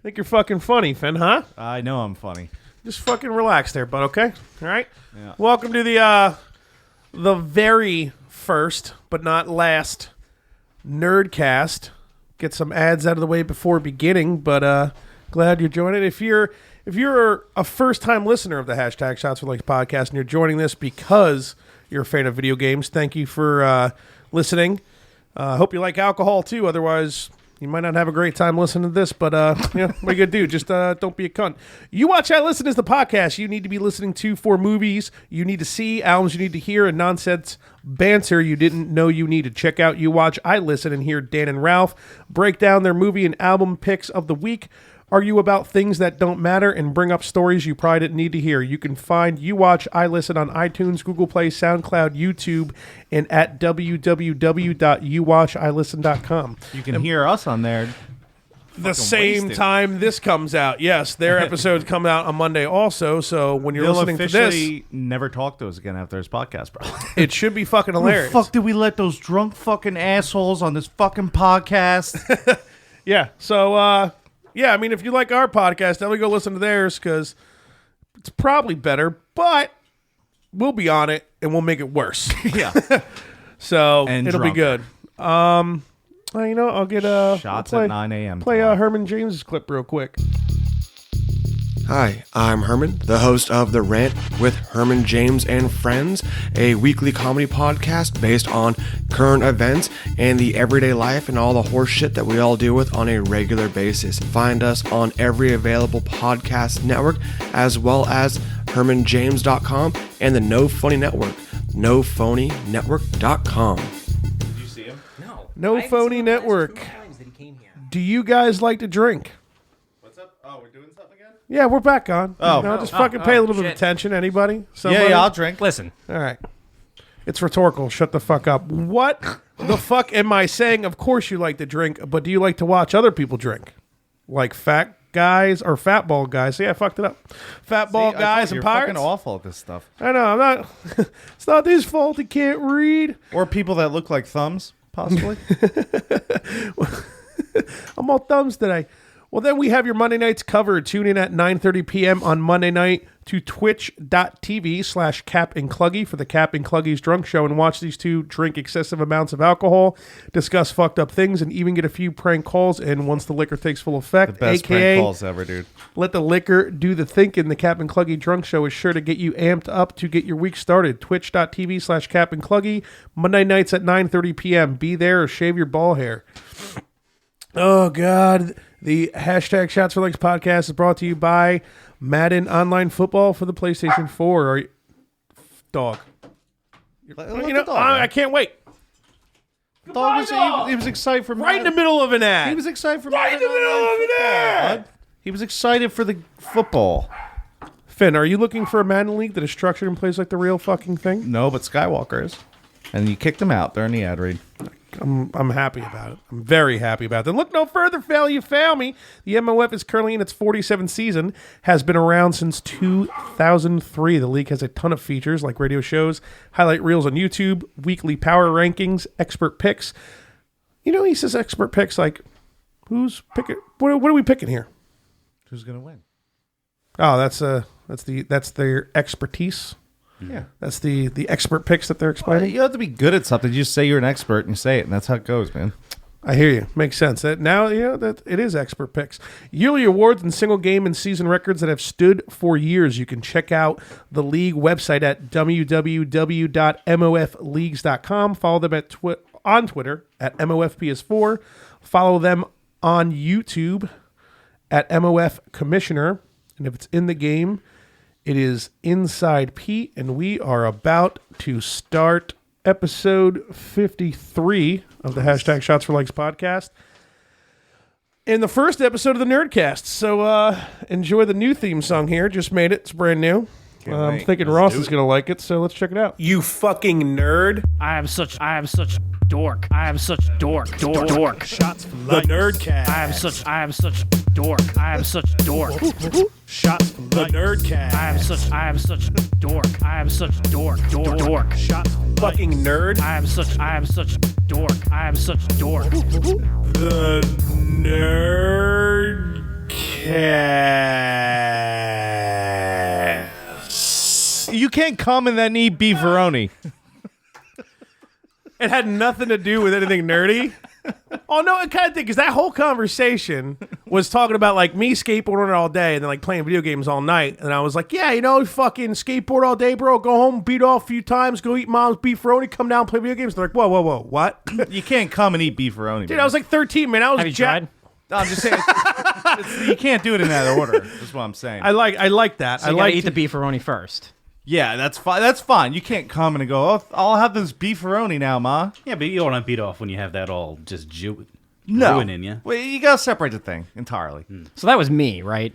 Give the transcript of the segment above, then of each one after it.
Think you're fucking funny, Finn, huh? I know I'm funny. Just fucking relax there, bud, okay? All right? Yeah. Welcome to the very first, but not last, Nerdcast. Get some ads out of the way before beginning, but glad you're joining. If you're a first-time listener of the hashtag Shots for Likes podcast and you're joining this because you're a fan of video games, thank you for listening. Hope you like alcohol, too. Otherwise, you might not have a great time listening to this, but what are you going to do? Just don't be a cunt. You Watch, I Listen is the podcast you need to be listening to for movies you need to see, albums you need to hear, and nonsense banter you didn't know you needed. Check out You Watch, I Listen, and hear Dan and Ralph break down their movie and album picks of the week, argue about things that don't matter, and bring up stories you probably didn't need to hear. You can find You Watch, I Listen on iTunes, Google Play, SoundCloud, YouTube, and at www.youwatchilisten.com. You can hear us on there. The same time this comes out. Yes, their episodes come out on Monday also, so when you're listening to this... never talk to us again after this podcast, bro. It should be fucking hilarious. Who the fuck did we let those drunk fucking assholes on this fucking podcast? Yeah, so... yeah, I mean, if you like our podcast, definitely go listen to theirs because it's probably better, but we'll be on it and we'll make it worse. Yeah. So and it'll be good. Well, I'll get shots at 9 a.m. Play Herman James's clip real quick. Hi, I'm Herman, the host of The Rant with Herman James and Friends, a weekly comedy podcast based on current events and the everyday life and all the horse shit that we all deal with on a regular basis. Find us on every available podcast network, as well as HermanJames.com and the No Phony Network, NoPhonyNetwork.com. Did you see him? No Phony Network. Do you guys like to drink? What's up? Oh, we're doing something again? Yeah, we're back on. Oh. Just fucking pay a little bit of attention. Anybody? Somebody? Yeah, I'll drink. Listen. All right. It's rhetorical. Shut the fuck up. What the fuck am I saying? Of course you like to drink, but do you like to watch other people drink? Like fat guys or fat bald guys? Yeah, I fucked it up. Fat bald guys and pirates? You're fucking awful at this stuff. I know. I'm not. It's not his fault he can't read. Or people that look like thumbs, possibly. I'm all thumbs today. Well, then we have your Monday nights covered. Tune in at 9:30 p.m. on Monday night to twitch.tv/Cap and Cluggy for the Cap and Cluggy's Drunk Show and watch these two drink excessive amounts of alcohol, discuss fucked up things, and even get a few prank calls in once the liquor takes full effect. The best prank calls ever, dude. Let the liquor do the thinking. The Cap and Cluggy Drunk Show is sure to get you amped up to get your week started. Twitch.tv/Cap and Cluggy, Monday nights at 9:30 p.m. Be there or shave your ball hair. Oh, God. The hashtag Shots for Likes podcast is brought to you by Madden Online Football for the PlayStation 4. Dog. I can't wait. Dog he was excited for right in the middle of an ad. He was excited for right in the middle of an ad. He was excited for the football. Finn, are you looking for a Madden league that is structured and plays like the real fucking thing? No, but Skywalker is. And you kicked him out during the ad read. I'm happy about it. I'm very happy about it. Look no further, fail you fail me. The MOF is currently in its 47th season, has been around since 2003. The league has a ton of features like radio shows, highlight reels on YouTube, weekly power rankings, expert picks. He says expert picks like, who's picking? What are we picking here? Who's gonna win? Oh, that's their expertise. Yeah, that's the expert picks that they're explaining. You have to be good at something. You just say you're an expert and you say it, and that's how it goes, man. I hear you. Makes sense. That it is expert picks. Yearly awards and single game and season records that have stood for years. You can check out the league website at www.mofleagues.com. Follow them on Twitter at MOFPS4. Follow them on YouTube at MOF Commissioner. And if it's in the game, it is Inside Pete, and we are about to start episode 53 of the hashtag Shots for Likes podcast. In the first episode of the Nerdcast. So enjoy the new theme song here. Just made it. It's brand new. I'm thinking Ross is going to like it, so let's check it out. You fucking nerd. I am such dork. I am such dork. Shots for Likes. The Nerdcast. I am such dork. I am such dork. Shots for the Nerdcast. I am such dork. I am such dork. Shots for fucking nerd. I am such dork. I am such dork. The Nerdcast. Yes. You can't come and then eat beefaroni. It had nothing to do with anything nerdy. Oh no, I kind of think because that whole conversation was talking about like me skateboarding all day and then like playing video games all night, and I was like, yeah, fucking skateboard all day, bro. Go home, beat off a few times, go eat mom's beefaroni, come down, play video games. They're like, whoa, what? You can't come and eat beefaroni. Dude, I was like 13, man. I was Have you tried? No, I'm just saying. You can't do it in that order. That's what I'm saying. I like that. So I you gotta like eat the beefaroni first. Yeah, that's fine. That's fine. You can't come and go, oh, I'll have this beefaroni now, Ma. Yeah, but you don't want to beat off when you have that all just No. ruining you. Well, you got to separate the thing entirely. So that was me, right?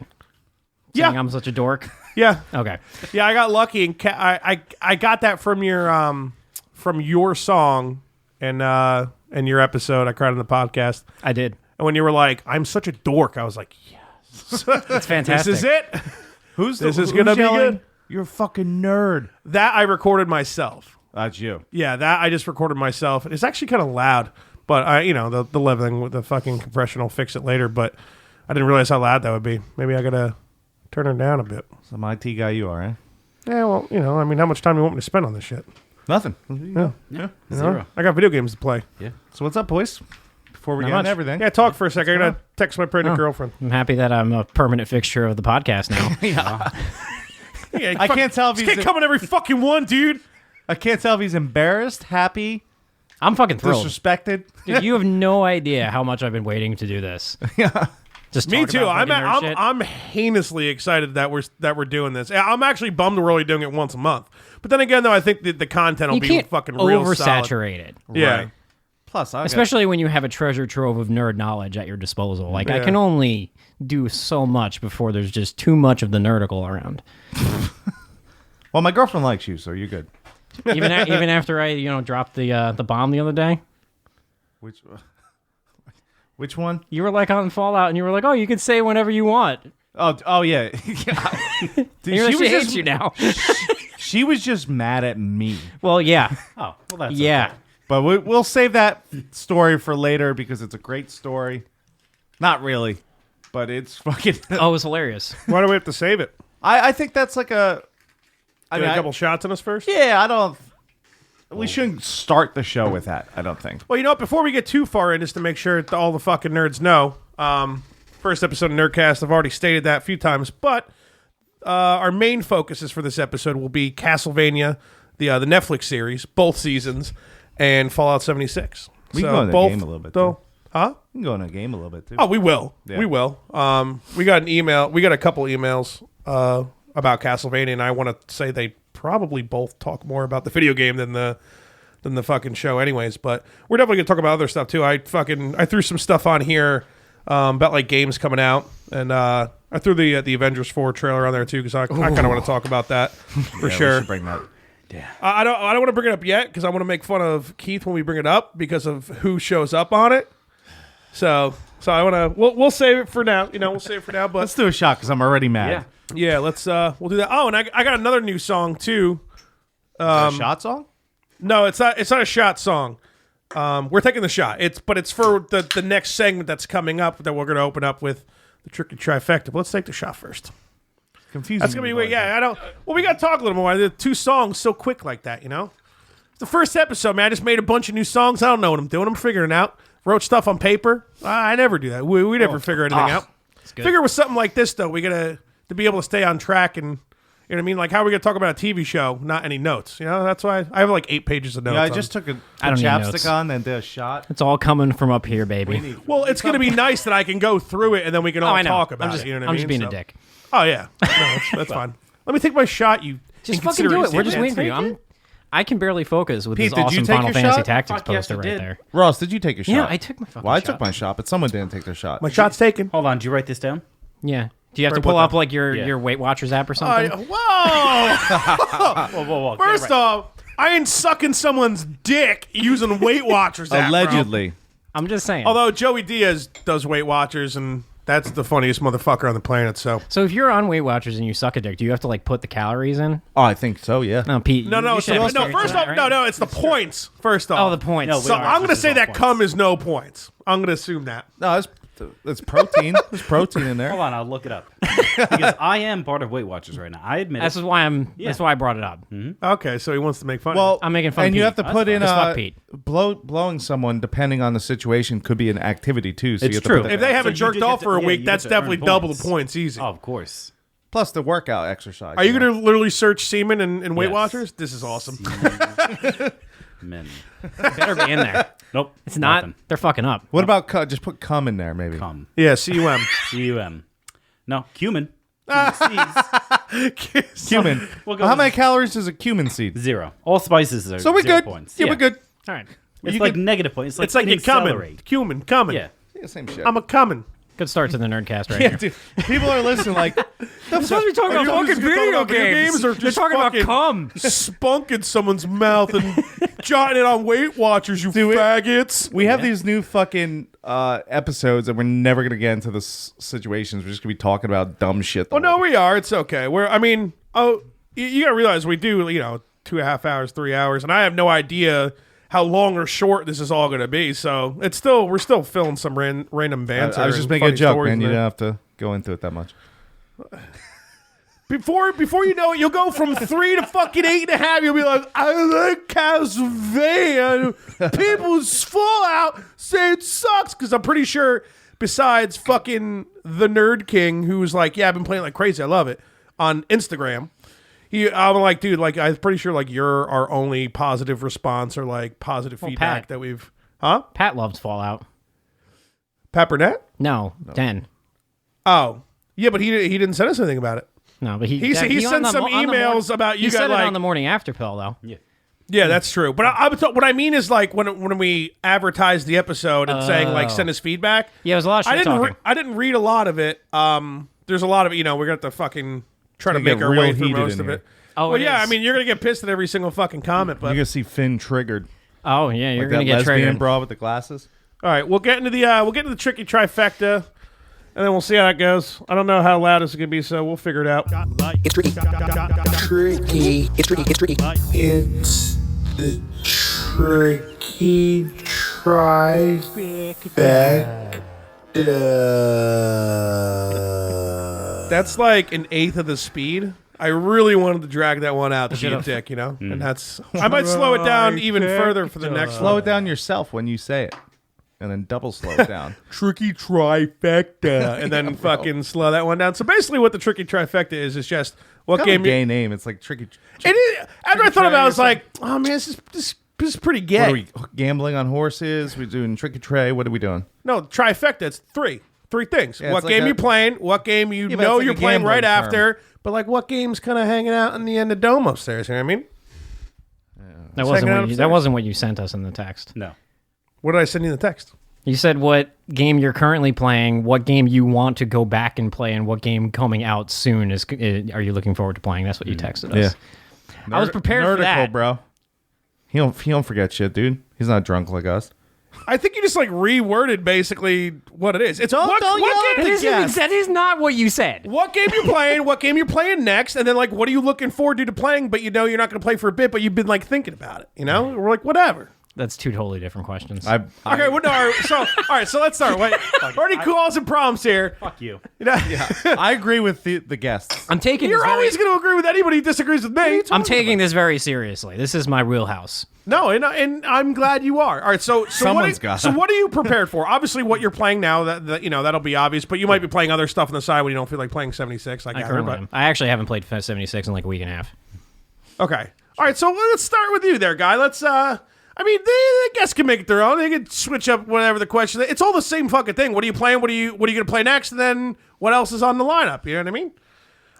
Yeah. Saying I'm such a dork. Yeah. Okay. Yeah, I got lucky and I got that from your song and your episode. I cried on the podcast. I did. And when you were like, I'm such a dork, I was like, yes. That's fantastic. This is it. This is gonna be good? You're a fucking nerd. That I recorded myself. That's you. Yeah, that I just recorded myself. It's actually kind of loud, but the leveling with the fucking compression will fix it later, but I didn't realize how loud that would be. Maybe I gotta turn it down a bit. Some IT guy you are, eh? Yeah, well, how much time do you want me to spend on this shit? Nothing. Yeah. Zero. I got video games to play. Yeah. So what's up, boys? Before we Not get much. into everything. Yeah, talk for a second. I gotta text my pregnant girlfriend. I'm happy that I'm a permanent fixture of the podcast now. Yeah, I can't tell if This he's kid coming every fucking one, dude. I can't tell if he's embarrassed, happy, I'm fucking thrilled. disrespected. Dude, you have no idea how much I've been waiting to do this. Yeah. Just Me talk too. about fucking nerd shit. I'm heinously excited that we're doing this. I'm actually bummed we're only doing it once a month. But then again, though, I think the content will You be can't fucking real solid. oversaturate it. Yeah. Right. Plus, Especially when you have a treasure trove of nerd knowledge at your disposal. Like, I Yeah. can only do so much before there's just too much of the nerdicle around. Well, my girlfriend likes you, so you're good. Even after I, dropped the bomb the other day, Which one? you were like on Fallout, and you were like, "Oh, you can say whenever you want." Oh yeah. Dude, You're like, she hates you now. She was just mad at me. Well, yeah, Oh, well, that's yeah. okay. But we'll save that story for later because it's a great story. Not really, but it's fucking. Oh, it was hilarious. Why do we have to save it? I think that's like a. Get a couple shots on us first? Yeah, I don't. We shouldn't start the show with that. I don't think. Well, before we get too far in, just to make sure that all the fucking nerds know, first episode of Nerdcast, I've already stated that a few times, but our main focuses for this episode will be Castlevania, the Netflix series, both seasons, and Fallout 76. We can go into the game a little bit, Though, too. huh? We can go in a game a little bit too. Oh, we will. Yeah. We will. We got an email. We got a couple emails about Castlevania, and I want to say they probably both talk more about the video game than the fucking show anyways, but we're definitely gonna talk about other stuff too. I threw some stuff on here about like games coming out, and I threw the Avengers 4 trailer on there too because I kind of want to talk about that for We sure. should bring that. I don't want to bring it up yet because I want to make fun of Keith when we bring it up because of who shows up on it. So I want to we'll save it for now. We'll save it for now. But Let's do a shot because I'm already mad. Yeah. yeah, let's we'll do that. Oh, and I got another new song too. Is that a shot song? No, it's not a shot song. We're taking the shot. It's for the next segment that's coming up that we're going to open up with the tricky trifecta. But let's take the shot first. Confusing. That's going to be weird. Yeah, I don't. Well, we got to talk a little more. The two songs so quick like that, It's the first episode, man. I just made a bunch of new songs. I don't know what I'm doing. I'm figuring it out. Wrote stuff on paper. I never do that. We never figure anything out. good. Figure with something like this though, we gotta to be able to stay on track and. You know what I mean? Like, how are we going to talk about a TV show, not any notes? That's why I have like 8 pages of notes. Yeah, I on- just took a I don't need chapstick notes. on and did a shot. It's all coming from up here, baby. Well, it's going to be nice that I can go through it and then we can all I know. talk about I'm just, it. You know what I I'm mean? just being a So- dick. Oh, yeah. No, that's fine. Let me take my shot, you. Just fucking do it. We're just waiting for you. I'm. I can barely focus with Pete, this did you awesome take Final your Fantasy shot? Tactics Fuck yes, poster I right did. there. Ross, did you take a shot? Yeah, I took my fucking Well, I shot. took my shot, but someone didn't take their shot. My shot's taken. Hold on. Did you write this down? Yeah. Do you have to Right, pull what up the- like your Yeah. Weight Watchers app or something? Whoa! Whoa. First off, I ain't sucking someone's dick using Weight Watchers app, bro. Allegedly. I'm just saying. Although Joey Diaz does Weight Watchers, and that's the funniest motherfucker on the planet, so. So if you're on Weight Watchers and you suck a dick, do you have to like put the calories in? Oh, I think so, yeah. No, Pete. No, you it's should have no. a First story off, to that, right? no. It's the points. First off. Oh, the points. No, So Weight I'm going to Watchers say is all that points. cum is no points. I'm going to assume that. No, There's protein. There's protein in there. Hold on, I'll look it up. Because I am part of Weight Watchers right now. I admit That's it. why That's why I brought it up. Okay, so he wants to make fun. Well, of I'm making fun of and you Pete. have to put in It's fuck Pete. blowing someone depending on the situation could be an activity too. So It's you have to true. put that if they in. haven't So you jerked do off get for a to- yeah, week, you that's get to earn definitely double the points. points. Easy. Oh, of course. Plus the workout exercise. Are you going to literally search semen in Weight Yes. Watchers? This is awesome. Men. Better be in there. Nope. It's not. Nothing. They're fucking up. What about just put cum in there maybe? Cum. Yeah, cum. C-U-M. No, cumin. Cumin. We'll go How with- many calories is a cumin seed? 0. All spices are So we're 0 good. points. Yeah, we're good. All right. It's like negative points. It's like eating you're coming. celery. Coming. Yeah. Yeah, same shit. I'm a coming. Good start to the Nerdcast right yeah, here. dude. People are listening like, We're supposed to be talking Are you just gonna talk about video games or They're just talking about fucking cum. spunk in someone's mouth and jotting it on Weight Watchers, you faggots. we have these new fucking episodes and we're never going to get into the situations. We're just going to be talking about dumb shit. Well, no, we are. It's okay. You gotta realize we do, 2.5 hours, 3 hours, and I have no idea how long or short this is all gonna be. So we're still filling some random banter. I was just and making a funny joke, stories man. You in don't there. have to go into it that much. Before you know it, you'll go from 3 to fucking 8.5. You'll be like, I like Castlevania. People's Fallout say it sucks because I'm pretty sure besides fucking the Nerd King, who's like, yeah, I've been playing like crazy. I love it on Instagram. I'm like, dude, like I'm pretty sure like you're our only positive response or like positive feedback Pat. that we've. Huh? Pat loves Fallout. Pat Burnett? No, Den. Oh, yeah, but he didn't send us anything about it. No, but he He sent some emails about you He got said it like on the morning after pill though. Yeah. Yeah, that's true. But what I mean is like when we advertised the episode and saying like send us feedback. Yeah, it was a lot of shit talking. I didn't read a lot of it. There's a lot of we're gonna have to fucking try to gonna make get our real way through heated most in of here. it. Oh, well, it yeah. is. I mean, you're gonna get pissed at every single fucking comment. But You're going to see Finn triggered. Oh yeah, you're Like gonna that get lesbian triggered. bra with the glasses. all right, we'll get into the tricky trifecta, and then we'll see how that goes. I don't know how loud it's gonna be, so we'll figure it out. It's tricky. Tricky. It's tricky. It's tricky. It's the tricky trifecta. That's like an eighth of the speed. I really wanted to drag that one out to be a dick, and that's. I might slow it down even further for the next Slow one. it down yourself when you say it. And then double slow it down. Tricky trifecta, and then fucking slow that one down. So basically, what the tricky trifecta is just what Kind of a game. gay name. It's like tricky. It is. After I thought about it, I was Tray or like, oh man, this is pretty gay. What are we gambling on horses? We're doing tricky tray. What are we doing? No, trifecta. It's three things. Yeah, What it's like game a- you playing? What game you Yeah, but know it's like you're a playing right gambling after? But like, what game's kind of hanging out in the end of dome upstairs? You know what I mean? That Second out that upstairs. wasn't what you sent us in the text. No. What did I send you in the text? You said what game you're currently playing, what game you want to go back and play, and what game coming out soon are you looking forward to playing? That's what you texted us. I was prepared for that. bro. He don't forget shit, dude. He's not drunk like us. I think you just like reworded basically what it is. It's Don't what yell game. at the That is not what you said. What game you're playing, what game you're playing next, and then like what are you looking forward to playing, but you know you're not going to play for a bit, but you've been like thinking about it, We're like, whatever. That's two totally different questions. Okay, well, no, all right, so let's start. Wait, already calls and prompts here. Fuck you. I agree with the guests. I'm taking You're this very- always going to agree with anybody who disagrees with me. I'm taking this very seriously. This is my wheelhouse. No, and I'm glad you are. All right, so Someone's got so it. what are you prepared for? Obviously, what you're playing now, that that'll be obvious, but you might be playing other stuff on the side when you don't feel like playing 76. Like I I heard, currently but am. I actually haven't played 76 in like a week and a half. okay. All right, so let's start with you there, guy. Let's I mean, the guests can make it their own. They can switch up whatever the question is. It's all the same fucking thing. What are you playing? What are you going to play next? And then what else is on the lineup? You know what I mean?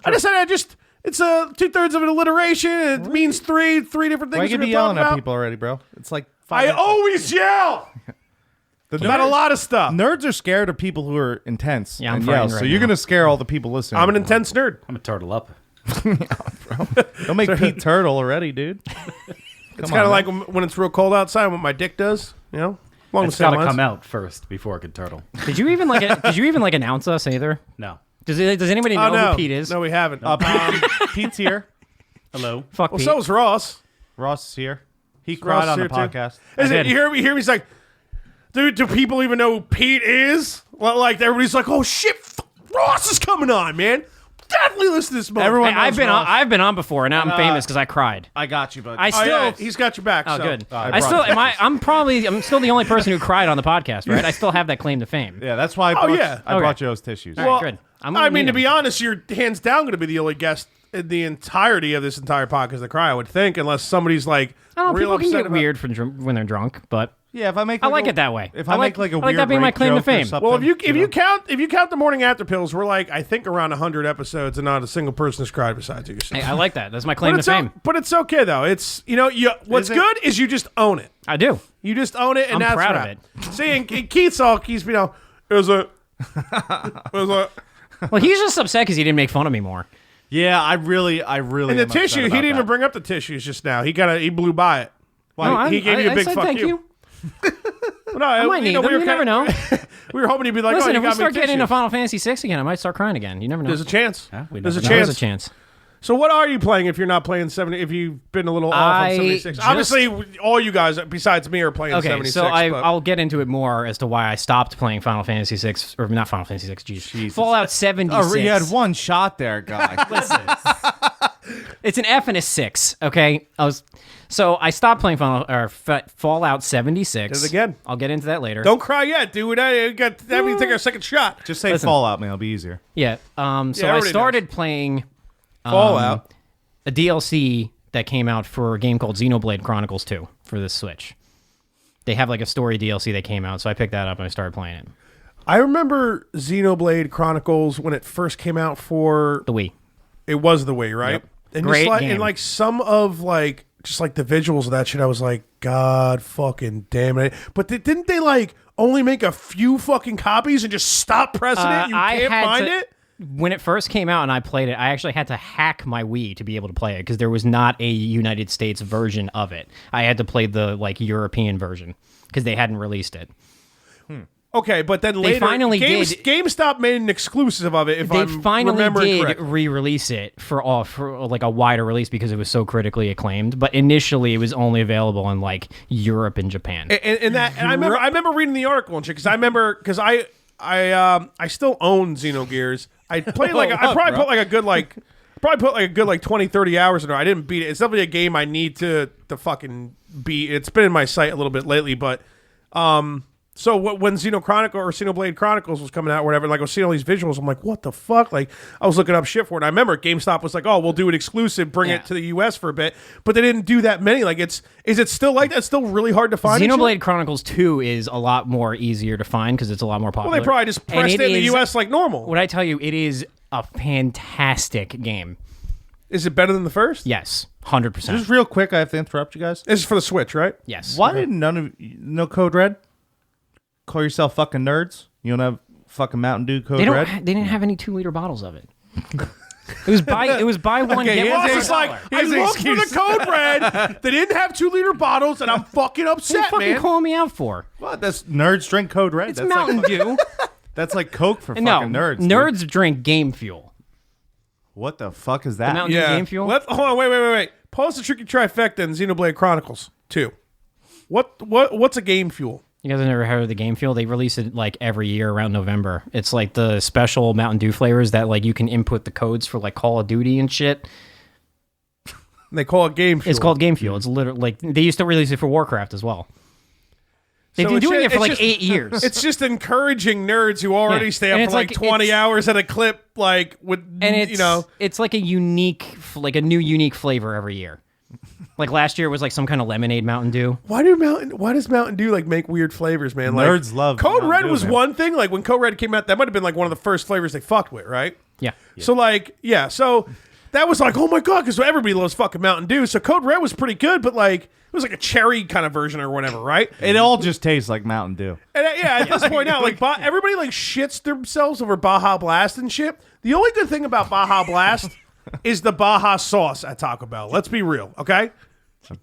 It's 2/3 of an alliteration. It means three different things. Why you we're be gonna yelling talk at about. people already, bro? It's like I always yell about a lot of stuff. Nerds are scared of people who are intense. Yeah, I'm and frightened yell, so right you're now. gonna scare all the people listening. I'm an intense nerd. I'm a turtle up. Don't make Pete Turtle already, dude. It's kind of like when it's real cold outside, what my dick does. Along the It's same got to lines. come out first before it can turtle. Did you even like announce us either? No. Does anybody know Oh, no. who Pete is? No, we haven't. Pete's here. Hello. Fuck well, Pete. so is Ross. Ross is here. He Ross cried on here the too. podcast. Is it, did. you hear me? He's like, Dude, do people even know who Pete is? Well, like everybody's like, oh shit, Ross is coming on, man. Definitely listen to this moment. Everyone Hey, knows I've been on before, and now I'm famous because I cried. I got you, bud. I Oh, still. yeah, he's got your back. Oh, so. good. I'm still the only person who cried on the podcast, right? I still have that claim to fame. Yeah, that's why I yeah. brought Okay. Joe's tissues. All right, good. I mean, to be honest, you're hands down going to be the only guest in the entirety of this entire podcast that cry, I would think, unless somebody's like I don't know. real People can upset get about- weird when they're drunk, but Yeah, if I make I like it that way. If I I like- make like a I like weird that being my rape claim to joke or fame. something, Well, if you know. count the morning after pills, we're like I think around 100 episodes, and not a single person has cried besides you. So. hey, I like that. That's my claim to fame. But it's okay though. It's what's Is it? good is you just own it. I do. You just own it, and I'm that's proud of right. See, and Keith's it was a. Well, he's just upset because he didn't make fun of me more. Yeah, I really. And the am upset tissue, he about didn't even that. bring up the tissues just now. He blew by it. No, he gave you a I big said fuck thank you. No, I might need them. You never know. We were hoping he'd be like, Listen, oh, you if we got start me getting into tissues. Final Fantasy VI again, I might start crying again. You never know. There's a chance. we There's a never know. chance. There's a chance. So what are you playing if you're not playing 70? If you've been a little off on 76? Obviously, all you guys besides me are playing Okay, 76. so but- I'll get into it more as to why I stopped playing Final Fantasy VI, or not Final Fantasy VI, jeez. Fallout 76. Oh, you had one shot there, guy. It's an F and a 6, okay? So I stopped playing Fallout 76. Did it again. I'll get into that later. Don't cry yet, dude. I got to take our second shot. Just say Listen. Fallout, man. It'll be easier. Yeah. So I everybody started playing Fallout. a DLC that came out for a game called Xenoblade Chronicles 2 for the Switch. They have like a story DLC that came out, so I picked that up and I started playing it. I remember Xenoblade Chronicles when it first came out for The Wii. it was the way, right? Yep. And Great just like, game. and like some of like just like the visuals of that shit, I was like, God fucking damn it! But didn't they like only make a few fucking copies and just stop pressing it? You can't find it. When it first came out and I played it, I actually had to hack my Wii to be able to play it because there was not a United States version of it. I had to play the like European version because they hadn't released it. Okay, but then later, finally did- GameStop made an exclusive of it. If They I'm finally remembering did correctly. re-release it for like a wider release because it was so critically acclaimed. But initially, it was only available in like Europe and Japan. And I remember reading the article and shit because I still own Xenogears. I played like I probably put like a good like 20, 30 hours into it. I didn't beat it. It's definitely a game I need to fucking beat. It's been in my sight a little bit lately, but so when Xenoblade Chronicles was coming out or whatever, like I was seeing all these visuals, I'm like, what the fuck? Like I was looking up shit for it. And I remember GameStop was like, oh, we'll do an exclusive, bring it to the US for a bit, but they didn't do that many. Like is it still like that? It's still really hard to find. Xenoblade Chronicles 2 is a lot more easier to find because it's a lot more popular. Well, they probably just pressed it in the US like normal. What I tell you, it is a fantastic game. Is it better than the first? Yes, 100%. Just real quick, I have to interrupt you guys. This is for the Switch, right? Yes. Why did none of no Code Red? Call yourself fucking nerds? You don't have fucking Mountain Dew Code They don't. Red? They didn't have any 2-liter bottles of it. It was buy one Okay, get here's one. the It's like I Here's the looked for the excuse. Code Red. They didn't have 2-liter bottles, and I'm fucking What are you upset, fucking man. calling me out for? What? That's nerds drink Code Red. It's that's Mountain like, Dew. that's like Coke for No, fucking nerds. dude. nerds drink Game Fuel. What the fuck is that? Mountain Dew Game Fuel. Hold on, wait. Pause the tricky trifecta in Xenoblade Chronicles 2. What's a Game Fuel? You guys have never heard of the Game Fuel? They release it like every year around November. It's like the special Mountain Dew flavors that like you can input the codes for like Call of Duty and shit. And they call it Game Fuel. It's called Game Fuel. It's literally like they used to release it for Warcraft as well. They've been it's doing ju- it for it's like just- 8 years. It's just encouraging nerds who already Yeah. stay And up it's for like like- 20 it's- hours at a clip, like with And it's you know. it's like a unique, like a new unique flavor every year. Like last year was like some kind of lemonade Mountain Dew. Why does Mountain Dew like make weird flavors, man? Like, Nerds love Code Mountain Red Dew, was man. one thing. Like when Code Red came out, that might have been like one of the first flavors they fucked with, right? Yeah. So like, yeah, so that was like, oh my god, because everybody loves fucking Mountain Dew. So Code Red was pretty good, but like it was like a cherry kind of version or whatever, right? It all just tastes like Mountain Dew. And yeah, at this point now, like everybody like shits themselves over Baja Blast and shit. The only good thing about Baja Blast is the Baja sauce at Taco Bell. Let's be real, okay?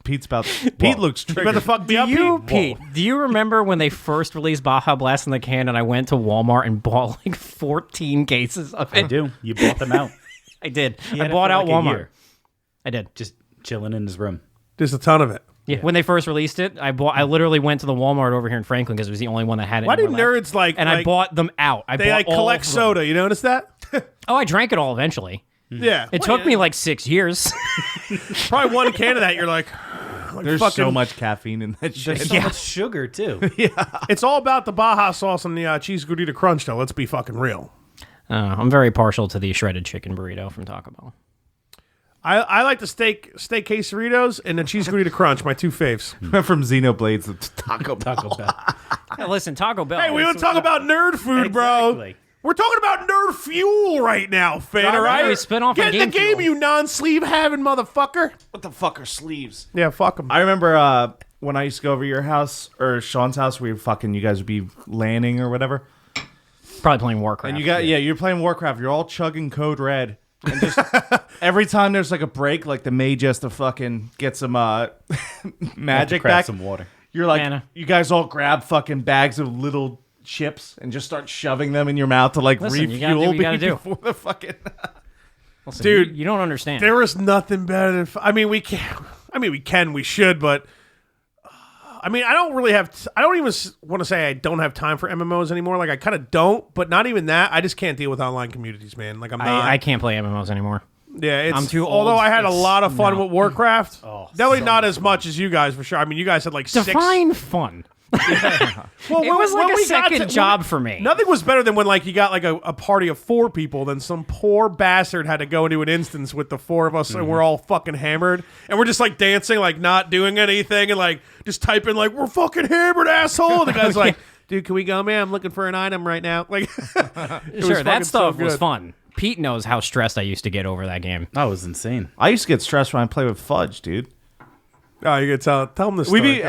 Pete looks You triggered. better fuck me up, Pete. Do you remember when they first released Baja Blast in the can and I went to Walmart and bought like 14 cases of it? I do. You bought them out. I did. He I had it bought for out like a Walmart. year. I did. Just chilling in his room. Just a ton of it. Yeah. When they first released it, I literally went to the Walmart over here in Franklin because it was the only one that had it. Why do anywhere nerds left. And I bought them out. They like collect soda. You notice that? Oh, I drank it all eventually. Yeah. It took me like 6 years. Probably one can of that. You're like there's fucking, so much caffeine in that shit. There's so much sugar too. It's all about the Baja sauce and the cheese gordita crunch, though. Let's be fucking real. I'm very partial to the shredded chicken burrito from Taco Bell. I like the steak quesadillas and the cheese gordita crunch, my two faves. From Xenoblades to Taco Bell. Hey, listen, Taco Bell. Hey, we want to talk about nerd food, bro. Exactly. We're talking about nerd fuel right now, fan, all right? We spin off Get on in the Game game, Fuel. you non-sleeve having motherfucker. What the fuck are sleeves? Yeah, fuck them. I remember when I used to go over to your house or Sean's house, you guys would be landing or whatever. Probably playing Warcraft. And you're playing Warcraft. You're all chugging Code Red. And just every time there's like a break, like the mage has to fucking get some magic Grab back. some water. You're like, Mana. you guys all grab fucking bags of little chips and just start shoving them in your mouth to like Listen, you gotta refuel do what you gotta do. before the fucking. Listen, Dude, you don't understand. There is nothing better than. We should, but. I mean, I don't really have. I don't even want to say I don't have time for MMOs anymore. Like, I kind of don't, but not even that. I just can't deal with online communities, man. Like, I'm not. I can't play MMOs anymore. Yeah, it's, I'm too old. Although I had a lot of fun no. with Warcraft. Definitely not as much as you guys, for sure. I mean, you guys had like Define fun. Well, It was like a second job for me. Nothing was better than when like you got like a party of 4 people, then some poor bastard had to go into an instance with the 4 of us, and we're all fucking hammered, and we're just like dancing, like not doing anything, and like just typing like we're fucking hammered, asshole. And the guy's like, dude, can we go, man? I'm looking for an item right now. Like, Sure, that stuff was fun. Pete knows how stressed I used to get over that game. That was insane. I used to get stressed when I play with Fudge, dude. Oh, you gotta tell him this story.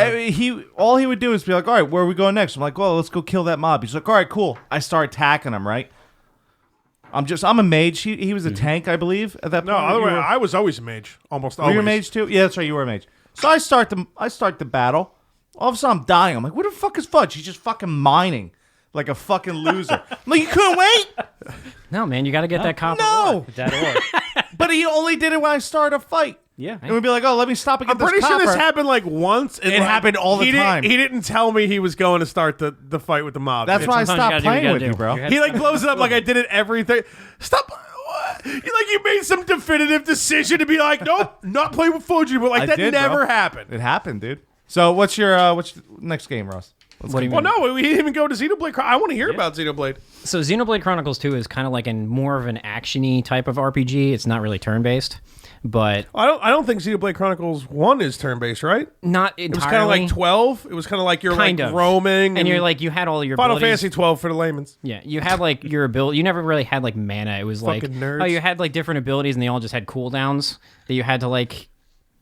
All he would do is be like, all right, where are we going next? I'm like, well, let's go kill that mob. He's like, all right, cool. I start attacking him, right? I'm a mage. He was a tank, I believe, at that point. No, other way, I was always a mage, almost Were always. you a mage too? Yeah, that's right, you were a mage. So I start the battle. All of a sudden I'm dying. I'm like, where the fuck is Fudge? He's just fucking mining like a fucking loser. I'm like, you couldn't wait? No, man, you got to get that copper. No. That or But he only did it when I started a fight. yeah. And we'd be like, oh, let me stop and get I'm pretty this sure this copper. happened like once. And It happened all the time. He didn't tell me he was going to start the fight with the mob. That's why I sometimes you stopped gotta do what playing you with gotta you, do. bro. You had- He like blows it up like I did it everything. Stop. What? You made some definitive decision to be like, nope, not playing with Fuji, but like I that did, never bro. happened. It happened, dude. So what's your next game, Ross? What do you Well, mean? no, we didn't even go to Xenoblade. I want to hear about Xenoblade. So Xenoblade Chronicles 2 is kind of like more of an action-y type of RPG. It's not really turn-based, but I don't think Xenoblade Chronicles 1 is turn-based, right? not It was entirely. kind of like 12. It was kind of like you're Kind like of. roaming. and you're like, you had all your Final abilities. Fantasy 12 for the layman's. Yeah, you had like your ability. You never really had like mana. It was like, Fucking nerds. oh, you had like different abilities, and they all just had cooldowns that you had to like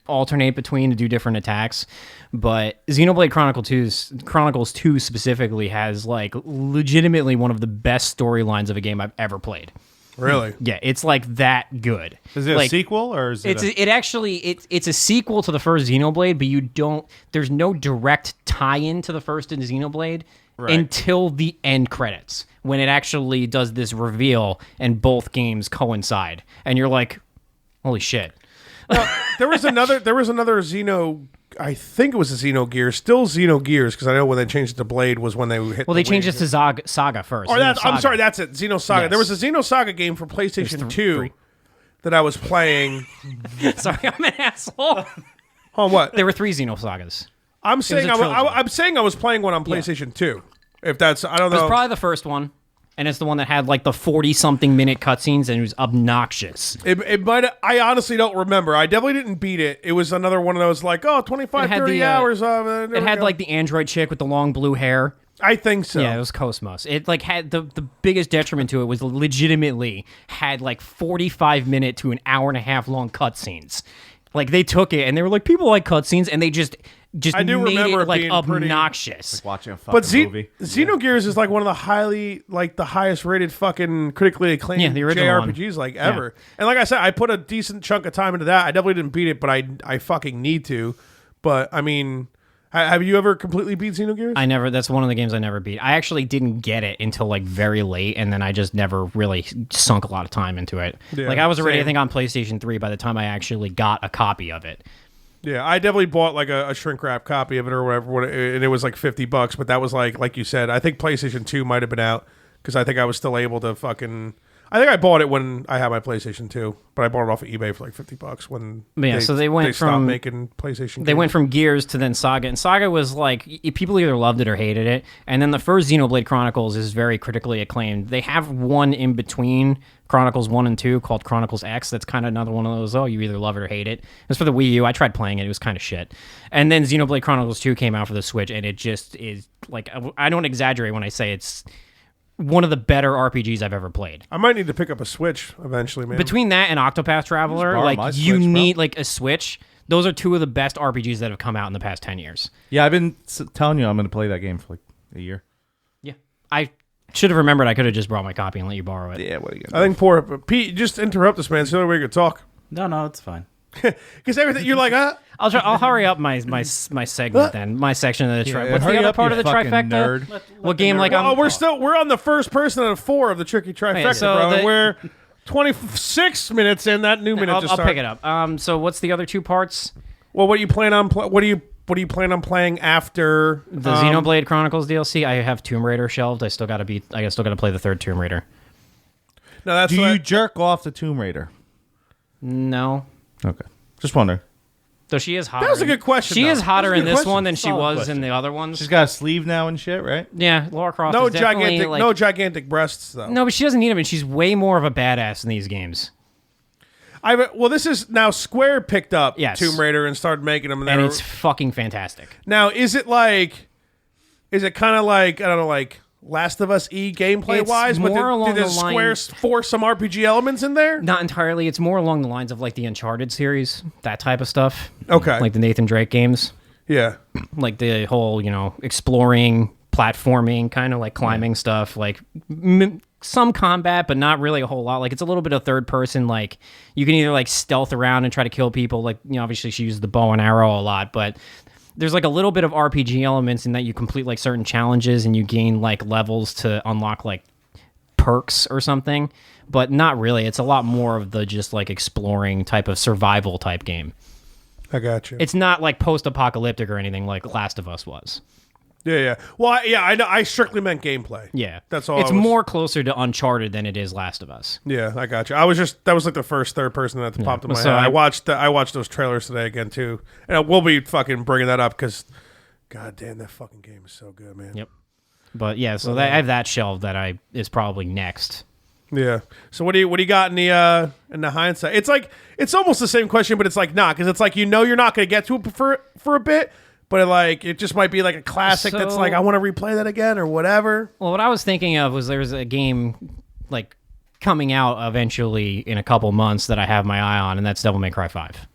alternate between to do different attacks. But Xenoblade Chronicles 2 specifically has like legitimately one of the best storylines of a game I've ever played. Really? Yeah, it's like that good. Is it like, a sequel or is it? It's a sequel to the first Xenoblade, but there's no direct tie-in to the first in Xenoblade until the end credits, when it actually does this reveal and both games coincide, and you're like, holy shit. There was another Xeno. I think it was a Xenogears. Still Xenogears, because I know when they changed it to Blade was when they hit. Well, they changed it to Saga first. Or that, I'm Xenosaga. sorry, that's it. Xenosaga. Yes. There was a Xenosaga game for PlayStation 2 that I was playing. Sorry, I'm an asshole. On what? There were 3 Xenosagas. I'm saying a trilogy. I'm saying I was playing one on PlayStation 2. If that's I don't It was know. probably the first one, and it's the one that had like the 40-something minute cutscenes, and it was obnoxious. It might. I honestly don't remember. I definitely didn't beat it. It was another one of those like 25, It had 30 the, hours of it. It had like the android chick with the long blue hair. I think so. Yeah, it was Cosmos. It like had the biggest detriment to it was legitimately had like 45-minute to an hour and a half long cutscenes. Like they took it and they were like, people like cutscenes, and they just I do made remember it it like being pretty- obnoxious. watching a fucking But movie. Xenogears is like one of the highest rated fucking critically acclaimed the original one. JRPGs like ever. And like I said, I put a decent chunk of time into that. I definitely didn't beat it, but I fucking need to. But I mean, have you ever completely beat Xenogears? That's one of the games I never beat. I actually didn't get it until like very late, and then I just never really sunk a lot of time into it. Yeah, like I was already, I same. think, on PlayStation 3 by the time I actually got a copy of it. Yeah, I definitely bought like a shrink wrap copy of it or whatever, and it was like $50. But that was like you said, I think PlayStation 2 might have been out because I think I was still able to fucking. I think I bought it when I had my PlayStation 2, but I bought it off of eBay for like $50 when. So they went stopped from making PlayStation. They went from Gears to then Saga, and Saga was like people either loved it or hated it. And then the first Xenoblade Chronicles is very critically acclaimed. They have one in between Chronicles 1 and 2 called Chronicles X. That's kind of another one of those. Oh, you either love it or hate it. It was for the Wii U. I tried playing it. It was kind of shit. And then Xenoblade Chronicles 2 came out for the Switch, and it just is like I don't exaggerate when I say it's one of the better RPGs I've ever played. I might need to pick up a Switch eventually, man. Between that and Octopath Traveler, borrow like my you Switch, bro. need like a Switch. Those are two of the best RPGs that have come out in the past 10 years. Yeah, I've been telling you I'm going to play that game for like a year. Yeah. I should have remembered I could have just brought my copy and let you borrow it. Yeah, what are you I think poor Pete, just interrupt this man. It's the only way you could talk. No, it's fine. Because everything you're like, I'll hurry up my segment then. My section of the trifecta. What's the hurry other up, part you of the fucking trifecta? nerd. What game like oh, we're on the first person out of 4 of the tricky trifecta, so bro. the- And we're 26 minutes in. That new minute I'll just started. pick it up. So what's the other two parts? Well, what do you plan on? What do you plan on playing after The Xenoblade Chronicles DLC. I have Tomb Raider shelved. I still got to play the third Tomb Raider. No, that's Do what you jerk off the Tomb Raider? No. Okay. Just wondering. Though she is hotter. That was a good question, She though. is hotter That was a in good this question. one than she Solid was question. in the other ones. She's got a sleeve now and shit, right? Yeah, Lara Croft no is definitely gigantic, gigantic breasts though. No, but she doesn't need them, and she's way more of a badass in these games. Well, this is now Square picked up Yes. Tomb Raider and started making them, And it's fucking fantastic. now is it kind of like I don't know, like Last of Us gameplay wise? It's But more along did the Square lines- force some RPG elements in there? Not entirely. It's more along the lines of like the Uncharted series, that type of stuff. Okay, Like the Nathan Drake games. yeah. Like the whole, exploring, platforming, kind of like climbing stuff. Like some combat, but not really a whole lot. Like it's a little bit of third person. Like you can either like stealth around and try to kill people. Like, obviously she uses the bow and arrow a lot, but there's like a little bit of RPG elements in that you complete like certain challenges and you gain like levels to unlock like perks or something, but not really. It's a lot more of the just like exploring type of survival type game. I got you. It's not like post-apocalyptic or anything like Last of Us was. Yeah. Well, I know. I strictly meant gampplay. Yeah. That's all. It's more closer to Uncharted than it is Last of Us. Yeah, I got you. That was like the first third person that popped in my So head. I I- watched those trailers today again too, and we'll be fucking bringing that up because, god damn, that fucking game is so good, man. Yep. But yeah, so I have that shelved that is probably next. Yeah. So what do you got in the hindsight? It's almost the same question, but it's like not because it's like you're not going to get to it for a bit, but it just might be like a classic that's So- like I want to replay that again or whatever. Well, what I was thinking of was there's a game like coming out eventually in a couple months that I have my eye on, and that's Devil May Cry 5.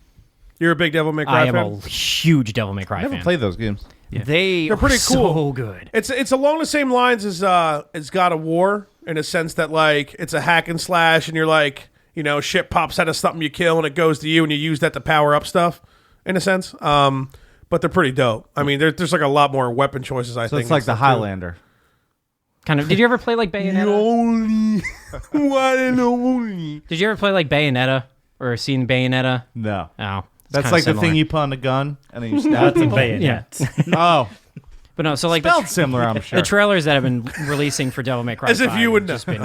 You're a big Devil May Cry I am fan? a huge Devil May Cry I never fan. played those games. They're pretty cool. So good. It's along the same lines as God of War in a sense that like it's a hack and slash and you're like shit pops out of something you kill and it goes to you and you use that to power up stuff in a sense. But they're pretty dope. I mean, there's like a lot more weapon choices. I So think it's like the and stuff, too. Highlander. Kind of. Did you ever play like Bayonetta? Only one and only. Did you ever play like Bayonetta or seen Bayonetta? No. Oh, That's kinda like similar. the thing you put on the gun and then you stab That's a people. bayonet. Oh, But no, so like spelled similar, I'm sure. the trailers that have been releasing for Devil May Cry As if 5 you would have just been-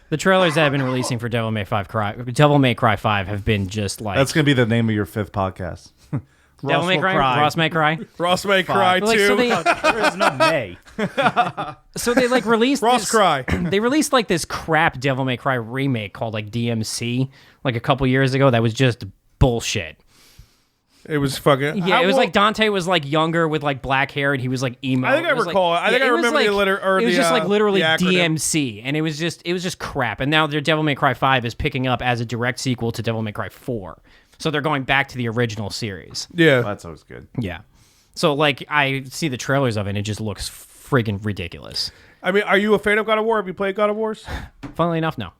the trailers that have been releasing for Devil May Cry 5 have been just like That's going to be the name of your 5th podcast. Devil May Cry, Ross May Cry. Ross may cry But, like, too. There is no May. So they like released Ross this, cry. They released like this crap Devil May Cry remake called like DMC like a couple years ago that was just bullshit. It was fucking. Yeah, it was like Dante was like younger with like black hair and he was like emo. I think I It was, recall it. I think I it was, remember the like- letter- or it was the, just like literally the acronym. DMC, and it was just crap. And now their Devil May Cry 5 is picking up as a direct sequel to Devil May Cry 4, so they're going back to the original series. Yeah. That's always good. Yeah, so like I see the trailers of it, and it just looks friggin' ridiculous. I mean, are you a fan of God of War? Have you played God of Wars? Funnily enough, no.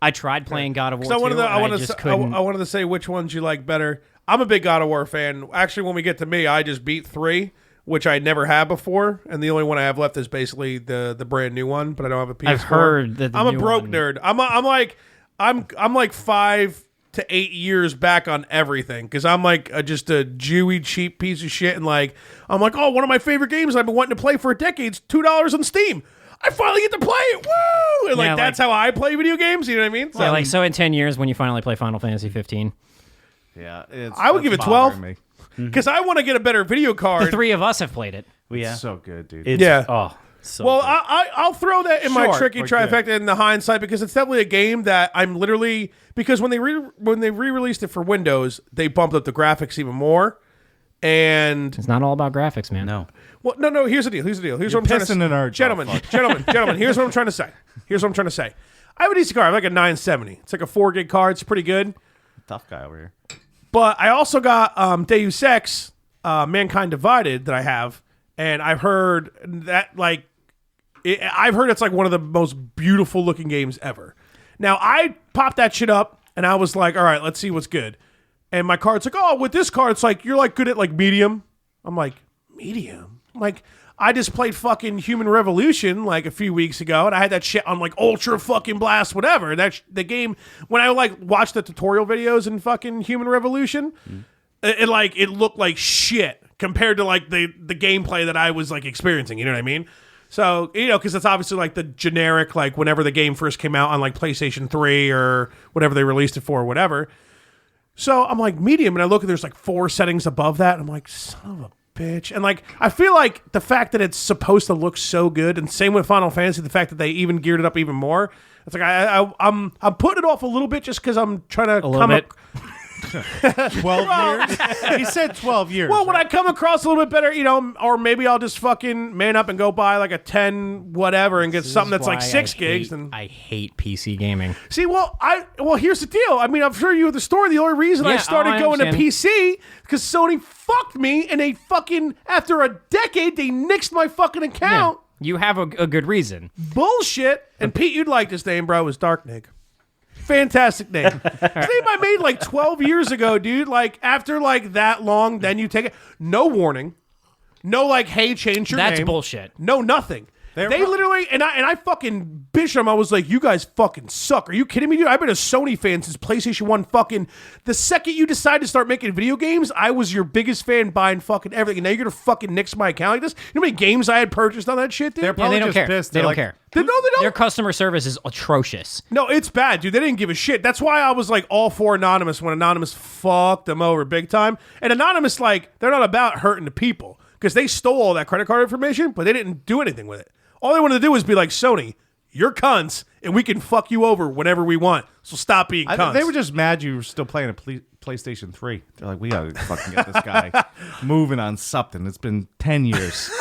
I tried playing God of War. I wanted too, to, and I wanted just to, couldn't. I wanted to say which ones you like better. I'm a big God of War fan. Actually, when we get to me, I just beat 3, which I never had before, and the only one I have left is basically the brand new one. But I don't have a PS4. I've heard that the I'm a new broke one- nerd. I'm like 5 to 8 years back on everything because I'm like just a Jewy cheap piece of shit, and like I'm like, oh, one of my favorite games I've been wanting to play for a decade is $2 on Steam. I finally get to play it, woo! And like that's how I play video games. You know what I mean? So, so in 10 years when you finally play Final Fantasy 15, I would give it 12 because I want to get a better video card. the three of us have played it. It's so good, dude. So well, good. I'll throw that in my Short, tricky but trifecta in the hindsight because it's definitely a game that I'm literally because when they re-released it for Windows, they bumped up the graphics even more, and It's not all about graphics, man. No. well, no. Here's the deal. Here's what I'm trying to say, pissing an urge gentlemen. Here's what I'm trying to say. I have a decent card. I have like a 970. It's like a 4 gig card. It's pretty good. Tough guy over here. But I also got Deus Ex, Mankind Divided that I have, and I've heard that I've heard it's like one of the most beautiful looking games ever. Now I popped that shit up and I was like, all right, let's see what's good. And my card's like, oh, with this card, it's like you're like good at like medium. I'm like, medium? I'm like, I just played fucking Human Revolution like a few weeks ago, and I had that shit on like ultra fucking blast, whatever. That's the game. When I like watched the tutorial videos in fucking Human Revolution, it looked like shit compared to like the gameplay that I was like experiencing. You know what I mean? So, you know, because it's obviously like the generic, like whenever the game first came out on like PlayStation 3 or whatever they released it for or whatever. So I'm like medium, and I look and there's like 4 settings above that. And I'm like, son of a bitch. And like, I feel like the fact that it's supposed to look so good, and same with Final Fantasy, the fact that they even geared it up even more. It's like I'm putting it off a little bit just because I'm trying to come up. 12 years? He said 12 years. Well, when I come across a little bit better, you know, or maybe I'll just fucking man up and go buy like a 10 whatever and get something that's like 6 gigs. I hate PC gaming. See, well, here's the deal. I mean, I'm sure you have the story. The only reason I started going to PC because Sony fucked me, and they fucking after a decade they nixed my fucking account. Yeah. You have a good reason. Bullshit. And Pete, you'd like this name, bro. It was Darknig. Fantastic name. It's a name I made like 12 years ago, dude. Like after like that long, then you take it. No warning. No like, hey, change your name. That's bullshit. No, nothing. They literally and I fucking bitched them. I was like, you guys fucking suck. Are you kidding me, dude? I've been a Sony fan since PlayStation 1 fucking the second you decided to start making video games, I was your biggest fan buying fucking everything. And now you're gonna fucking nix my account like this? You know how many games I had purchased on that shit, dude? They're probably they don't just care. pissed. They They're don't like, care. No, they don't. Their customer service is atrocious. No, it's bad, dude. They didn't give a shit. That's why I was like all for Anonymous when Anonymous fucked them over big time. And Anonymous, like, they're not about hurting the people because they stole all that credit card information, but they didn't do anything with it. All they wanted to do was be like, Sony, you're cunts, and we can fuck you over whenever we want. So stop being cunts. They were just mad you were still playing a PlayStation 3. They're like, we gotta fucking get this guy moving on something. It's been 10 years.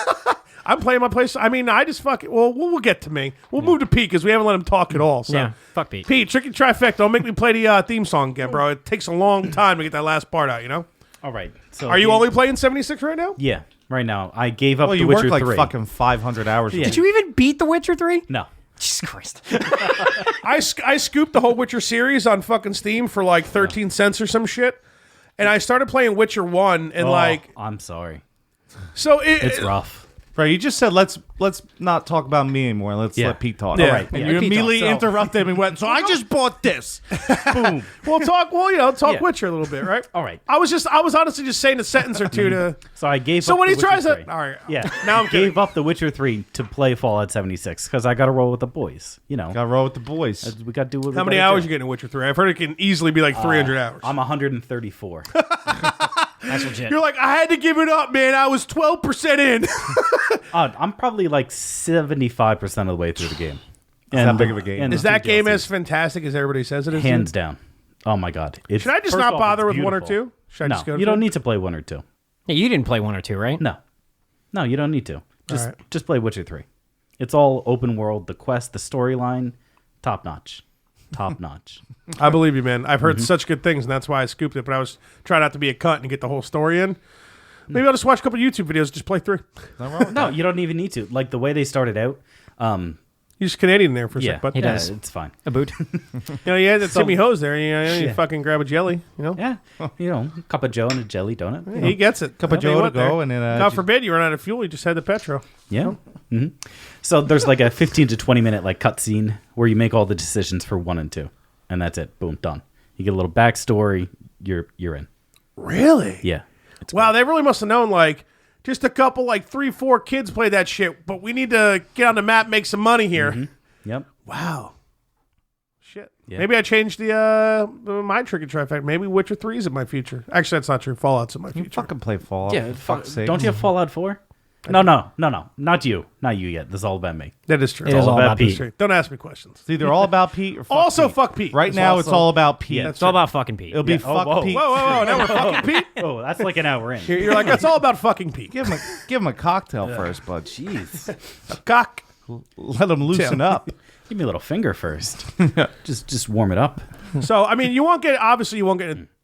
I'm playing my place. I mean, I just fucking. Well, we'll get to me. We'll move to Pete because we haven't let him talk at all. So. Yeah, fuck Pete. Pete, tricky trifecta. Don't make me play the theme song again, bro. It takes a long time to get that last part out. You know. All right. So Are you only playing 76 right now? Yeah, right now. I gave up Well, The you Witcher worked like 3. fucking 500 hours. Yeah. Did you even beat The Witcher 3? No. Jesus Christ. I scooped the whole Witcher series on fucking Steam for like 13 cents or some shit, and I started playing Witcher 1 and like. I'm sorry. So It's rough. Bro, you just said let's not talk about me anymore. Let's let Pete talk. Yeah. All right. And Yeah, you Pete immediately talk, so- interrupted him and went, so I just bought this. Boom. We'll talk. Well, talk Yeah. Witcher a little bit, right? All right. I was honestly just saying a sentence or two to. So I gave So up when The he tries Witcher it, 3. all right. Yeah. Now I'm gave up The Witcher 3 to play Fallout 76 because I got to roll with the boys. You know. Gotta roll with the boys. We got to do what we How many gotta hours do. you getting in Witcher 3? I've heard it can easily be like 300 hours. I'm 134. That's legit. You're like, I had to give it up, man. I was 12% in. I'm probably like 75% of the way through the game. that big of a game. and Is the that two game DLCs. as fantastic as everybody says it is? hands down? Oh my god! It's, Should I just first not off, bother it's with one or beautiful. two? Should I No, just go to you don't three? need to play 1 or 2. Yeah, you didn't play 1 or 2, right? No, you don't need to. right. Just play Witcher 3. It's all open world. The quest, the storyline, top notch. Top notch. I believe you, man. I've heard Mm-hmm. such good things, and that's why I scooped it. But I was trying not to be a cunt and get the whole story in. Maybe I'll just watch a couple YouTube videos and just play 3. No, you don't even need to. Like the way they started out. You're just Canadian there for a Yeah, sec, but he does. It's fine. A boot. yeah, that Timmy Hose there. You Yeah. fucking grab a jelly. You know, Yeah, cup of Joe and a jelly donut. You know. he gets it. Cup of I'll tell you Joe to what there. go, and then God forbid you run out of fuel. You just had the petrol. Yeah. hmm So there's like a 15 to 20 minute like cutscene where you make all the decisions for 1 and 2, and that's it. Boom, done. You get a little backstory. You're in. Really? Yeah. Wow, they really must have known, like, just a couple, like 3-4 kids play that shit, but we need to get on the map, make some money here. Yep. Wow. Shit. Yeah. Maybe I changed the my trick and trifecta. Maybe Witcher 3 is in my future. Actually, that's not true. Fallout's in my You future. fucking play Fallout. Yeah. for fuck's sake. Don't you have Fallout 4? No. Not you. Not you yet. This is all about me. That is true. It is all about Pete. True. Don't ask me questions. It's either all about Pete or fuck Also, Pete. fuck Pete. Right now, it's all about Pete. Yeah. It's all about fucking Pete. It'll be Yeah. fuck Whoa. Pete. Whoa. Now we're fucking Pete. Oh, that's like an hour in. You're like, that's all about fucking Pete. Give him a cocktail first, bud. Jeez. Cock. Let him loosen up. Give me a little finger first. Just warm it up. So, I mean, you won't get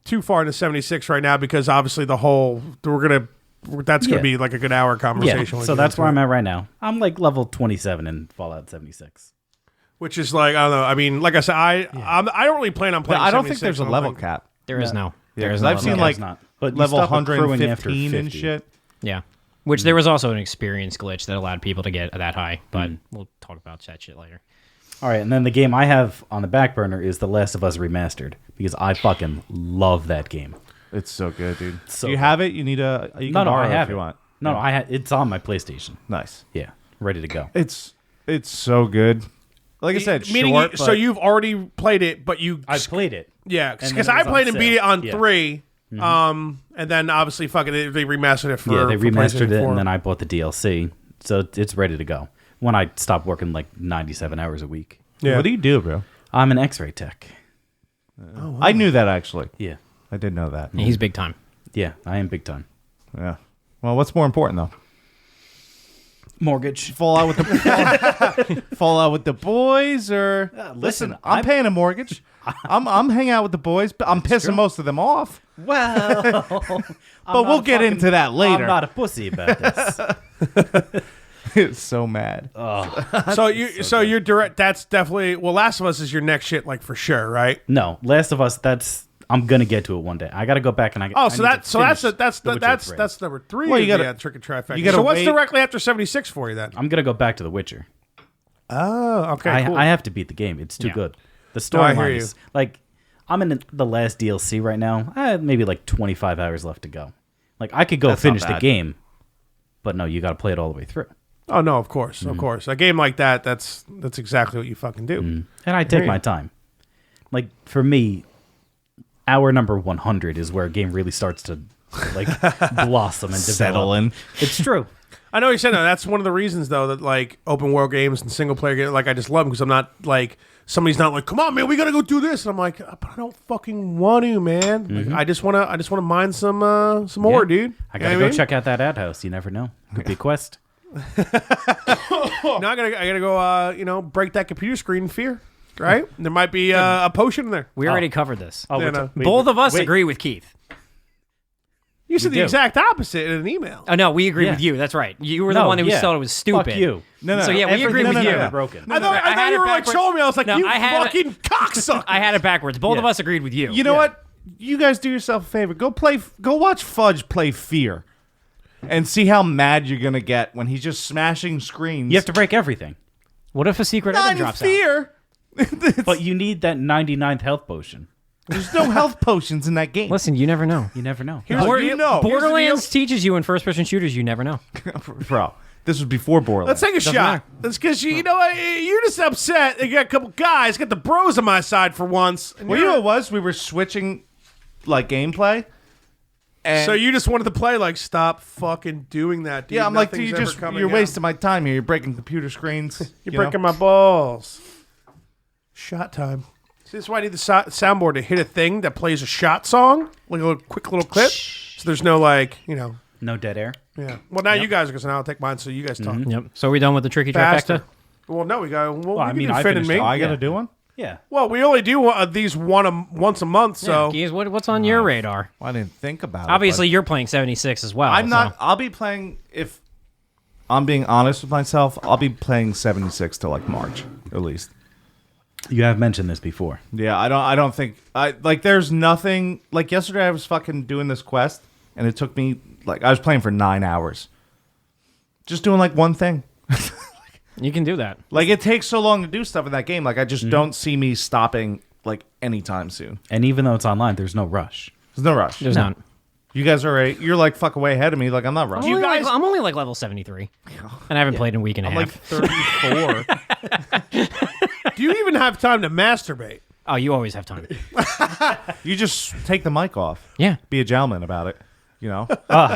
too far into 76 right now because obviously that's going to be like a good hour Yeah. conversation. So that's where I'm at right now. I'm like level 27 in Fallout 76. Which is like, I don't know. I mean, like I said, I don't really plan on playing I don't think 76 there's a when I'm level playing- cap. There is no. Yeah, There is 'cause no. I've seen level. like It's not. But you level stop accruing after 115 and 50. shit. Yeah. Which there was also an experience glitch that allowed people to get that high, but we'll talk about that shit later. All right, and then the game I have on the back burner is The Last of Us Remastered because I fucking love that game. It's so good, dude. So Do you good. have it? You need a. You can No, borrow I it have if you it. want. No, it's on my PlayStation. Nice. Yeah, ready to go. It's so good. Like I said, Meaning short. so but you've already played it, but you I played it. yeah, and because then it I was on played and sale. beat it on Yeah. 3, and then obviously they remastered it for Yeah, they for remastered PlayStation it, 4. and then I bought the DLC, so it's ready to go. When I stop working like 97 hours a week, Yeah. What do you do, bro? I'm an X-ray tech. I knew that actually. Yeah, I did know that. He's big time. yeah, I am big time. Yeah. Well, what's more important though? Mortgage. Fall out with the boys, or listen, I'm I'm- paying a mortgage. I'm hanging out with the boys, but I'm pissing most of them off. Well, But we'll get into that later. I'm not a pussy about this. It's so mad. so you're direct. That's definitely Last of Us is your next shit, like for sure, right? No, Last of Us. I'm gonna get to it one day. I gotta go back and I. Oh, I so need that's to finish The Witcher that's 3. that's number 3. Well, you of gotta- the, trick and trifecta. you gotta So what's wait- directly after 76 for you then? I'm gonna go back to The Witcher. Oh, okay, cool. I have to beat the game. It's too Yeah. good. The No, I hear storyline you. is like I'm in the last DLC right now. I have maybe like 25 hours left to go. Like I could go That's not finish the bad. game, but no, you got to play it all the way through. Oh no, of course, of course. A game like that's exactly what you fucking do. And I take my time. Like for me, hour number 100 is where a game really starts to like blossom and Settle develop. in. It's true. I know what you said. No, that's one of the reasons though that like open world games and single player games, like I just love them because I'm not like somebody's not like, come on, man, we gotta go do this. And I'm like, but I don't fucking want to, man. Like, I just wanna mine some more, Yeah. dude. I gotta go check out that ad house. You never know. Could be a quest. Now I gotta go. Break that computer screen in fear. Right? There might be a potion in there. We already covered this. Oh, Yeah, wait, no. wait, Both of us wait. agree with Keith. You said the do. exact opposite in an email. Oh no, we agree Yeah. with you. That's right. You were the No, one who yeah. thought it was stupid. Fuck you. No, So yeah, we agree everything- with no, you. no, no. Broken. I thought had you it were like backwards. showing me. I was like, No, you I had it- fucking cocksucker. I had it backwards. Both of Yeah. us agreed with you. You know what? You guys do yourself a favor. Go watch Fudge play Fear, and see how mad you're gonna get when he's just smashing screens. You have to break everything, What if a secret not item in drops out? Fear. but you need that 99th health potion. There's no health potions in that game. Listen, you never know. You never know. Here's what you know. Borderlands teaches you in first-person shooters. You never know. Bro, this was before Borderlands. Let's take a shot. That's because you know what? You're just upset. You got a couple guys, got the bros on my side for once. And Well, you know what it was? We were switching like gameplay. And so you just wanted to play like, stop fucking doing that, dude. yeah, I'm like, Nothing's dude, ever coming you're out. wasting my time here. You're breaking computer screens. You're breaking my balls. Shot time. See, this is why I need the soundboard to hit a thing that plays a shot song, like a quick little clip. So there's no No dead air. yeah. Well, now you guys are going to I'll take mine, so you guys talk. Yep. So are we done with the tricky Faster. trifecta? Well, no, we got. Well, I we mean, can I fit in finished me. it. I gotta Yeah. do one? Yeah. Well, we only do these once a month, so Keys, what's on your radar? Well, I didn't think about Obviously, it. you're playing 76 as well. I'm not. so- I'll be playing, if I'm being honest with myself, I'll be playing 76 till like March, at least. You have mentioned this before. Yeah, I don't think there's nothing like yesterday I was fucking doing this quest and it took me I was playing for 9 hours. Just doing like one thing. You can do that. Like it takes so long to do stuff in that game. Like I just don't see me stopping like anytime soon. And even though it's online, there's no rush. There's no rush. There's not. You guys are you're like fuck way ahead of me. Like I'm not rushing. I'm only like level 73, and I haven't played in a week and a I'm half. like 34. Do you even have time to masturbate? Oh, you always have time. You just take the mic off. Yeah. Be a gentleman about it. You know.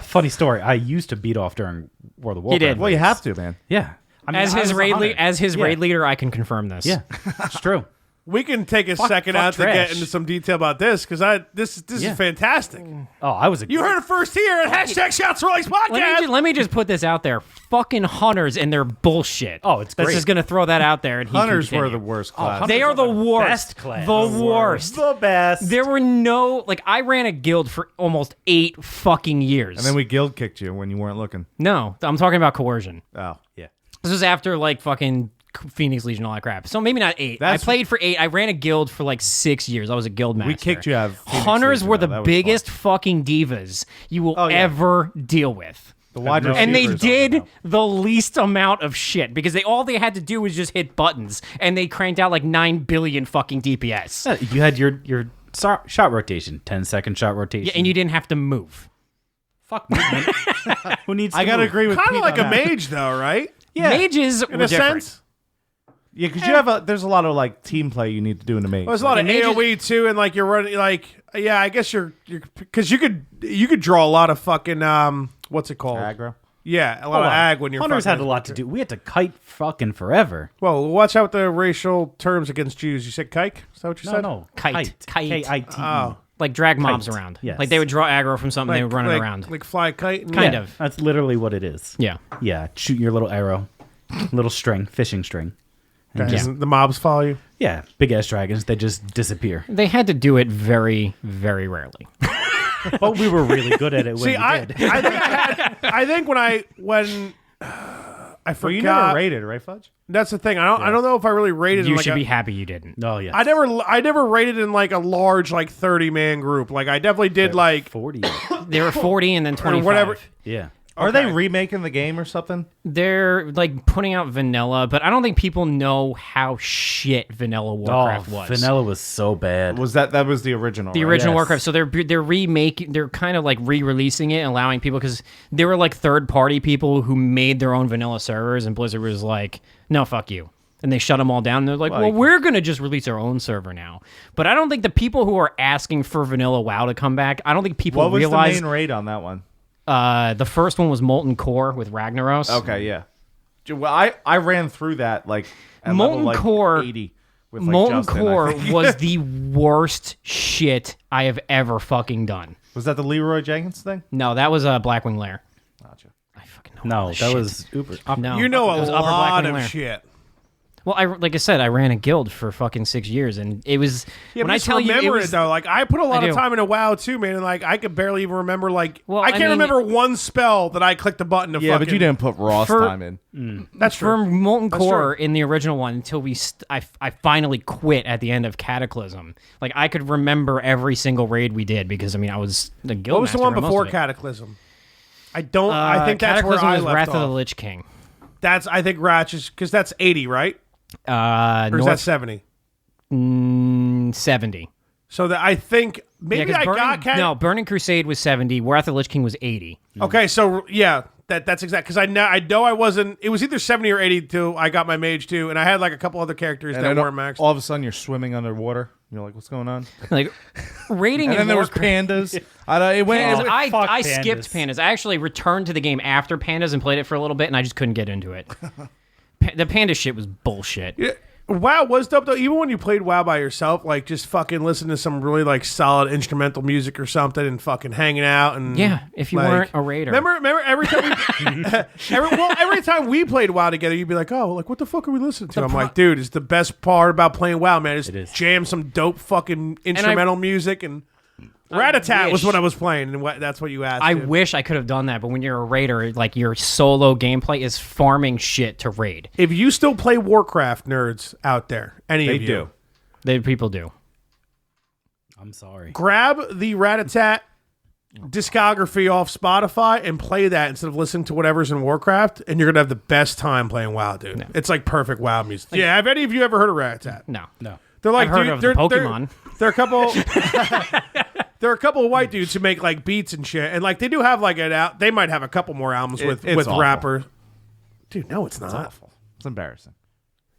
Funny story. I used to beat off during World of Warcraft. did. Well, you have to, man. Yeah. I mean, As I his was raid 100. raid leader, I can confirm this. Yeah, it's true. We can take a second fuck out to trash. get into some detail about this because this Yeah. is fantastic. Oh, I was. You heard it first here at #ShotsForlikes podcast. Let me just put this out there. Fucking hunters and their bullshit. Oh, it's That's great. just gonna throw that out there. And he can Hunters were continue. the worst class. They are the worst. best class. The worst. The best. There were no I ran a guild for almost 8 fucking years. and then we guild kicked you when you weren't looking. No, I'm talking about coercion. Oh. Yeah. This was after fucking Phoenix Legion, all that crap. So maybe not 8. That's- I played for 8. I ran a guild for 6 years. I was a guild master. We kicked you out of Phoenix Hunters Legion, were though. the That was biggest fucking divas you will yeah. ever deal with. The wide And they receivers did on the least amount of shit because all they had to do was just hit buttons and they cranked out 9 billion fucking DPS. You had your shot rotation, 10-second shot rotation. Yeah, and you didn't have to move. fuck movement. Who needs? I to gotta move? agree with Kind Pete of like on a that. mage, though, right? Yeah. Mages In were a different. sense. Yeah, because you have there's a lot of team play you need to do in a mage. Well, there's a lot of mages- AoE too, and you're running yeah. I guess you're because you could draw a lot of fucking what's it called? aggro. Yeah, a lot of Hold on. ag when you're Hunters fucking had a lot to do. We had to kite fucking forever. Well, watch out with the racial terms against Jews. You said kike? Is that what you said? No, Kite. K-I-T-E. Oh, Drag mobs Kite. around. Yes. They would draw aggro from something, they would run it around. like fly a kite. And Kind Yeah, of. That's literally what it is. Yeah. Yeah, shoot your little arrow, little string, fishing string. And Does just- the mobs follow you? yeah, big ass dragons. They just disappear. They had to do it very, very rarely. But we were really good at it when See, we I did. think when I forgot. Well, you never rated, right, Fudge? That's the thing. I don't know if I really rated. You in should be happy you didn't. Oh yeah, I never rated in a large 30-man group. I definitely did 40. There were 40 and then 25. whatever. Yeah. Are they remaking the game or something? They're putting out vanilla, but I don't think people know how shit vanilla Warcraft was. Vanilla was so bad. Was that was the original? The right? original Yes. Warcraft. So they're remaking, they're kind of re-releasing it and allowing people, because there were third-party people who made their own vanilla servers, and Blizzard was like, no, fuck you. And they shut them all down. And they're like, well, we're going to just release our own server now. But I don't think the people who are asking for vanilla WoW to come back, I don't think people What was realize... the main raid on that one? The first one was Molten Core with Ragnaros. Okay, yeah. Well, I ran through that at Molten level, Core- 80 with Molten Justin, I Core think. was the worst shit I have ever fucking done. Was that the Leroy Jenkins thing? No, that was a Blackwing Lair. Gotcha. I fucking know. No, all that this shit. was Uber. No, You know it a was Upper lot Blackwing of Lair. shit. Well, like I said, I ran a guild for fucking 6 years, and it was Yeah, when but I just tell you it remember was. though. I put a lot I of do. time into WoW too, man, and I could barely even remember. Well, I I can't mean- remember one spell that I clicked the button to. Yeah, fucking, but you didn't put Ross For- time in. That's For true. Molten That's Core true. in the original one, until I finally quit at the end of Cataclysm. I could remember every single raid we did because I was the guild. What was the master one for most before of it. Cataclysm? I don't. I think that's where Cataclysm I was left Wrath off. of the Lich King. I think Ratchet, because that's 80, right? Or is that North 70? 70. So that I think maybe 'cause I got no, Burning Crusade was 70. Wrath of the Lich King was 80. Okay, so yeah, that's exact. Because I know I wasn't. It was either 70 or 80 till I got my mage too, and I had a couple other characters And that then weren't maxed. all of a sudden you're swimming underwater. You're like, what's going on? Rating And in then there was Warcraft- pandas. It went. I fuck skipped Pandas. Pandas. I actually returned to the game after Pandas and played it for a little bit, and I just couldn't get into it. The Panda shit was bullshit. Yeah. WoW was dope though. Even when you played WoW by yourself, just fucking listen to some really solid instrumental music or something, and fucking hanging out and Yeah, if you weren't a raider. Remember every time every time we played WoW together, you'd be like, "Oh, what the fuck are we listening to?" I'm like, "Dude, it's the best part about playing WoW, man. Is jam some dope fucking instrumental music and." Rat-a-tat was wish- what I was playing, and that's what you asked. I dude. wish I could have done that, but when you're a raider, your solo gameplay is farming shit to raid. If you still play Warcraft, nerds out there, any They of you, do. People do. I'm sorry. grab the Rat-a-tat discography off Spotify and play that instead of listening to whatever's in Warcraft, and you're gonna have the best time playing WoW, dude. It's perfect WoW music. Yeah, have any of you ever heard of Rat-a-tat? No. No. They're like, I've heard dude, of the Pokemon. They're a couple. There are a couple of white dudes who make like beats and shit, and like they do have like they might have a couple more albums with awful. rappers. Dude, no, it's not. awful. It's embarrassing.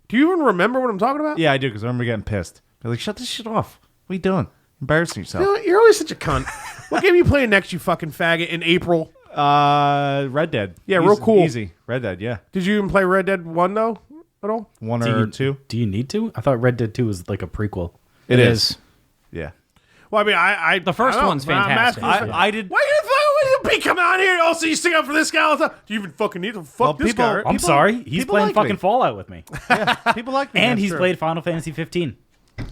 Do you even remember what I'm talking about? Yeah, I do because I remember getting pissed. They're like, shut this shit off. What are you doing? Embarrassing yourself. You know, you're always such a cunt. What game are you playing next, you fucking faggot? In April? Red Dead. Yeah, real cool. Easy. Red Dead. Yeah. Did you even play Red Dead 1 though at all? 1 or 2. Do you need to? I thought Red Dead 2 was like a prequel. It is. Yeah. Well, I mean, I The first I don't know, one's but I'm fantastic. asking- I did. Why you be coming out here? Also, you stick up for this guy all the time. Do you even fucking need to fuck Well, this people- guy? I'm sorry. He's people playing like fucking me. Fallout with me. Yeah, people like me. And That's he's true. played Final Fantasy 15.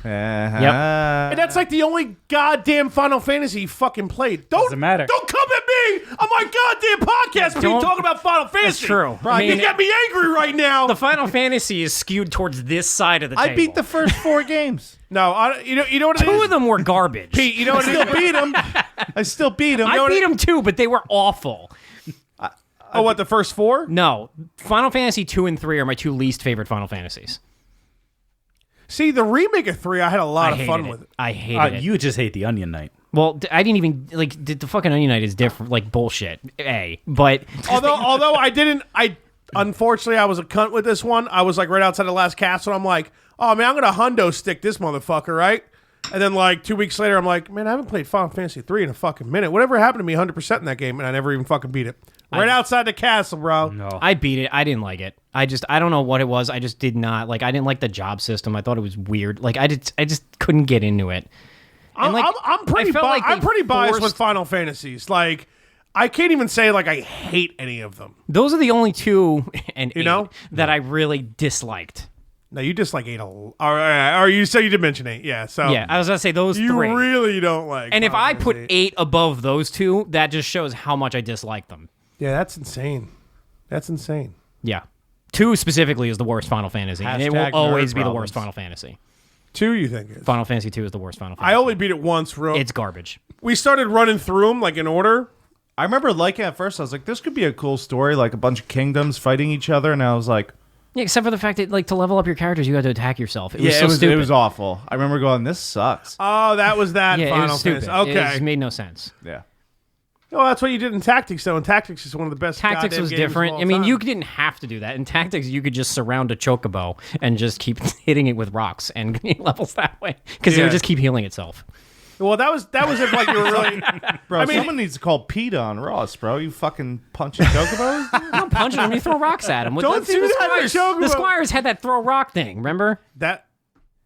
And that's like the only goddamn Final Fantasy you fucking played. Doesn't matter. Don't come at me on my goddamn podcast when you Don't- talking about Final Fantasy. That's true. Right. I mean, You got me angry right now. The Final Fantasy is skewed towards this side of the table. I beat the first 4 games. No, you know what it is? Two of them were garbage. Pete, you know what it is? Beat him. I still beat him. I beat them too, but they were awful. Oh, what, the first 4? No, Final Fantasy 2 and 3 are my 2 least favorite Final Fantasies. See, the remake of 3, I had a lot I of hated fun it. with it. I hated it. You just hate the Onion Knight. Well, I didn't even like the fucking Onion Knight is different, like bullshit. But Although unfortunately, I was a cunt with this one. I was like right outside the last castle. And I'm like, oh man, I'm gonna hundo stick this motherfucker, right? And then like 2 weeks later, I'm like, man, I haven't played Final Fantasy 3 in a fucking minute. Whatever happened to me 100% in that game, and I never even fucking beat it. Right outside the castle, bro. No. I beat it. I didn't like it. I don't know what it was. I just did not like. I didn't like the job system. I thought it was weird. Like I just couldn't get into it. And, like, I'm pretty I felt like I'm they pretty biased forced- with Final Fantasies. Like, I can't even say like I hate any of them. Those are the only 2 and You 8 know? that I really disliked. No, you dislike 8 a lot. Or you say you did mention 8, yeah. So Yeah, I was gonna say those you 3. really don't like. And if Final I put Fantasy 8 above those 2, that just shows how much I dislike them. yeah, that's insane. That's insane. Yeah. 2 specifically is the worst Final Fantasy, and it will Hashtag always nerd be the problems. worst Final Fantasy. 2, you think is? Final Fantasy 2 is the worst Final Fantasy. I only beat it once. It's garbage. We started running through them like in order. I remember liking it at first. I was like, this could be a cool story, like a bunch of kingdoms fighting each other. And I was like, Yeah, except for the fact that like to level up your characters, you had to attack yourself. It was so stupid. it was awful. I remember going, this sucks. Oh, that was that yeah, it Final was stupid. Fantasy. It Okay. just made no sense. Yeah. Oh, that's what you did in Tactics, though. And Tactics is one of the best. Tactics goddamn was games of different. all I mean, time. you didn't have to do that. In Tactics, you could just surround a chocobo and just keep hitting it with rocks and gain levels that way because it Yeah. would just keep healing itself. Well, that was if like you were really. Bro, I mean- someone needs to call PETA on Ross, bro. You fucking punching chocobos? Don't punch him. You throw rocks at him. Don't do that to Chocobo. The Squires had that throw rock thing. Remember? That.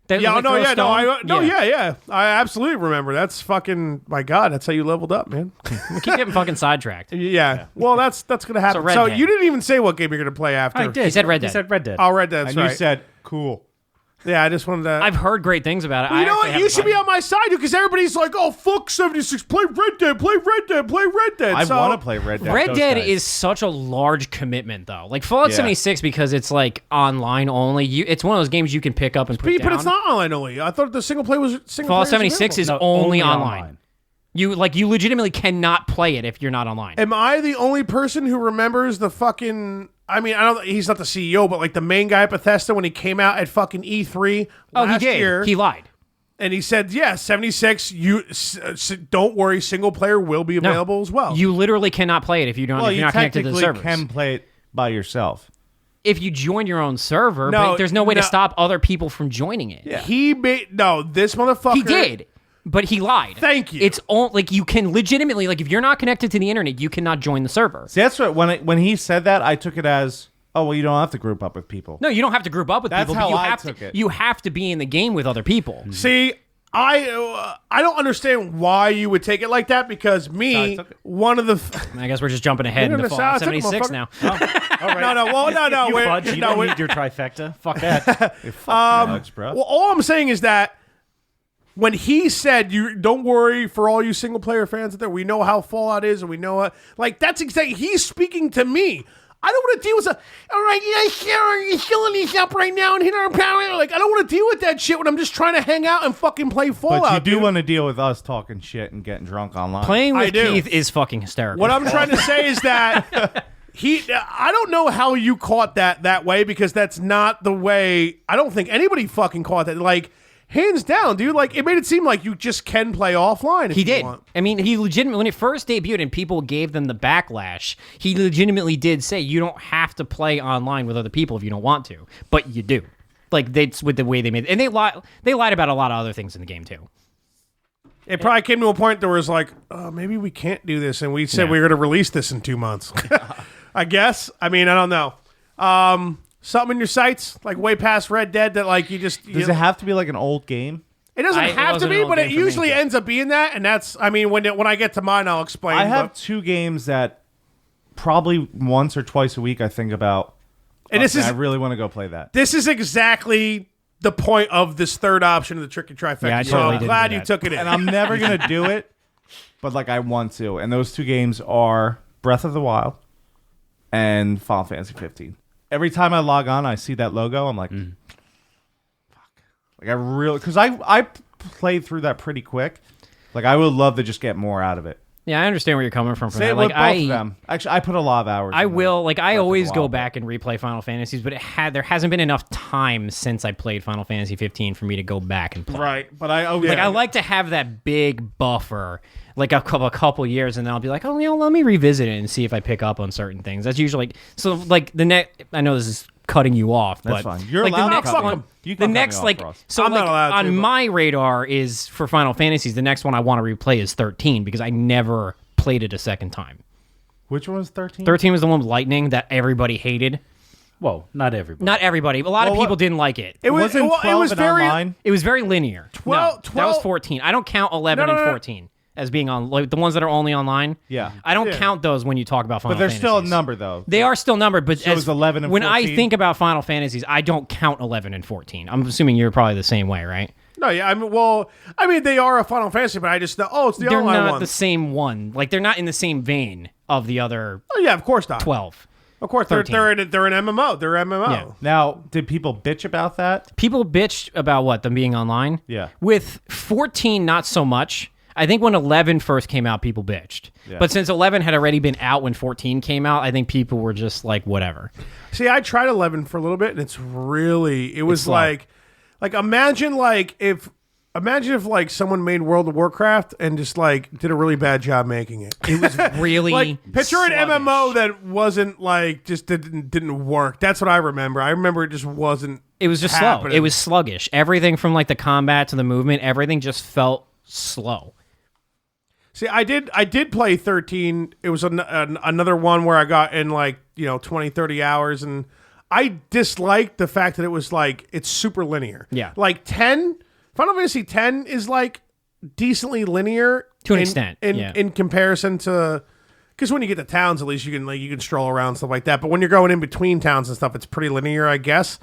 That Yeah, was, like, no, throw a yeah, no, stone? yeah. I absolutely remember. That's fucking. My God, that's how you leveled up, man. We keep getting fucking sidetracked. Yeah. Well, that's gonna happen. Red So Dead. you didn't even say what game you're gonna play after. I did. He said Red He Dead. said Red Dead. Oh, Red Dead. That's And you right. said, cool. Yeah, I just wanted to. I've heard great things about it. Well, you know I what? actually You haven't should be played on my side, dude, because everybody's like, "Oh, fuck 76, play Red Dead, play Red Dead, play Red Dead." I So- want to play Red Dead. Red Those Dead guys. is such a large commitment, though. Like Fallout Yeah. 76, because it's like online only. It's one of those games you can pick up and put But down. it's not online only. I thought the single play was single. Fallout player 76 is available. only online. You legitimately cannot play it if you're not online. Am I the only person who remembers the fucking? I mean, I don't. He's not the CEO, but like the main guy at Bethesda when he came out at fucking E3 Oh, he last did. year, He lied. and he said, "Yeah, 76. Don't worry, single player will be No. available as well." You literally cannot play it if you don't. Well, if you you're not connected to the technically servers. can play it by yourself. If you join your own server, No, but there's no way to no. stop other people from joining it. He made this motherfucker. He did, but he lied. Thank you. It's all like you can legitimately if you're not connected to the internet, you cannot join the server. See, that's what when he said that, I took it as, oh well, you don't have to group up with people. No, you don't have to group up with That's people. how but you I have took to. it. You have to be in the game with other people. See, I don't understand why you would take it like that because me, took it. one of the. I guess we're just jumping ahead You're into gonna Fallout say I took it, 76 now. No, You wait, fudge, you no, don't wait. need your trifecta. Fuck that. Nuts, bro. Well, all I'm saying is that when he said, "You don't worry for all you single player fans out there, we know how Fallout is, and we know it." Like that's exactly he's speaking to me. I don't want to deal with all right, yeah, sure, you're filling these up right now and hitting our power. Like I don't want to deal with that shit when I'm just trying to hang out and fucking play Fallout. But you do dude. want to deal with us talking shit and getting drunk online. Playing I with do. Keith is fucking hysterical. What I'm trying to say is that I don't know how you caught that way because that's not the way. I don't think anybody fucking caught that. Like hands down, dude. Like, it made it seem like you just can play offline if He you did. want. I mean, he legitimately, when it first debuted and people gave them the backlash, he legitimately did say you don't have to play online with other people if you don't want to, but you do. Like, that's with the way they made it. And they lied about a lot of other things in the game, too. It probably came to a point that was like, maybe we can't do this, and we said we were going to release this in 2 months. I guess. I mean, I don't know. Something in your sights, like way past Red Dead, that like you just... Does it have to be like an old game? It doesn't It have to wasn't be, an old but it game for me, usually but- ends up being that, and that's... I mean, when I get to mine, I'll explain. I have but- 2 games that probably once or twice a week I think about. And this is... I really want to go play that. This is exactly the point of this third option of the Tricky Trifecta. Yeah, I so totally I'm didn't glad do you that. took it in. And I'm never going to do it, but like I want to. And those 2 games are Breath of the Wild and Final Fantasy 15. Every time I log on, I see that logo. I'm like, fuck. Like I really... Because I played through that pretty quick. Like I would love to just get more out of it. Yeah, I understand where you're coming from. Same That. with Like, both of them. Actually, I put a lot of hours. I in will. Like, I Breath of the always go Wild. back and replay Final Fantasies, but there hasn't been enough time since I played Final Fantasy 15 for me to go back and play. Right, but I... Like, I like to have that big buffer, like a couple years, and then I'll be like, let me revisit it and see if I pick up on certain things. That's usually so. Like the next, I know this is cutting you off, That's but fine. You're like allowed the to next cut me one. off. You The can cut me next off, like Ross. so I'm not like allowed to, on but- my radar is for Final Fantasies. The next one I want to replay is 13 because I never played it a second time. Which one was 13? 13 was the one with lightning that everybody hated. Whoa, not everybody. Not everybody, but a lot of Well, people didn't like it. It was, Wasn't well, 12 it was and very... online? It was very linear. 12 no, that was 12 14. I don't count 11 No, no, and no. 14 as being on, like the ones that are only online. Yeah. I don't Yeah. count those when you talk about Final But they're Fantasies. still a number, though. They are still numbered, but So is 11 and when I 14? think about Final Fantasies, I don't count 11 and 14. I'm assuming you're probably the same way, right? No, yeah, I mean, they are a Final Fantasy, but I just know, it's the They're online not one. the same one. Like, they're not in the same vein of the other Oh, yeah, of course not. 12. Of course, they're 13. they're an MMO. They're MMO. Yeah. Now, did people bitch about that? People bitched about what? Them being online? Yeah. With 14, not so much. I think when 11 first came out, people bitched. Yeah. But since 11 had already been out when 14 came out, I think people were just like, whatever. See, I tried 11 for a little bit, and it was slow. like imagine if like someone made World of Warcraft and just like did a really bad job making it. It was really Like picture an sluggish. MMO that wasn't like just didn't work. That's what I remember. I remember it just wasn't. It was just slow. happening. It was sluggish. Everything from like the combat to the movement, everything just felt slow. See, I did play 13. It was another one where I got in 20, 30 hours, and I disliked the fact that it was like it's super linear. Yeah. Like 10, Final Fantasy 10 is like decently linear To an extent, yeah. in comparison to, because when you get to towns, at least you can stroll around, stuff like that. But when you're going in between towns and stuff, it's pretty linear, I guess.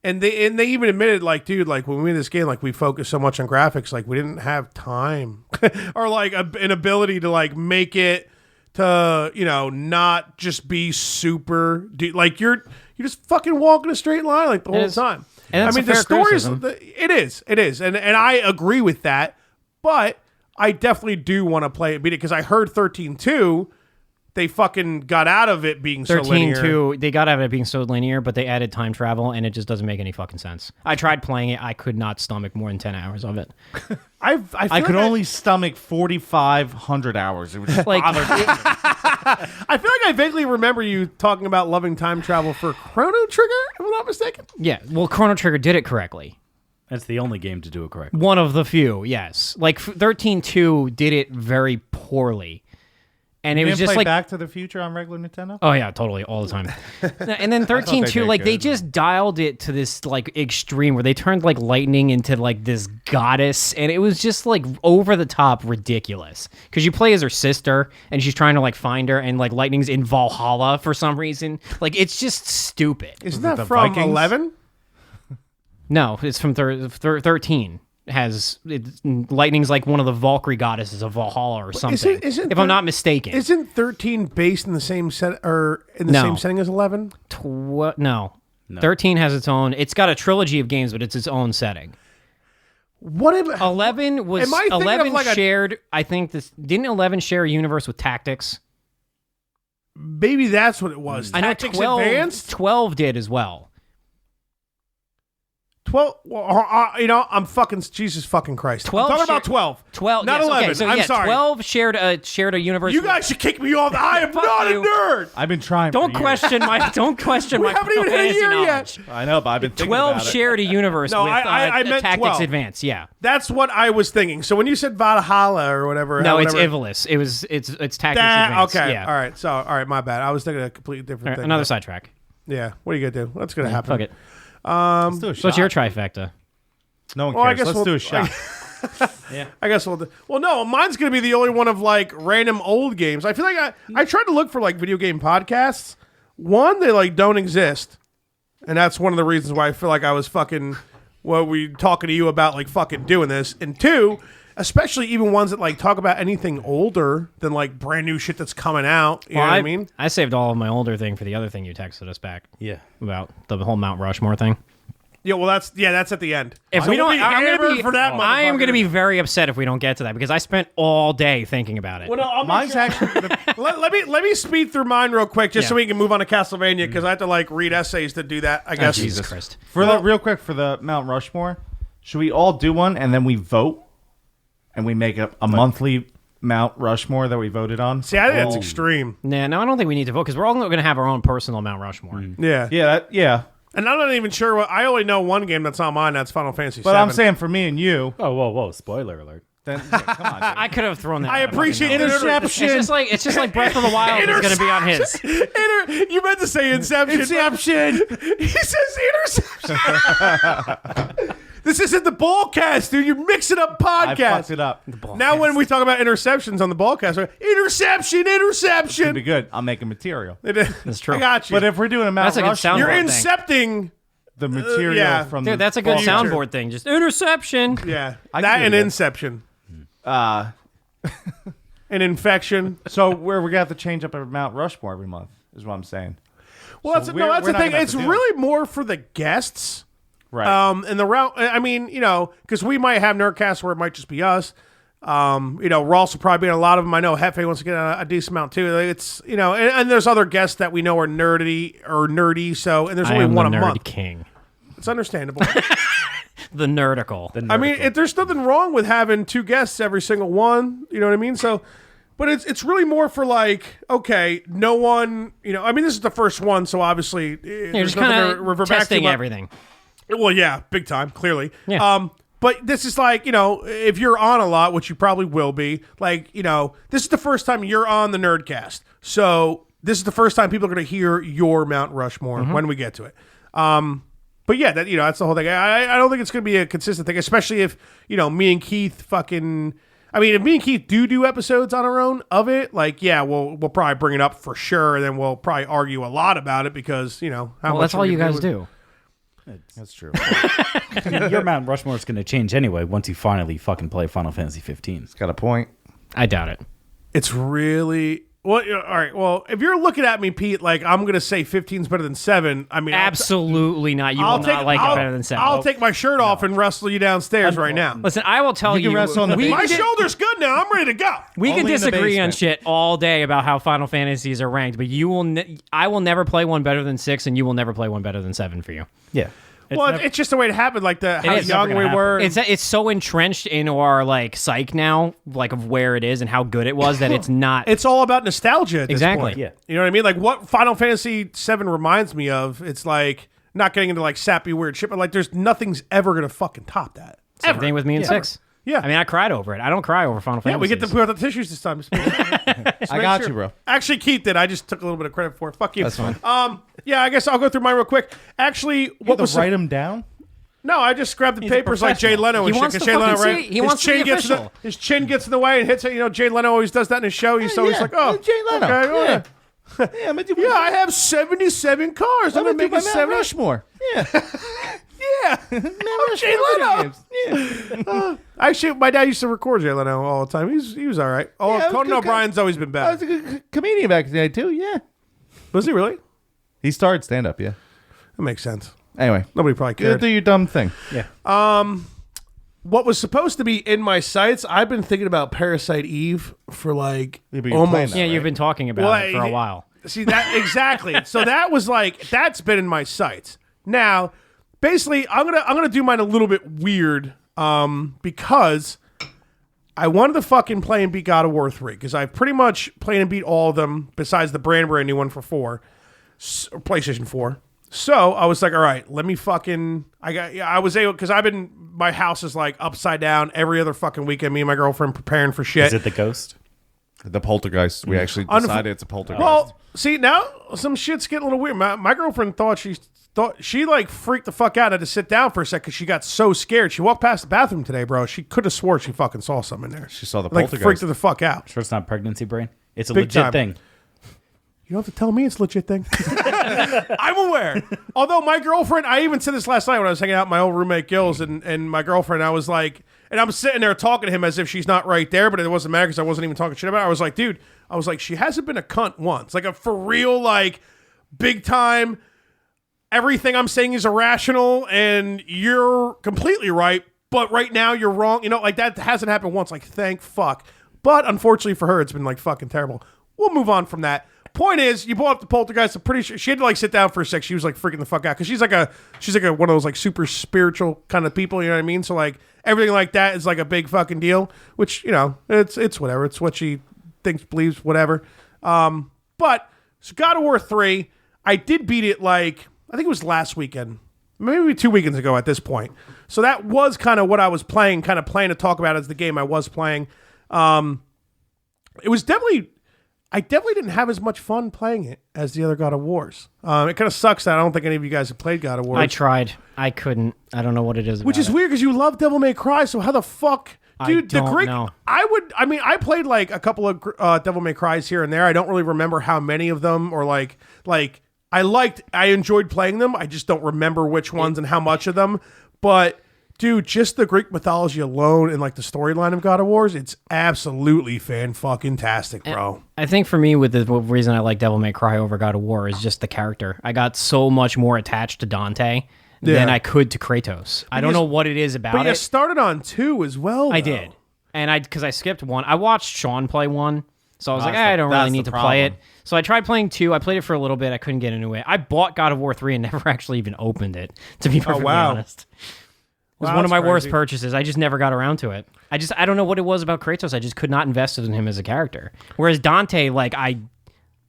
And they even admitted, like, dude, like when we made this game, like we focused so much on graphics, like we didn't have time or like an ability to like make it to not just be super like you're just fucking walking a straight line like the whole time. And that's I mean, a the fair stories, criticism. it is, and I agree with that, but I definitely do want to play it because I heard 13.2. They fucking got out of it being so linear. 13-2, they got out of it being so linear, but they added time travel, and it just doesn't make any fucking sense. I tried playing it. I could not stomach more than 10 hours of it. I could only stomach 4,500 hours. It would just Like- bother me. I feel like I vaguely remember you talking about loving time travel for Chrono Trigger, if I'm not mistaken. Yeah, well, Chrono Trigger did it correctly. That's the only game to do it correctly. One of the few, yes. Like 13-2 did it very poorly. And it You was didn't just play like Back to the Future on regular Nintendo? oh yeah, totally, all the time. And then 13-2, did like they good, just dialed it to this like extreme where they turned like lightning into like this goddess, and it was just like over the top ridiculous. Because you play as her sister, and she's trying to like find her, and like lightning's in Valhalla for some reason. Like it's just stupid. Isn't it that the from Vikings? 11? No, it's from 13. Lightning's like one of the Valkyrie goddesses of Valhalla or something. isn't if I'm not mistaken. Isn't 13 based in the same set or in the No. same setting as 11? No. 13 has its own. It's got a trilogy of games, but it's its own setting. What if 11 was Am I thinking of 11 like a- shared. I think this didn't 11 share a universe with Tactics. maybe that's what it was? I know Tactics 12. Advanced? 12 did as well. 12. I'm fucking Jesus fucking Christ. 12 I'm talking about shared- 12. 12, not yes, 11. Okay, so I'm yeah, sorry. 12 shared a universe. You guys should kick me off. I am not you. a nerd. I've been trying. don't for years. question my don't question We my haven't even hit a fantasy year knowledge. yet. I know, but I've been thinking 12 about it. shared a universe No, with I meant Tactics 12. Advance. Yeah. That's what I was thinking. So when you said Valhalla or whatever, No, it's whatever, Ivalice. It's Tactics that, Advance. okay. Yeah. All right. My bad. I was thinking a completely different All right, thing. another sidetrack. Yeah. What are you gonna do? What's gonna happen? Fuck it. Let's do a So shot. what's your trifecta? No one Well, I cares. guess Let's we'll- do a shot. I guess we'll do. Well, no, mine's gonna be the only one of like random old games. I feel like I tried to look for like video game podcasts. One, they like don't exist, and that's one of the reasons why I feel like I was fucking. We talking to you about like fucking doing this, and two, especially even ones that like talk about anything older than like brand new shit that's coming out. You know what I mean? I saved all of my older thing for the other thing you texted us back Yeah. about the whole Mount Rushmore thing. Yeah, well, that's at the end. If So we don't, we'll be I'm gonna hammered be for that. I am going to motherfucker. be very upset if we don't get to that because I spent all day thinking about it. Well, no, I'll make Mine's sure- actually. let me speed through mine real quick just so Yeah. we can move on to Castlevania because I have to like read essays to do that. I Oh, guess. Jesus Christ. For the real quick for the Mount Rushmore, should we all do one and then we vote and we make a monthly Mount Rushmore that we voted on? See, I think that's extreme. Nah, no, I don't think we need to vote because we're all going to have our own personal Mount Rushmore. Yeah. Yeah. And I'm not even sure what. I only know one game that's on mine. That's Final Fantasy. But VII. I'm saying for me and you, Oh, whoa. Spoiler alert. then yeah, come on. Dude. I could have thrown that. I out. appreciate the Interception. It's just like Breath of the Wild is going to be on his. You meant to say Inception. Inception. He says Interception. This isn't the Ballcast, dude. You're mixing up I podcasts. fucked it up. Now when we talk about interceptions on the Ballcast, we're, It'd be interception. good. I'll make a material. That's true. I got you. But if we're doing a Mount That's a good Rushmore, you're soundboard thing. incepting. the material yeah. from Dude, the that's a good Future. soundboard thing. Just interception. Yeah, I that can do and that. Inception, Uh, an infection. so we're gonna have to change up our Mount Rushmore every month, is what I'm saying. Well, So that's we're the not thing. gonna have It's to do it. really more for the guests. Right. And the route, I mean, because we might have Nerdcast where it might just be us. Ross will probably be in a lot of them. I know Hefe wants to get a decent amount too. It's, and there's other guests that we know are nerdy. So, and there's I only am one the a nerd month. king. It's understandable. The nerdicle. I mean, there's nothing wrong with having two guests every single one. You know what I mean? So, but it's really more for like, okay, no one, I mean, this is the first one. So obviously, You're there's just nothing kind to of revert back to. testing but- everything. Well, yeah, big time, clearly. Yeah. But this is like, if you're on a lot, which you probably will be, like, this is the first time you're on the Nerdcast. So this is the first time people are going to hear your Mount Rushmore when we get to it. But yeah, that's the whole thing. I don't think it's going to be a consistent thing, especially if, me and Keith fucking... I mean, if me and Keith do episodes on our own of it, like, yeah, we'll probably bring it up for sure, and then we'll probably argue a lot about it because, how Well, much that's are all we you gonna guys do. That's true. Your Mount Rushmore is going to change anyway once you finally fucking play Final Fantasy 15. Got a point. I doubt it. It's really well. All right. Well, if you're looking at me, Pete, like I'm gonna say 15's better than 7. I mean, Absolutely not. You will not like it better than 7. I'll take my shirt off and wrestle you downstairs right now. Listen, I will tell you. can wrestle on the we My can, shoulder's good now. I'm ready to go. we can Only in the disagree on basement. shit all day about how Final Fantasies are ranked, but you will. I will never play one better than 6, and you will never play one better than 7 for you. Yeah. Well, it's just the way it happened. Like how is young never we gonna were. It's so entrenched in our like psyche now, like of where it is and how good it was that it's not. It's all about nostalgia. At this Exactly. point. Yeah. You know what I mean? Like what Final Fantasy 7 reminds me of. It's like not getting into like sappy weird shit, but like there's nothing's ever gonna fucking top that. Same thing with me and 6. Yeah. I mean, I cried over it. I don't cry over Final Fantasy. Yeah, we get to put out the tissues this time. I got you, bro. Actually, Keith did. I just took a little bit of credit for it. Fuck you. That's fine. Yeah, I guess I'll go through mine real quick. Actually, what was write them down? no? I just grabbed the He's a papers like Jay professional. Leno and He shit. wants 'cause to Jay Leno, fucking right? see- he wants to be official. His chin gets in the way and hits it. Jay Leno always does that in his show. He's always yeah. like, oh, Jay Leno. Okay, well, Yeah. Yeah, I'm gonna do yeah, I have 77 cars. I'm gonna make my it Mount 7. Rushmore. Yeah. Yeah, I'm Jay Leno. Actually, my dad used to record Jay Leno all the time. He was all right. Oh, Yeah, I was Conan good O'Brien's always been I was bad. a good comedian back in the day too. Yeah. Was he really? He started stand up. Yeah. That makes sense. Anyway, Nobody probably go cared. do your dumb thing. What was supposed to be in my sights, I've been thinking about Parasite Eve for like Yeah, but you're playing almost. that, Yeah, right? you've been talking about it for a while. See that exactly. So that was like that's been in my sights. Now, basically, I'm gonna do mine a little bit weird, because I wanted to fucking play and beat God of War 3 because I've pretty much played and beat all of them besides the brand new one for PlayStation 4. So I was like, all right, let me fucking. I was able because my house is like upside down every other fucking weekend. Me and my girlfriend preparing for shit. Is it the ghost? The poltergeist. We actually decided it's a poltergeist. Well, see now some shit's getting a little weird. My girlfriend thought she like freaked the fuck out. I had to sit down for a sec because she got so scared. She walked past the bathroom today, bro. She could have swore she fucking saw something in there. She saw the like poltergeist. freaked her the fuck out. Sure, it's not pregnancy brain. It's a Big legit time. thing. You don't have to tell me it's a legit thing. I'm aware. Although my girlfriend, I even said this last night when I was hanging out with my old roommate Gills and my girlfriend, I was like, and I'm sitting there talking to him as if she's not right there, but it wasn't matter because I wasn't even talking shit about her. I was like, dude, she hasn't been a cunt once. Like a for real, like big time, everything I'm saying is irrational and you're completely right, but right now you're wrong. You know, like that hasn't happened once. Like, thank fuck. But unfortunately for her, it's been like fucking terrible. We'll move on from that. Point is, you pull up the poltergeist. I'm pretty sure she had to like sit down for a sec. She was like freaking the fuck out because she's like a one of those like super spiritual kind of people. You know what I mean? So like everything like that is like a big fucking deal. Which you know, it's whatever. It's what she thinks, believes, whatever. But so God of War 3, I did beat it like I think it was last weekend, maybe 2 weekends ago at this point. So that was kind of what I was playing to talk about as the game I was playing. It was definitely. I definitely didn't have as much fun playing it as the other God of Wars. It kind of sucks that I don't think any of you guys have played God of Wars. I tried. I couldn't. I don't know what it is. Which is weird because you love Devil May Cry. So how the fuck, dude? I don't know. I played like a couple of Devil May Cries here and there. I don't really remember how many of them or like I enjoyed playing them. I just don't remember which ones and how much of them. But dude, just the Greek mythology alone and like the storyline of God of Wars, it's absolutely fan-fucking-tastic, bro. I think for me, with the reason I like Devil May Cry over God of War is just the character. I got so much more attached to Dante than I could to Kratos. I don't know what it is about it. But you started on 2 as well, I though. did. And because I skipped 1. I watched Sean play 1, so I was like, I don't really need to play it. So I tried playing 2. I played it for a little bit. I couldn't get into it. I bought God of War 3 and never actually even opened it, to be perfectly honest. It was one of my worst purchases. I just never got around to it. I don't know what it was about Kratos. I just could not invest in him as a character. Whereas Dante, like, I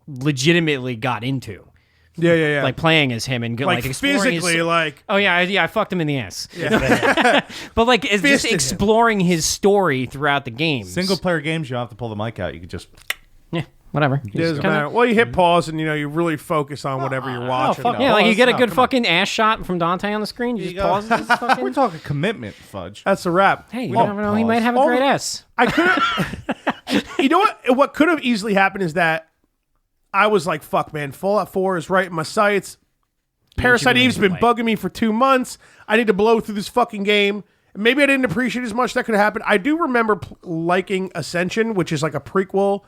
legitimately got into. Yeah. Like playing as him and like exploring physically, his, like. Oh yeah, I fucked him in the ass. Yeah. But like, it's just exploring his story throughout the games. Single player games, you don't have to pull the mic out. You could just. Yeah. Whatever. It doesn't matter. Well, you hit pause and you really focus on whatever you're watching. Yeah, like you get a good fucking ass shot from Dante on the screen. You just pause. Fucking... We're talking commitment, Fudge. That's a wrap. Hey, you never know. He might have a great ass. I could. You know what? What could have easily happened is that I was like, "Fuck, man! Fallout 4 is right in my sights. Parasite Eve's been bugging me for 2 months. I need to blow through this fucking game." Maybe I didn't appreciate as much that could have happened. I do remember liking Ascension, which is like a prequel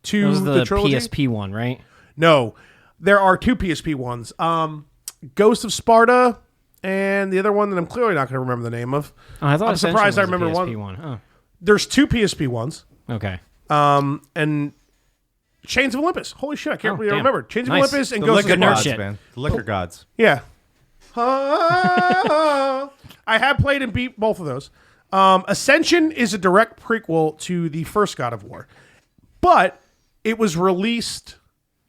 to the trilogy. PSP one, right? No, there are 2 PSP ones. Ghost of Sparta and the other one that I'm clearly not going to remember the name of. Oh, I thought I'm surprised I remember one. Oh. There's 2 PSP ones. Okay. And Chains of Olympus. Holy shit, I can't really remember. Chains of Olympus and The Ghost of liquor Sparta. gods, shit. man. The liquor gods. Yeah. I have played and beat both of those. Ascension is a direct prequel to the first God of War. But it was released,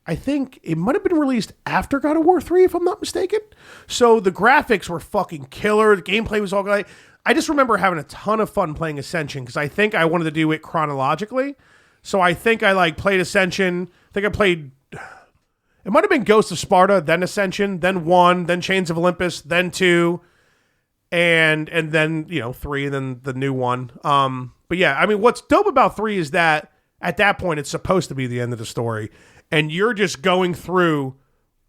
I think it might have been released after God of War 3, if I'm not mistaken. So the graphics were fucking killer. The gameplay was all good. I just remember having a ton of fun playing Ascension because I think I wanted to do it chronologically. So I think I played Ascension. I think I played... It might have been Ghost of Sparta, then Ascension, then 1, then Chains of Olympus, then 2, and then 3, and then the new one. But yeah, I mean, what's dope about 3 is that at that point it's supposed to be the end of the story, and you're just going through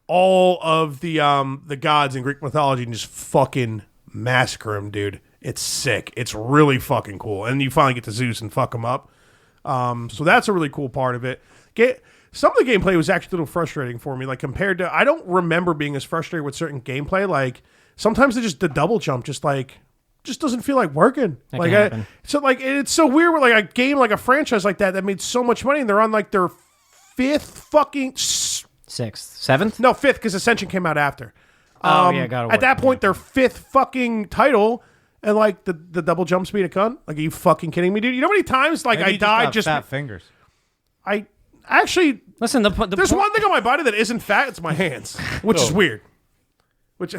all of the gods in Greek mythology and just fucking massacre them, dude. It's sick. It's really fucking cool, and you finally get to Zeus and fuck them up. So that's a really cool part of it. Some of the gameplay was actually a little frustrating for me, like compared to, I don't remember being as frustrated with certain gameplay. Like sometimes the double jump just doesn't feel like working. It's so weird with like a game, like a franchise like that made so much money and they're on like their 5th fucking 6th, 7th? No, 5th because Ascension came out after. God of War. At that point, their 5th fucking title, and like the double jump speed of cunt. Like, are you fucking kidding me, dude? You know how many times like Maybe I you died got just fat fingers. I actually Listen, the there's one thing on my body that isn't fat. It's my hands, which is weird. Which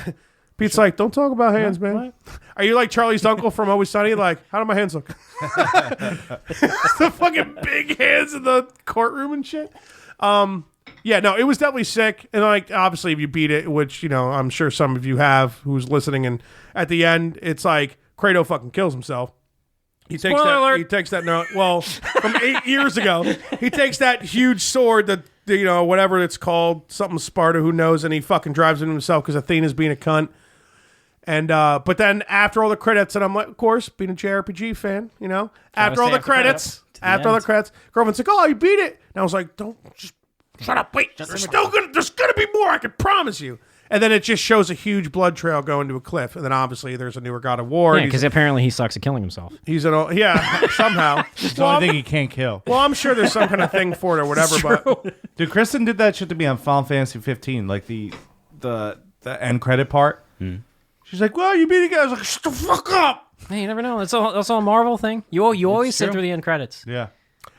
Pete's like, don't talk about hands, man. What? Are you like Charlie's uncle from Always Sunny? Like, how do my hands look? The fucking big hands in the courtroom and shit. Yeah, no, it was definitely sick. And like, obviously, if you beat it, which, you know, I'm sure some of you have who's listening, and at the end, it's like Kratos fucking kills himself. He takes that note. Well, from 8 years ago, he takes that huge sword that, you know, whatever it's called, something Sparta, who knows, and he fucking drives it himself because Athena's being a cunt. And but then after all the credits, and I'm like, of course, being a JRPG fan, you know, after all the credits, girlfriend's like, oh, you beat it. And I was like, don't just shut up, wait, there's gonna be more, I can promise you. And then it just shows a huge blood trail going to a cliff, and then obviously there's a newer God of War. Yeah, because apparently he sucks at killing himself. He's somehow. It's the only thing he can't kill. Well, I'm sure there's some kind of thing for it or whatever. But Dude, Kristen did that shit to me on Final Fantasy 15, like the end credit part. She's like, well, you beat it, guys. I was like, shut the fuck up. Hey, you never know. It's all a Marvel thing. You always sit through the end credits. Yeah.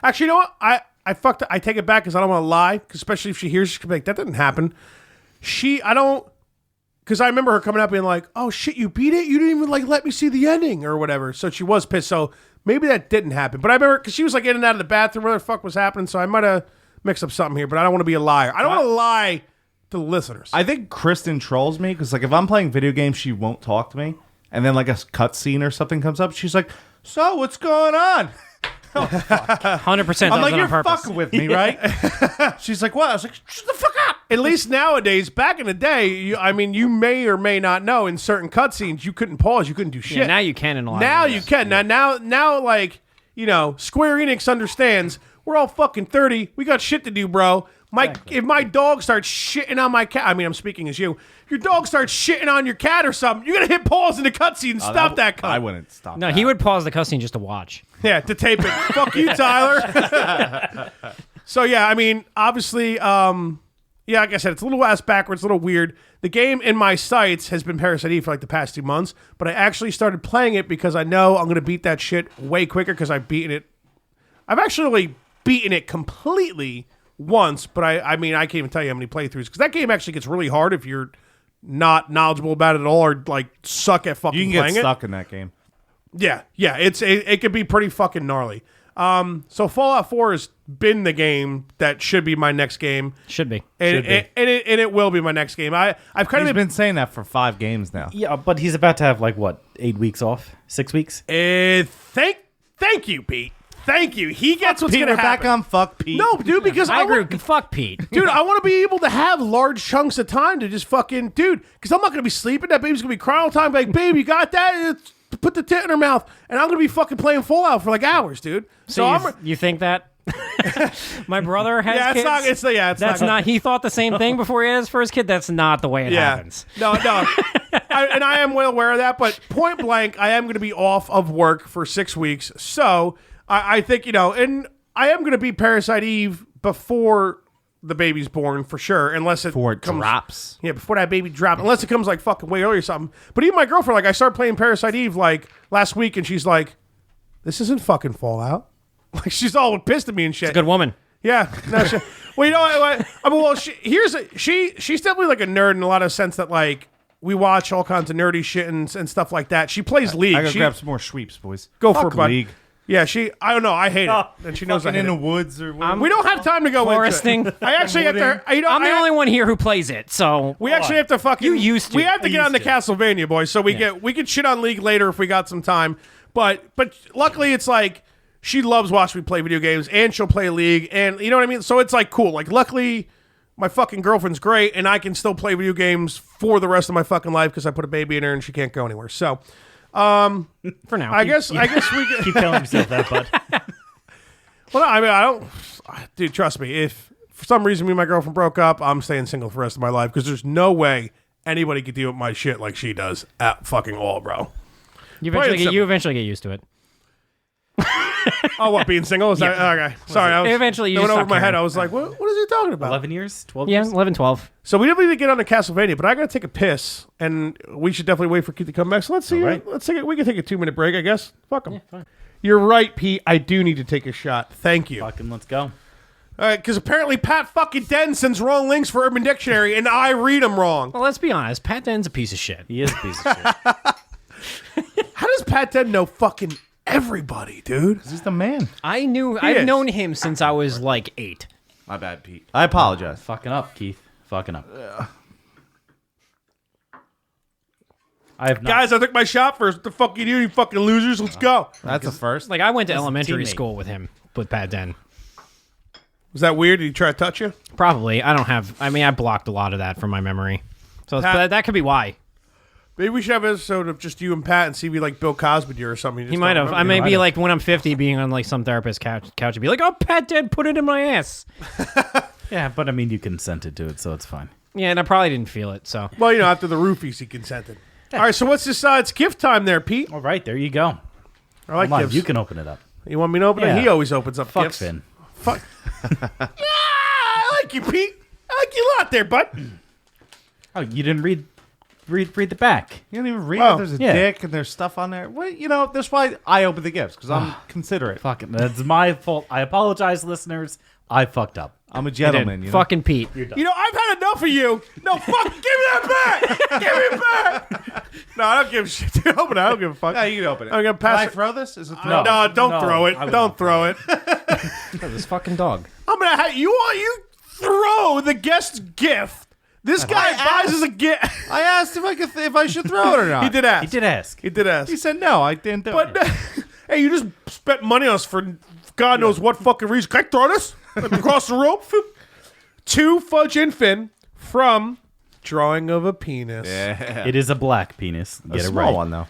Actually, you know what? I fucked it. I take it back because I don't want to lie. Because especially if she hears, she'll be like, that didn't happen. Because I remember her coming up being like, oh shit, you beat it? You didn't even like let me see the ending or whatever. So she was pissed. So maybe that didn't happen. But I remember because she was like in and out of the bathroom, whatever the fuck was happening. So I might have mixed up something here, but I don't want to be a liar. I don't want to lie to the listeners. I think Kristen trolls me because like if I'm playing video games, she won't talk to me. And then like a cutscene or something comes up, she's like, so what's going on? 100%. I'm like, on you're purpose. fucking with me, right? She's like, what? I was like, shut the fuck up. At least nowadays, back in the day, you may or may not know in certain cutscenes you couldn't pause, you couldn't do shit. Yeah, now you can in a lot. Now of you can. Now, like, you know, Square Enix understands we're all fucking 30. We got shit to do, bro. If my dog starts shitting on my cat, I mean, I'm speaking as you. Your dog starts shitting on your cat or something, you're gonna hit pause in the cutscene and stop that cunt. I wouldn't stop. No, that. he would pause the cutscene just to watch. Yeah, to tape it. Fuck you, Tyler. So yeah, I mean, obviously, yeah, like I said, it's a little ass backwards, a little weird. The game in my sights has been Parasite Eve for like the past 2 months, but I actually started playing it because I know I'm gonna beat that shit way quicker because I've beaten it. I've actually beaten it completely once, but I mean, I can't even tell you how many playthroughs because that game actually gets really hard if you're not knowledgeable about it at all or like suck at fucking You can playing get it. stuck in that game. Yeah, it could be pretty fucking gnarly. So Fallout 4 has been the game that should be my next game. Should be. And it will be my next game. I've kind He's of been saying that for 5 games now. Yeah, but he's about to have like what, 8 weeks off? 6 weeks? thank you, Pete. Thank you. He gets what's Pete, gonna we're happen. back on fuck Pete. No, dude, because I agree. Fuck Pete. Dude, I want to be able to have large chunks of time to just fucking, dude, because I'm not going to be sleeping. That baby's going to be crying all the time. Like, babe, you got that? Put the tit in her mouth. And I'm going to be fucking playing Fallout for like hours, dude. So you think that? My brother has kids? That's not. He thought the same thing before he had his first kid. That's not the way it happens. No. And I am well aware of that. But point blank, I am going to be off of work for 6 weeks. So I think, you know, and I am going to beat Parasite Eve before the baby's born for sure, unless it drops. Yeah, before that baby drops, unless it comes like fucking way early or something. But even my girlfriend, like, I started playing Parasite Eve like last week, and she's like, "This isn't fucking Fallout." Like, she's all pissed at me and shit. It's a good woman. Yeah. No, well, you know what? I mean, well, she's definitely like a nerd in a lot of sense that like we watch all kinds of nerdy shit and stuff like that. She plays League. I gotta grab some more sweeps, boys. Go Fuck for it, bud. League. Yeah, I don't know. I hate it, and she knows I hate in it. the woods or whatever. We don't have time to go Foresting. into it. I actually have to. You know, I'm the only one here who plays it, so we actually have to fucking. You used to. We have to get on the Castlevania, boys. So we can shit on League later if we got some time. But luckily, it's like she loves watching me play video games, and she'll play League, and you know what I mean. So it's like cool. Like luckily, my fucking girlfriend's great, and I can still play video games for the rest of my fucking life because I put a baby in her and she can't go anywhere. So. For now, I guess we could Keep telling yourself that, bud. Well, no, I mean, I don't, dude. Trust me. If for some reason me and my girlfriend broke up, I'm staying single for the rest of my life because there's no way anybody could deal with my shit like she does at fucking all, bro. you eventually get used to it. Oh, what, being single? Is that okay? Sorry, Eventually, you that went just over stop my head. caring. I was like, what is he talking about? 11 years? 12 Yeah, years? 11, 12. So we definitely need to get on to Castlevania, but I got to take a piss, and we should definitely wait for Keith to come back. So let's see. All right. Let's take it. We can take a 2-minute break, I guess. Fuck him. You're right, Pete. I do need to take a shot. Thank you. Fucking let's go. All right, because apparently Pat fucking Den sends wrong links for Urban Dictionary, and I read them wrong. Well, let's be honest. Pat Den's a piece of shit. He is a piece of shit. How does Pat Den know fucking everybody, dude? He's the man. I've is. known him since I was like 8. My bad, Pete. I apologize. Fucking up, Keith. Fucking up. I have not. Guys, I took my shot first. The fuck you fucking losers. Let's go. That's a first. Like, I went to As a elementary teammate. school with him, with Pat Den. Was that weird? Did he try to touch you? Probably. I blocked a lot of that from my memory. So Pat- that could be why. Maybe we should have an episode of just you and Pat and see if we like Bill Cosby you or something. He might have. I may be like, when I'm 50, being on like some therapist's couch and be like, oh, Pat Den put it in my ass. Yeah, but I mean, you consented to it, so it's fine. Yeah, and I probably didn't feel it, so. Well, after the roofies, he consented. All right, so what's this? It's gift time there, Pete. All right, there you go. I like Come on, gifts. you can open it up. You want me to open it? Yeah. He always opens up Fuck gifts. Finn. Fuck. Yeah, I like you, Pete. I like you a lot there, bud. Oh, you didn't read the back. You don't even read Oh, it. There's a yeah. dick and there's stuff on there. Well, that's why I open the gifts, because I'm considerate. Fucking, that's my fault. I apologize, listeners. I fucked up. I'm a gentleman. You know? Fucking Pete. I've had enough of you. No, fuck, give me that back. Give me it back. No, I don't give a shit. Dude, open it. I don't give a fuck. Yeah, you can open it. I'm gonna Can I pass it. throw this? Is it No, throw? don't No, throw it. I would Don't not throw it. This fucking dog. I'm gonna have you throw the guest's gift. This guy buys us a gift. I asked if I should throw it or not. He did ask. He did ask. He did ask. He said no. I didn't do But it. hey, you just spent money on us for God knows what fucking reason. Can I throw this across the room? 2 Fudge and Finn from Drawing of a Penis. Yeah. It is a black penis. Get a it small right. one though.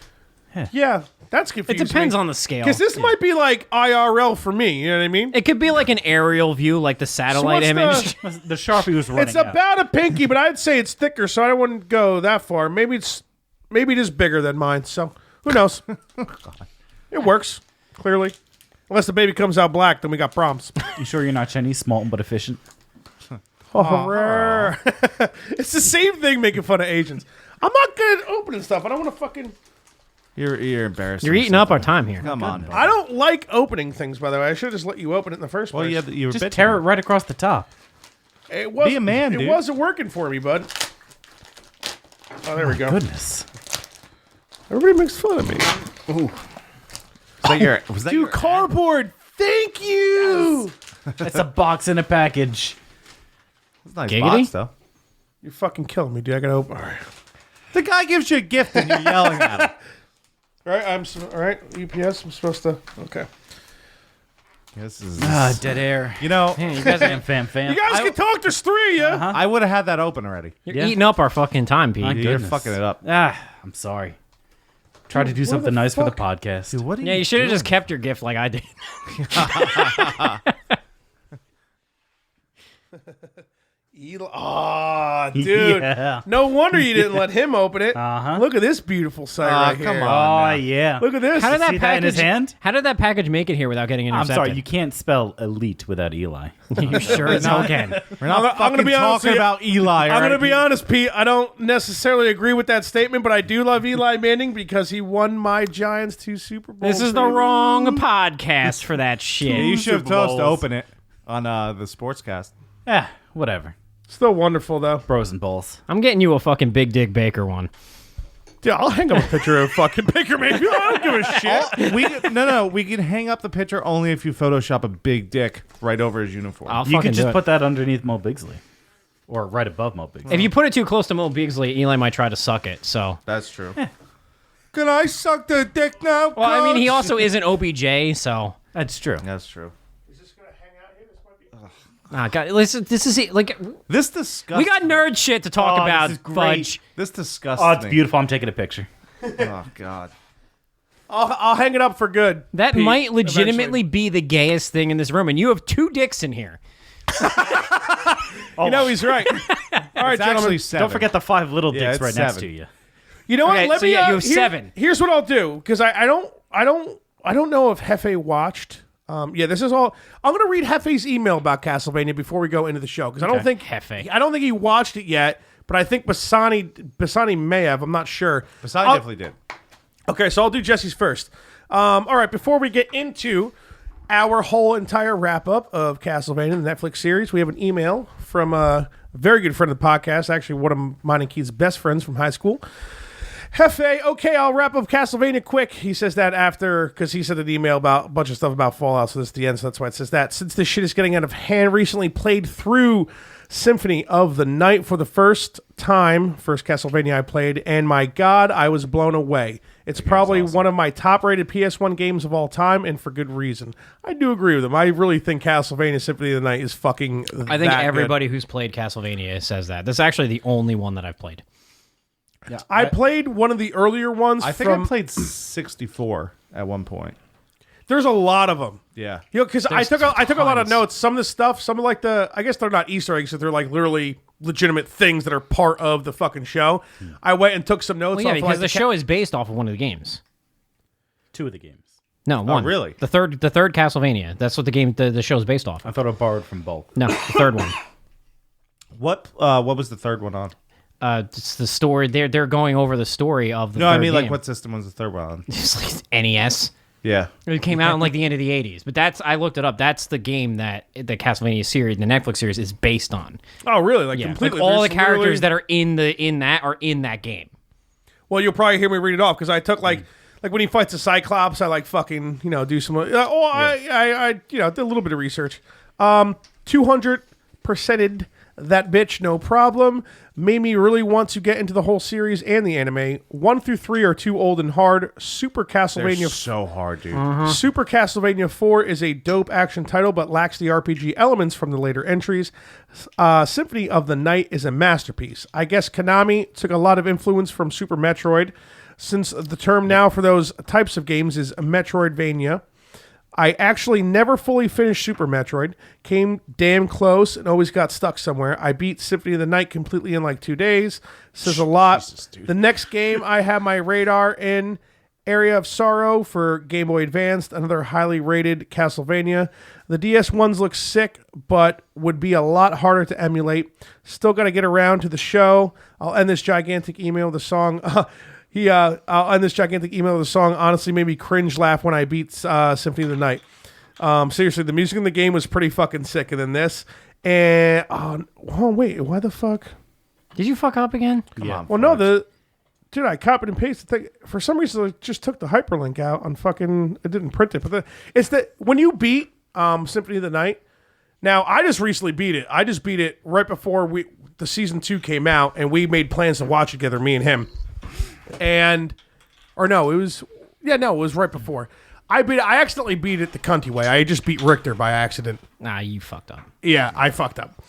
Yeah, that's It confusing. depends on the scale. Because this might be like IRL for me. You know what I mean? It could be like an aerial view, like the satellite what's the- image. The Sharpie was running It's out. about a pinky, but I'd say it's thicker, so I wouldn't go that far. Maybe it is bigger than mine. So who knows? It works clearly, unless the baby comes out black, then we got problems. You sure you're not Chinese? Small but efficient. Oh, it's the same thing making fun of Asians. I'm not good at opening stuff. I don't want to fucking. You're embarrassed. You're eating up our time here. Come on. I don't like opening things. By the way, I should have just let you open it in the first Well, place. you were Just bitching. tear it right across the top. It wasn't, Be a man, It dude. wasn't working for me, bud. Oh, there we go. Goodness. Everybody makes fun of me. Was that Dude, your cardboard. Thank you. It's a box in a package. It's a nice Giggity? box though? You're fucking killing me, dude. I gotta open. All right. The guy gives you a gift and you're yelling at him. All right, all right. UPS. I'm supposed to. Okay. This is. Dead air. You know, You guys are, Fam. You guys can talk. There's 3 of you. I would have had that open already. you're Yeah. eating up our fucking time, Pete. My You're goodness. fucking it up. I'm sorry. Try to do something nice for the podcast. Dude, what are Yeah, you should have just kept your gift like I did. Oh, dude. Yeah. No wonder you didn't let him open it. Uh-huh. Look at this beautiful sight right come here. on. Oh, yeah. Look at this. How did that See that package in his hand? How did that package make it here without getting I'm intercepted? sorry, you can't spell elite without Eli. You sure as hell can. We're not I'm gonna fucking be honest talking with you. about Eli. I'm going to be honest, Pete. I don't necessarily agree with that statement, but I do love Eli Manning because he won my Giants 2 Super Bowls. This is the baby. wrong podcast for that shit. You should have Super told us to Bowls. open it on the Sportscast. Whatever. Still wonderful, though. Bros and balls. I'm getting you a fucking Big Dick Baker one. Yeah, I'll hang up a picture of fucking Baker Mayfield. I don't give a shit. We can hang up the picture only if you Photoshop a big dick right over his uniform. I'll You fucking could do just it. put that underneath Mo Bigsley. Or right above Mo Bigsley. If you put it too close to Mo Beasley, Eli might try to suck it. So, That's true. Can I suck the dick now? well, I mean, he coach? also isn't OBJ. So, That's true. That's true. God, listen, this is it. Like, This disgusts. we got nerd shit to talk Oh, about. this is great. Fudge. This disgusts. Oh, it's me. beautiful. I'm taking a picture. Oh God. I'll hang it up for good. That Pete, might legitimately eventually. be the gayest thing in this room, and you have 2 dicks in here. You know he's right. All right, It's gentlemen. actually 7. Don't forget the 5 little Yeah, dicks it's right next 7. to you. You know what? Okay, Let so me. yeah, you have here- 7. Here's what I'll do because I don't I don't know if Hefe watched. This is all. I'm going to read Hefe's email about Castlevania before we go into the show because I don't think he watched it yet, but I think Bassani may have. I'm not sure. Bassani definitely did. Okay, so I'll do Jesse's first. All right, before we get into our whole entire wrap up of Castlevania, the Netflix series, we have an email from a very good friend of the podcast, actually one of mine and Keith's best friends from high school. Hefe, okay, I'll wrap up Castlevania quick. He says that after, because he sent an email about a bunch of stuff about Fallout, so this is the end, so that's why it says that. Since this shit is getting out of hand, recently played through Symphony of the Night for the first time, first Castlevania I played, and my God, I was blown away. It's probably one of my top-rated PS1 games of all time, and for good reason. I do agree with him. I really think Castlevania Symphony of the Night is fucking I think everybody who's played Castlevania says that. This is actually the only one that I've played. Yeah, I played one of the earlier ones. I think I played 64 at one point. There's a lot of them. Yeah, because I took a lot of notes. Some of the stuff, some of like I guess they're not Easter eggs, but they're like literally legitimate things that are part of the fucking show. I went and took some notes. Well, yeah, because the show is based off of one of the games. 2 of the games. No, one. Oh, really? The third Castlevania. That's what the show is based off. I thought it borrowed from both. No, the third one. What was the third one on? It's the story. They're going over the story of the. No, third I mean game. like what system was the third one on? It's like NES. Yeah, It came out in like the end of the 80s. But I looked it up. That's the game that the Castlevania series, the Netflix series, is based on. Oh, really? Like Yeah, completely. like all the There's characters literally- that are in that game. Well, you'll probably hear me read it off because I took like when he fights the Cyclops, I like fucking do some. I did a little bit of research. 200%ed that bitch, no problem. Made me really want to get into the whole series and the anime. 1 through 3 are too old and hard. Super they're Castlevania. so hard, dude. Super Castlevania 4 is a dope action title, but lacks the RPG elements from the later entries. Symphony of the Night is a masterpiece. I guess Konami took a lot of influence from Super Metroid, since the term now for those types of games is Metroidvania. I actually never fully finished Super Metroid. Came damn close and always got stuck somewhere. I beat Symphony of the Night completely in like 2 days. Says a lot. Jesus, dude. The next game I have my radar in, Area of Sorrow for Game Boy Advanced, another highly rated Castlevania. The DS ones look sick, but would be a lot harder to emulate. Still got to get around to the show. I'll end this gigantic email with a song. I'll end this gigantic email with a song. Honestly, made me cringe laugh when I beat Symphony of the Night. Seriously, the music in the game was pretty fucking sick. And then this, and wait, why the fuck? Did you fuck up again? Come on, Well, no, dude, I copied and pasted the thing. For some reason, I just took the hyperlink out on fucking. It didn't print it, but it's that when you beat Symphony of the Night. Now, I just recently beat it. I just beat it right before the season 2 came out, and we made plans to watch it together, me and him. It was right before. I accidentally beat it the cunty way. I just beat Richter by accident. Nah, you fucked up. Yeah, I fucked up.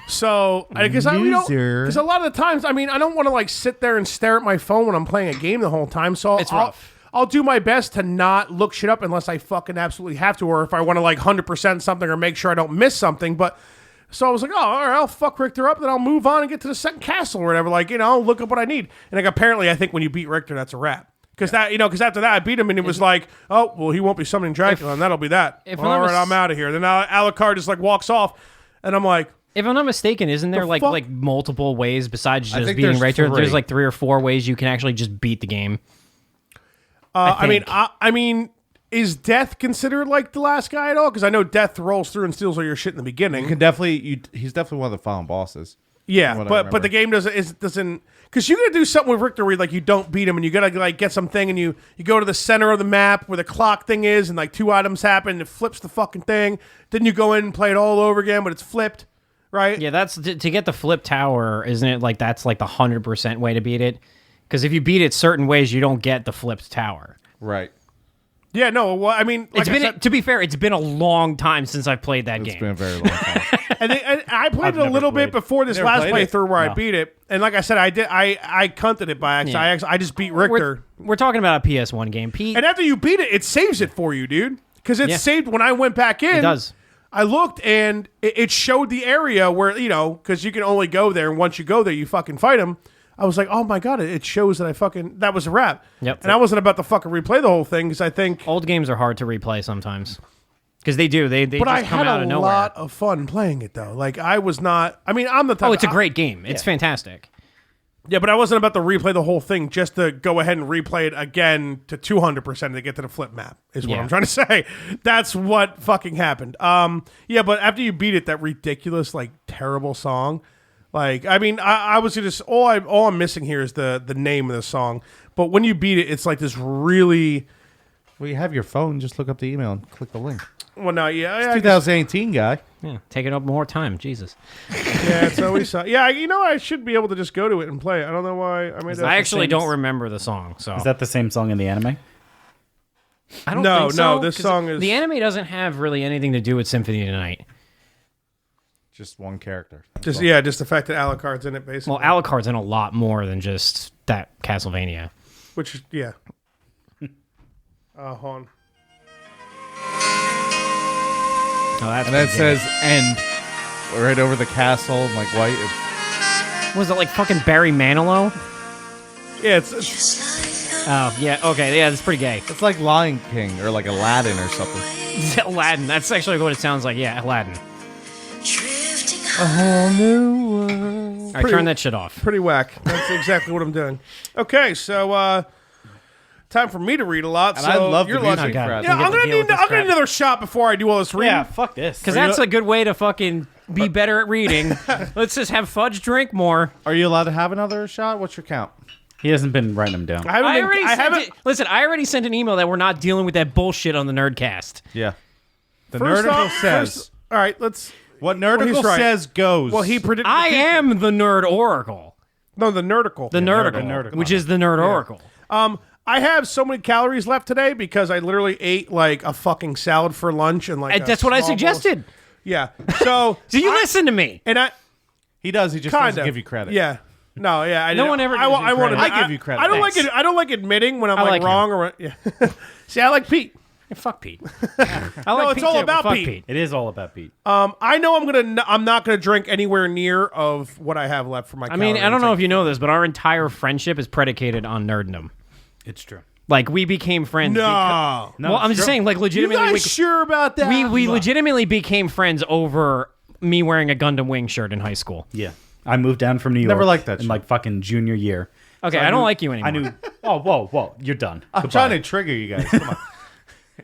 So, because a lot of the times, I don't want to like sit there and stare at my phone when I'm playing a game the whole time. So It's rough. I'll do my best to not look shit up unless I fucking absolutely have to, or if I want to like 100% something or make sure I don't miss something. But so I was like, oh, all right, I'll fuck Richter up, then I'll move on and get to the second castle or whatever. Like, look up what I need. And like, apparently, I think when you beat Richter, that's a wrap. Because because after that, I beat him and it was like, oh, well, he won't be summoning Dracula, and that'll be that. All right, I'm out of here. Then Alucard just like walks off, and I'm like, if I'm not mistaken, isn't there like multiple ways besides just beating there's Richter? 3. There's like 3 or 4 ways you can actually just beat the game. I mean, is Death considered like the last guy at all? Because I know Death rolls through and steals all your shit in the beginning. He's definitely one of the final bosses. Yeah, but the game doesn't because you gotta do something with Richter where like you don't beat him and you gotta like get something and you go to the center of the map where the clock thing is and like 2 items happen and it flips the fucking thing. Then you go in and play it all over again, but it's flipped, right? Yeah, that's to get the flip tower, isn't it? Like that's like the 100% way to beat it. Because if you beat it certain ways, you don't get the flipped tower. Right. Yeah, no, well, I mean, like to be fair, it's been a long time since I've played that game. It's been a very long time. and I played it a little bit before this last playthrough where I beat it. And like I said, I cunted it by accident. I just beat Richter. We're talking about a PS1 game, Pete. And after you beat it, it saves it for you, dude. Because it's saved when I went back in. It does. I looked and it showed the area where, because you can only go there. And once you go there, you fucking fight him. I was like, oh my god, it shows that that was a wrap. Yep. And I wasn't about to fucking replay the whole thing because I think. Old games are hard to replay sometimes. Because they do. They But just I come had out a of nowhere. lot of fun playing it though. Like I was not. I mean, I'm the type. Oh, it's a great game. It's fantastic. Yeah, but I wasn't about to replay the whole thing just to go ahead and replay it again to 200% to get to the flip map, is what Yeah. I'm trying to say. That's what fucking happened. Yeah, but after you beat it, that ridiculous, like, terrible song, like, I mean, I was just, all I'm missing here is the name of the song, but when you beat it, it's like this really, Well, you have your phone. Just look up the email and click the link. well, no, yeah. I guess- 2018 guy. Yeah, taking up more time. Jesus. yeah, it's always, yeah, I should be able to just go to it and play it. I don't know why. I made that I actually don't remember the song. So Is that the same song in the anime? I don't No, think so. no, this 'cause song is- The anime doesn't have really anything to do with Symphony of the Night. Just one character. just, yeah, just the fact that Alucard's in it, basically. Well, Alucard's in a lot more than just that Castlevania. Which, yeah. Hold on. Oh, that's And that pretty good. says end right over the castle in like white. It's- Was it like fucking Barry Manilow? Yeah, it's Oh, yeah. Okay, yeah, that's pretty gay. It's like Lion King or like Aladdin or something. Aladdin. That's actually what it sounds like. Yeah, Aladdin. a whole new world. All right, turn that shit off. Pretty whack. That's exactly what I'm doing. Okay, so time for me to read a lot. And so I love the you're music lucky. God. for us. Yeah, We get I'm to gonna deal with need this I'm gonna crap. need another shot before I do all this reading. Yeah, fuck this. Because that's a good way to fucking be better at reading. Let's just have Fudge drink more. Are you allowed to have another shot? What's your count? He hasn't been writing them down. I haven't. I already sent haven't. it. Listen, I already sent an email that we're not dealing with that bullshit on the Nerdcast. Yeah. The First Nerdicle off- says. first- all right, let's. What he's Nerdicle right. says goes. Well, he predicted. I am the Nerd Oracle. No, the Nerdicle. The Nerdicle, Nerdicle. which is the Nerd Oracle. I have so many calories left today because I literally ate like a fucking salad for lunch and like. That's what I small bowl of- suggested. Yeah. So. So you listen to me. And I. He does. He just Kind doesn't of give you credit. Yeah. No, yeah. I No didn't- one ever I, gives wa- you I wanted. credit. I give you credit. I don't like Thanks. it. I don't like admitting when I'm I like like wrong or yeah. See, I like Pete. Yeah, fuck Pete. I like it's Pete all too, about but fuck Pete. It is all about Pete. I know I'm not gonna drink anywhere near of what I have left for my. I mean, I don't know if you know this, but our entire friendship is predicated on nerddom. It's true. Like we became friends. No. No, Well, I'm it's just true. saying, like You legitimately, guys sure about that? we legitimately became friends over me wearing a Gundam Wing shirt in high school. Yeah. I moved down from New York. Never liked that in shit. like fucking junior year. Okay, So I don't knew- like you anymore. I knew. Oh, whoa. You're done. I'm Goodbye. trying to trigger you guys. Come on.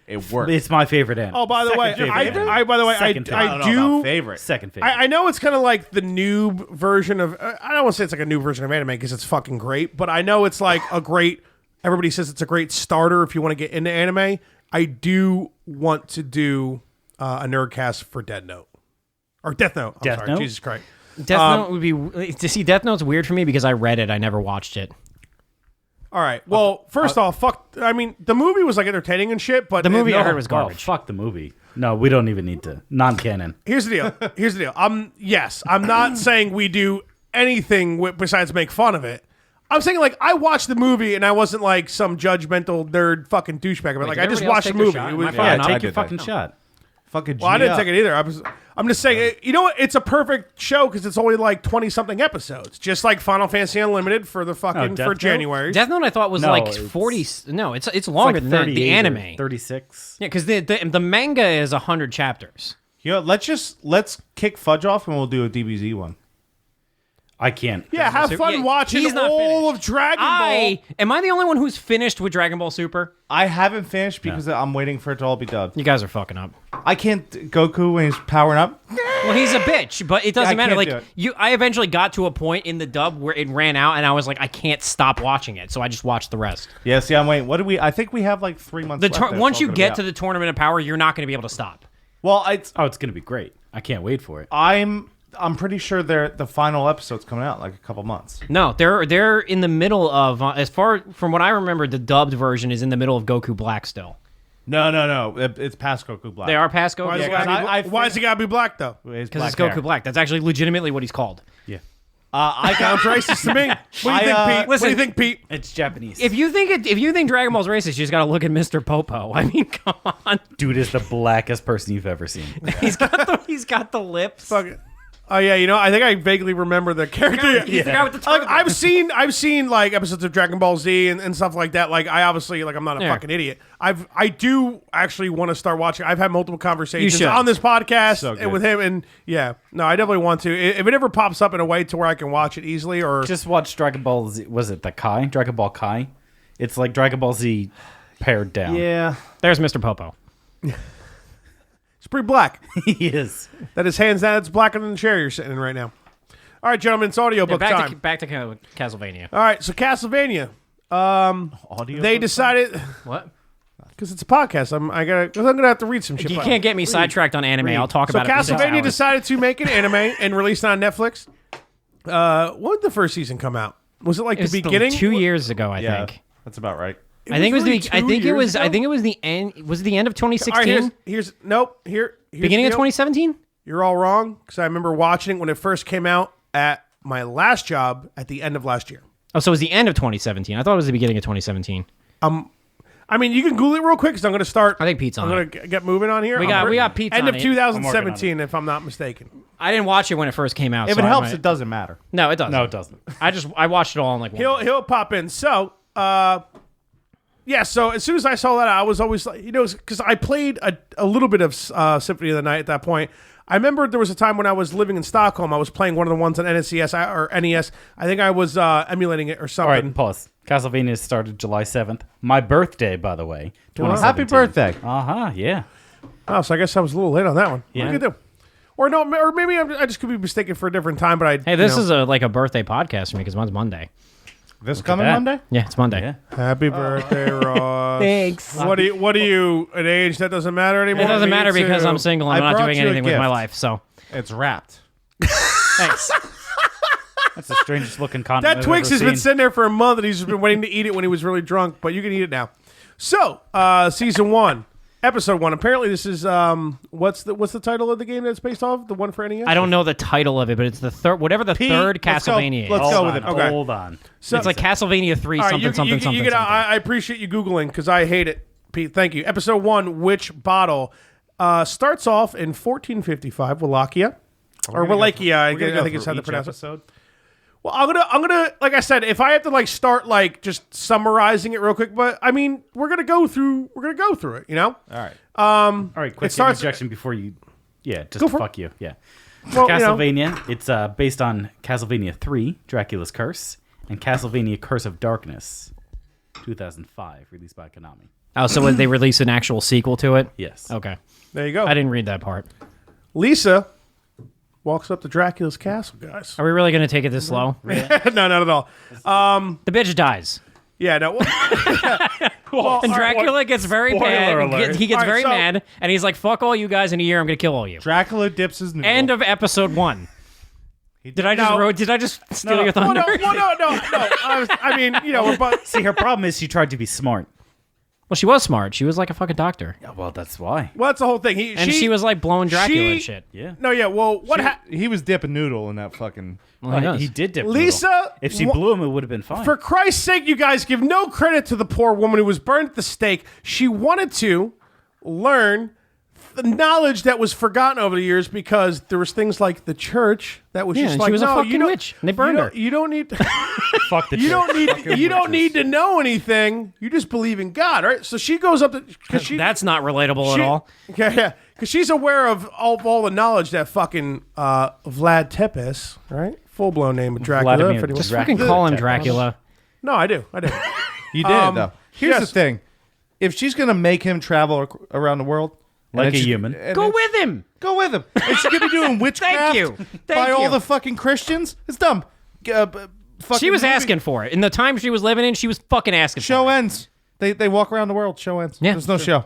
It worked. It's my favorite anime. Oh, by the way, Second I favorite. by the way, Second I I don't know about do. favorite. Second favorite. I know it's kind of like the noob version of. I don't want to say it's like a new version of anime because it's fucking great, but I know it's like a great. Everybody says it's a great starter if you want to get into anime. I do want to do a nerdcast for Dead Note or Death Note. I'm Death sorry, Note? Jesus Christ. Death Note would be to see Death Note's weird for me because I read it, I never watched it. All right. Well, first off, fuck. I mean, the movie was like entertaining and shit, but The movie I heard was Oh, garbage. fuck the movie. No, we don't even need to. Non-canon. Here's the deal. Here's the deal. I'm not saying we do anything besides make fun of it. I'm saying like I watched the movie and I wasn't like some judgmental nerd fucking douchebag about it. Like did I just everybody else watched the take their movie. shot? It was Am I fine. Yeah, fucking take up? your did that. fucking shot. Fucking Well, I didn't G take it either. I'm just saying, you know what? It's a perfect show because it's only like 20-something episodes, just like Final Fantasy Unlimited for the fucking Death for Note? January. Death Note I thought was No, like it's- 40. No, it's It's longer like than that. 38 The or anime. 36. Yeah, because the manga is 100 chapters. You know, let's kick Fudge off and we'll do a DBZ one. I can't. Yeah, have fun yeah, watching he's not all finished. of Dragon Ball. Am I the only one who's finished with Dragon Ball Super? I haven't finished because I'm waiting for it to all be done. You guys are fucking up. I can't Goku when he's powering up. Well, he's a bitch, but it doesn't I matter. can't Like do it. I eventually got to a point in the dub where it ran out, and I was like, I can't stop watching it, so I just watched the rest. Yeah, see, I'm waiting. What do we? I think we have like 3 months. The left. That's once all you gonna get be to out. the Tournament of Power, you're not going to be able to stop. well, Oh, it's gonna be great. I can't wait for it. I'm pretty sure the final episode's coming out in like a couple months. No, they're in the middle of as far from what I remember, the dubbed version is in the middle of Goku Black still. No. It's past Goku Black. They are past Goku Why does, it Black gotta be, why does it gotta be black though? because because it's Goku Black. That's actually legitimately what he's called. Yeah. I got Sounds racist to me. What do you think, Pete? What do you think, Pete? It's Japanese. If you think Dragon Ball's racist, you just got to look at Mr. Popo. I mean, come on. Dude is the blackest person you've ever seen. He's got the lips. Fuck it. Oh yeah, I think I vaguely remember the character. You forgot what the Like, target. I've seen like episodes of Dragon Ball Z and stuff like that. Like I obviously I'm not a fucking idiot. I do actually want to start watching. I've had multiple conversations should. on this podcast So good. and with him, and I definitely want to. If it ever pops up in a way to where I can watch it easily, or Just watch Dragon Ball Z. Was it the Kai? Dragon Ball Kai? It's like Dragon Ball Z pared down. Yeah. There's Mr. Popo. it's pretty black. He is. That is hands down. It's blacker than the chair you're sitting in right now. All right, gentlemen, it's audiobook time. Back to Castlevania. All right, so Castlevania. Audio. They decided What? because it's a podcast. I'm gonna have to read some shit. You can't get me sidetracked on anime. I'll talk So about it for 6 Castlevania hours. decided to make an anime and release it on Netflix. When did the first season come out? Was it like It was the beginning? 2 years ago, I Yeah, think. that's about right. I think it was really the. I 2 think it years was. I ago? think it was the end. Was it the end of All 2016? right, here's here's Beginning the of deal. 2017? You're all wrong because I remember watching it when it first came out at my last job at the end of last year. Oh, so it was the end of 2017. I thought it was the beginning of 2017. I mean, you can Google it real quick because I'm going to start. I think Pete's on I'm it. going to get moving on here. We got Pete's end on of it. 2017, if I'm not mistaken. I didn't watch it when it first came out. If so it I helps, might- it doesn't matter. No, it doesn't. No, it doesn't. I watched it all in like 1 day. He'll pop in. So, yeah. So as soon as I saw that, I was always like, because I played a little bit of Symphony of the Night at that point. I remember there was a time when I was living in Stockholm. I was playing one of the ones on NES or NES. I think I was emulating it or All something. right, pause. Castlevania started July 7th. My birthday, by the way. Happy birthday. Uh-huh, yeah. Oh, so I guess I was a little late on that one. Yeah. What can you do? Or no, or maybe I just could be mistaken for a different time. But Hey, this is like a birthday podcast for me because mine's Monday. This coming that. Monday? Yeah, it's Monday. Yeah. happy birthday, Ross. Thanks. What are you an age that doesn't matter anymore? It doesn't Me matter because too. I'm single and I I'm not brought doing you a anything with my gift. life. So It's wrapped. thanks. That's the strangest looking condiment That Twix I've has ever been seen. sitting there for a month, and he's just been waiting to eat it when he was really drunk. But you can eat it now. So, season 1, episode 1. Apparently, this is what's the title of the game that it's based off? The one for NES. I don't know the title of it, but it's the third, whatever the third let's go. Castlevania Let's is. go Hold with on, it. Okay. hold on. So It's like Castlevania 3 all right, something. I appreciate you googling because I hate it, Pete. Thank you. Episode 1, Witch Bottle, starts off in 1455, Wallachia. Or Wallachia, I think it's how they pronounce it. episode. Well, I'm gonna, like I said, if I have to like start like just summarizing it real quick, but I mean, we're gonna go through it, All right. All right, quick It starts- interjection before you... Yeah, just Go for it. fuck you. Yeah. Well, Castlevania, it's based on Castlevania 3, Dracula's Curse, and Castlevania Curse of Darkness, 2005, released by Konami. Oh, so would they release an actual sequel to it? Yes. Okay. There you go. I didn't read that part. Lisa walks up to Dracula's castle, guys. Are we really going to take it this slow? No, not at all. The bitch dies. Yeah, no. And Dracula gets very mad. alert. He gets All right, very so- mad, and he's like, fuck all you guys in a year. I'm going to kill all you. Dracula dips his noodle. End of episode 1. Did I just steal your Well, thunder? no. I mean, we're both. See, her problem is she tried to be smart. Well, she was smart. She was like a fucking doctor. Yeah, well, that's why. Well, that's the whole thing. And she was like blowing Dracula and she- shit. Yeah. No, yeah. Well, what happened? He was dipping noodle in that fucking. Well, he does. He did dip Lisa, noodle. If she wha- blew him, it would have been fine. For Christ's sake, you guys give no credit to the poor woman who was burned at the stake. She wanted to learn the knowledge that was forgotten over the years because there was things like the church that was Yeah, just and like she was a no, fucking you don't- witch, and they burned her. You don't need. Fuck the You don't church. need. You don't need to know anything. You just believe in God, right? So she goes up to because she. That's not relatable she- at all. Yeah. Because she's aware of all the knowledge that fucking Vlad Tepes, right? Full blown name of Dracula. Vladimir if anyone- Just Dracula. fucking call him Dracula. No, I do. You did though. Here's the yes. thing: if she's gonna make him travel around the world Like and a it's- human. and Go it's- with him. Go with him. And she's gonna be doing witchcraft you. by Thank all you. the fucking Christians. It's dumb. Fucking She was movie- asking for it. In the time she was living in, she was fucking asking Show for it. ends. They walk around the world. Show ends. Yeah. There's no show.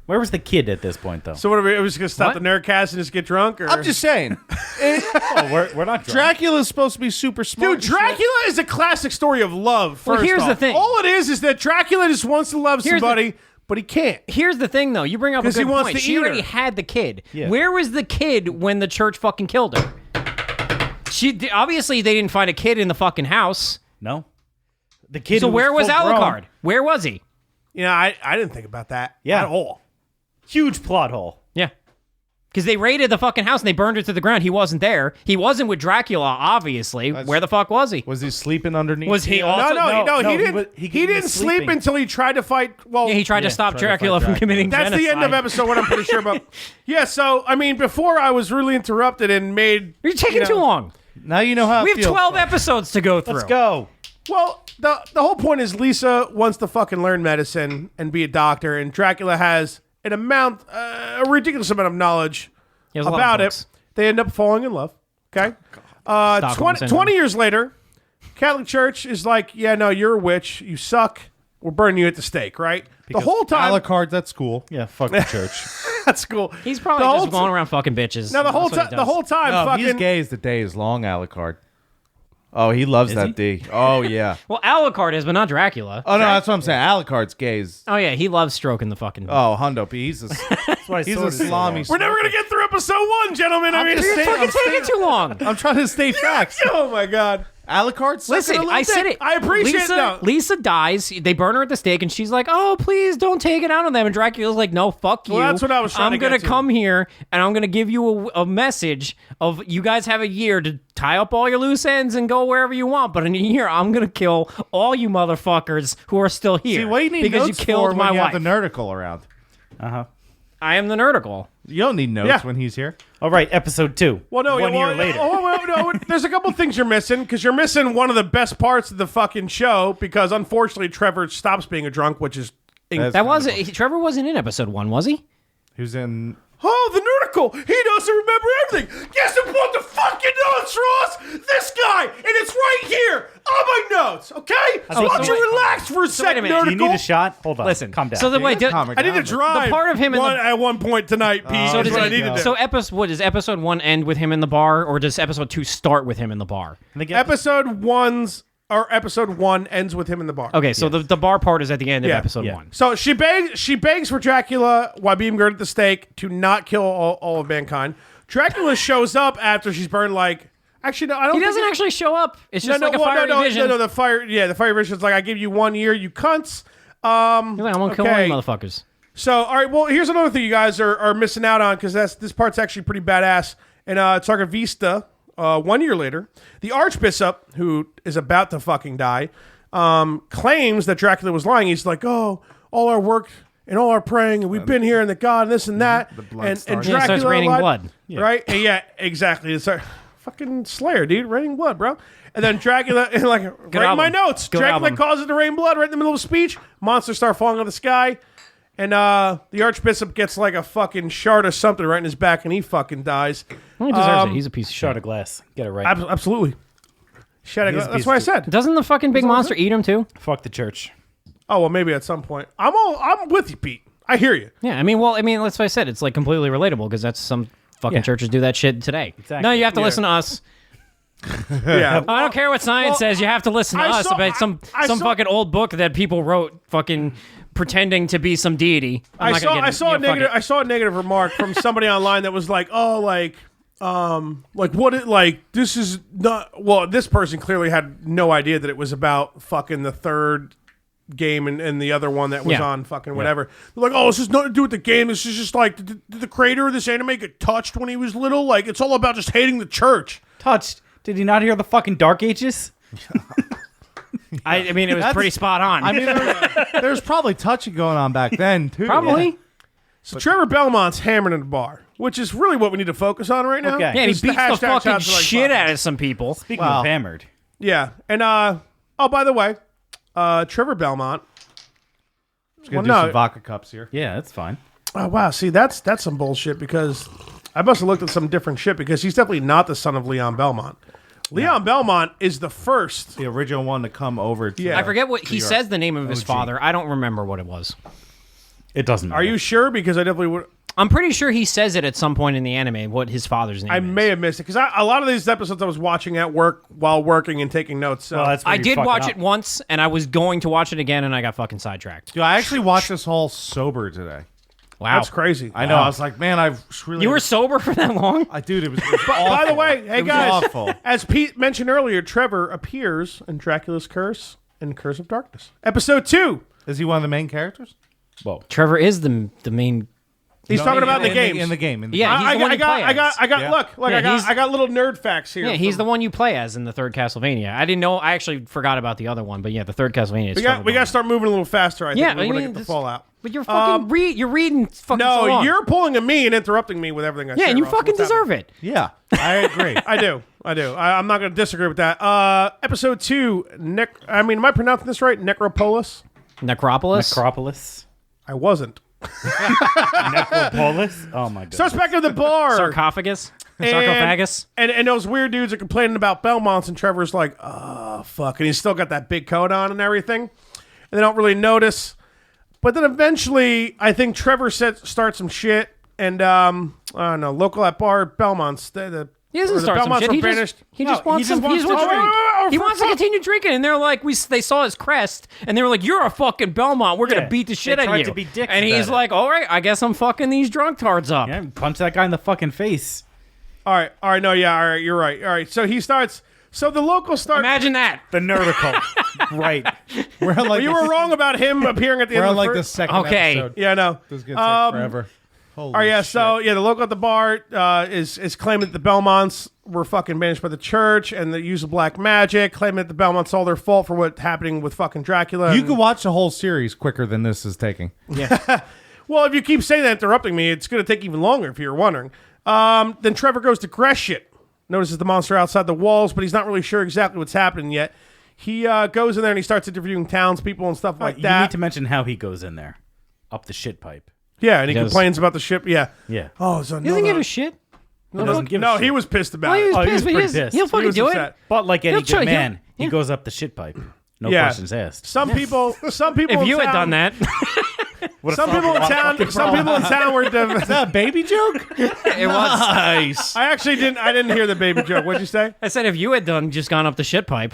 Where was the kid at this point, though? So what are we just gonna stop What? the Nerdcast and just get drunk? Or? I'm just saying. Oh, we're not drunk. Dracula's supposed to be super smart. Dude, and shit. Dracula is a classic story of love. Well, first here's the off. thing. All it is that Dracula just wants to love Here's the- somebody, but he can't. Here's the thing, though. You bring up a 'Cause he good wants point. to She eat already her. had the kid. Yeah. Where was the kid when the church fucking killed her? Obviously they didn't find a kid in the fucking house. No. The kid. So where was full grown. Alucard? Where was he? I didn't think about that Yeah. at all. Huge plot hole. Yeah. Because they raided the fucking house and they burned it to the ground. He wasn't there. He wasn't with Dracula, obviously. Where the fuck was he? Was he sleeping underneath? Was he also? No, he he didn't. was- He, he didn't was sleep sleeping. until he tried to fight. Well, Yeah, he tried to stop Dracula from committing that's genocide. the end of episode one. I'm pretty sure about. Yeah. So I mean, before I was really interrupted and made. You're taking too long. Now you know how We it have feels. 12 episodes to go through. Let's go. Well, the whole point is Lisa wants to fucking learn medicine and be a doctor, and Dracula has a ridiculous amount of knowledge He has a lot of about books. it. They end up falling in love. Okay. Stockholm 20 syndrome. years later, Catholic Church is like, yeah, no, you're a witch. You suck. We're burning you at the stake, right? The whole time. Alucard's at school. Yeah, fuck the church. That's cool. He's probably The whole just going around fucking bitches. Now, the whole That's what he time, does. No, if he's fucking. gay as the day is long, Alucard. Oh, he loves that he? D. Oh, yeah. Well, Alucard is, but not Dracula. Oh, no, that's what I'm saying. Alucard's gay is... Oh, yeah, he loves stroking the fucking... Oh, Hundo P. He's a salami. We're never going to get through episode one, gentlemen. I mean, just saying- Fucking taking too long. I'm trying to stay facts. oh, my God. Alucard's Listen, sucking a I little said dick. it. I appreciate Lisa, it, though. Lisa dies. They burn her at the stake, and she's like, "Oh, please don't take it out on them." And Dracula's like, "No, fuck you. Well, that's what I was trying I'm to get gonna to. come here, and I'm gonna give you a message of you guys have a year to tie up all your loose ends and go wherever you want. But in a year, I'm gonna kill all you motherfuckers who are still here. See, what do you need because notes you killed for my when you wife. have the Nerdicle around? I am the Nerdicle. You don't need notes Yeah. when he's here. All right, episode 2. Well, no, One well, year later. no, there's a couple things you're missing because you're missing one of the best parts of the fucking show because unfortunately Trevor stops being a drunk, which is That was Trevor wasn't in episode 1, was he? He was in... oh, the Nerdicle. He doesn't remember everything. Guess who pulled the fucking notes, Ross? This guy, and it's right here on my notes. Okay, so why don't so you wait- relax for a wait a second, minute, Do you Nerdicle? need a shot? Hold on. Listen, calm down. So the way Calm it I need to down. drive. part of him in the- at one point tonight, Pete. So is does what I it- need to do. So does episode 1 end with him in the bar, or does episode 2 start with him in the bar? I think Episode one ends with him in the bar. Okay, so the bar part is at the end of Yeah. episode Yeah. 1. So she begs for Dracula while being burned at the stake to not kill all of mankind. Dracula shows up after she's burned. Actually, no, I don't. He think doesn't actually show up. It's just like a well, fiery vision. No, the fire vision's like, I give you 1 year, you cunts. He's like, I'm gonna kill all okay. you motherfuckers. So, all right, well, here's another thing you guys are missing out on because this part's actually pretty badass. And Targa Vista, 1 year later, the Archbishop, who is about to fucking die, claims that Dracula was lying. He's like, oh, all our work and all our praying, and we've been here, and the God, and this and that. The blood and starts- Yeah, it Dracula starts raining lied, blood. right? And yeah, exactly. It's our fucking Slayer, dude, raining blood, bro. And then Dracula, like, right in my album. notes, Good Dracula album. causes it to rain blood right in the middle of a speech. Monsters start falling out of the sky. And the Archbishop gets like a fucking shard or something right in his back, and he fucking dies. He deserves it. He's a piece of Shot shit. of glass. Get it right. Absolutely. That's what I said. Doesn't the fucking big monster eat him too? Fuck the church. Oh well, maybe at some point. I'm with you, Pete. I hear you. Yeah, that's what I said. It's like completely relatable because that's some fucking Yeah. churches do that shit today. Exactly. No, you have to listen to us. Yeah. I don't care what science says. You have to listen to I us saw- about some I saw- fucking old book that people wrote, fucking pretending to be some deity. I saw a negative remark from somebody online that was like, oh, this is not. Well, this person clearly had no idea that it was about fucking the third game and the other one that was Yeah. on fucking whatever. They're like, oh, this has nothing to do with the game. This is just like, did the creator of this anime get touched when he was little? Like, it's all about just hating the church. Touched. Did he not hear the fucking Dark Ages? I mean, it was pretty spot on. I mean, there's probably touching going on back then, too. probably. So Trevor Belmont's hammering in the bar, which is really what we need to focus on right now. Okay. Yeah, and he It's the beats the hashtag fucking shots for like shit fucking- out of some people. Speaking Wow. of hammered. Yeah, and by the way, Trevor Belmont. Just gonna Well, do no. some vodka cups here. Yeah, that's fine. Oh wow, see that's some bullshit because I must have looked at some different shit because he's definitely not the son of Leon Belmont. Leon Belmont is the first. The original one to come over to... Yeah. I forget what he York. says the name of his OG. father. I don't remember what it was. It doesn't matter. Are you sure? Because I definitely would. I'm pretty sure he says it at some point in the anime what his father's name I is. may have missed it because a lot of these episodes I was watching at work while working and taking notes. So Well, that's where I you did fuck watch up. it once, and I was going to watch it again, and I got fucking sidetracked. Dude, I actually watched this whole sober today. Wow. that's crazy. I know. I was like, man, I've really... You were sober for that long? Dude, it was awful. By the way, hey It was guys, awful. as Pete mentioned earlier, Trevor appears in Dracula's Curse and Curse of Darkness, episode 2. Is he one of the main characters? Whoa. Trevor is the main He's talking about the games. In the game. Yeah, he's the one you play as. I got little nerd facts here. Yeah, he's the one you play as in the third Castlevania. I didn't know. I actually forgot about the other one, but yeah, the third Castlevania. We got to start moving a little faster. I think we're going to get the Fallout. But you're fucking you're reading fucking so No, long. you're pulling at me and interrupting me with everything I say. Yeah, and you Ross. fucking What's deserve happening? it. Yeah, I agree. I do. I'm not going to disagree with that. Episode 2. Am I pronouncing this right? Necropolis. Necropolis. I wasn't. Necropolis. Oh my god. Starts back at the bar. Sarcophagus. Sarcophagus. And those weird dudes are complaining about Belmonts, and Trevor's like, oh, fuck. And he's still got that big coat on and everything. And they don't really notice. But then eventually, I think Trevor starts some shit. And, I don't know, local at bar, Belmonts. He doesn't start some shit. He just wants to drink. He wants to continue drinking, and they're like, they saw his crest, and they were like, "You're a fucking Belmont. We're gonna beat the shit out of you." To be dicks and he's like, "All right, I guess I'm fucking these drunk tards up." Yeah, punch that guy in the fucking face. All right, no, yeah, all right, you're right. All right, so he starts. So the locals start. Imagine that. The nerdicle. Right. We're on like You were wrong about him appearing at the end We're of on the like the first. second Okay. episode. Yeah, I know. This is gonna take forever. Holy All right, yeah. shit. So the local at the bar is claiming that the Belmonts were fucking banished by the church and the use of black magic, claiming that the Belmonts all their fault for what's happening with fucking Dracula. You can watch the whole series quicker than this is taking. Well, if you keep saying that, interrupting me, it's going to take even longer. If you're wondering, then Trevor goes to Greshit, notices the monster outside the walls, but he's not really sure exactly what's happening yet. He goes in there and he starts interviewing townspeople and stuff like You that. need to mention how he goes in there. Up the shit pipe. Yeah, and he does. complains about the ship. Yeah. Yeah. Oh, so He doesn't give a shit. He doesn't give a no, shit. he was pissed about Well, he it. was Oh, he was pissed, but pretty pissed. he'll fucking was do upset. it. But like any He'll try- good man, he'll- he goes up the shit pipe. No Yeah. questions asked. Some people. If you had done that, Some people in town were. Is that a baby joke? it was. Nice. I actually didn't. I didn't hear the baby joke. What'd you say? I said if you had just gone up the shit pipe.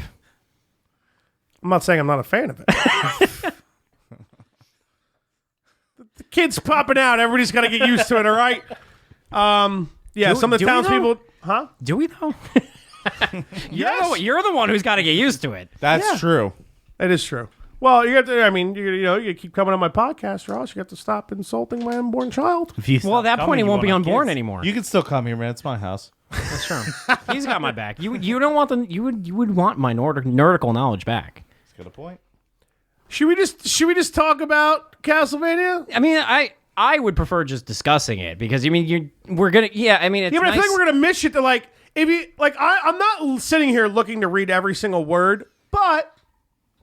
I'm not saying I'm not a fan of it. The kid's popping out. Everybody's got to get used to it. All right. Yeah. Some of the do we townspeople. Huh? Do we though? Yes. You're the one who's got to get used to it. That's true. It is true. Well, you have to. I mean, you keep coming on my podcast, or else you have to stop insulting my unborn child. Well, at that point, he won't be unborn anymore. You can still come here, man. It's my house. That's true. He's got my back. You don't want the you would want my nerdical knowledge back. That's got a point. Should we just talk about Castlevania? I mean, I would prefer just discussing it because we're gonna it's Yeah, but nice. I feel like we're gonna miss shit. To like, if you like, I'm not sitting here looking to read every single word, but.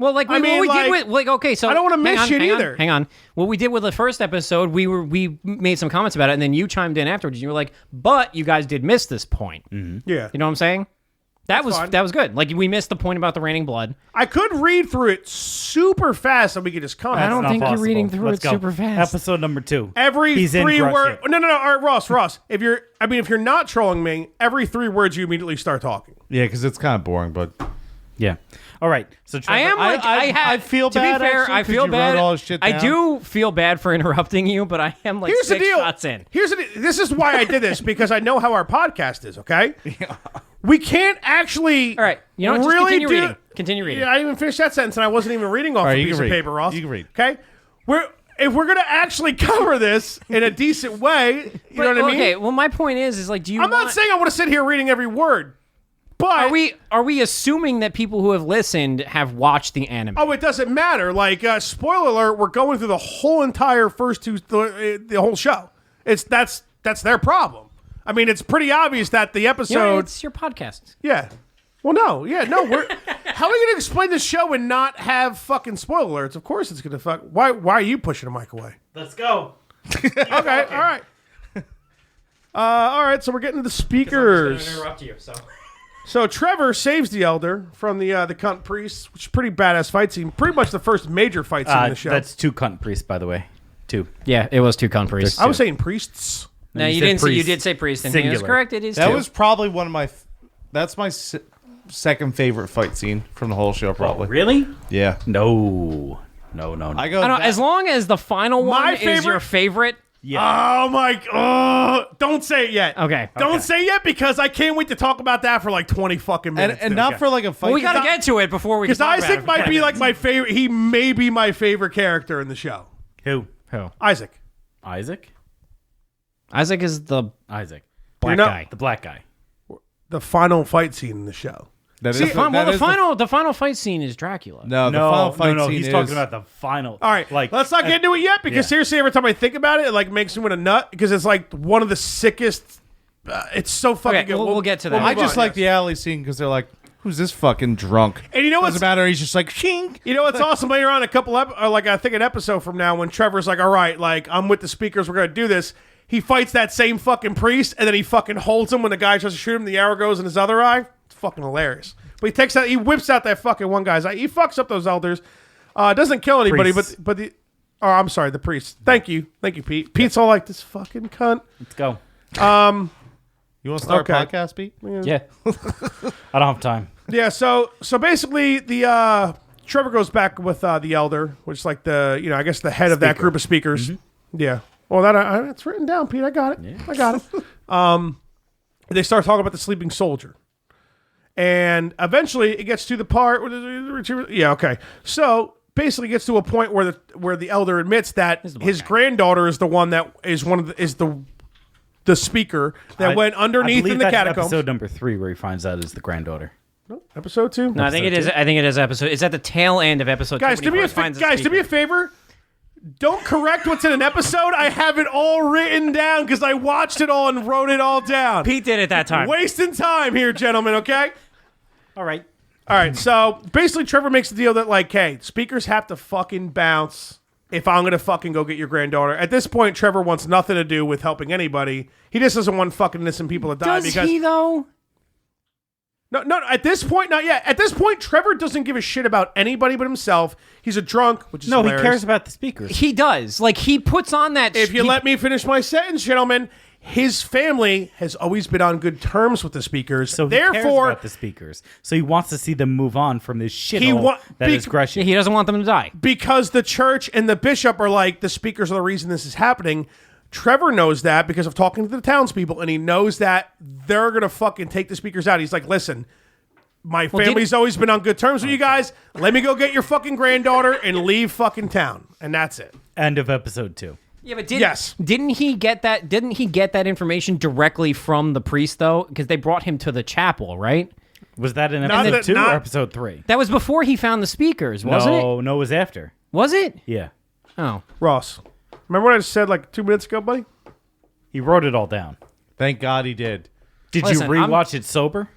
Well, like I mean, what we like, did with okay, so I don't wanna hang miss on, shit hang on, either. Hang on. What we did with the first episode, we made some comments about it, and then you chimed in afterwards. You were like, "But you guys did miss this point." Mm-hmm. Yeah. You know what I'm saying? That was good. Like we missed the point about the raining blood. I could read through it super fast and we could just comment. I don't think you're reading through it super fast. Episode number 2. Every He's in 3 Crush words. It. No. All right, Ross. If you're not trolling me, every 3 words you immediately start talking. Yeah, because it's kind of boring, but Yeah. All right. So Trevor, I am like I feel to bad, be fair, actually, I 'cause feel you bad. wrote all this shit I down. do feel bad for interrupting you, but I am like Here's the 6 deal. shots in. This is why I did this, because I know how our podcast is. Okay. We can't actually. All right. You know what? Just really continue reading. Continue reading. Yeah, I didn't even finish that sentence, and I wasn't even reading off right, a you piece can of read. paper, Ross. You can read. Okay. If we're gonna actually cover this in a decent way, you know what I mean? Okay. Well, my point is like, do you? I'm not saying I want to sit here reading every word, but Are we assuming that people who have listened have watched the anime? Oh, it doesn't matter. Like, spoiler alert, we're going through the whole entire first 2, the whole show. That's their problem. I mean, it's pretty obvious that the episode. It's your podcast. Yeah. Well, no. Yeah, no. How are we going to explain the show and not have fucking spoiler alerts? Of course, it's going to fuck. Why are you pushing the mic away? let's go. Okay. All right. All right. So we're getting to the speakers. Interrupt you. So Trevor saves the elder from the cunt priest, which is a pretty badass fight scene. Pretty much the first major fight scene in the show. That's 2 cunt priests, by the way. 2. Yeah, it was 2 cunt priests. I was saying priests. No, you you said didn't. You priest. did say priest, and he was Singular. correct. It is that 2. was probably one of my. That's my second favorite fight scene from the whole show, probably. Really? Yeah. No. I go. I don't know, that- as long as the final one My is your favorite. Yeah. Oh my! Don't say it yet. Okay. Don't say it yet because I can't wait to talk about that for like 20 fucking minutes. and not for like a fight. Well, we got to get to it before we. because can talk Isaac about it. might be like my favorite. He may be my favorite character in the show. Who? Who? Isaac. Isaac? Isaac is the Isaac. black guy. The black guy. The final fight scene in the show. That is See, The final fight scene is Dracula. No, the final fight scene he's is... talking about the final. All right, let's not get into it yet because seriously, every time I think about it, it like makes me want to nut because it's like one of the sickest. It's so fucking good. We'll get to that. I just like the alley scene because they're like, "Who's this fucking drunk?" And you know what's doesn't matter. He's just like, "Shink." You know what's awesome? Later on, I think an episode from now, when Trevor's like, "All right, like I'm with the speakers, we're gonna do this." He fights that same fucking priest, and then he fucking holds him when the guy tries to shoot him. The arrow goes in his other eye. It's fucking hilarious. But he whips out that fucking one guy's eye. He fucks up those elders. Doesn't kill anybody, but the. Oh, I'm sorry, the priest. Thank you, Pete. Pete's all like, this fucking cunt. Let's go. You want to start Okay. a podcast, Pete? Yeah. I don't have time. Yeah. So basically, the Trevor goes back with the elder, which is like I guess the head of that group of speakers. Mm-hmm. Yeah. Well, that's written down, Pete. I got it. Yeah. I got it. They start talking about the sleeping soldier. And eventually it gets to the part where okay. So basically it gets to a point where the elder admits that his granddaughter is the one that is the speaker that went underneath in the catacombs. Episode number 3 where he finds out is the granddaughter. No, episode 2. No, I think it is. I think it is episode. It's at the tail end of episode. Guys, 2 do me a favor. Don't correct what's in an episode. I have it all written down because I watched it all and wrote it all down. Pete did it that time. Wasting time here, gentlemen. Okay. All right. So basically, Trevor makes the deal that like, hey, speakers have to fucking bounce if I'm gonna fucking go get your granddaughter. At this point, Trevor wants nothing to do with helping anybody. He just doesn't want fucking innocent people to die. Does he though? No. At this point, not yet. At this point, Trevor doesn't give a shit about anybody but himself. He's a drunk, which is hilarious. He cares about the speakers. He does. Like he puts on that. If you let me finish my sentence, gentlemen. His family has always been on good terms with the speakers. So he cares about the speakers. So he wants to see them move on from this shithole that is Gresham. He doesn't want them to die. Because the church and the bishop are like, the speakers are the reason this is happening. Trevor knows that because of talking to the townspeople, and he knows that they're going to fucking take the speakers out. He's like, listen, my family's always been on good terms with you guys. Let me go get your fucking granddaughter and leave fucking town. And that's it. End of episode 2. Yeah, but didn't he get that? Didn't he get that information directly from the priest though? Because they brought him to the chapel, right? Was that in episode 2 or episode 3? That was before he found the speakers, wasn't it? No, it was after. Was it? Yeah. Oh, Ross, remember what I said like 2 minutes ago, buddy? He wrote it all down. Thank God he did. Did Listen, you rewatch it sober?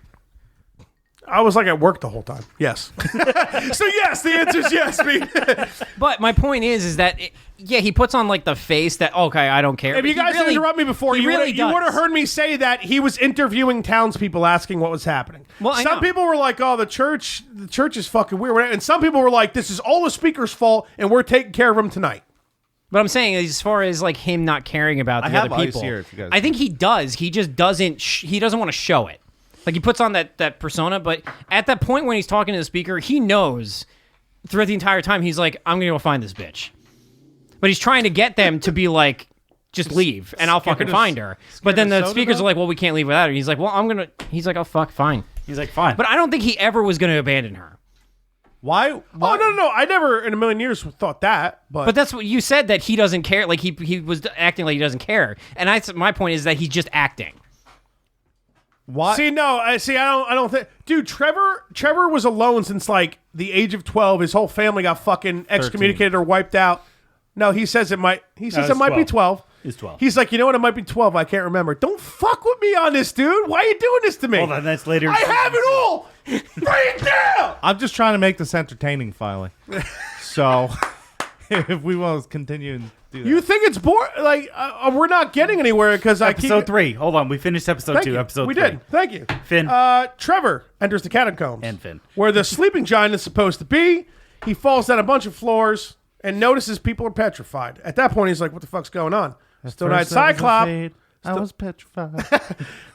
I was like at work the whole time. Yes. So yes, the answer is yes, Pete. but my point is that he puts on like the face that okay, I don't care. If you guys didn't interrupt me before, you would have heard me say that he was interviewing townspeople asking what was happening. Well, some people were like, "Oh, the church is fucking weird," and some people were like, "This is all the speaker's fault, and we're taking care of him tonight." But I'm saying, as far as like him not caring about the other people, I think he does. He just doesn't. He doesn't want to show it. Like he puts on that persona, but at that point when he's talking to the speaker, he knows throughout the entire time he's like, "I'm gonna go find this bitch," but he's trying to get them to be like, "Just leave, and I'll fucking find her." But then the speakers are like, "Well, we can't leave without her." He's like, "Well, I'm gonna." He's like, "Oh fuck, fine." He's like, "Fine." But I don't think he ever was gonna abandon her. Why? Oh no! I never in a million years thought that. But that's what you said, that he doesn't care. Like he was acting like he doesn't care, and my point is that he's just acting. Why? See, no, I don't think, dude. Trevor was alone since like the age of 12. His whole family got fucking excommunicated or wiped out. No, he says it might. He says it might be 12. He's 12. He's like, you know what? It might be 12. I can't remember. Don't fuck with me on this, dude. Why are you doing this to me? Hold on, that's later. I have it all right now. I'm just trying to make this entertaining, finally. So, if we want to continue and do that. You think it's boring? Like we're not getting anywhere because episode 3. Hold on, we finished episode 2. Episode 3. We did. Thank you, Finn. Trevor enters the catacombs And Finn, where the sleeping giant is supposed to be. He falls down a bunch of floors and notices people are petrified. At that point, he's like, "What the fuck's going on?" Stone Night Cyclops. I was petrified.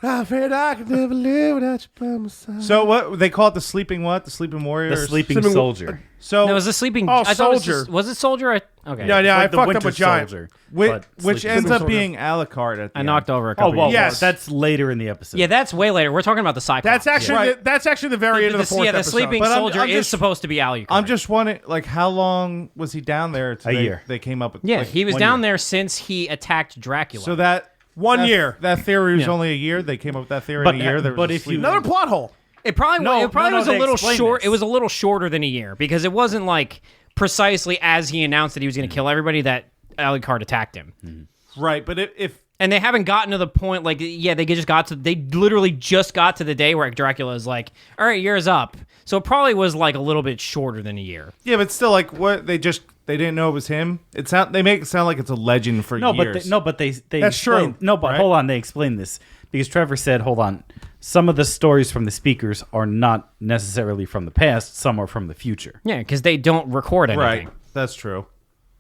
I feared I could never live without you by my side. So what they call it? The sleeping what? The sleeping warrior? the sleeping soldier. So No, it was a sleeping. Oh, I thought soldier. Was it soldier? Okay. Yeah, I the fucked Winter up with giant. Soldier, which sleeping ends soldier. up being Alucard at the I end. knocked over a Oh couple. well, Yes. that's later in the episode. Yeah, that's way later. We're talking about the Cyclops. That's actually the very end of the fourth the episode. sleeping But I'm soldier is just- supposed to be Alucard. I'm just wondering, like, how long was he down there? A year. They came up with. Yeah, like, he was 1 down year. there since he attacked Dracula. So that 1 year. That theory was Yeah. only a year. They came up with that theory But- in a year. There was but a if you- sleep. Another plot hole. It probably No, was a they little explained short. this. It was a little shorter than a year because it wasn't like precisely as he announced that he was going to kill everybody that Alucard attacked him. right, but if And they haven't gotten to the point like they literally just got to the day where Dracula is like, all right, year's up. So it probably was like a little bit shorter than a year. yeah, but still, like what they didn't know it was him. They make it sound like it's a legend for years. But they That's explain- true, No, but right? hold on, they explained this because Trevor said, hold on, some of the stories from the speakers are not necessarily from the past. Some are from the future. Yeah, because they don't record anything. Right, that's true.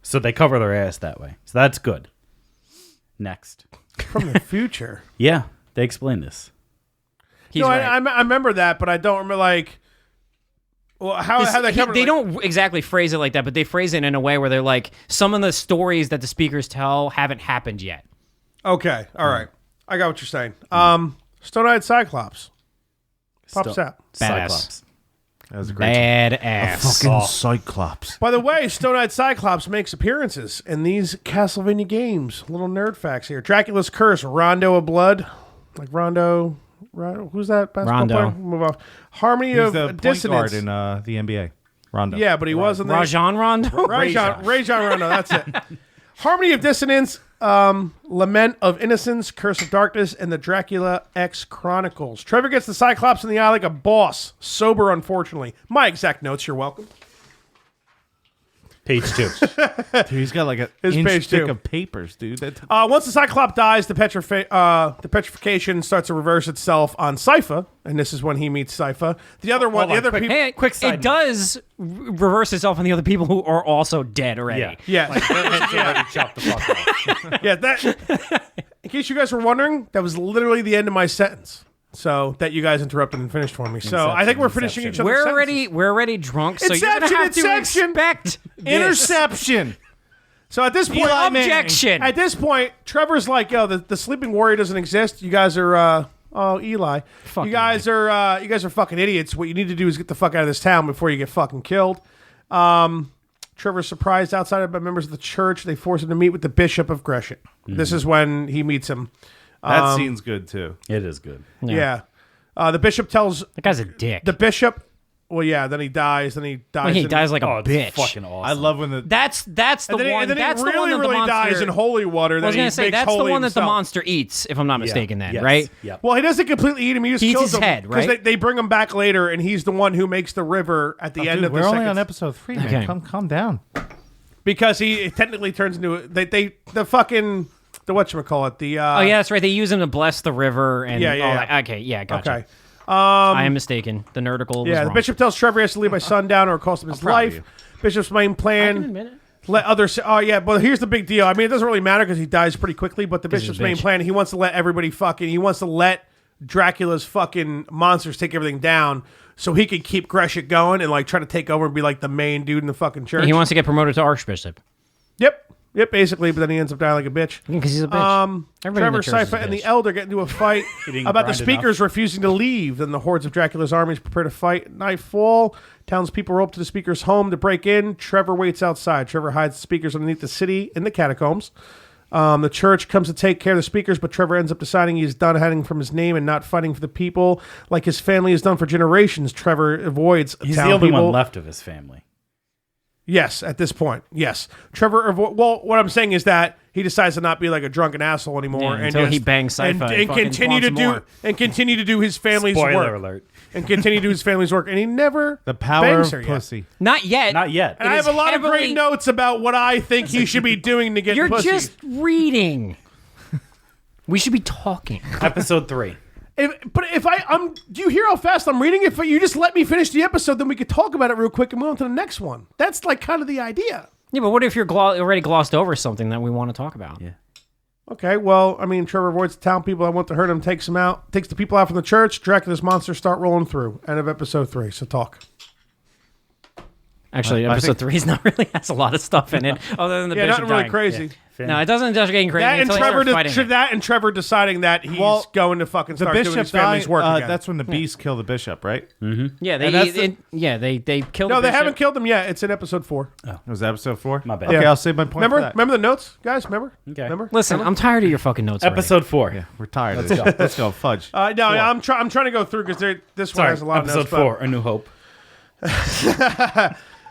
So they cover their ass that way. So that's good. Next. From the future. Yeah, they explained this. He's No, right. I remember that, but I don't remember like. Well, how they cover? They like, don't exactly phrase it like that, but they phrase it in a way where they're like, some of the stories that the speakers tell haven't happened yet. Okay, all right, I got what you're saying. Stone-eyed Cyclops pops out. Badass. Cyclops. That was a great. Badass. Cyclops. By the way, Stone-eyed Cyclops makes appearances in these Castlevania games. Little nerd facts here: Dracula's Curse, Rondo of Blood, like Rondo. Who's that basketball Rondo. player? Move off. Harmony He's of the point Dissonance. guard in the NBA. Rondo. Yeah, but he wasn't there. Rajon Rondo? Rajon Rondo, that's it. Harmony of Dissonance, Lament of Innocence, Curse of Darkness, and the Dracula X Chronicles. Trevor gets the Cyclops in the eye like a boss. Sober, unfortunately. My exact notes, you're welcome. Page 2. Dude, he's got like His inch page thick two. of papers, dude. Once the Cyclops dies, the petrification starts to reverse itself on Sypha, and this is when he meets Sypha. The other one, the other people... Hey, Quick side it note. does reverse itself on the other people who are also dead already. Yeah. Yeah, Already chopped the fuck off. yeah. That. In case you guys were wondering, that was literally the end of my sentence. So that you guys interrupted and finished for me. So I think we're finishing each other's sentences. We're already drunk, so you're gonna Inception, have to Inception. expect this. Interception. So at this point, Objection. At this point, Trevor's like, "Yo, the sleeping warrior doesn't exist. You guys are, Eli. You guys are fucking idiots. What you need to do is get the fuck out of this town before you get fucking killed." Trevor's surprised outside by members of the church. They force him to meet with the Bishop of Gresham. This is when he meets him. That scene's good too. It is good. Yeah. The Bishop tells That guy's a dick. the Bishop. Well, yeah. Then he dies. He dies like a Oh, it's bitch. fucking awesome. I love when the That's the And then, one. and then That's he the really, one that the really monster dies in holy water. I was gonna say that's the one that the himself. monster eats, if I'm not mistaken. Then Yes. right? Yep. Well, he doesn't completely eat him. He just He eats kills his him head, right? they bring him back later, and he's the one who makes the river at the end Dude, of we're the only second. on episode 3, man. Okay. Calm down. Because he technically turns into the whatchamacallit, the Oh yeah, that's right. They use him to bless the river and Yeah, yeah, all yeah. that. Okay, yeah, gotcha. Okay. I am mistaken. The nerdicle was Yeah, the wrong. Bishop tells Trevor he has to leave by sundown or it costs him his proud of life. you. Bishop's main plan. Let others. Oh yeah, but here's the big deal. I mean, it doesn't really matter because he dies pretty quickly. But the he's a Bishop's main bitch. plan, he wants to let everybody fucking. He wants to let Dracula's fucking monsters take everything down, so he can keep Gresham going and like try to take over and be like the main dude in the fucking church. He wants to get promoted to archbishop Yep, basically. But then he ends up dying like a bitch. because he's a bitch. Everybody in Trevor, the church is a Sypha, and the bitch. Elder get into a fight didn't about the grind speakers refusing to leave. Then the hordes of Dracula's armies prepare to fight. At nightfall, townspeople roll up to the speaker's home to break in. Trevor waits outside. Trevor hides the speakers underneath the city in the catacombs. The church comes to take care of the speakers, but Trevor ends up deciding he's done hiding from his name and not fighting for the people like his family has done for generations. Trevor avoids He's town the only people. one left of his family. Yes, at this point, yes. Trevor. Well, what I'm saying is that he decides to not be like a drunken asshole anymore, Yeah, and until just, he bangs Sypha and and fucking continue to wants do more. and continue to do his family's Spoiler work, alert. and continue to do his family's work, and he never The power bangs of her yet. pussy. Not yet. Not yet. And I have a lot of great heavily- notes about what I think he should be doing to get You're pussy. just reading. We should be talking. Episode 3. But if do you hear how fast I'm reading? If you just let me finish the episode, then we could talk about it real quick and move on to the next one. That's like kind of the idea. Yeah, but what if you're already glossed over something that we want to talk about? Yeah. Okay, well, I mean, Trevor avoids the town people that want to hurt him, takes the people out from the church. Dracula's monsters start rolling through. End of episode 3. So talk. Actually, episode 3 is not really has a lot of stuff in it, other than the Yeah, bishop nothing really dying. crazy. No, it doesn't just getting crazy That and until Trevor, they start fighting. that and Trevor deciding that he's going to fucking The start doing bishop his family's died. work again. That's when the beast killed the bishop, right? Yeah, And that's they killed. No, the they bishop. haven't killed him yet. It's in episode 4. Was that episode 4? My bad. Okay, Yeah. I'll save my point. for that. Remember the notes, guys? Remember? Okay. Remember? Listen, I'm tired of your fucking notes. already. Episode 4. Yeah, we're tired of this. Let's go, fudge. No, I'm trying to go through because this one Sorry, has a lot episode of notes. 4, A New Hope.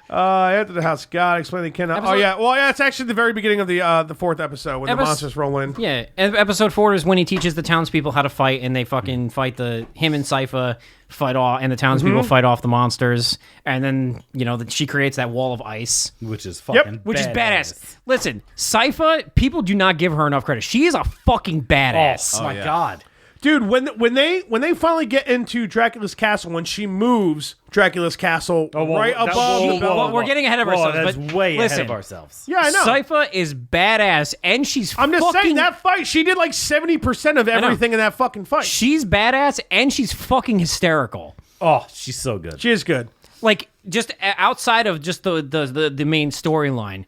After the house, God explain they cannot. Episode- It's actually the very beginning of the 4th episode when the monsters roll in. Yeah, episode 4 is when he teaches the townspeople how to fight, and they fucking fight him and Sypha fight off, and the townspeople fight off the monsters, and then she creates that wall of ice, Which is fucking which is badass. Listen, Sypha, people do not give her enough credit. She is a fucking badass. Oh, my yeah. God. Dude, when they finally get into Dracula's castle, when she moves Dracula's castle right above, We're getting ahead of ourselves. That's but way listen, ahead of ourselves. Yeah, I know. Sypha is badass, and she's. I'm just saying fucking- that fight, she did like 70% of everything in that fucking fight. She's badass, and she's fucking hysterical. Oh, she's so good. She is good. Like, just outside of just the main storyline,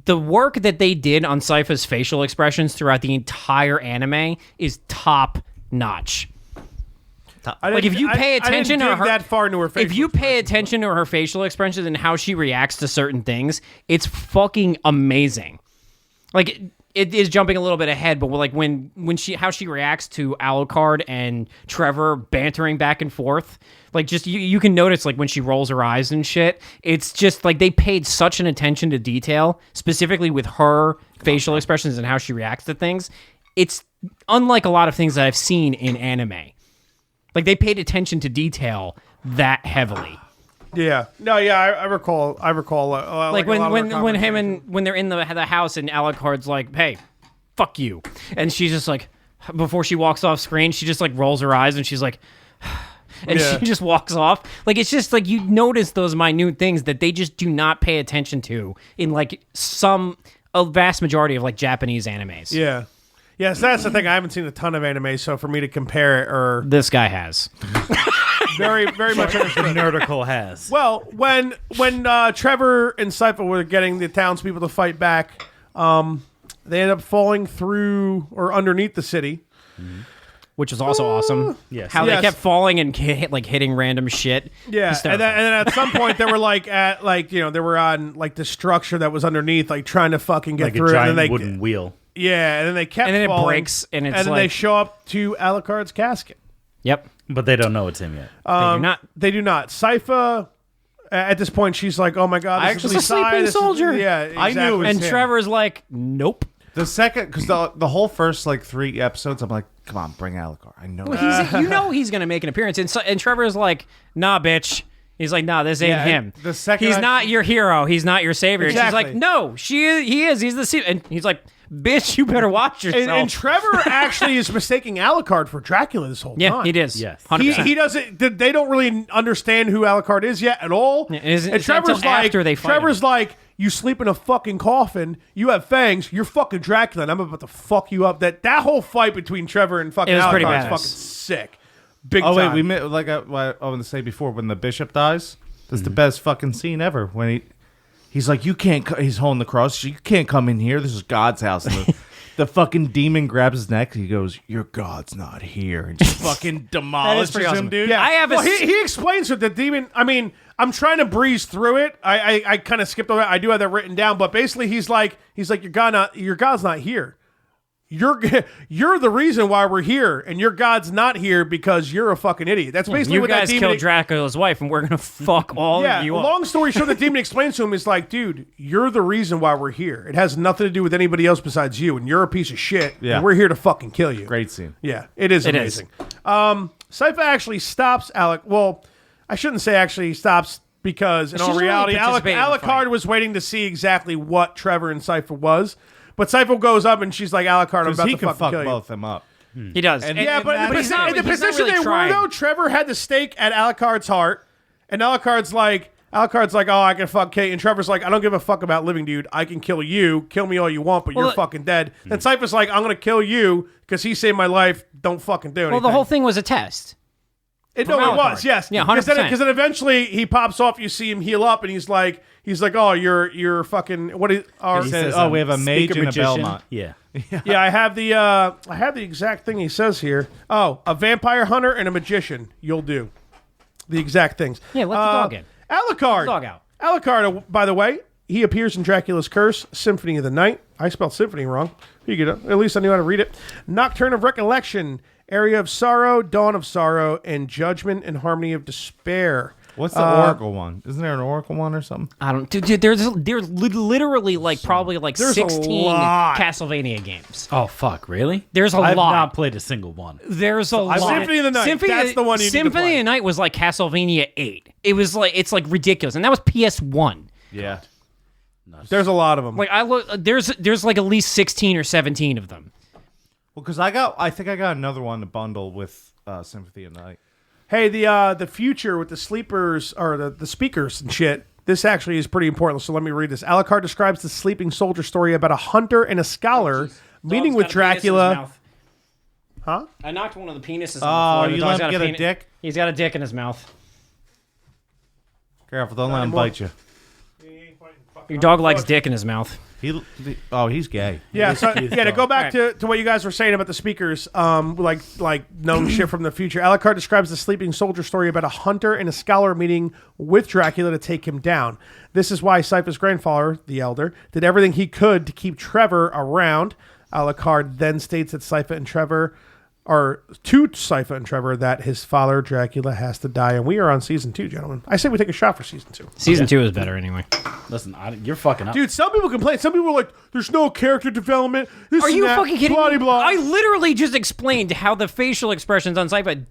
the work that they did on Sypha's facial expressions throughout the entire anime is top notch. Like, if you pay attention I to didn't dig her, that far into her face. if you pay attention to her facial expressions and how she reacts to certain things, it's fucking amazing. Like, it is jumping a little bit ahead, but like when how she reacts to Alucard and Trevor bantering back and forth, like, just you can notice, like, when she rolls her eyes and shit, it's just like they paid such an attention to detail, specifically with her facial expressions and how she reacts to things. It's unlike a lot of things that I've seen in anime. Like, they paid attention to detail that heavily. Yeah. No, yeah, I recall. Like when they're in the house and Alucard's like, "Hey, fuck you," and she's just like, before she walks off screen, she just like rolls her eyes and she's like, and Yeah. she just walks off. Like, it's just like you notice those minute things that they just do not pay attention to in like a vast majority of like Japanese animes. Yeah. Yes, that's the thing. I haven't seen a ton of anime, so for me to compare it or This guy has. very, very much understood. Nerdical has. Well, when Trevor and Sypha were getting the townspeople to fight back, they ended up falling through or underneath the city. Which was also awesome. Yes. How Yes. they kept falling and hitting random shit. Yeah, Hysterical. and then at some point they were like they were on like the structure that was underneath, like trying to fucking get Like a through it. giant And then wooden wheel. yeah, and then they kept And then it falling, breaks, and it's then they like- show up to Alucard's casket. Yep. But they don't know it's him yet. You're not. They do not. Sypha, at this point, she's like, "Oh my god, I this is actually- Lisai, sleeping this is-" soldier. Yeah, I exactly. knew it was And him. Trevor's like, nope. The second, because the whole first like 3 episodes, I'm like, come on, bring Alucard. I know. He's gonna make an appearance, and Trevor's like, nah, bitch. He's like, nah, this ain't Yeah, him. the second he's I- not your hero. He's not your savior. And she's Exactly. like, no, he is. He's the and he's like, bitch, you better watch yourself. And Trevor actually is mistaking Alucard for Dracula this whole yeah, time. he does. Yes. 100%. He doesn't. They don't really understand who Alucard is yet at all. Yeah, it's and Trevor's until like, after they fight Trevor's him. like, you sleep in a fucking coffin. You have fangs. You're fucking Dracula, and I'm about to fuck you up. That whole fight between Trevor and fucking It was pretty Alucard is badass. fucking sick. Big Oh time. wait, we met like I wanted to say before when the bishop dies. That's the best fucking scene ever. When he's like, you can't. He's holding the cross. You can't come in here. This is God's house. And the fucking demon grabs his neck. He goes, your God's not here, and just fucking demolishes pretty awesome. him, dude. Yeah, I have a well, s- he explains that the demon. I mean, I'm trying to breeze through it. I kind of skipped over it. I do have that written down, but basically, he's like, your God's not here. You're the reason why we're here, and your God's not here because you're a fucking idiot. That's basically you what guys that demon. killed Dracula's wife, and we're gonna fuck all Yeah, of you up. long story short, the demon explains to him, is like, dude, you're the reason why we're here. It has nothing to do with anybody else besides you, and you're a piece of shit, Yeah. and we're here to fucking kill you. Great scene. Yeah, it is It is. amazing. Sypha actually stops Alec. Well, I shouldn't say actually stops because in She all doesn't really reality, participate in the Alucard fight. was waiting to see exactly what Trevor and Sypha was. But Sypha goes up and she's like, Alucard, I'm Because about he to can fucking fuck kill you. both them up. He does. Yeah, but in the he's not- in the he's not position really they trying. were, though, Trevor had the stake at Alucard's heart, and Alucard's like, oh, I can fuck Kate, and Trevor's like, I don't give a fuck about living, dude. I can kill you. Kill me all you want, but you're fucking dead. Then Sypha's like, I'm gonna kill you because he saved my life. Don't fucking do anything. Well, the whole thing was a test. No, it was, yes. Yeah, 100%. Because then eventually he pops off, you see him heal up, and he's like, oh, you're fucking, what is, He says, we have a mage and a Belmont. Yeah. yeah, I have the exact thing he says here. Oh, a vampire hunter and a magician. You'll do. The exact things. Yeah, let the dog in. Alucard. Dog out. Alucard, by the way, he appears in Dracula's Curse, Symphony of the Night. I spelled symphony wrong. You get it. At least I knew how to read it. Nocturne of Recollection, Area of Sorrow, Dawn of Sorrow, and Judgment and Harmony of Despair. What's the Oracle one? Isn't there an Oracle one or something? I don't. Dude, there's literally probably there's 16 a lot. Castlevania games. Oh fuck! Really? There's a I've lot. not played a single one. There's a lot. Symphony of the Night. That's the one you need to Symphony play. of the Night was like Castlevania 8. It was like it's like ridiculous, and that was PS1. Yeah. There's a lot of them. Like I look, there's like at least 16 or 17 of them. Well, because I think I got another one to bundle with Symphony of the Night. Hey, the future with the sleepers or the speakers and shit. This actually is pretty important. So let me read this. Alucard describes the sleeping soldier story about a hunter and a scholar meeting with Dracula. Huh? I knocked one of the penises Oh, on the floor. you The let dog's him got get a dick? He's got a dick in his mouth. Careful, don't let him bite you. Your dog likes dick in his mouth. He's gay. Yeah, so to go back to what you guys were saying about the speakers, like known shit from the future. Alucard describes the sleeping soldier story about a hunter and a scholar meeting with Dracula to take him down. This is why Sypha's grandfather, the Elder, did everything he could to keep Trevor around. Alucard then states that Sypha and Trevor that his father Dracula has to die, and we are on season 2, gentlemen. I say we take a shot for season 2. Season 2 is better anyway. Listen, you're fucking up. Dude, some people complain. Some people are like, "There's no character development." This Are and you that, fucking kidding blah, me? blah. I literally just explained how the facial expressions on Sypha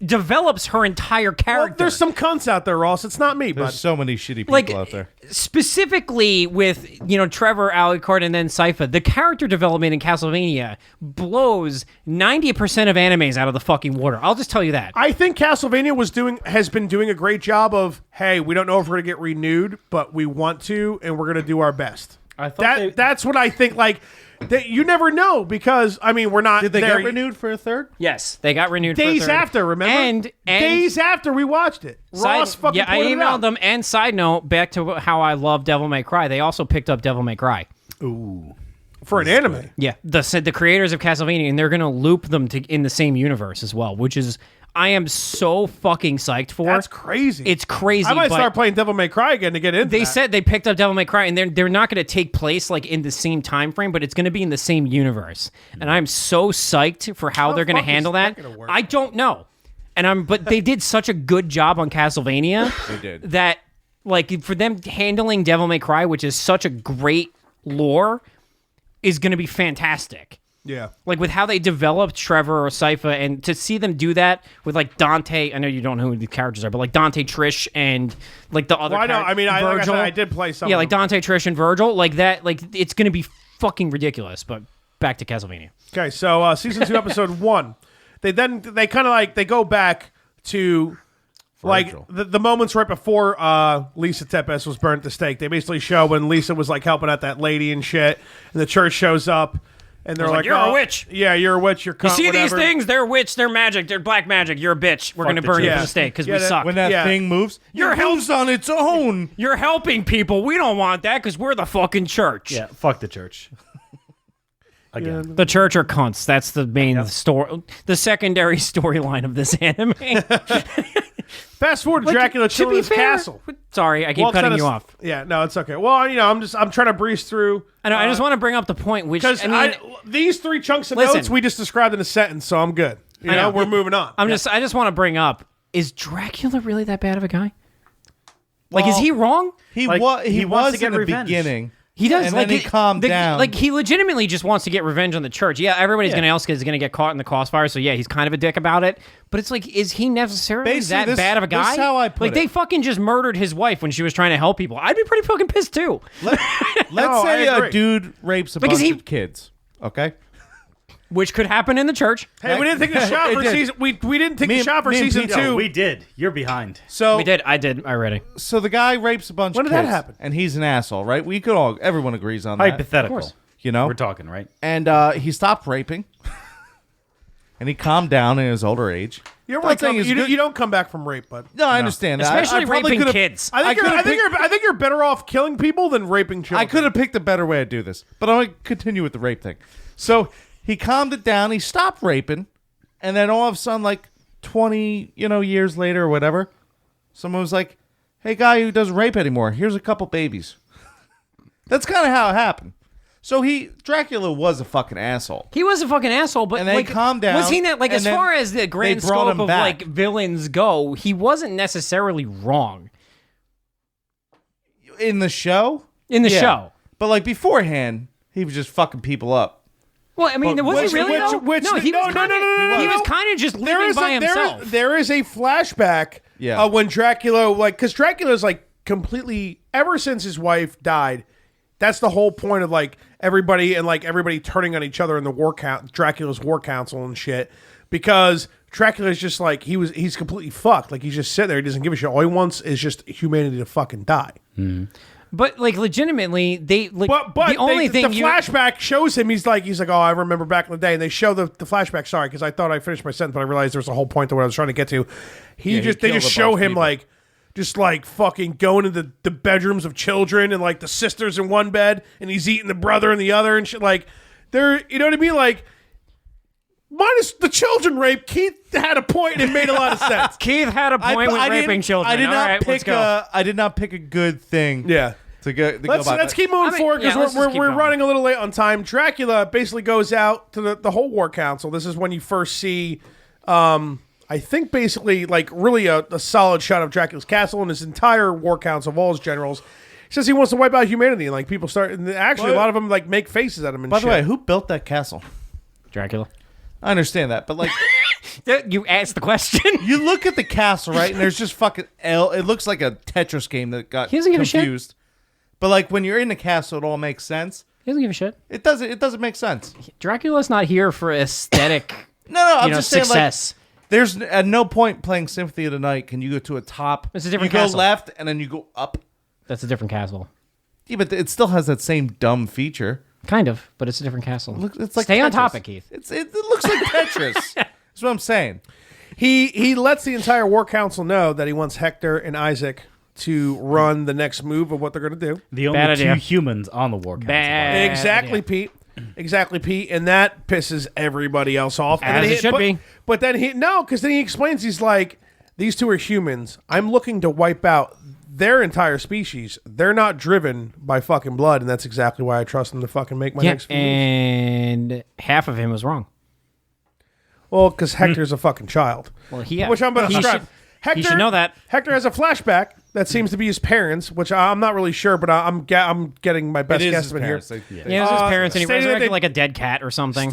develops her entire character. Well, there's some cunts out there, Ross. It's not me, There's but so many shitty people like out there. specifically with Trevor, Alucard, and then Sypha, the character development in Castlevania blows 90% of animes out of the fucking water. I'll just tell you that. I think Castlevania has been doing a great job of, hey, we don't know if we're gonna get renewed, but we want to, and we're gonna do our best. I thought that's what I think. Like, that you never know because we're not. Did they there. get renewed for a third? Yes, they got renewed Days for a third. after? Remember? And days after we watched it, Ross fucking I pointed it emailed out. them. And side note, back to how I love Devil May Cry, they also picked up Devil May Cry. For an anime. Yeah, the creators of Castlevania, and they're gonna loop them in the same universe as well, which is I am so fucking psyched for. That's crazy. It's crazy. I might but start playing Devil May Cry again to get into They that. said they picked up Devil May Cry, and they're not going to take place like in the same time frame, but it's going to be in the same universe. And I'm so psyched for how they're going to fuck is handle that that. gonna work? I don't know, but they did such a good job on Castlevania. They did. That like for them handling Devil May Cry, which is such a great lore, is going to be fantastic. Yeah. Like with how they developed Trevor or Sypha, and to see them do that with like Dante. I know you don't know who the characters are, but like Dante, Trish, and like the other. Well, I know. I mean, like I Virgil. said, I did play some. Yeah, of like them. Dante, Trish, and Virgil. Like that. Like it's gonna be fucking ridiculous. But back to Castlevania. Okay, so season 2, episode 1. They kind of like they go back to like Virgil. the moments right before Lisa Tepes was burnt at the stake. They basically show when Lisa was like helping out that lady and shit, and the church shows up. And they're like, "You're a "Oh, witch. Yeah, you're a witch. You're You cunt, see whatever." these things? They're witch. They're magic. They're black magic. You're a bitch. We're gonna the burn you church. at the stake because Yeah, we that- suck. When that Yeah. thing moves, You're it moves on its own. You're helping people. We don't want that because we're the fucking church. Yeah, fuck the church. Again. The church are cunts. That's the main story. The secondary storyline of this anime. Fast forward to Dracula to chilling be in his fair, castle. Sorry, I keep Walks cutting out you of- off. Yeah, no, it's okay. Well, I'm trying to breeze through. I know. I just want to bring up the point, which Because I mean, these 3 chunks of Listen. notes we just described in a sentence, so I'm good. You I know, know. we're moving on. I just want to bring up: is Dracula really that bad of a guy? Like, is he wrong? He Like, was he wants was to in get the revenge. beginning. He does. And like then he calmed down. Like he legitimately just wants to get revenge on the church. Yeah, everybody's else is gonna get caught in the crossfire. So yeah, he's kind of a dick about it. But it's like, is he necessarily Basically, that this- bad of a this guy? is how I put like it. they fucking just murdered his wife when she was trying to help people. I'd be pretty fucking pissed too. Let's No, say I agree. a dude rapes a Because bunch he- of kids. Okay. Which could happen in the church. Hey, we didn't take the shot It for did. season. We didn't take Me the and- shot for me and season Pete- 2. No, we did. You're behind. So We did. I did. I read it. So the guy rapes a bunch When of did that kids. happen? And he's an asshole, right? Everyone agrees on that. Hypothetical. You know? We're talking, right? And he stopped raping. And he calmed down in his older age. You're Not saying it's good. you don't come back from rape, but No, I understand that. Especially I probably raping could've- kids. I think you're better off killing people than raping children. I could have picked a better way to do this, but I'm going to continue with the rape thing. So he calmed it down. He stopped raping, and then all of a sudden, like 20 years later or whatever, someone was like, "Hey, guy who doesn't rape anymore, here's a couple babies." That's kind of how it happened. So Dracula was a fucking asshole. He was a fucking asshole, but And then like, he calmed down, was he not like and as then far as the they grand brought scope him of back. like villains go? He wasn't necessarily wrong In the show? in the Yeah. show. But like beforehand, he was just fucking people up. Well, I mean, was he really? though? no, he was kinda, He was kind of just living by himself. There is a flashback when Dracula, because Dracula's like completely, ever since his wife died, that's the whole point of like everybody turning on each other in the Dracula's war council and shit, because Dracula's just like, he's completely fucked. Like, he's just sitting there, he doesn't give a shit. All he wants is just humanity to fucking die. But like, legitimately, they like. But the only thing flashback shows him. He's like, oh, I remember back in the day, and they show the flashback. Sorry, because I thought I finished my sentence, but I realized there was a whole point to what I was trying to get to. They just show him like, just like fucking going into the bedrooms of children, and like the sisters in one bed, and he's eating the brother in the other, and shit. Like, you know what I mean? Like, minus the children rape, Keith had a point and it made a lot of sense. Keith had a point with raping children. I did not right, pick I did not pick a good thing. Yeah. Let's keep moving forward because we're running a little late on time. Dracula basically goes out to the whole war council. This is when you first see, I think, basically like really a solid shot of Dracula's castle and his entire war council of all his generals. He says he wants to wipe out humanity, and like people start. And actually, a lot of them like make faces at him. And by the way, who built that castle? Dracula. I understand that, but like, you asked the question. you look at the castle, right, and there's just fucking It looks like a Tetris game that got He doesn't give a shit. confused. But like when you're in the castle, it all makes sense. He doesn't give a shit. It doesn't make sense. Dracula's not here for aesthetic. No, I'm just success. saying, like, there's at no point playing Symphony of the Night can you go to a top. It's a different you castle. go left and then you go up. That's a different castle. Yeah, but it still has that same dumb feature. Kind of, but it's a different castle. It's like Stay on Tetris. topic, Keith. It looks like Tetris. That's what I'm saying. He lets the entire war council know that he wants Hector and Isaac to run the next move of what they're going to do. The only Bad idea. two humans on the war council. Bad Exactly, idea. Pete. Exactly, Pete. And that pisses everybody else off. As it should be. But then because then he explains, he's like, these two are humans. I'm looking to wipe out their entire species. They're not driven by fucking blood, and that's exactly why I trust them to fucking make my next move. And half of him was wrong. Well, because Hector's a fucking child. Well, he Which I'm going to describe. Hector, should know that. Hector has a flashback that seems to be his parents, which I'm not really sure, but I'm getting my best It is his guesstimate here. parents. Yeah, it was his parents, and he stating that resurrected they- like a dead cat or something.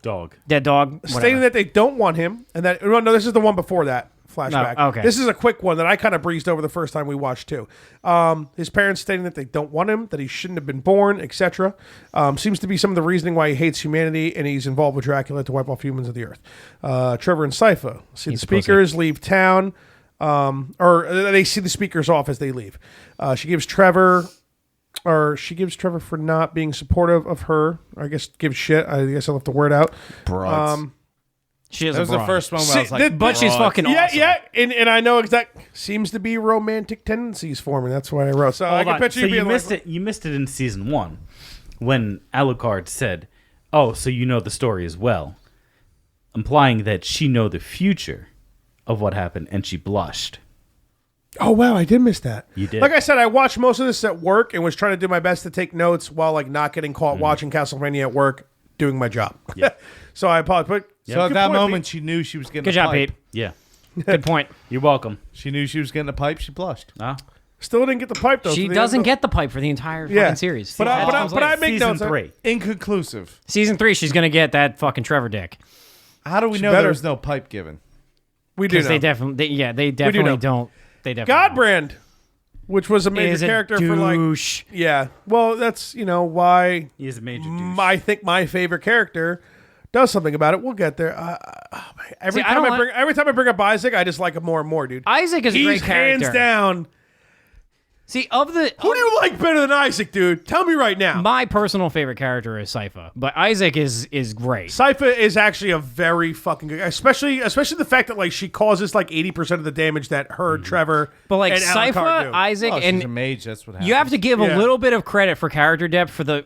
Dog. Dead dog. Stating Whatever. that they don't want him, and that no, this is the one before that flashback. No, okay. This is a quick one that I kind of breezed over the first time we watched too. His parents stating that they don't want him, that he shouldn't have been born, etc. Seems to be some of the reasoning why he hates humanity, and he's involved with Dracula to wipe off humans of the earth. Trevor and Sypha see the speakers leave town, or they see the speakers off as they leave. She gives Trevor for not being supportive of her. I guess gives shit. I guess I left the word out. Broads. She is That a was the broad. first one where I was like, But she's fucking awesome. Yeah, and I know seems to be romantic tendencies for me. That's why I wrote. So I Hold can on. picture So you being you missed it. You missed it in season 1 when Alucard said, "Oh, so you know the story as well," implying that she know the future of what happened, and she blushed. Oh wow, I did miss that. You did. Like I said, I watched most of this at work and was trying to do my best to take notes while like not getting Mm-hmm. caught watching Castlevania at work, doing my job. So I apologize. So at that moment, she knew she was getting Good a job, pipe. Pete. Yeah, Good point. you're welcome. She knew she was getting a pipe. She blushed. Still didn't get the pipe though. She doesn't get the pipe for the entire Yeah. fucking series. But I make Season notes. 3. Inconclusive. Season 3, she's gonna get that fucking Trevor dick. How do we know better. there was no pipe given? We do Because know. they definitely know. don't. They definitely Godbrand, which was a major is a character for like douche. yeah. Well, that's why He is a major douche. I think my favorite character does something about it. We'll get there. Every See, I don't time I bring up Isaac, I just like him more and more, dude. Isaac is a He's great character. hands down See, of the Who do you like better than Isaac, dude? Tell me right now. my personal favorite character is Sypha, but Isaac is great. Sypha is actually a very fucking good, especially the fact that like she causes like 80% of the damage that her, Trevor, But like and Alucard Sypha, do. Isaac, Oh, and she's a mage. That's what happens. you have to give Yeah. a little bit of credit for character depth for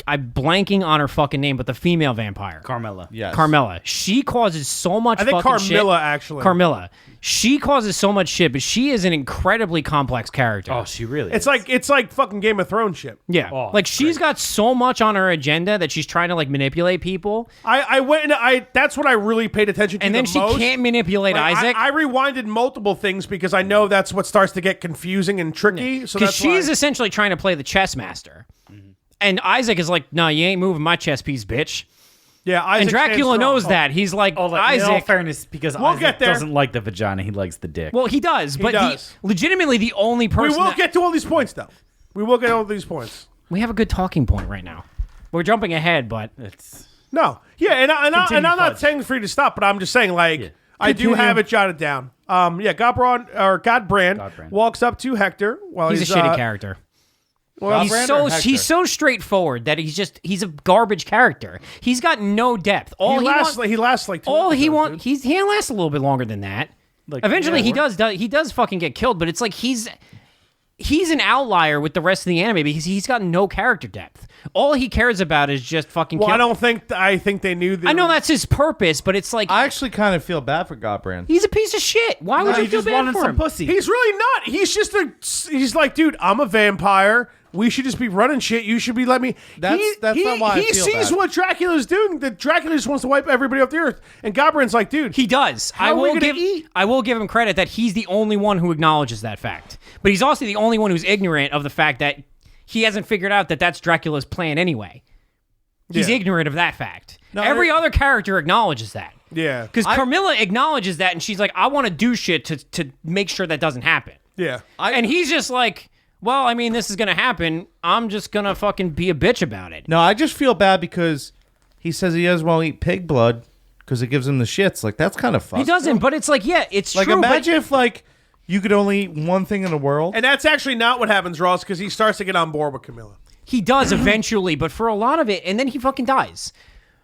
I'm blanking on her fucking name, but the female vampire. Carmella. Yes. Carmella. She causes so much I think fucking shit. Carmilla actually. Carmilla. She causes so much shit, but she is an incredibly complex character. Oh, she really It's is. like fucking Game of Thrones shit. Yeah. Oh, like she's got so much on her agenda that she's trying to like manipulate people, I went and that's what I really paid attention to. and then the she most. can't manipulate Like, Isaac. I rewinded multiple things because I know that's what starts to get confusing and tricky. So Because that's why. she's essentially trying to play the chess master. And Isaac is like, no, you ain't moving my chess piece, bitch. Yeah, Isaac And stands Dracula strong. knows that. He's like, In all Isaac. fairness, because We'll Isaac get there. doesn't like the vagina, he likes the dick. Well, he does, but does. legitimately the only We person. will that- get to all these points though. We will get to all these points. we have a good talking point right now. We're jumping ahead, but It's No, yeah, and I'm Continue, not Fudge. saying for you to stop, but I'm just saying like Yeah. I do have it jotted down. Godbrand walks up to Hector while he's he's a shitty character. Well, He's he's so straightforward that he's a garbage character. He's got no depth. All he lasts like 2 all he episodes, wants dude. he lasts a little bit longer than that. Like, Eventually yeah, he does fucking get killed, but it's like he's an outlier with the rest of the anime because he's got no character depth. All he cares about is just fucking Well, kill. I think they knew that. I know that's his purpose, but it's like I actually kind of feel bad for Godbrand. he's a piece of shit. Why would he you feel just bad wanted for some him? pussy. He's really not. He's like, dude, I'm a vampire. We should just be running shit. You should be letting me. That's not why I he feel sees bad. what Dracula's doing. That Dracula just wants to wipe everybody off the earth. And Godbrand's like, dude, He does. How are we gonna eat? I will give him credit that he's the only one who acknowledges that fact. But he's also the only one who's ignorant of the fact that he hasn't figured out that that's Dracula's plan anyway. He's Yeah. ignorant of that fact. No, Every other character acknowledges that. yeah, Because Carmilla acknowledges that, and she's like, I want to do shit to make sure that doesn't happen. yeah. And he's just like, well, I mean, this is going to happen. I'm just going to fucking be a bitch about it. No, I just feel bad because he says he doesn't want to eat pig blood because it gives him the shits. Like, that's kind of fucked. He doesn't, but it's like, yeah, it's Like, true. imagine if, like, you could only eat one thing in the world. And that's actually not what happens, Ross, because he starts to get on board with Camilla. he does eventually, but for a lot of it, and then he fucking dies.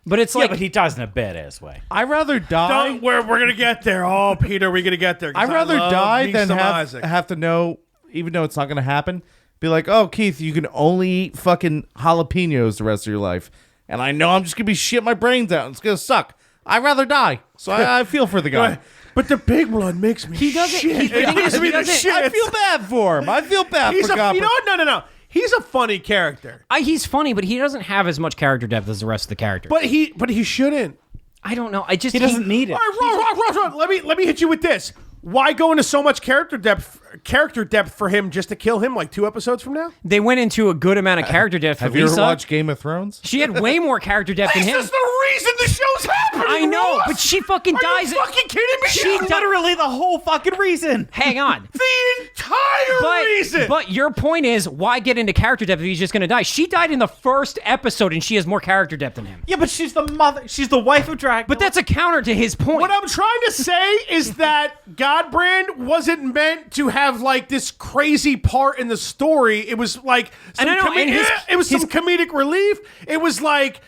But it's Yeah, like, but he dies in a badass way. I'd rather die. Don't, we're gonna get there. Oh, Peter, we're gonna get there. 'cause I'd rather I love die me than some Isaac. have to know, even though it's not going to happen, be like, oh, Keith, you can only eat fucking jalapenos the rest of your life. And I know I'm just going to be shit my brains out. It's going to suck. I'd rather die. So I feel for the guy. But the pig blood makes me. He doesn't- Shit. he- the It thing gives is, me he the doesn't- shit. I feel bad for him. I feel bad He's for a. Godbrand. You know what? No. He's a funny character. he's funny, but he doesn't have as much character depth as the rest of the characters. But he shouldn't. I don't know. I just He doesn't need it. All right, Ross, let me hit you with this. Why go into so much character depth for him just to kill him like 2 episodes from now? They went into a good amount of character depth for Have you ever Lisa. watched Game of Thrones? She had way more character depth than him. This is the reason the show's happening. I know, Ross. but she fucking Are dies. you fucking kidding me? She dude? di- Literally the whole fucking reason. Hang on. the entire reason. But your point is, why get into character depth if he's just going to die? She died in the first episode, and she has more character depth than him. Yeah, but she's the mother. She's the wife of Dracula. But that's a counter to his point. What I'm trying to say is that Godbrand wasn't meant to have like this crazy part in the story. It was like some And I know, and some comedic relief. It was like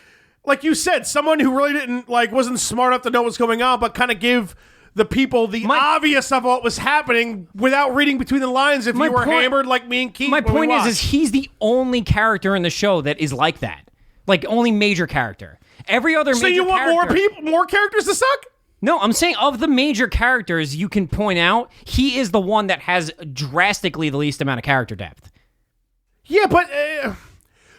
you said, someone who really didn't wasn't smart enough to know what's going on, but kind of give the people the obvious of what was happening without reading between the lines. If My you were point- hammered like me and Keith, My when we point is watched. he's the only character in the show that is like that. Like, only major character. Every other So major you want character, more characters to suck? No, I'm saying of the major characters you can point out, he is the one that has drastically the least amount of character depth. Yeah, but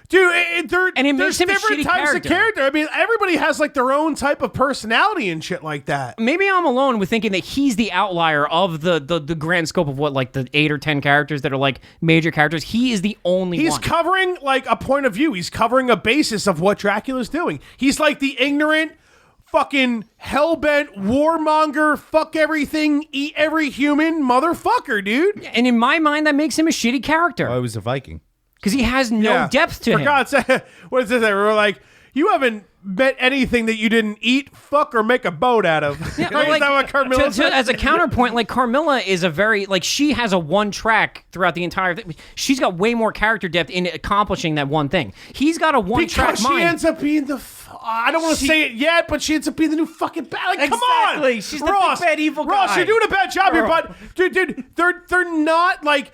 dude, And it there's makes him a different shitty types of character. character. I mean, everybody has like their own type of personality and shit like that. Maybe I'm alone with thinking that he's the outlier of the grand scope of what, like, the 8 or 10 characters that are like major characters. He is the only He's one. covering like a point of view. He's covering a basis of what Dracula's doing. He's like the ignorant, fucking hellbent warmonger, fuck everything, eat every human motherfucker, dude. And in my mind, that makes him a shitty character. Oh, he was a Viking. Because he has no depth to For him. God's sake, what is it? We're like, You haven't met anything that you didn't eat, fuck, or make a boat out of. Yeah, Right? Is that what Carmilla said? as a counterpoint, like Carmilla is a very she has a one track throughout the entire thing. She's got way more character depth in accomplishing that one thing. He's got a one track Because she mind. ends up being the. I don't want to say it yet, but she ends up being the new fucking bad. Like, come on, Exactly. She's the big Ross, bad evil Ross, guy. you're doing a bad job here, but dude, they're not like.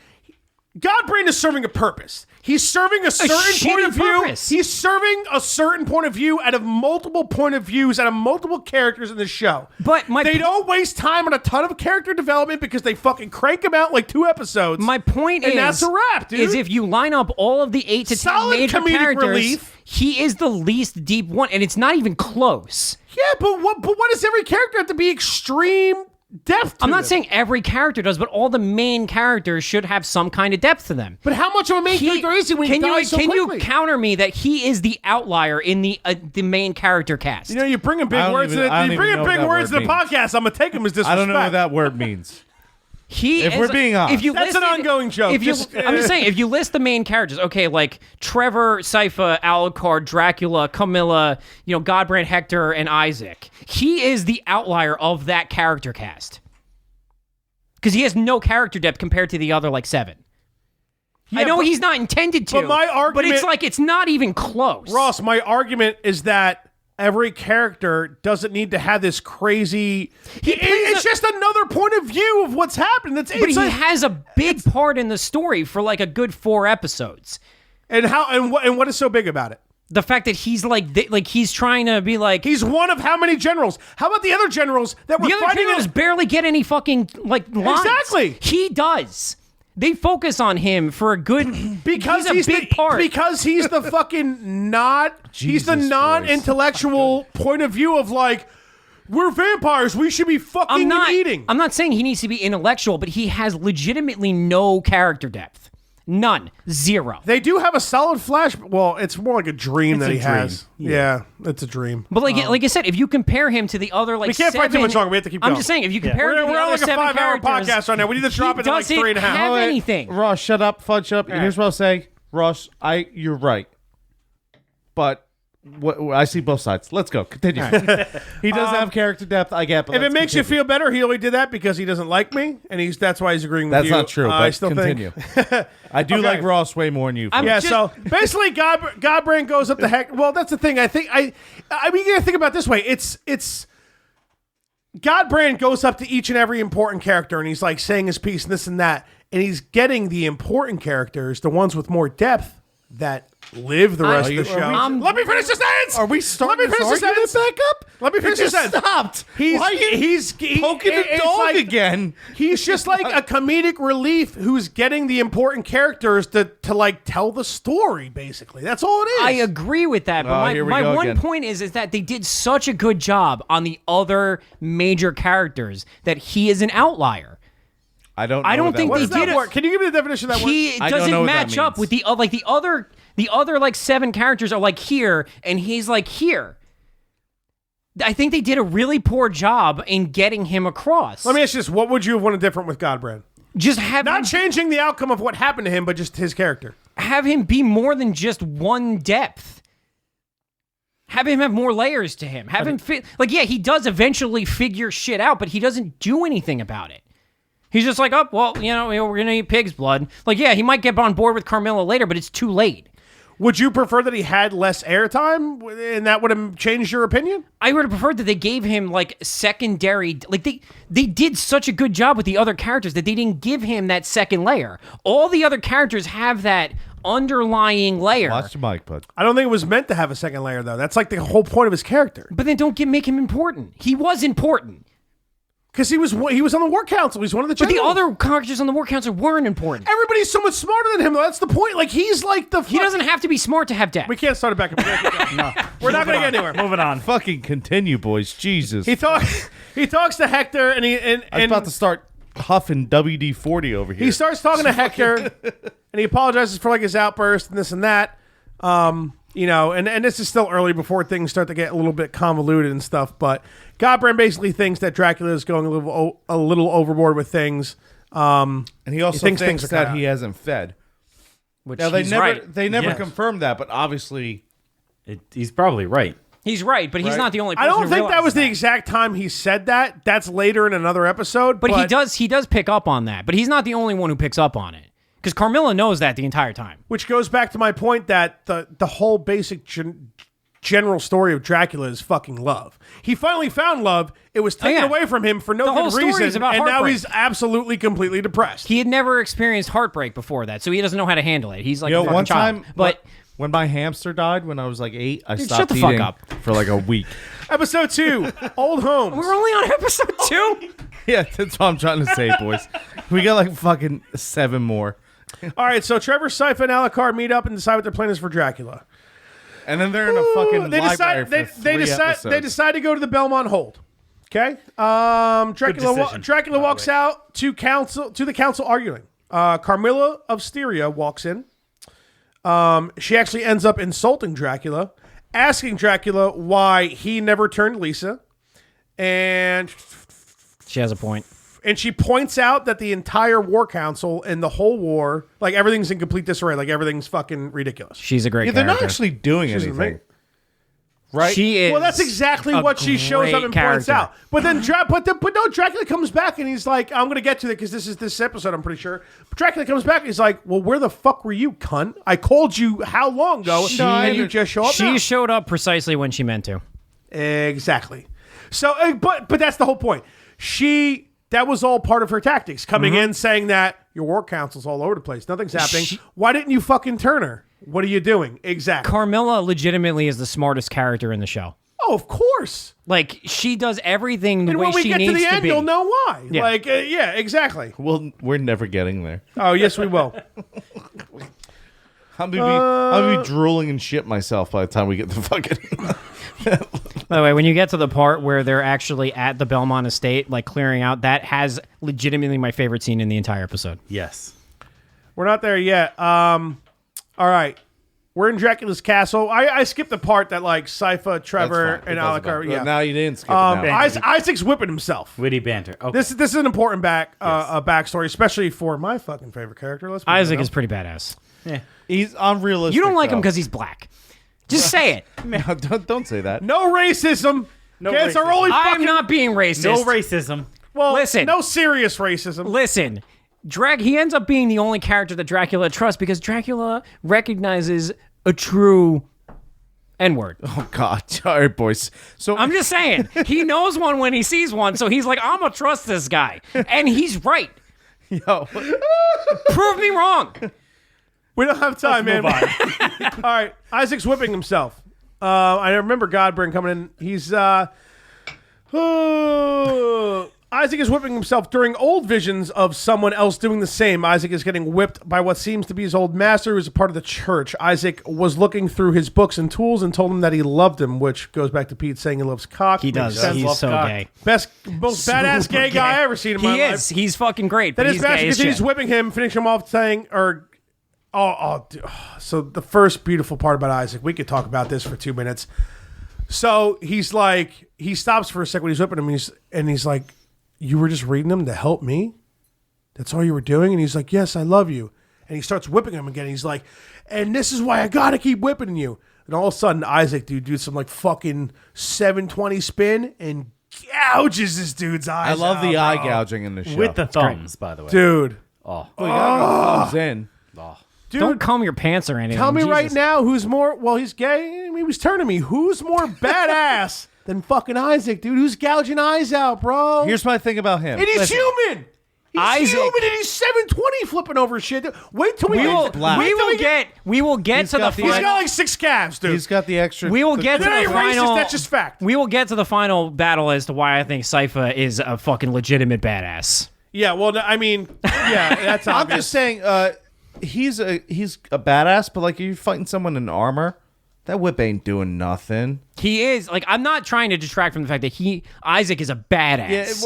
Godbrain is serving a purpose. He's serving a certain point shitty of view. purpose. He's serving a certain point of view out of multiple point of views out of multiple characters in the show. But they don't waste time on a ton of character development because they fucking crank them out like 2 episodes. My point and that's a wrap, dude. Is if you line up all of the 8 to 10 Solid major comedic characters, relief. he is the least deep one, and it's not even close. Yeah, but what does every character have to be extreme depth to I'm not them? saying every character does, but all the main characters should have some kind of depth to them. But how much of a main character is he when he dies so can quickly? you counter me that he is the outlier in the main character cast? You know, you're bringing big I don't words even- to I the, don't you're even bringing know big what words that to the word podcast. I'm gonna take them as disrespect. I don't know what that word means. If we're being honest. if you That's an listed- ongoing joke. If you, Just- I'm just saying, if you list the main characters, okay, like Trevor, Sypha, Alucard, Dracula, Camilla, Godbrand, Hector, and Isaac, he is the outlier of that character cast because he has no character depth compared to the other 7. I know but- he's not intended to, but my argument- it's not even close. Ross, my argument is that every character doesn't need to have this crazy. It's just another point of view of what's happening. but he has a big part in the story for a good 4 episodes. and what is so big about it? The fact that he's he's trying to be like He's one of how many generals? How about the other generals that were the other fighting? generals barely get any fucking lines. Exactly. He does. They focus on him for a good Because he's a big part. Because he's the fucking he's the Jesus non-intellectual point of view of we're vampires. We should be fucking eating. I'm not saying he needs to be intellectual, but he has legitimately no character depth. None. 0. They do have a solid flash. Well, it's more like a dream that a he dream. has. Yeah, it's a dream. But like I said, if you compare him to the other We can't fight too much longer. We have to keep going. I'm just saying, if you compare him to the We're on other a 7 5-hour characters, podcast right now. We need to drop it to doesn't 3.5. have Wait, anything. Ross, shut up, fudge up. Here's what I'll say, Ross. You're right, but I see both sides. Let's go. Continue. He doesn't have character depth. I get. But If it let's makes you continue. feel better, he only did that because he doesn't like me, and that's why he's agreeing with That's you. not true. But I still continue. think. I do Okay. like Ross way more than you. I'm Yeah, just- so basically, Godbrand goes up the heck. Well, that's the thing. I mean, you gotta think about it this way. It's Godbrand goes up to each and every important character, and he's saying his piece and this and that, and he's getting the important characters, the ones with more depth, that live the rest of the show. Let me finish the sentence. Are we starting Let me finish this the argument sentence. back up? Let me finish the just sentence. stopped. He's Poking the it's dog again. He's just like a comedic relief who's getting the important characters to tell the story. Basically, that's all it is. I agree with that, but here we my go one again. point is that they did such a good job on the other major characters that he is an outlier. I don't think What they does that did work? Can you give me the definition of that word? He I don't know doesn't what that match up means. with the other 7 characters are here, and he's here. I think they did a really poor job in getting him across. Let me ask you this: what would you have wanted different with Godbrand? just have Not him, changing the outcome of what happened to him, but just his character. have him be more than just one depth. Have him have more layers to him. Have him fit he does eventually figure shit out, but he doesn't do anything about it. He's just we're gonna eat pig's blood. He might get on board with Carmilla later, but it's too late. Would you prefer that he had less airtime, and that would have changed your opinion? I would have preferred that they gave him secondary. They did such a good job with the other characters that they didn't give him that second layer. All the other characters have that underlying layer. Watch the mic, bud. I don't think it was meant to have a second layer, though. That's the whole point of his character. But then don't make him important. He was important. Because he was on the War Council. He's one of the But generals. the other characters on the War Council weren't important. Everybody's so much smarter than him, though. That's the point. He's the... He doesn't have to be smart to have depth. We can't start it back up. We're not going to get anywhere. Moving on. Fucking continue, boys. Jesus. He talks to Hector, and I was about to start huffing WD-40 over here. he starts talking to Hector, and he apologizes for his outburst and this and that. And this is still early before things start to get a little bit convoluted and stuff. But Godbrand basically thinks that Dracula is going a little overboard with things. and he also thinks thinks things are that kinda- he hasn't fed. Which Now they he's never right. they never Yes. confirmed that, but obviously He's probably right. He's right, but he's not the only I person don't who think that realizes was the exact time he said that. That's later in another episode. But he does pick up on that. But he's not the only one who picks up on it. Because Carmilla knows that the entire time. Which goes back to my point that the whole basic general story of Dracula is fucking love. He finally found love. It was taken away from him for no whole good story is reason, about and now heartbreak. he's absolutely, completely depressed. He had never experienced heartbreak before that, so he doesn't know how to handle it. He's like Yo, a fucking one child. time, But when my hamster died when I was like 8, I Dude, stopped shut the fuck eating up. for like a week. Episode 2, Old Homes. we're only on episode 2. Yeah, that's what I'm trying to say, boys. We got like fucking 7 more. All right, so Trevor, Sypha, and Alucard meet up and decide what their plan is for Dracula. And then they're in a fucking library for 3 episodes. They decide to go to the Belmont Hold. Okay. decision, Dracula walks out to the council arguing. Carmilla of Styria walks in. She actually ends up insulting Dracula, asking Dracula why he never turned Lisa, and She has a point. she points out that the entire war council and the whole war, like everything's in complete disarray, like everything's fucking ridiculous. She's a great Yeah, they're character. not actually doing anything. amazing. Right? She is. Well, that's exactly a what she shows up great and points character. out. But then, Dracula comes back and he's like, "I'm going to get to it because this is this episode, I'm pretty sure." But Dracula comes back and he's like, "Well, where the fuck were you, cunt? I called you how long ago, and you just show up She now?" showed up precisely when she meant to. Exactly. So, but that's the whole point. That was all part of her tactics, coming in saying that your war council's all over the place, nothing's happening. Why didn't you fucking turn her? What are you doing? Exactly. Carmilla legitimately is the smartest character in the show. Oh, of course. Like, she does everything the And way when we she get needs to the to end, be. you'll know why. Yeah. Yeah, exactly. We're never getting there. Oh, yes, we will. I'm gonna be drooling and shit myself by the time we get to fucking. By the way, when you get to the part where they're actually at the Belmont estate, like clearing out, that has legitimately my favorite scene in the entire episode. Yes. We're not there yet. All right. We're in Dracula's castle. I skipped the part that, like, Sypha, Trevor, and Alucard. Yeah. Now you didn't skip it now. Isaac's whipping himself. Witty banter. Okay. This is an important backstory, especially for my fucking favorite character. Let's be Isaac real. is pretty badass. He's unrealistic. You don't like him though. because he's black. Just say it. No, don't say that. No racism. No Okay, it's our racism. only I'm fucking... not being racist. No racism. Well, Listen. no serious racism. Listen, he ends up being the only character that Dracula trusts because Dracula recognizes a true N-word. Oh God! All right, boys. So I'm just saying, he knows one when he sees one, so he's like, I'm gonna trust this guy. And he's right. yo, Prove me wrong. We don't have time, man. Move on. All right, Isaac's whipping himself. I remember Godbrand coming in. He's Isaac is whipping himself during old visions of someone else doing the same. Isaac is getting whipped by what seems to be his old master, who is a part of the church. Isaac was looking through his books and tools and told him that he loved him, which goes back to Pete saying he loves cock. He Makes does. sense. He's so cock. gay. Most badass gay guy I ever seen in my He life. is. He's fucking great. That but is he's bad gay as because he's shit. whipping him, finishing him off saying, so the first beautiful part about Isaac, we could talk about this for 2 minutes. So he's like, he stops for a second when he's whipping him, and he's like, "You were just reading them to help me? That's all you were doing?" And he's like, "Yes, I love you." And he starts whipping him again. He's like, "And this is why I gotta keep whipping you." And all of a sudden, Isaac, do some like fucking 720 spin and gouges this dude's eyes. I love the out, eye bro. gouging in the show. With the thumbs, by the way. Dude. Oh. Well, you gotta go thumbs in. Dude, Don't comb your pants or anything. tell me right Jesus. now who's more, well, he's gay. He was turning me. Who's more badass than fucking Isaac, dude? Who's gouging eyes out, bro? Here's my thing about him. And he's Listen, human. He's Isaac- human and he's 720 flipping over shit. Wait till we We will, black. we wait till will get He's to the got the- He's final. got like 6 calves, dude. He's got the extra. We will get to That the ain't final. racist, that's just fact. We will get to the final battle as to why I think Sypha is a fucking legitimate badass. Yeah, well, I mean, yeah, that's I'm obvious. just saying. He's a badass, but like you're fighting someone in armor, that whip ain't doing nothing. He is like, I'm not trying to detract from the fact that Isaac is a badass.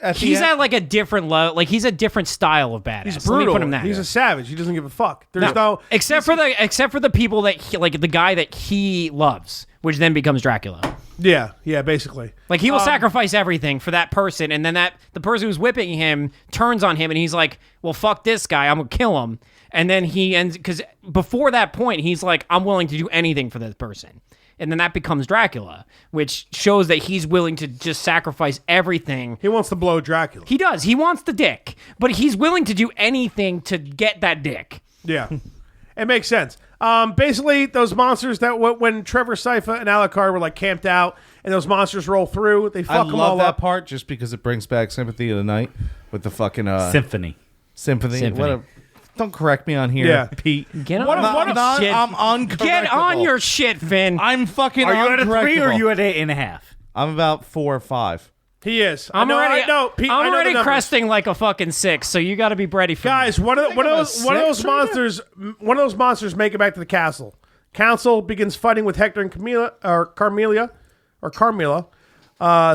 Yeah, He's at like a different level. Like he's a different style of badass. He's Let me brutal. put him that. He's a savage. He doesn't give a fuck. There's no except for the people that he, like the guy that he loves, which then becomes Dracula. yeah, basically. Like he will sacrifice everything for that person, and then the person who's whipping him turns on him, and he's like, "Well, fuck this guy, I'm gonna kill him." And then he ends, because before that point, he's like, I'm willing to do anything for this person. And then that becomes Dracula, which shows that he's willing to just sacrifice everything. He wants to blow Dracula. He does. He wants the dick, but he's willing to do anything to get that dick. Yeah. It makes sense. Basically, those monsters that when Trevor, Sypha, and Alucard were like camped out, and those monsters roll through, they fuck them all love that up. part just because it brings back Sympathy of the Night with the fucking Symphony. Symphony. Don't correct me on here, Yeah. Pete. Get on, I'm uncorrectable. Get on your shit, Finn. I'm fucking Are you at a 3 or are uncorrectable. you at 8.5? I'm about 4 or 5. He is. I'm already Pete, I know the already numbers. cresting like a fucking 6, so you got to be ready for Guys, one of those monsters make it back to the castle. Council begins fighting with Hector and Carmilla,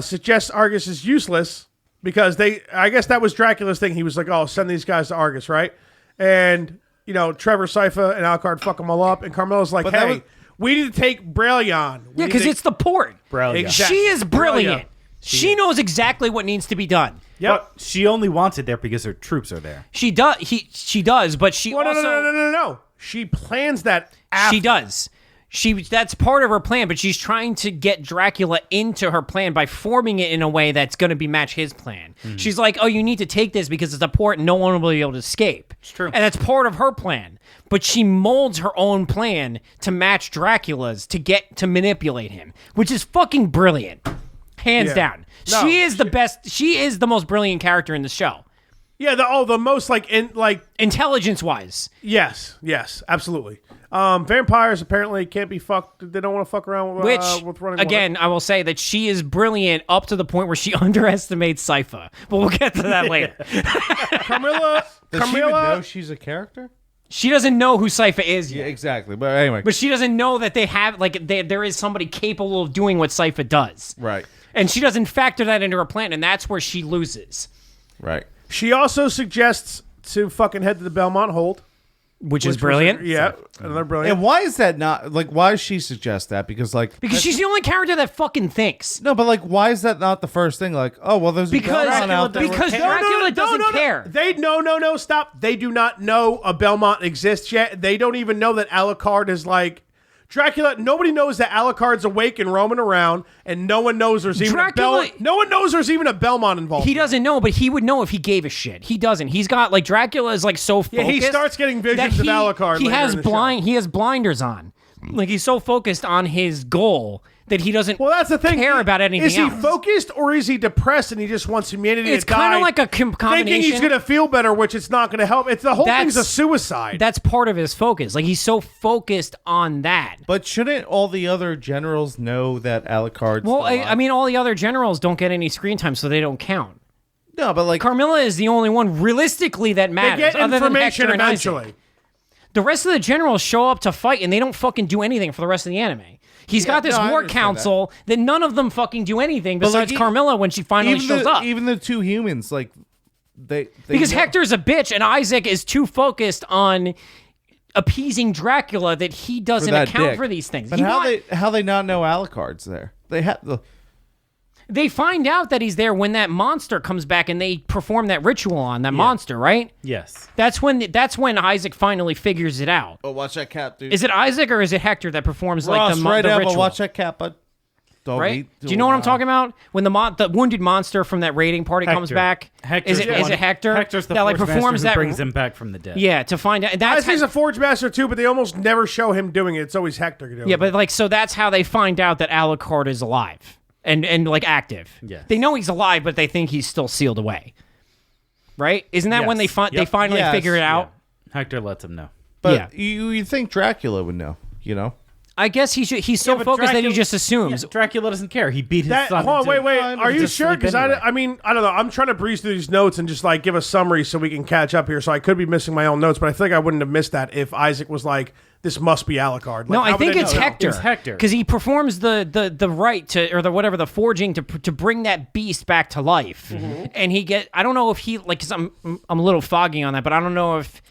suggests Argus is useless because I guess that was Dracula's thing. He was like, oh, send these guys to Argus, right? And, Trevor, Sypha, and Alucard fuck them all up. And Carmilla's like, hey, we need to take Braillon. Yeah, because it's the port. Exactly. She is brilliant. Brilliant. She knows exactly what needs to be done. Yep. But she only wants it there because her troops are there. She does. She does, but she Well, also no. She plans that after. she does. That's part of her plan, but she's trying to get Dracula into her plan by forming it in a way that's going to be match his plan. She's like, "Oh, you need to take this because it's a port and no one will be able to escape." It's true. And that's part of her plan. But she molds her own plan to match Dracula's to manipulate him, which is fucking brilliant. Hands down. No, she is the best. She is the most brilliant character in the show. Yeah, the most Intelligence-wise. Yes, absolutely. Vampires apparently can't be fucked. They don't want to fuck around with Which, running again, I will say that she is brilliant up to the point where she underestimates Sypha. But we'll get to that later. Carmilla. Does she even know she's a character? She doesn't know who Sypha is yet. Yeah, exactly. But anyway. But she doesn't know that they have, there is somebody capable of doing what Sypha does. Right. And she doesn't factor that into her plan, and that's where she loses. Right. She also suggests to fucking head to the Belmont Hold. Which is brilliant. Yeah, another brilliant. And why is that not, why does she suggest that? Because she's the only character that fucking thinks. No, but why is that not the first thing? There's a Belmont out there. Because Dracula doesn't care. No, stop. They do not know a Belmont exists yet. They don't even know that Alucard is Dracula. Nobody knows that Alucard's awake and roaming around, and no one knows there's even no one knows there's even a Belmont involved. He doesn't know, but he would know if he gave a shit. He doesn't. He's got Dracula is so focused. Yeah, he starts getting visions of Alucard. He later has in the show. He has blinders on. He's so focused on his goal that he doesn't Well, that's the thing. care about anything else. Is he else. focused or is he depressed and he just wants humanity It's to die? kind of like a combination. Thinking he's going to feel better, which it's not going to help. It's the whole thing's a suicide. That's part of his focus. He's so focused on that. But shouldn't all the other generals know that Alucard's Well, alive? I mean, all the other generals don't get any screen time, so they don't count. No, but Carmilla is the only one realistically that they matters. get other than information Hector and Isaac. eventually. The rest of the generals show up to fight, and they don't fucking do anything for the rest of the anime. He's got this no, I war understand council that none of them fucking do anything besides Carmilla when she finally shows up. Even the two humans, they because know. Hector's a bitch, and Isaac is too focused on appeasing Dracula that he doesn't account for these things. But how they not know Alucard's there? They have the. They find out that he's there when that monster comes back and they perform that ritual on that monster, right? Yes. That's when Isaac finally figures it out. Oh, watch that cat, dude. Is it Isaac or is it Hector that performs Ross, the right ritual? watch that cat, bud. Don't Right? Do you know what I'm talking about? When the wounded monster from that raiding party comes back, is it Hector? Hector's the that forge performs master who that brings him back from the dead. Yeah, to find out. I That's think he's a Forge Master too, but they almost never show him doing it. It's always Hector doing it. yeah, but so that's how they find out that Alucard is alive and active. Yes. They know he's alive, but they think he's still sealed away. Right? Isn't that when they Yep. finally figure it out? Hector lets him know. But you think Dracula would know, you know? I guess he's so but focused that he Dracula- just assumes. Dracula doesn't care. He beat his That, son. hold on, into- wait. Fine, Are you just sure? sleep Because anyway. I mean, I don't know. I'm trying to breeze through these notes and just give a summary so we can catch up here. So I could be missing my own notes, but I think I wouldn't have missed that if Isaac was like, "This must be Alucard." No, I think it's Hector. It's Hector. Because he performs the rite to, or the forging to bring that beast back to life. And I don't know if he, because I'm a little foggy on that, but I don't know if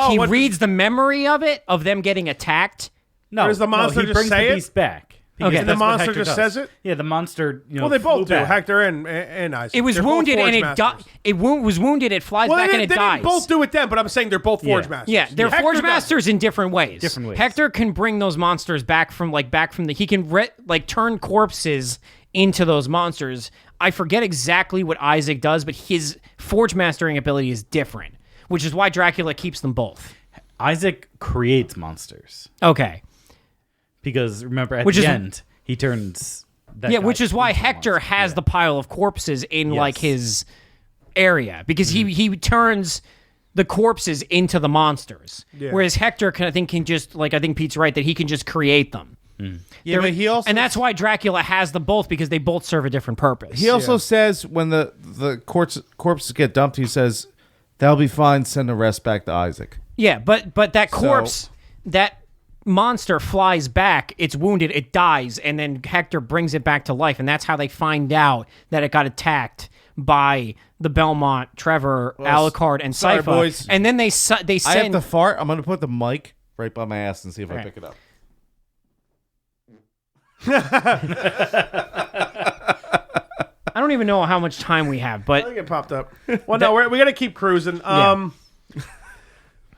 he reads the memory of them getting attacked. No, Or does the monster he just brings say the it? beast back. Because And the that's what monster Hector just does. says it? Yeah, the monster. Well, they both do. flew back. Hector and Isaac. It was They're both wounded and Forge it died. Masters. Was wounded. It flies Well, back they and it didn't dies. both do it then, but I'm saying they're both Forge Yeah. Masters. Yeah, they're Hector Forge does. Masters in different ways. Different ways. Hector can bring those monsters back from the. He can turn corpses into those monsters. I forget exactly what Isaac does, but his Forge Mastering ability is different, which is why Dracula keeps them both. Isaac creates monsters Okay. because remember at Which the is- end he turns. That Yeah, guy which is why into a Hector monster. has Yeah. the pile of corpses in Yes. his area because he turns the corpses into the monsters. Whereas Hector can just I think Pete's right that he can just create them. Yeah, but he also And that's why Dracula has them both because they both serve a different purpose. he also says when the corpses get dumped, he says, "That'll be fine. Send the rest back to Isaac." Yeah, but that corpse, that monster flies back, it's wounded, it dies, and then Hector brings it back to life, and that's how they find out that it got attacked by the Belmont, Trevor, Alucard, and sorry, Sypha. boys. And then they I have send to fart. I'm going to put the mic right by my ass and see if I Okay. pick it up. I don't even know how much time we have, I but think it popped up. Well, no, we got to keep cruising.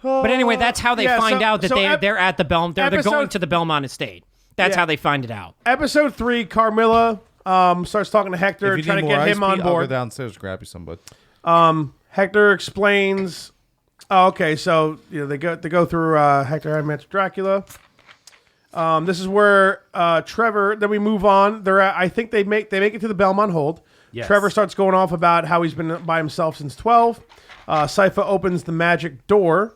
but anyway, that's how they Yeah, find so- out that so they're at the Belmont. They're episode- going to the Belmont estate. That's Yeah. how they find it out. Episode 3, Carmilla starts talking to Hector, If you trying need to more get ice, him on Pete, I'll board. go downstairs, grab you some, bud. Hector explains. Oh, okay, so they go through Hector had met Dracula. This is where Trevor. Then we move on. I think they make it to the Belmont Hold. Yes. Trevor starts going off about how he's been by himself since 12. Sypha opens the magic door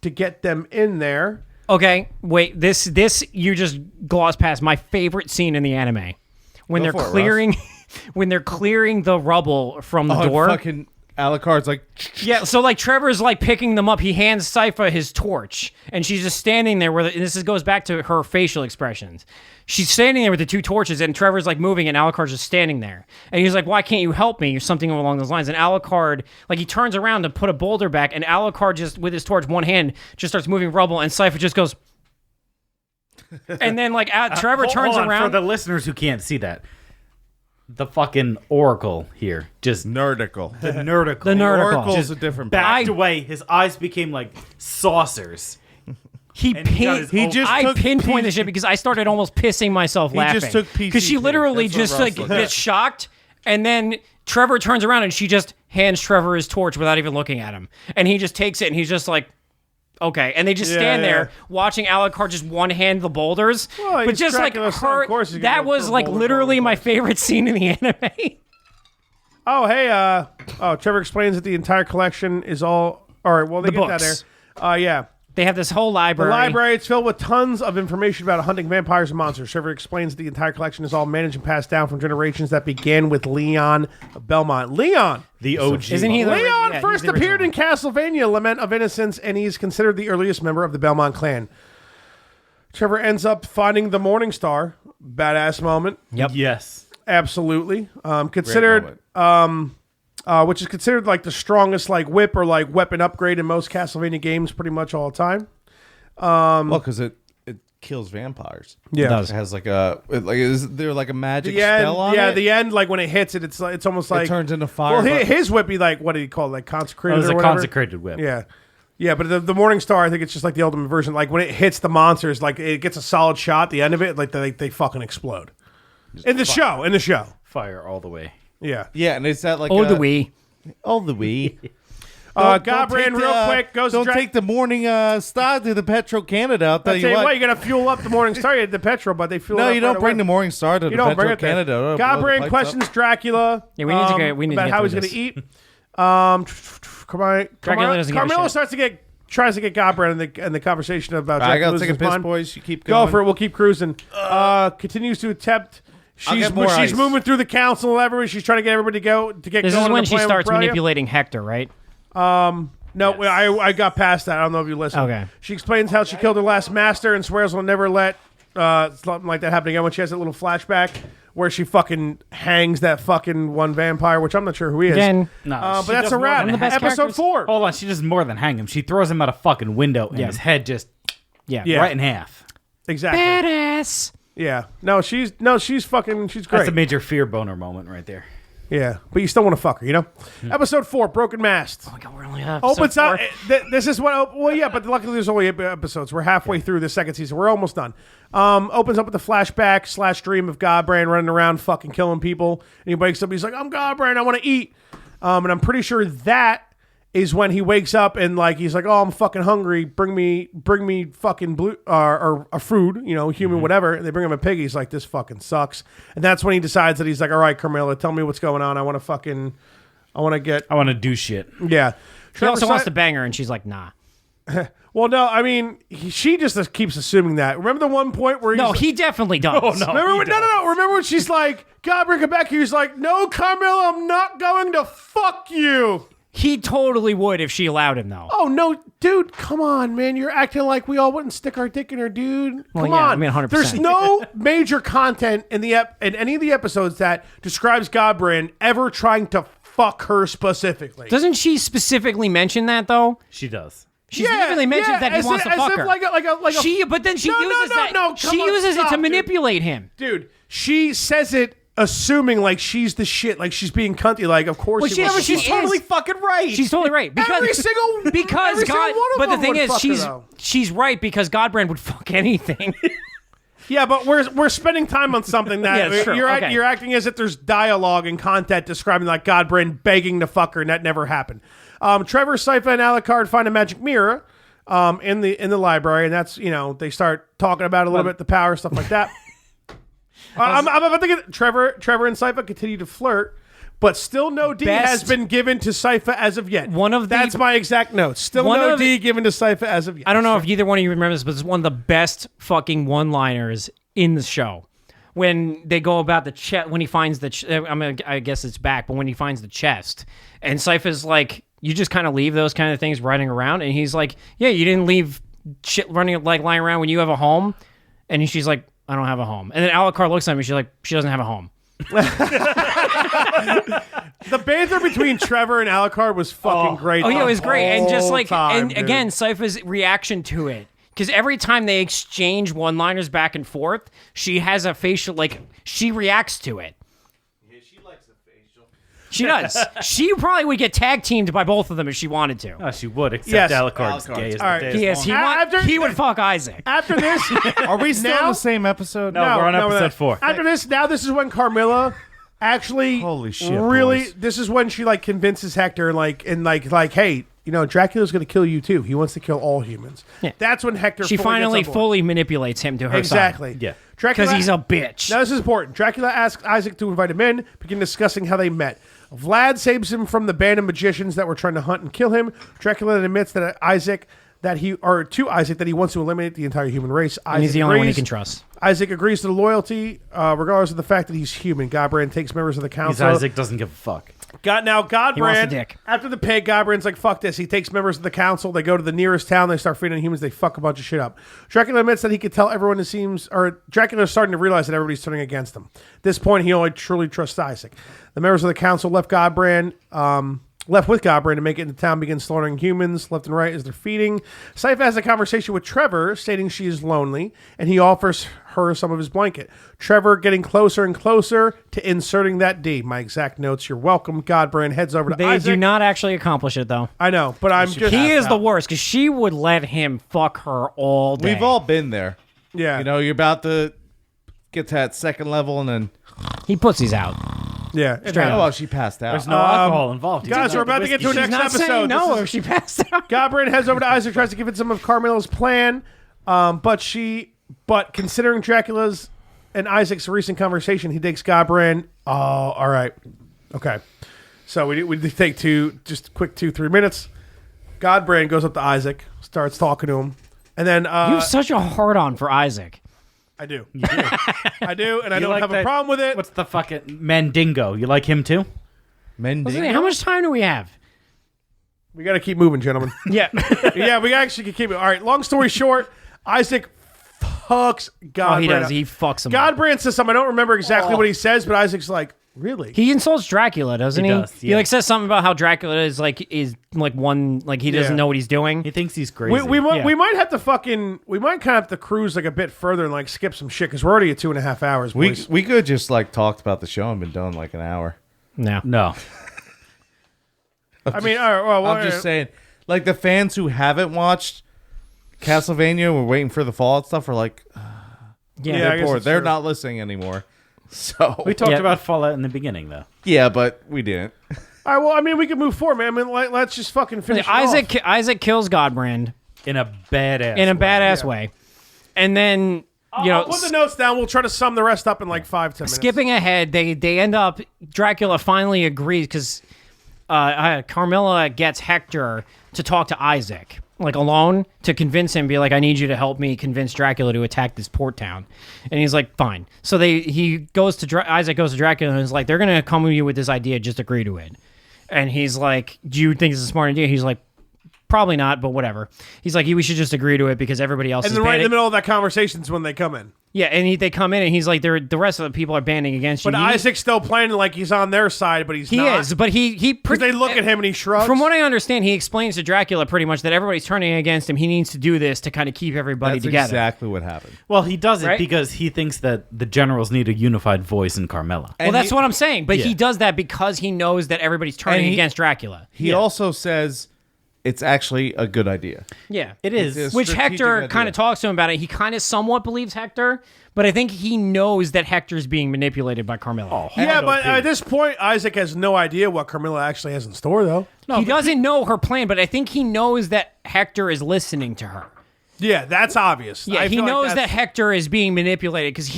to get them in there. Okay, wait. This you just glossed past my favorite scene in the anime when Go they're for it, clearing when they're clearing the rubble from the Oh, door. fucking Alucard's like, Yeah, so Trevor's picking them up. He hands Sypha his torch, and she's just standing there. And this goes back to her facial expressions. She's standing there with the two torches, and Trevor's moving, and Alucard's just standing there. And he's like, "Why can't you help me?" Or something along those lines. And Alucard, he turns around to put a boulder back, and Alucard just with his torch, one hand, just starts moving rubble, and Sypha just goes. And then Trevor turns Hold on, around. for the listeners who can't see that. The fucking oracle here just nerdical. the nerdicle. The nerdicle. Oracle's just a different backed I- away. His eyes became like saucers. He And he got his own- I took pinpointed P- this shit because I started almost pissing myself laughing. just took because she PCP. literally That's what just Ross looked gets shocked, and then Trevor turns around and she just hands Trevor his torch without even looking at him, and he just takes it and he's just like, okay, and they just stand yeah. there watching Alucard just one hand the boulders, Well, but he's just Dracula, so her. of course he's gonna That go was for a boulder literally all my the favorite scene in the anime. Oh, hey, Trevor explains that the entire collection is all right. Well, they The get that books. there. Yeah. They have this whole The library. library, it's filled with tons of information about hunting vampires and monsters. Trevor explains that the entire collection is all managed and passed down from generations that began with Leon Belmont. Leon! The OG. Isn't he the Leon yeah, first he's the appeared in original. Castlevania, Lament of Innocence, and he's considered the earliest member of the Belmont clan. Trevor ends up finding the Morning Star. Badass moment. Yep. Yes. Absolutely. Considered... which is considered the strongest whip or weapon upgrade in most Castlevania games pretty much all the time. well, because it kills vampires. Yeah. It does. It has is there a magic The end, spell on it? the end, when it hits it, it's almost like It turns into fire. Well, but- his whip be what did he call it? Consecrated It was or a whatever? consecrated whip. Yeah. Yeah, but the Morning Star, I think it's just the ultimate version. When it hits the monsters, it gets a solid shot. The end of it, they fucking explode. In the show. Fire all the way. Yeah. yeah, and it's that Oh, the Wii. Oh, the Wii. Gobran, real quick, goes Don't to take the morning star to the Petro Canada. I'll tell I you tell you what. what, you got to fuel up the Morning Star. You had the petrol, but they fuel it No, up you don't right bring away. the morning star to You the don't Petro bring it there. Canada. It'll blow the Godbrain pipes questions up. Dracula. Yeah, we need to get- we need to about get how through he's going to this. eat. Dracula doesn't give a Carmilla shit. tries to get Godbrain in the conversation about I Dracula gotta take a losing his piss, mind. boys. You keep Go going. for it. We'll keep cruising. Continues to attempt. She's get more ice. moving through the council. Everybody. She's trying to get everybody to get. This going is on when the she plan with starts Aurelia. manipulating Hector, right? No, I got past that. I don't know if you listened. Okay. She explains how she killed her last master and swears will never let something like that happen again. When she has that little flashback where she fucking hangs that fucking one vampire, which I'm not sure who he is. Again, No, But she that's does a more wrap. than the best Episode characters. 4. Hold on, she does more than hang him. She throws him out a fucking window and Yeah. his head just yeah. Yeah. right in half. Exactly. Badass. Yeah. No, she's fucking. She's great. That's a major fear boner moment right there. Yeah, but you still want to fuck her, you know? Episode 4, Broken Mast. Oh my God, we're only on Opens episode up. 4. This is what. Well, yeah, but luckily there's only 8 episodes. We're halfway through the second season. We're almost done. Opens up with the flashback / dream of Godbrand running around fucking killing people. And he wakes up. He's like, "I'm Godbrand. I want to eat." And I'm pretty sure that is when he wakes up and like he's like, "Oh, I'm fucking hungry. Bring me fucking blue or a food, you know, human whatever." And they bring him a pig. He's like, "This fucking sucks." And that's when he decides that he's like, "All right, Carmilla, tell me what's going on. I want to do shit." Yeah. He also wants to bang her, and she's like, "Nah." Well, no, I mean, she just keeps assuming that. Remember the one point where he definitely does. Oh, no. Remember when she's like, "God, bring him back here." He's like, "No, Carmilla, I'm not going to fuck you." He totally would if she allowed him, though. Oh, no, dude, come on, man. You're acting like we all wouldn't stick our dick in her, dude. Well, Come yeah, on. I mean, 100%. There's no major content in any of the episodes that describes Godbrand ever trying to fuck her specifically. Doesn't she specifically mention that, though? She does. She specifically mentions that he wants to fuck her. But then she uses that. She uses it to manipulate him. Dude, she says it assuming like she's the shit, like she's being cunty, like of course She's totally fucking right. She's totally right because every single one of the thing them would is fuck her, she's right because Godbrand would fuck anything. Yeah, but we're spending time on something that Yeah, it's true. Okay. you're acting as if there's dialogue and content describing like Godbrand begging to fuck her, and that never happened. Trevor, Sypha, and Alucard find a magic mirror in the library, and that's they start talking about it a little bit, the power, stuff like that. I'm about to get Trevor and Sypha continue to flirt, but still no D has been given to Sypha as of yet. That's my exact notes. Still no D given to Sypha as of yet. I don't know if either one of you remember this, but it's one of the best fucking one-liners in the show. When they go about the chest, when he finds the, I guess it's back, but when he finds the chest, and Sypha's like, "You just kind of leave those kind of things running around," and he's like, "Yeah, you didn't leave shit running like lying around when you have a home," and she's like, "I don't have a home." And then Alucard looks at me. She's like, "She doesn't have a home." The banter between Trevor and Alucard was fucking great. Oh yeah, it was great. And just like, time, and again, Sypha's reaction to it. Because every time they exchange one-liners back and forth, she has a facial, like, she reacts to it. Yeah, she likes a facial. She does. She probably would get tag teamed by both of them if she wanted to. Oh, she would, except Yes. Alucard's gay as All right. the day is long. He would fuck Isaac. After this, Are we still in Now- the same episode? No, we're on episode 4. After this, now this is when Carmilla actually Holy shit, really boys. this is when she like convinces Hector like hey, Dracula's going to kill you too. He wants to kill all humans. Yeah. That's when Hector She finally gets on board. fully manipulates him to her Exactly. Yeah. Dracula, Because he's a bitch. Now this is important. Dracula asks Isaac to invite him in, begin discussing how they met. Vlad saves him from the band of magicians that were trying to hunt and kill him. Dracula admits that Isaac that he wants to eliminate the entire human race. And he's the only one he can trust. Isaac agrees to the loyalty, regardless of the fact that he's human. Godbrand takes members of the council. Isaac doesn't give a fuck. Godbrand, He wants the dick. after the pig, Godbrand's like, fuck this. He takes members of the council. They go to the nearest town. They start feeding on humans. They fuck a bunch of shit up. Dracula admits that he could tell everyone Dracula's starting to realize that everybody's turning against him. At this point, he only truly trusts Isaac. The members of the council left with Godbrand to make it into town, begin slaughtering humans left and right as they're feeding. Sypha has a conversation with Trevor, stating she is lonely, and he offers her some of his blanket. Trevor getting closer and closer to inserting that D. My exact notes. You're welcome. Godbrand heads over to They Isaac. do not actually accomplish it, though. I know, but I'm just... He is the worst, because she would let him fuck her all day. We've all been there. Yeah. You're about to get to that second level, and then He puts these out. Yeah. oh, well, she passed out. There's no alcohol involved. Guys, we're about to get to a She's next not episode. saying no This if she passed out. Godbrand heads over to Isaac, tries to convince him of Carmilla's plan, but considering Dracula's and Isaac's recent conversation, he takes Godbrand. Oh, all right, okay. So we take 2-3 minutes. Godbrand goes up to Isaac, starts talking to him, and then You have such a hard-on for Isaac. I do. I do, and I You don't like have a that- problem with it. What's the fucking Mandingo? You like him too? Mending. How much time do we have? We got to keep moving, gentlemen. Yeah. Yeah, we actually can keep it. All right, long story short, Isaac fucks Godbrand. Oh, he does. up. He fucks him up. Godbrand says something. I don't remember exactly what he says, but Isaac's like, Really? He insults Dracula, doesn't he? does, He yeah. like says something about how Dracula is one he doesn't Yeah. know what he's doing. He thinks he's crazy. We might Yeah. we might have to we might kind of have to cruise like a bit further and like skip some shit because we're already at 2.5 hours. We Boys. we could just like talked about the show and been done like an hour. No. No. I mean, all right, well, I'm just saying, like the fans who haven't watched Castlevania, we're waiting for the Fallout stuff. Are like, Yeah. Yeah, I they're guess bored. it's They're true. not listening anymore. So We talked Yeah. about Fallout in the beginning, though. yeah, but we didn't. All right, well, I mean, we can move forward, man. I mean, let's just fucking finish. it off. Isaac kills Godbrand In a badass in a way. badass way, and then I'll put the notes down. We'll try to sum the rest up in like 5-10 minutes. skipping ahead, they end up. Dracula finally agrees because Carmilla gets Hector to talk to Isaac, like alone, to convince him, be like, I need you to help me convince Dracula to attack this port town. And he's like, fine. So Isaac goes to Dracula and is like, they're gonna come with you with this idea, just agree to it. And he's like, do you think it's a smart idea? He's like, probably not, but whatever. He's like, we should just agree to it because everybody else And is then right in banding. the middle of that conversation is when they come in. Yeah, and they come in and he's like, the rest of the people are banding against you. But Isaac's still playing like he's on their side, but he's He not. is, but he Because they look at him and he shrugs. From what I understand, he explains to Dracula pretty much that everybody's turning against him. He needs to do this to kind of keep everybody That's together. exactly what happened. Well, he does it Right? because he thinks that the generals need a unified voice in Carmilla. Well, that's what I'm saying. But he Yeah. does that because he knows that everybody's turning And against Dracula. He also says it's actually a good idea. Yeah. It is. It's Which strategic Hector idea. kind of talks to him about it. He kind of somewhat believes Hector, but I think he knows that Hector's being manipulated by Carmilla. Yeah, but at this point, Isaac has no idea what Carmilla actually has in store, though. He doesn't know her plan, but I think he knows that Hector is listening to her. Yeah, that's obvious. Yeah, I he feel like knows that's- that Hector is being manipulated because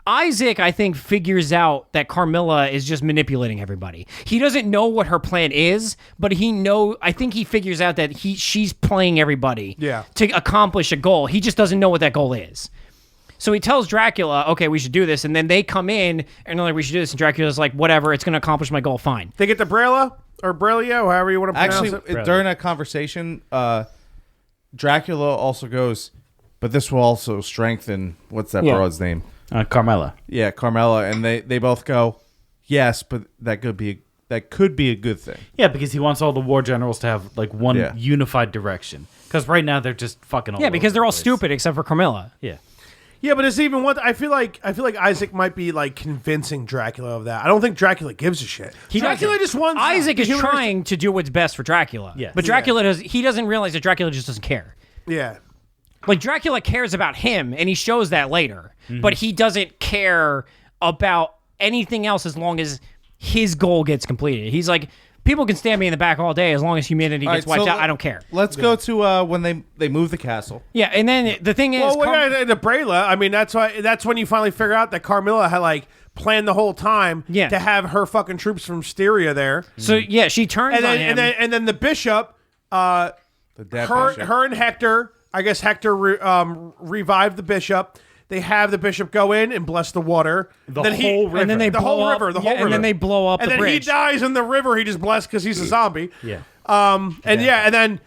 Isaac, I think, figures out that Carmilla is just manipulating everybody. He doesn't know what her plan is, but I think he figures out that she's playing everybody to accomplish a goal. He just doesn't know what that goal is. So he tells Dracula, okay, we should do this. And then they come in and they're like, we should do this. And Dracula's like, whatever, it's going to accomplish my goal, fine. They get the Brella or Brelia, or however you want to pronounce Actually, it. during that conversation, Dracula also goes, but this will also strengthen, what's that Yeah. broad's name? Carmilla. Yeah, Carmella. And they both go, yes, but that could be a good thing. Yeah, because he wants all the war generals to have like one Yeah. unified direction. Because right now they're just fucking all Yeah, over because the they're all place. stupid except for Carmilla. Yeah. Yeah, but it's even one. I feel like Isaac might be like convincing Dracula of that. I don't think Dracula gives a shit. Dracula just wants. Isaac is human- trying to do what's best for Dracula. Yes. But Dracula doesn't realize that Dracula just doesn't care. Yeah. Like, Dracula cares about him, and he shows that later. But he doesn't care about anything else as long as his goal gets completed. He's like, people can stand me in the back all day as long as humanity All gets right, wiped so out. I don't care. Let's go to when they move the castle. Yeah, and then the thing is... Well, the Brela. I mean, that's when you finally figure out that Carmilla had like planned the whole time Yeah. to have her fucking troops from Styria there. So, yeah, she turns And on then, him. and then the bishop, The dead bishop. her and Hector. I guess Hector revived the bishop. They have the bishop go in and bless the water. The then whole river. And then they the blow whole up, river. The yeah, whole river. and then they blow up and the then bridge. he dies in the river. He just blessed because he's a zombie. Yeah. And then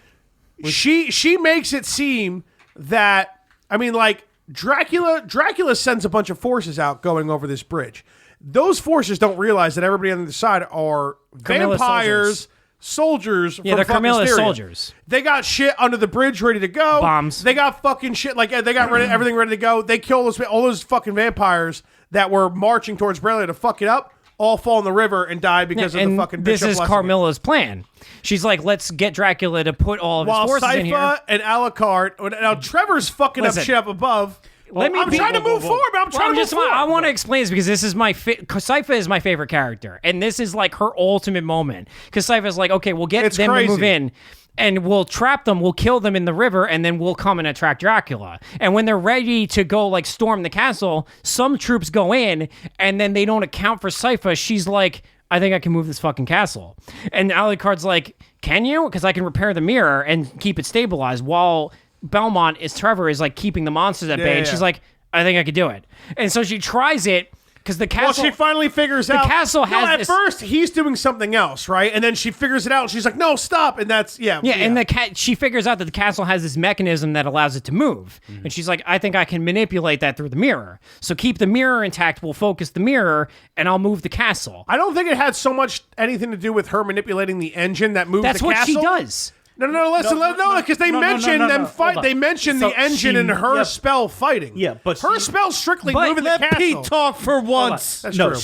she makes it seem that, I mean, like Dracula sends a bunch of forces out going over this bridge. Those forces don't realize that everybody on the other side are Carmilla's vampires, soldiers. Yeah, from they're fucking Carmilla's Styria. soldiers. They got shit under the bridge ready to go. Bombs. They got fucking shit like they got everything ready to go. They kill all those fucking vampires that were marching towards Brelia to fuck it up. All fall in the river and die because of and the fucking this bishop is blessing it. Carmilla's plan. She's like, let's get Dracula to put all of his While forces in here. Sypha and Alucard, now Trevor's fucking Listen. up shit up above. Let me I'm be- trying to move forward, but I'm trying to move forward. I want to explain this because this is Sypha is my favorite character, and this is like her ultimate moment. Because Sypha's like, okay, we'll get It's them crazy. to move in, and we'll trap them, we'll kill them in the river, and then we'll come and attack Dracula. And when they're ready to go like storm the castle, some troops go in, and then they don't account for Sypha. She's like, I think I can move this fucking castle. And Alucard's like, can you? Because I can repair the mirror and keep it stabilized while Trevor is like keeping the monsters at bay, and yeah. she's like, I think I could do it. And so she tries it, because the Well, castle. she finally figures out. The castle has at this- first he's doing something else, right? And then she figures it out. And she's like, "No, stop!" And that's and she figures out that the castle has this mechanism that allows it to move, and she's like, "I think I can manipulate that through the mirror. So keep the mirror intact. We'll focus the mirror, and I'll move the castle." I don't think it had so much anything to do with her manipulating the engine that moves That's the what castle. she does. No, listen, because they mentioned them no, fight. hold on. They mentioned So the engine she- and her yeah. spell fighting. Yeah, but her she- spell strictly But moving the Let castle. Pete talk for once. That's no, true.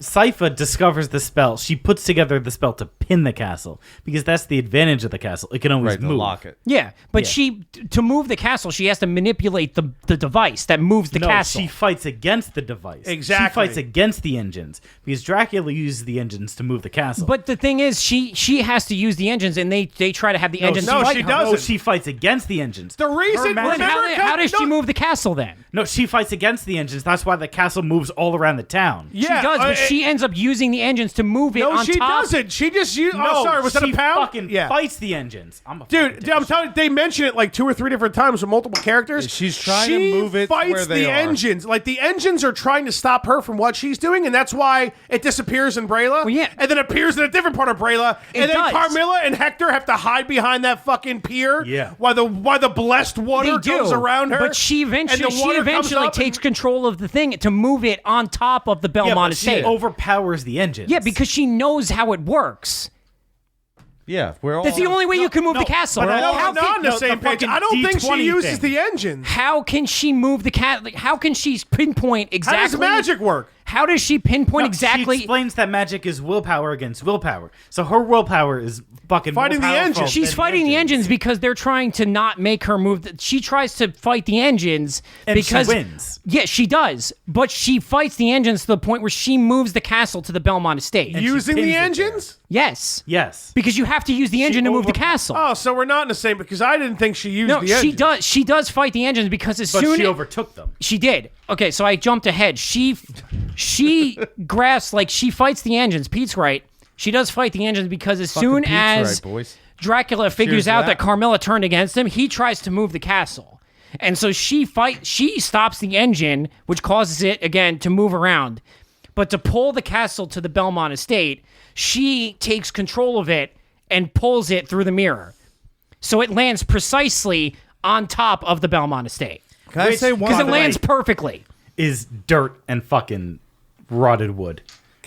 Sypha discovers the spell. She puts together the spell to pin the castle because that's the advantage of the castle. It can always Right, to move. lock it. Yeah, but Yeah. to move the castle, she has to manipulate the device that moves the No, castle. she fights against the device. Exactly. She fights against the engines because Dracula uses the engines to move the castle. But the thing is, she has to use the engines, and they try to have the engines. no, fight she her. doesn't. No, she fights against the engines. The reason, Her magic- remember, Then how does she no, move the castle then? No, she fights against the engines. That's why the castle moves all around the town. Yeah, She does, but she ends up using the engines to move it No, on she top. doesn't. She just used. No, Oh, sorry. Was that a she pound? fucking fights the engines. I'm a fucking Dude, I'm telling you, they mention it like 2 or 3 different times with multiple characters. She's trying she to move it fights where they the are. engines. Like, the engines are trying to stop her from what she's doing, and that's why it disappears in Brayla. Well, yeah. And then appears in a different part of Brayla. It And then does. Carmilla and Hector have to hide behind that fucking pier. Yeah. While the blessed water They goes do, around her. but she and the eventually water comes up takes and- control of the thing to move it on top of the Yeah, Belmont but she estate. overpowers the engines. Yeah, because she knows how it works. Yeah, we're all. That's the only way you can move the castle. but I know How We're not on the no, same the page. fucking I don't think she D20 uses thing. the engines. How can she move the cat? Like, how can she pinpoint How exactly? does magic work? How does she pinpoint No, exactly? She explains that magic is willpower against willpower. So her willpower is fucking Fighting more the powerful engines. She's than fighting the engines because they're trying to not make her move. She tries to fight the engines And because she wins. Yeah, she does, but she fights the engines to the point where she moves the castle to the Belmont estate. she Using pins the it there. engines? Yes, Yes. because you have to use the engine to move the castle. Oh, so we're not in the same, because I didn't think she used no, the she engines. does. She does fight the engines because as But soon she overtook them. She did. Okay, so I jumped ahead. She grasps, like, she fights the engines. Pete's right. She does fight the engines because as soon Pete's as right, boys. Dracula figures Cheers to out that. that Carmilla turned against him, he tries to move the castle. And so she stops the engine, which causes it, again, to move around. But to pull the castle to the Belmont estate, she takes control of it and pulls it through the mirror. So it lands precisely on top of the Belmont estate. Can I say one? Because it the lands way- perfectly. Is dirt and fucking rotted wood.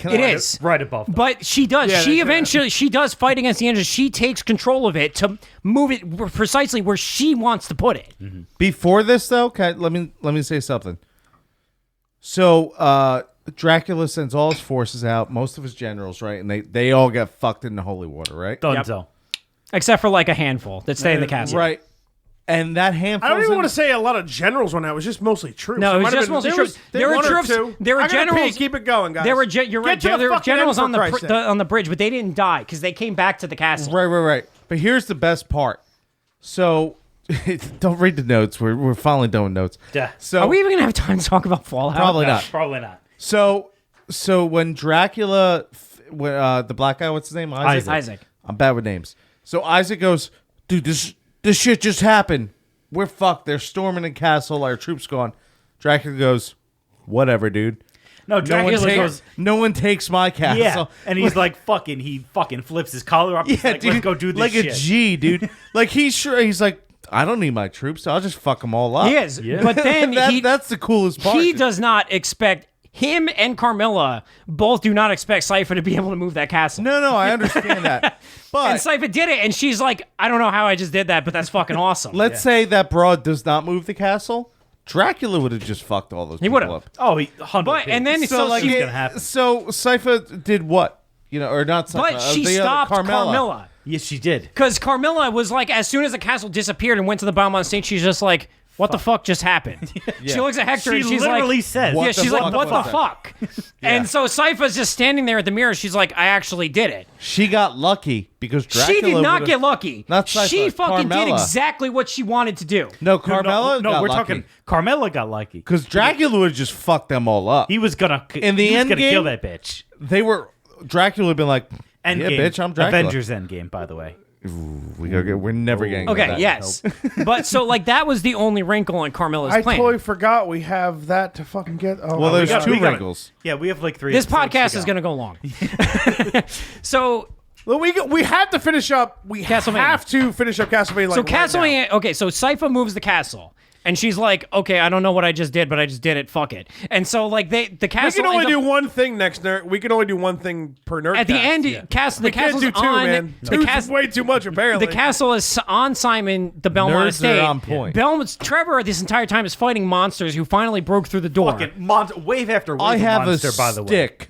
It is. Right above them. But she does. Yeah, She they- eventually she does fight against the engine. She takes control of it to move it precisely where she wants to put it. Before this, though, let me say something. So Dracula sends all his forces out, most of his generals, right, and they all get fucked in the holy water, right? Dunzo. Except for like a handful that stay in the castle. Right. And that handful. I don't even want to say a lot of generals went out. It was just mostly troops. No, it was might have just been- mostly there troops. was- There were one or troops. two. There were I gotta generals. Keep it going, guys. There were you're right. Get to the There were fucking generals end, on for Christ's sake. on the bridge, but they didn't die because they came back to the castle. Right. But here's the best part. So, don't read the notes. We're finally done with notes. Yeah. So Are we even gonna have time to talk about Fallout? probably not. Probably not. So when Dracula, the black guy, what's his name? Isaac. I'm bad with names. So Isaac goes, dude, this shit just happened. We're fucked. They're storming the castle. Our troops gone. Dracula goes, whatever, dude. No, Dracula goes, No one takes my castle. yeah. And he's like, he fucking flips his collar up. He's Yeah, like, dude. let's go do this like shit. a G, dude. Like he's like, I don't need my troops. I'll just fuck them all up. He is, but then that's the coolest part. he does not expect him and Carmilla both do not expect Sypha to be able to move that castle. No, I understand that. But And Sypha did it, and she's like, I don't know how I just did that, but that's fucking awesome. let's say that broad does not move the castle. Dracula would have just fucked all those people would've. up. Oh, 100. But and then So like, she's gonna happen. so Sypha did what? Or not Sypha. but she the other- stopped Carmilla. Yes, she did. Because Carmilla was like, as soon as the castle disappeared and went to the Belmont estate, she's just like, what the fuck just happened? She looks at Hector She and she's literally like, says, What yeah, the she's like, fuck what was the that?" fuck? And so Sypha's just standing there at the mirror. She's like, I actually did it. She got lucky because Dracula She did not would've- get lucky. Not Sypha, she fucking did Carmilla. exactly what she wanted to do. No, Carmella No, got we're lucky. talking. Carmella got lucky. Because Dracula would have just fucked them all up. He was gonna. In the he was end gonna game- kill that bitch. Dracula would have been like, Endgame. yeah, bitch, I'm Dracula. Avengers Endgame, by the way. We're never getting to Okay, that. yes. But so, like, that was the only wrinkle in Carmilla's I plan. totally forgot we have that to fucking get. Oh, Well, there's gotta- two we gotta- wrinkles. Yeah, we have like 3. This episodes podcast to is going to go long. So, well, we have to finish up. We Castlevania. have to finish up Castlevania. Like, so right now. Castlevania, okay, so Sypha moves the castle. And she's like, okay, I don't know what I just did, but I just did it. Fuck it. And so, like, the We castle can only ends do up- one thing next nerd. We can only do one thing per nerd. At the end, we the can't castle's do two, on. man. The, Two's way too much apparently. the castle is on Simon, the Belmont Nerds are estate. on point. Trevor, this entire time, is fighting monsters who finally broke through the door. Fucking wave after wave I of have monster, a by the way. stick.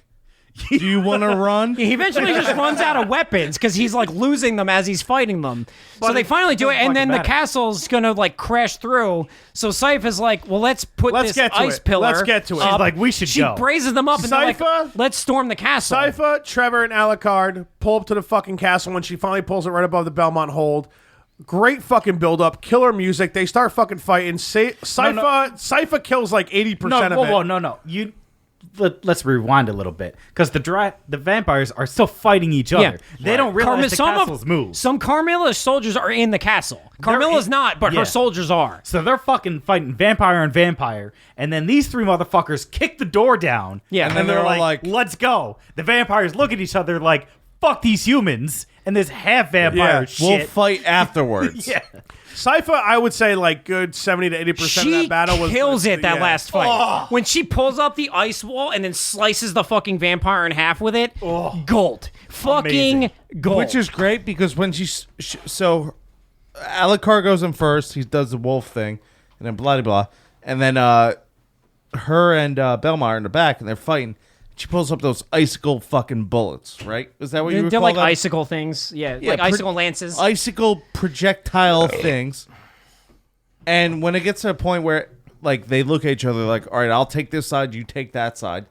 Do you want to run? He eventually just runs out of weapons because he's like losing them as he's fighting them. So they finally do it, and then the castle's gonna like crash through. So Sypha is like, "Well, let's put Let's this get to ice it. pillar." Let's get to it. up. She's like, "We should She go." raises them up, and they're like, Sypha- "Let's storm the castle." Sypha, Trevor, and Alucard pull up to the fucking castle when she finally pulls it right above the Belmont Hold. Great fucking build up, killer music. They start fucking fighting. Sypha kills like 80% of it. No. Let's rewind a little bit because the vampires are still fighting each other. Yeah. They don't realize the castle's moved. Some Carmilla's soldiers are in the castle. Carmilla's not, but yeah. her soldiers are. So they're fucking fighting vampire on vampire, and then these 3 motherfuckers kick the door down. Yeah. and then they're like, "Let's go." The vampires look at each other like, "Fuck these humans," and this half vampire shit. We'll fight afterwards. Yeah. Sypha, I would say like good 70 to 80% of She that battle was kills it that yeah. last fight. When she pulls up the ice wall and then slices the fucking vampire in half with it, gold. Fucking Amazing. gold. Which is great because when so Alucard goes in first, he does the wolf thing, and then blah blah, and then her and Belmont are in the back, and they're fighting. She pulls up those icicle fucking bullets, right? Is that what you were They're calling like them? icicle things. Yeah, like icicle lances. Icicle projectile things. And when it gets to a point where like they look at each other like, all right, I'll take this side, you take that side.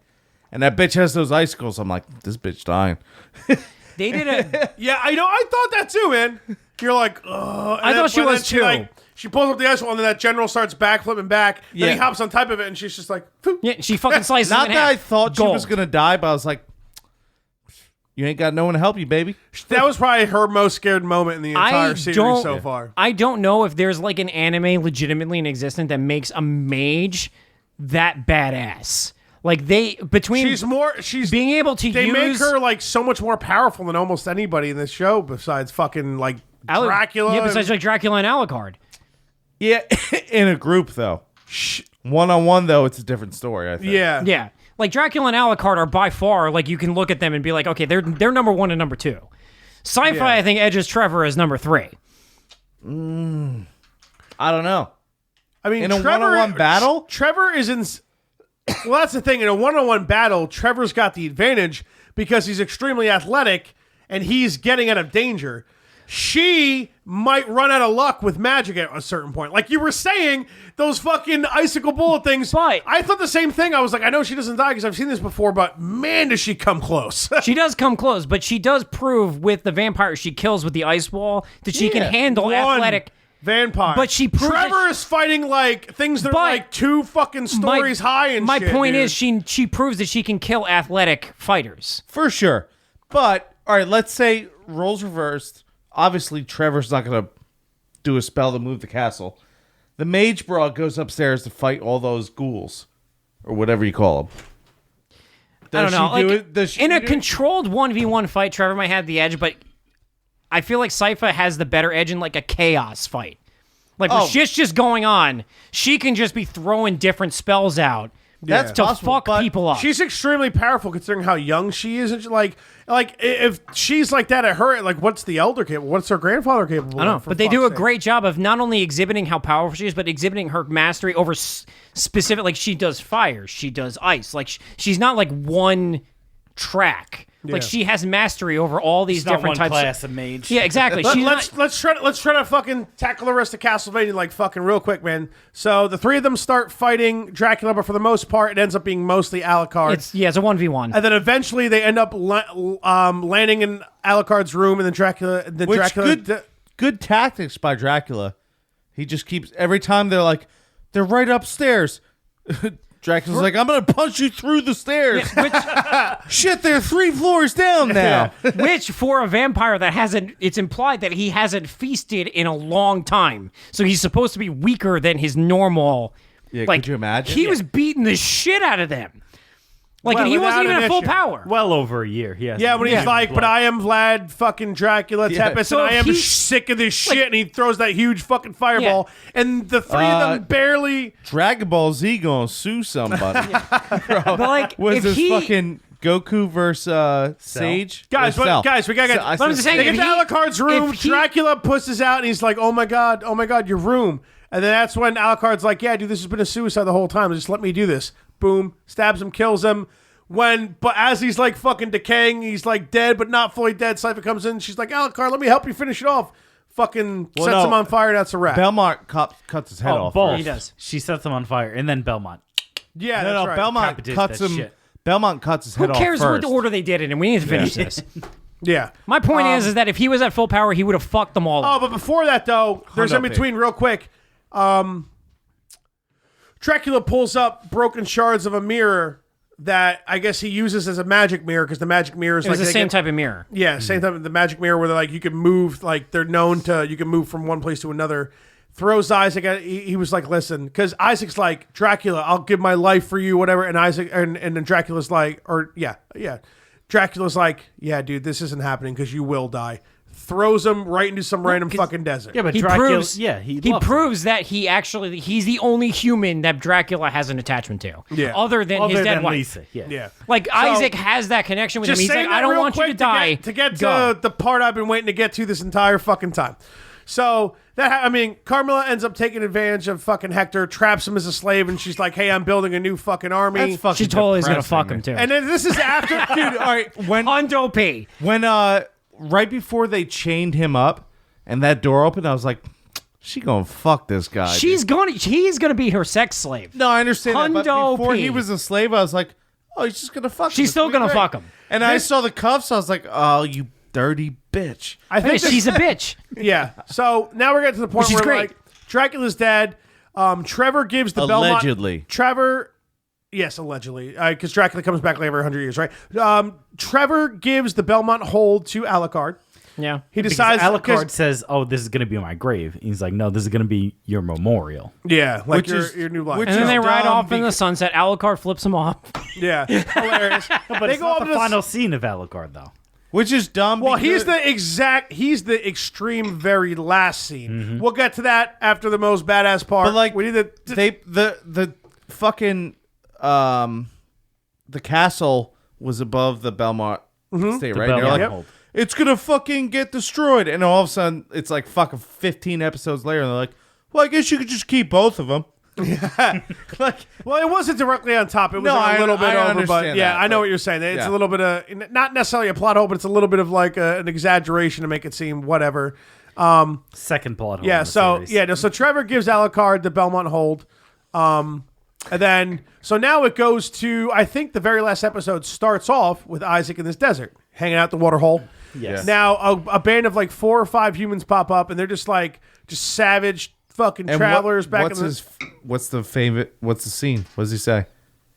And that bitch has those icicles. I'm like, this bitch dying. They did a Yeah, I know. I thought that too, man. You're like, oh. I thought she was too. She pulls up the ice wall, and then that general starts backflipping back. Then Yeah. he hops on top of it, and she's just like, phew. yeah, she fucking slices Not it in that I half. thought she Gold. was going to die, but I was like, you ain't got no one to help you, baby. That was probably her most scared moment in the entire series so far. I don't know if there's like an anime legitimately in existence that makes a mage that badass. Like She's being able to They use make her like so much more powerful than almost anybody in this show, besides fucking like Dracula. Yeah, besides like Dracula and Alucard. Yeah, in a group, though. One-on-one, though, it's a different story, I think. yeah, Yeah. Like Dracula and Alucard are by far like you can look at them and be like, okay, they're number 1 and number 2. Sci-fi, Yeah. I think, edges Trevor as number 3. I don't know. I mean, In a Trevor, one-on-one battle? Trevor is in. Well, that's the thing. In a one-on-one battle, Trevor's got the advantage because he's extremely athletic and he's getting out of danger. She might run out of luck with magic at a certain point. Like you were saying, those fucking icicle bullet things. But- I thought the same thing. I was like, I know she doesn't die because I've seen this before, but man, does she come close. She does come close, but she does prove with the vampire she kills with the ice wall that she can handle One athletic. vampire. But she proves Trevor that is fighting like things that are But like 2 fucking stories high and my shit, point dude. is she proves that she can kill athletic fighters. For sure. But, all right, let's say roles reversed. Obviously, Trevor's not going to do a spell to move the castle. The mage broad goes upstairs to fight all those ghouls, or whatever you call them. I don't know. Like, Does she in a do it? controlled 1v1 fight, Trevor might have the edge, but I feel like Sypha has the better edge in like a chaos fight. Like when shit's just going on, she can just be throwing different spells out That's to possible, fuck but people up. She's extremely powerful considering how young she is. And like if she's like that at her, like what's the elder capable? What's her grandfather capable? I don't know, of, for but they do a fuck's sake? great job of not only exhibiting how powerful she is, but exhibiting her mastery over specific. Like she does fire, she does ice. Like she's not like one track. Like Yeah. she has mastery over all these It's not different one types. class of mage. Yeah, exactly. She's not, Let's try to fucking tackle the rest of Castlevania like fucking real quick, man. So the 3 of them start fighting Dracula, but for the most part, it ends up being mostly Alucard. it's a 1v1. And then eventually they end up landing in Alucard's room, and then Dracula. Which good tactics by Dracula. He just keeps every time they're right upstairs. Dracula's like, I'm gonna punch you through the stairs. Shit, they're 3 floors down now. Which, for a vampire that hasn't, it's implied that he hasn't feasted in a long time. So he's supposed to be weaker than his normal. Yeah, like, could you imagine? He was beating the shit out of them. Like, Well, and he wasn't without even an at full issue. power. Well over a year. Yeah, when he's like, but I am Vlad fucking Dracula Tepes, So and I if am he's- sick of this shit, and he throws that huge fucking fireball, and the 3 of them barely... Dragon Ball Z gonna sue somebody. But like, Was if this he, fucking Goku versus Sage? Guys, Or Cell? guys, we gotta get... I But I'm said just saying, They if get to he- Alucard's room, if he- Dracula pushes out, and he's like, oh my god, your room. And then that's when Alucard's like, yeah, dude, this has been a suicide the whole time. Just let me do this. Boom, stabs him, kills him. But as he's like fucking decaying, he's like dead, but not fully dead. Cypher comes in, she's like, Alucard, let me help you finish it off. Fucking sets him on fire, that's a wrap. Belmont cuts his head off. both. He does. She sets him on fire, and then Belmont. Yeah, No, that's right. Belmont Decapitates cuts that him. shit. Belmont cuts his head Who off cares what first. order they did it in? We need to finish this. Yeah. My point is that if he was at full power, he would have fucked them all Oh, up. but before that, though, there's in Hundo between, real quick. Dracula pulls up broken shards of a mirror that I guess he uses as a magic mirror, because the magic mirror is It was like the they same get- type of mirror. Yeah, same type of the magic mirror where they're like you can move, like they're known to you can move from one place to another. Throws Isaac at he was like, listen, because Isaac's like, Dracula, I'll give my life for you, whatever. And Isaac and then Dracula's like, Dracula's like, yeah, dude, this isn't happening because you will die. Throws him right into some random fucking desert. Yeah, but He Dracula. proves, he proves that he's the only human that Dracula has an attachment to. Yeah. Other than his dead wife. Lisa. Yeah. Yeah. Like Isaac has that connection with him. Just He's saying like, that I don't real want you to quick die. To get Go. to the part I've been waiting to get to this entire fucking time. So Carmilla ends up taking advantage of fucking Hector, traps him as a slave, and she's like, "Hey, I'm building a new fucking army." That's fucking She totally is gonna depressing, fuck him man. too. And then this is after, Dude, all right, when Hundo P. right before they chained him up and that door opened, I was like, she gonna fuck this guy. He's gonna be her sex slave. No, I understand that, but Hundo before P. he was a slave, I was like, oh, he's just gonna fuck him. She's It's still gonna great. fuck him. And I saw the cuffs, I was like, oh, you dirty bitch. I Hey, think she's a bitch. yeah. So now we're getting to the point Which is where great. like Dracula's dead. Trevor gives the Allegedly. Yes, allegedly, because Dracula comes back like every 100 years, right? Trevor gives the Belmont hold to Alucard. Yeah. He Because decides Alucard says, "Oh, this is going to be my grave." He's like, "No, this is going to be your memorial." yeah, like Which your, is- your new life. which And then is they ride dumb off in the sunset. Alucard flips him off. yeah, hilarious. But They it's go not up the to final scene of Alucard, though. Which is dumb. Well, because- he's the extreme very last scene. We'll get to that after the most badass part. But like we need to the fucking the castle was above the Belmont state, right? And Belmont they're like, hold. it's gonna fucking get destroyed, and all of a sudden it's like fucking 15 episodes later, and they're like, well, I guess you could just keep both of them. Like, well, it wasn't directly on top. It was No, like a little bit I over, but understand yeah, that, I know but- what you're saying. It's yeah. a little bit of not necessarily a plot hole, but it's a little bit of like an exaggeration to make it seem whatever. Second plot hole. Yeah, in the so series. yeah, no, so Trevor gives Alucard the Belmont hold, and then so now it goes to I think the very last episode starts off with Isaac in this desert hanging out the water hole. Yes. Now a band of like 4 or 5 humans pop up, and they're just savage fucking and travelers back what's in the. what's the scene? What does he say?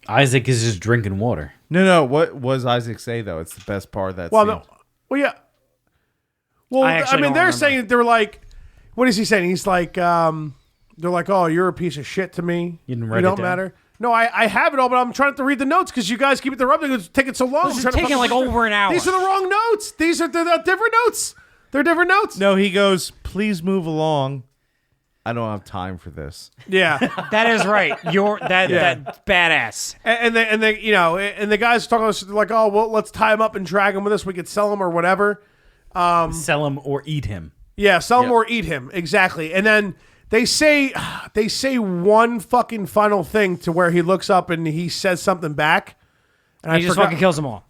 Isaac is just drinking water. No. What does Isaac say though? It's the best part of that Well, scene. no, well, yeah. Well, I I actually mean, don't they're remember. saying they're like, what is he saying? He's like, they're like, oh, you're a piece of shit to me. You didn't You write it don't down? matter. No, I have it all, but I'm trying to read the notes because you guys keep interrupting. It's taking so long. This I'm is trying to taking fucking- like over an hour. These are the wrong notes. They're different notes. They're different notes. No, he goes, please move along. I don't have time for this. Yeah, That is right. That's badass. and they you know, and the guys talking about like, oh, well, let's tie him up and drag him with us. We could sell him or whatever. Sell him or eat him. Yeah, sell him or eat him. Exactly. And then they say one fucking final thing to where he looks up and he says something back. And He just fucking kills them all.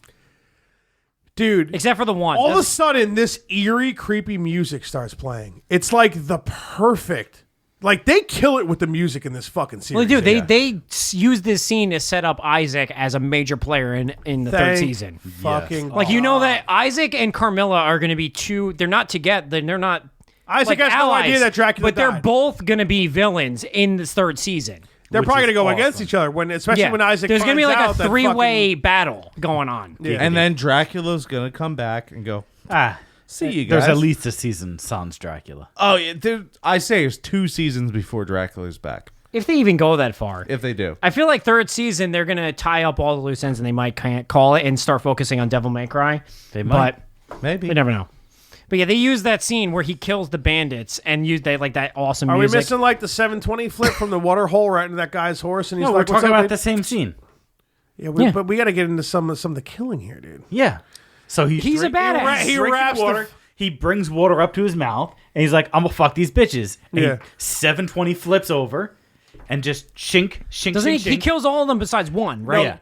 Dude, Except for the one. all of a sudden this eerie, creepy music starts playing. It's like the perfect. Like they kill it with the music in this fucking series. Well, they do. They use this scene to set up Isaac as a major player in the third Thank season. Fucking Like you know that Isaac and Carmilla are going to be two. They're not together. They're not. Isaac like has no allies, idea that Dracula but they're died. both going to be villains in this third season. They're which probably is going to go awesome. against each other, especially when Isaac There's gonna be finds like out a that three-way battle going on. Yeah. And then Dracula's gonna come back and go, see you guys. There's at least a season sans Dracula. Oh, yeah, I say it's 2 seasons before Dracula's back, If they even go that far. if they do. I feel like third season, they're going to tie up all the loose ends and they might can't call it and start focusing on Devil May Cry. They might. But Maybe. we never know. But yeah, they use that scene where he kills the bandits and use that awesome Are music. we missing like the 720 flip from the water hole right into that guy's horse? And he's No, like, we're "What's talking up, about dude?" the same scene. Yeah, but we got to get into some of the killing here, dude. Yeah. So He's a badass. He He drinking wraps the water. He brings water up to his mouth, and he's like, "I'm gonna fuck these bitches." And Yeah. he 720 flips over, and just shink. Doesn't he? shink, He shink. kills all of them besides one, right? Yeah.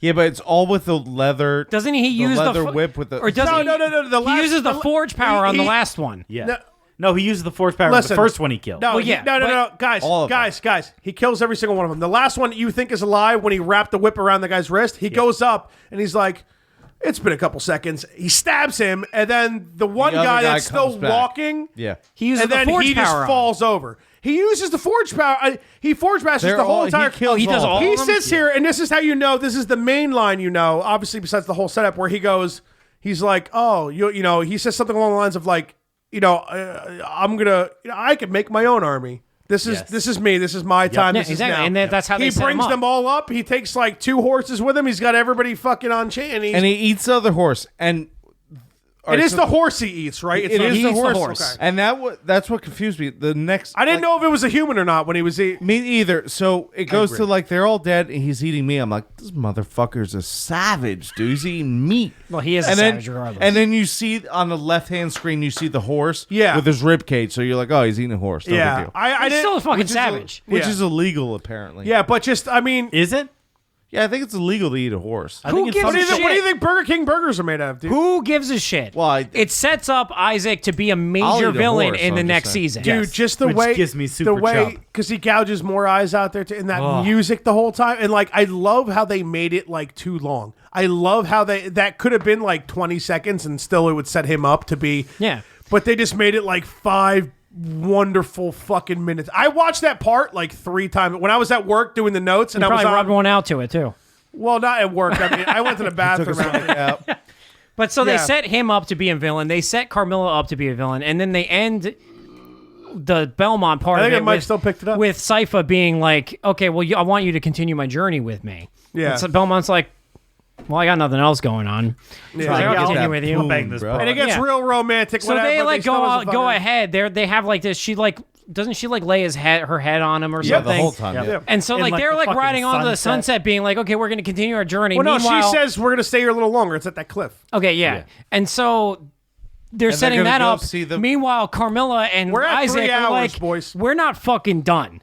Yeah, but it's all with the leather. Doesn't he use the leather whip with the? or doesn't No. The he last- uses the forge power on the he- last one. Yeah. No. No, he uses the force power. Listen. The first one he killed. No, Well, yeah, no, guys, All of them. guys. He kills every single one of them. The last one you think is alive when he wrapped the whip around the guy's wrist. He goes up and he's like, "It's been a couple seconds." He stabs him, and then the one The other guy guy that's still comes back. walking, Yeah. He uses and the then forge he power just on him. falls over. He uses the forge power. He forge masters They're the whole all- he entire. kills he does all He of them? sits here, and this is how you know. This is the main line, obviously besides the whole setup where he goes. He's like, "Oh, you know." He says something along the lines of like, "I'm gonna. I could make my own army. This is me. This is my time. Yeah, this exactly. is now." And that's how he they set brings him up. them all up. He takes like 2 horses with him. He's got everybody fucking on chain. and he eats the other horse, and it is the horse he eats, right? It's It not- is he the eats horse, Okay. and that's what confused me. The next, I didn't know if it was a human or not when he was eating. me either. So it goes agree. to like they're all dead, and he's eating meat. I'm like, this motherfucker's a savage, dude. He's eating meat. Well, he is a and then, savage regardless. And then you see on the left hand screen, you see the horse, Yeah. with his rib cage. So you're like, oh, he's eating a horse. No big Yeah, deal. I He's didn't. still a fucking Which is savage. which Yeah. is illegal apparently. Yeah, but just I mean, Is it? yeah, I think it's illegal to eat a horse. I Who think it's gives what do you a think? What do you shit? think Burger King burgers are made out of, dude? Who gives a shit? Well, it sets up Isaac to be a I'll major eat a villain horse, in the I'm just next saying. season. Dude, Yes. just the Which way gives me super the way chub. because he gouges more eyes out there in that music the whole time, and like I love how they made it like too long. I love how that could have been like 20 seconds and still it would set him up to be but they just made it like 5 wonderful fucking minutes. I watched that part like 3 times when I was at work doing the notes, and You I was probably on, rubbed one out to it too. well, not at work. I mean, I went to the bathroom. after. But so Yeah. they set him up to be a villain. They set Carmilla up to be a villain, and then they end the Belmont part I of think it Mike with, still picked it up. with Sypha being like, "Okay, well, I want you to continue my journey with me." Yeah. And so Belmont's like, "Well, I got nothing else going on. Yeah. So I'll Yeah, continue that with you." boom, bang this bro. And it gets Yeah. real romantic. So whatever, they but like still go was a go fucking- ahead. They have like this. She like doesn't she like lay her head on him or Yeah, something? the whole time. Yeah. Yeah. And so In, like like, they're the like fucking riding onto the sunset. sunset, being like, "Okay, we're going to continue our journey." Well, no, Meanwhile, she says we're gonna stay here a little longer. It's at that cliff. okay, yeah. And so they're they're setting gonna that go up. see the- Meanwhile, Carmilla and We're at Isaac 3 are hours, like, boys. "We're not fucking done."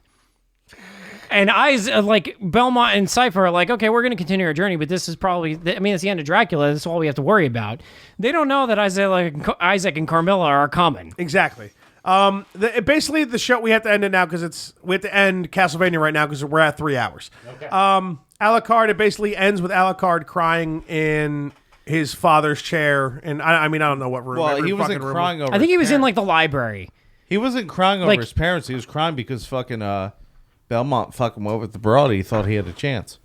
And like Belmont and Cypher are like, "Okay, we're going to continue our journey, but this is probably, it's the end of Dracula. That's all we have to worry about." They don't know that Isaac and Carmilla are coming. Exactly. Basically, the show we have to end it now because we have to end Castlevania right now because we're at 3 hours. Okay. Alucard. It basically ends with Alucard crying in his father's chair, and I don't know what room. Well, every he wasn't fucking room. crying over. I think he his was in parents. like the library. He wasn't crying over like- his parents. He was crying because fucking Belmont fucked him over with the broad. He thought he had a chance.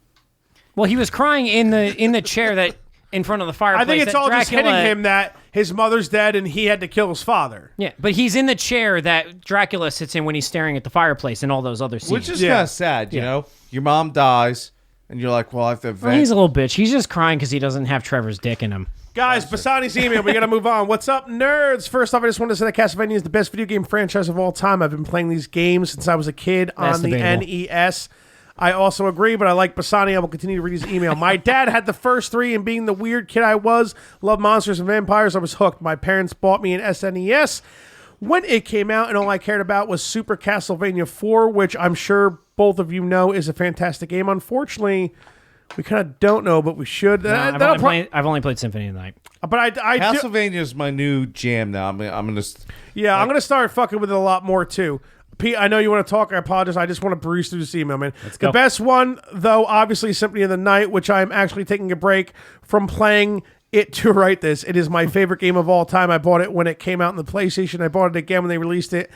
Well, he was crying in the chair that in front of the fireplace. I think it's that all just hitting Dracula- him that his mother's dead and he had to kill his father. Yeah, but he's in the chair that Dracula sits in when he's staring at the fireplace and all those other scenes. Which is Yeah. kind of sad, you know? Your mom dies, and you're like, well, I have to Well, he's a little bitch. He's just crying because he doesn't have Trevor's dick in him. Guys, Bassani's email. We got to move on. What's up, nerds? First off, I just wanted to say that Castlevania is the best video game franchise of all time. I've been playing these games since I was a kid That's on the debatable. NES. I also agree, but I like Bassani. I will continue to read his email. My dad had the first 3, and being the weird kid I was, loved monsters and vampires, I was hooked. My parents bought me an SNES when it came out, and all I cared about was Super Castlevania 4, which I'm sure both of you know is a fantastic game. Unfortunately, we kind of don't know, but we should. I've only played Symphony of the Night. But I do, Castlevania is my new jam now. I'm gonna. yeah, I'm going to start fucking with it a lot more, too. Pete, I know you want to talk. I apologize. I just want to breeze through this email, man. go. The best one, though, obviously Symphony of the Night, which I'm actually taking a break from playing it to write this. It is my favorite game of all time. I bought it when it came out on the PlayStation. I bought it again when they released it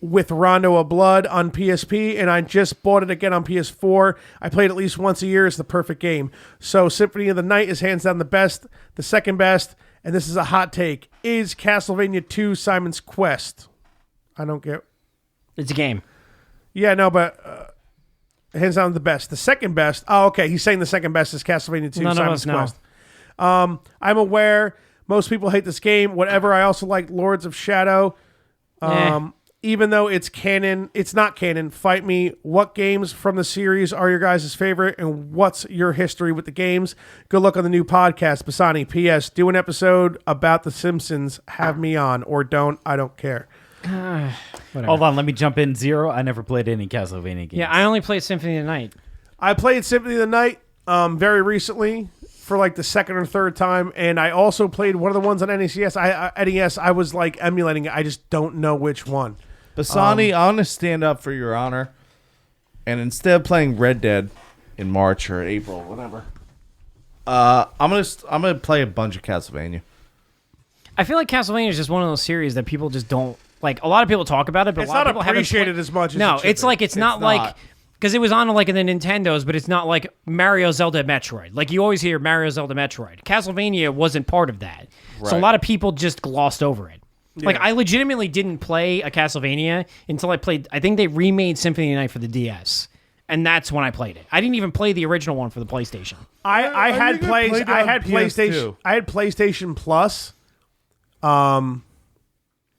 with Rondo of Blood on PSP, and I just bought it again on PS4. I play it at least once a year. It's the perfect game. So Symphony of the Night is hands down the best. The second best, and this is a hot take, is Castlevania 2 Simon's Quest. I don't get... It's a game. Yeah, no, but hands down the best. The second best... Oh, okay, he's saying the second best is Castlevania 2 None of Simon's us know. Quest. I'm aware most people hate this game. Whatever, I also like Lords of Shadow. Even though it's canon, it's not canon. Fight me. What games from the series are your guys' favorite, and what's your history with the games? Good luck on the new podcast. Basani, P.S. Do an episode about The Simpsons. Have me on, or don't. I don't care. Hold on, let me jump in. Zero. I never played any Castlevania games. Yeah, I only played Symphony of the Night. I played Symphony of the Night very recently for like the second or third time, and I also played one of the ones on NES. NES, I was like emulating it. I just don't know which one. Basani, I want to stand up for your honor, and instead of playing Red Dead in March or April, whatever, I'm gonna play a bunch of Castlevania. I feel like Castlevania is just one of those series that people just don't like. A lot of people talk about it, but It's a lot not of people haven't appreciated as much as No, it should it's be. like it's not like because it was on like in the Nintendos, but it's not like Mario, Zelda, Metroid. Like you always hear Mario, Zelda, Metroid. Castlevania wasn't part of that, so a Right. lot of people just glossed over it. Like I legitimately didn't play a Castlevania until I played. I think they remade Symphony of the Night for the DS, and that's when I played it. I didn't even play the original one for the PlayStation. I had think I played it on PlayStation. PS2. I had PlayStation Plus.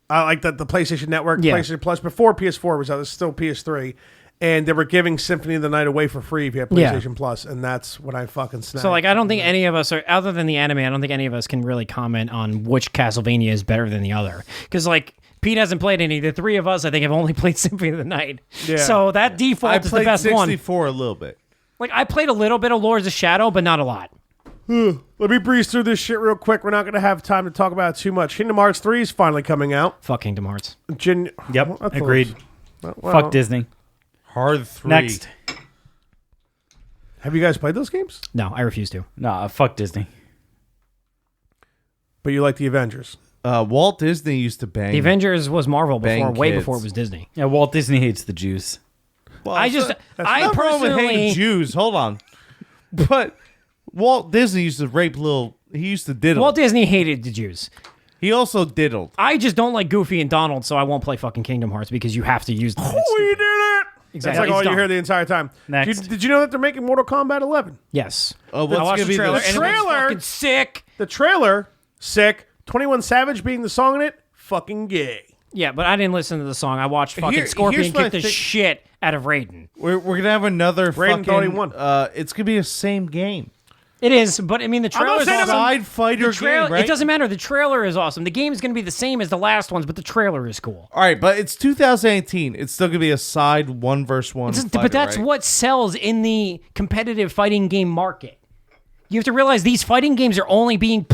I like the PlayStation Network, Yeah. PlayStation Plus before PS4 was out. It was still PS3, and they were giving Symphony of the Night away for free if you had Yeah. PlayStation Plus, and that's when I fucking snapped. So, like, I don't think any of us are, other than the anime, I don't think any of us can really comment on which Castlevania is better than the other. Because, like, Pete hasn't played any. The three of us, I think, have only played Symphony of the Night. Yeah. So that default I is the played best one. 64 a little bit. Like, I played a little bit of Lords of Shadow, but not a lot. Let me breeze through this shit real quick. We're not going to have time to talk about it too much. Kingdom Hearts 3 is finally coming out. Fuck Kingdom Hearts. Yep, I thought- agreed. well, Fuck Disney. Hard 3. Next. Have you guys played those games? No, I refuse to. Nah, fuck Disney. But you like the Avengers. Walt Disney used to bang. The Avengers was Marvel before, Bang way kids. before it was Disney. Yeah, Walt Disney hates the Jews. Well, I nothing wrong with hating personally, Jews. Hold on, but Walt Disney used to rape little. He used to diddle. Walt Disney hated the Jews. He also diddled. I just don't like Goofy and Donald, so I won't play fucking Kingdom Hearts because you have to use them. It's We stupid. did it! Exactly. That's like It's all you dumb. hear the entire time. Next. Did you know that they're making Mortal Kombat 11? Yes. Oh, I what's watched gonna the be trailer, the and it was trailer? fucking sick. The trailer, sick. 21 Savage being the song in it, fucking gay. Yeah, but I didn't listen to the song. I watched fucking Here- Scorpion here's my kick the thing. shit out of Raiden. We're gonna have another Raiden thought he fucking. won. It's gonna be the same game. It is, but I mean the trailer is saying awesome. Side fighter The trailer, game, right? It doesn't matter. The trailer is awesome. The game is going to be the same as the last ones, but the trailer is cool. All right, but it's 2018. It's still gonna be a side 1v1. But that's right? what sells in the competitive fighting game market. You have to realize these fighting games are only being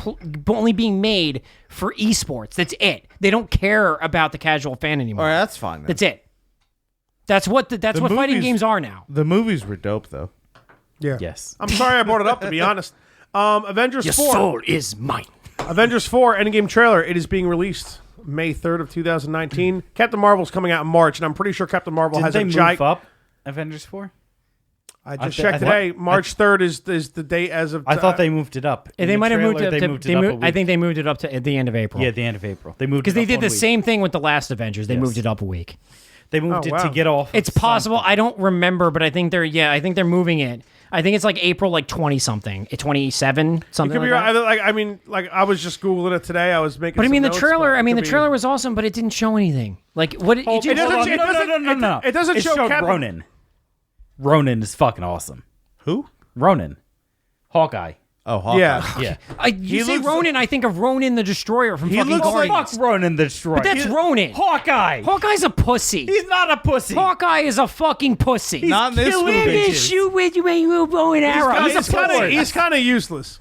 made for esports. That's it. They don't care about the casual fan anymore. All right, that's fine. Then. That's it. That's what fighting movies- games are now. The movies were dope though. Yeah. Yes. I'm sorry I brought it up, to be honest. Avengers 4. is mine. Avengers 4 Endgame trailer. It is being released May 3rd of 2019. Captain Marvel's coming out in March, and I'm pretty sure Captain Marvel Didn't has they a move giant... up Avengers 4? I just I checked thought- today. March 3rd is the date as of... I thought they moved it up. In They the might have moved trailer, it. They To, moved they it up moved, a week. I think they moved it up to at the end of April. Yeah, the end of April. They moved because it they up did 1 the week. same thing with the last Avengers. They Yes. moved it up a week. They moved Oh, it wow. to get off. It's possible. I don't remember, but I think they're moving it. I think it's like April, like 20 something, 27 something. Could be like right. that. I was just Googling it today. I was making But I some mean, the notes, trailer. but I mean, it the could trailer be- was awesome, but it didn't show anything. Like what? It just it doesn't- Hold on. it doesn't- No. it doesn't show showed Captain- Ronin. Ronin is fucking awesome. Who? Ronin. Hawkeye. Oh, Hawkeye. Yeah. Yeah. You say looks Ronin, I think of Ronin the Destroyer from fucking looks like- Guardians. Fuck Ronin the Destroyer. But that's Ronin. Hawkeye. Hawkeye's a pussy. He's not a pussy. Hawkeye is a fucking pussy. Not in this killing movie. bitches. Shoot with you, make you bow and arrow. He's kind of useless.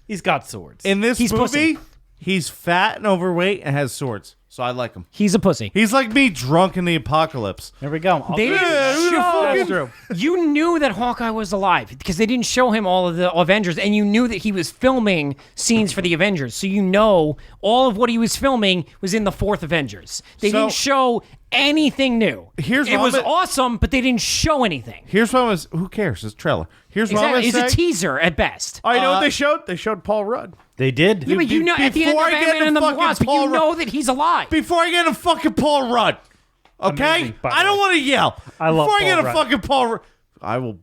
He's got swords. In this He's movie, pussy. he's fat and overweight and has swords. So I like him. He's a pussy. He's like me drunk in the apocalypse. There we go. They didn't That's show. true. You knew that Hawkeye was alive because they didn't show him all of the Avengers, and you knew that he was filming scenes for the Avengers. So you know all of what he was filming was in the fourth Avengers. They So- didn't show anything new. Here's it what was I'm- awesome, but they didn't show anything. Here's what I was. Who cares? It's a trailer. Here's what I'm Exactly. gonna It's say. a teaser at best. Oh, you know what they showed? They showed Paul Rudd. They did. Yeah, but you know at the end of before I get Ant-Man and the into fucking Wasp, you Paul know Rudd- that he's alive. Before I get a fucking Paul Rudd, okay? Amazing, by the I don't way. want to yell. I love Before I get Paul a Rudd. fucking Paul Rudd, I will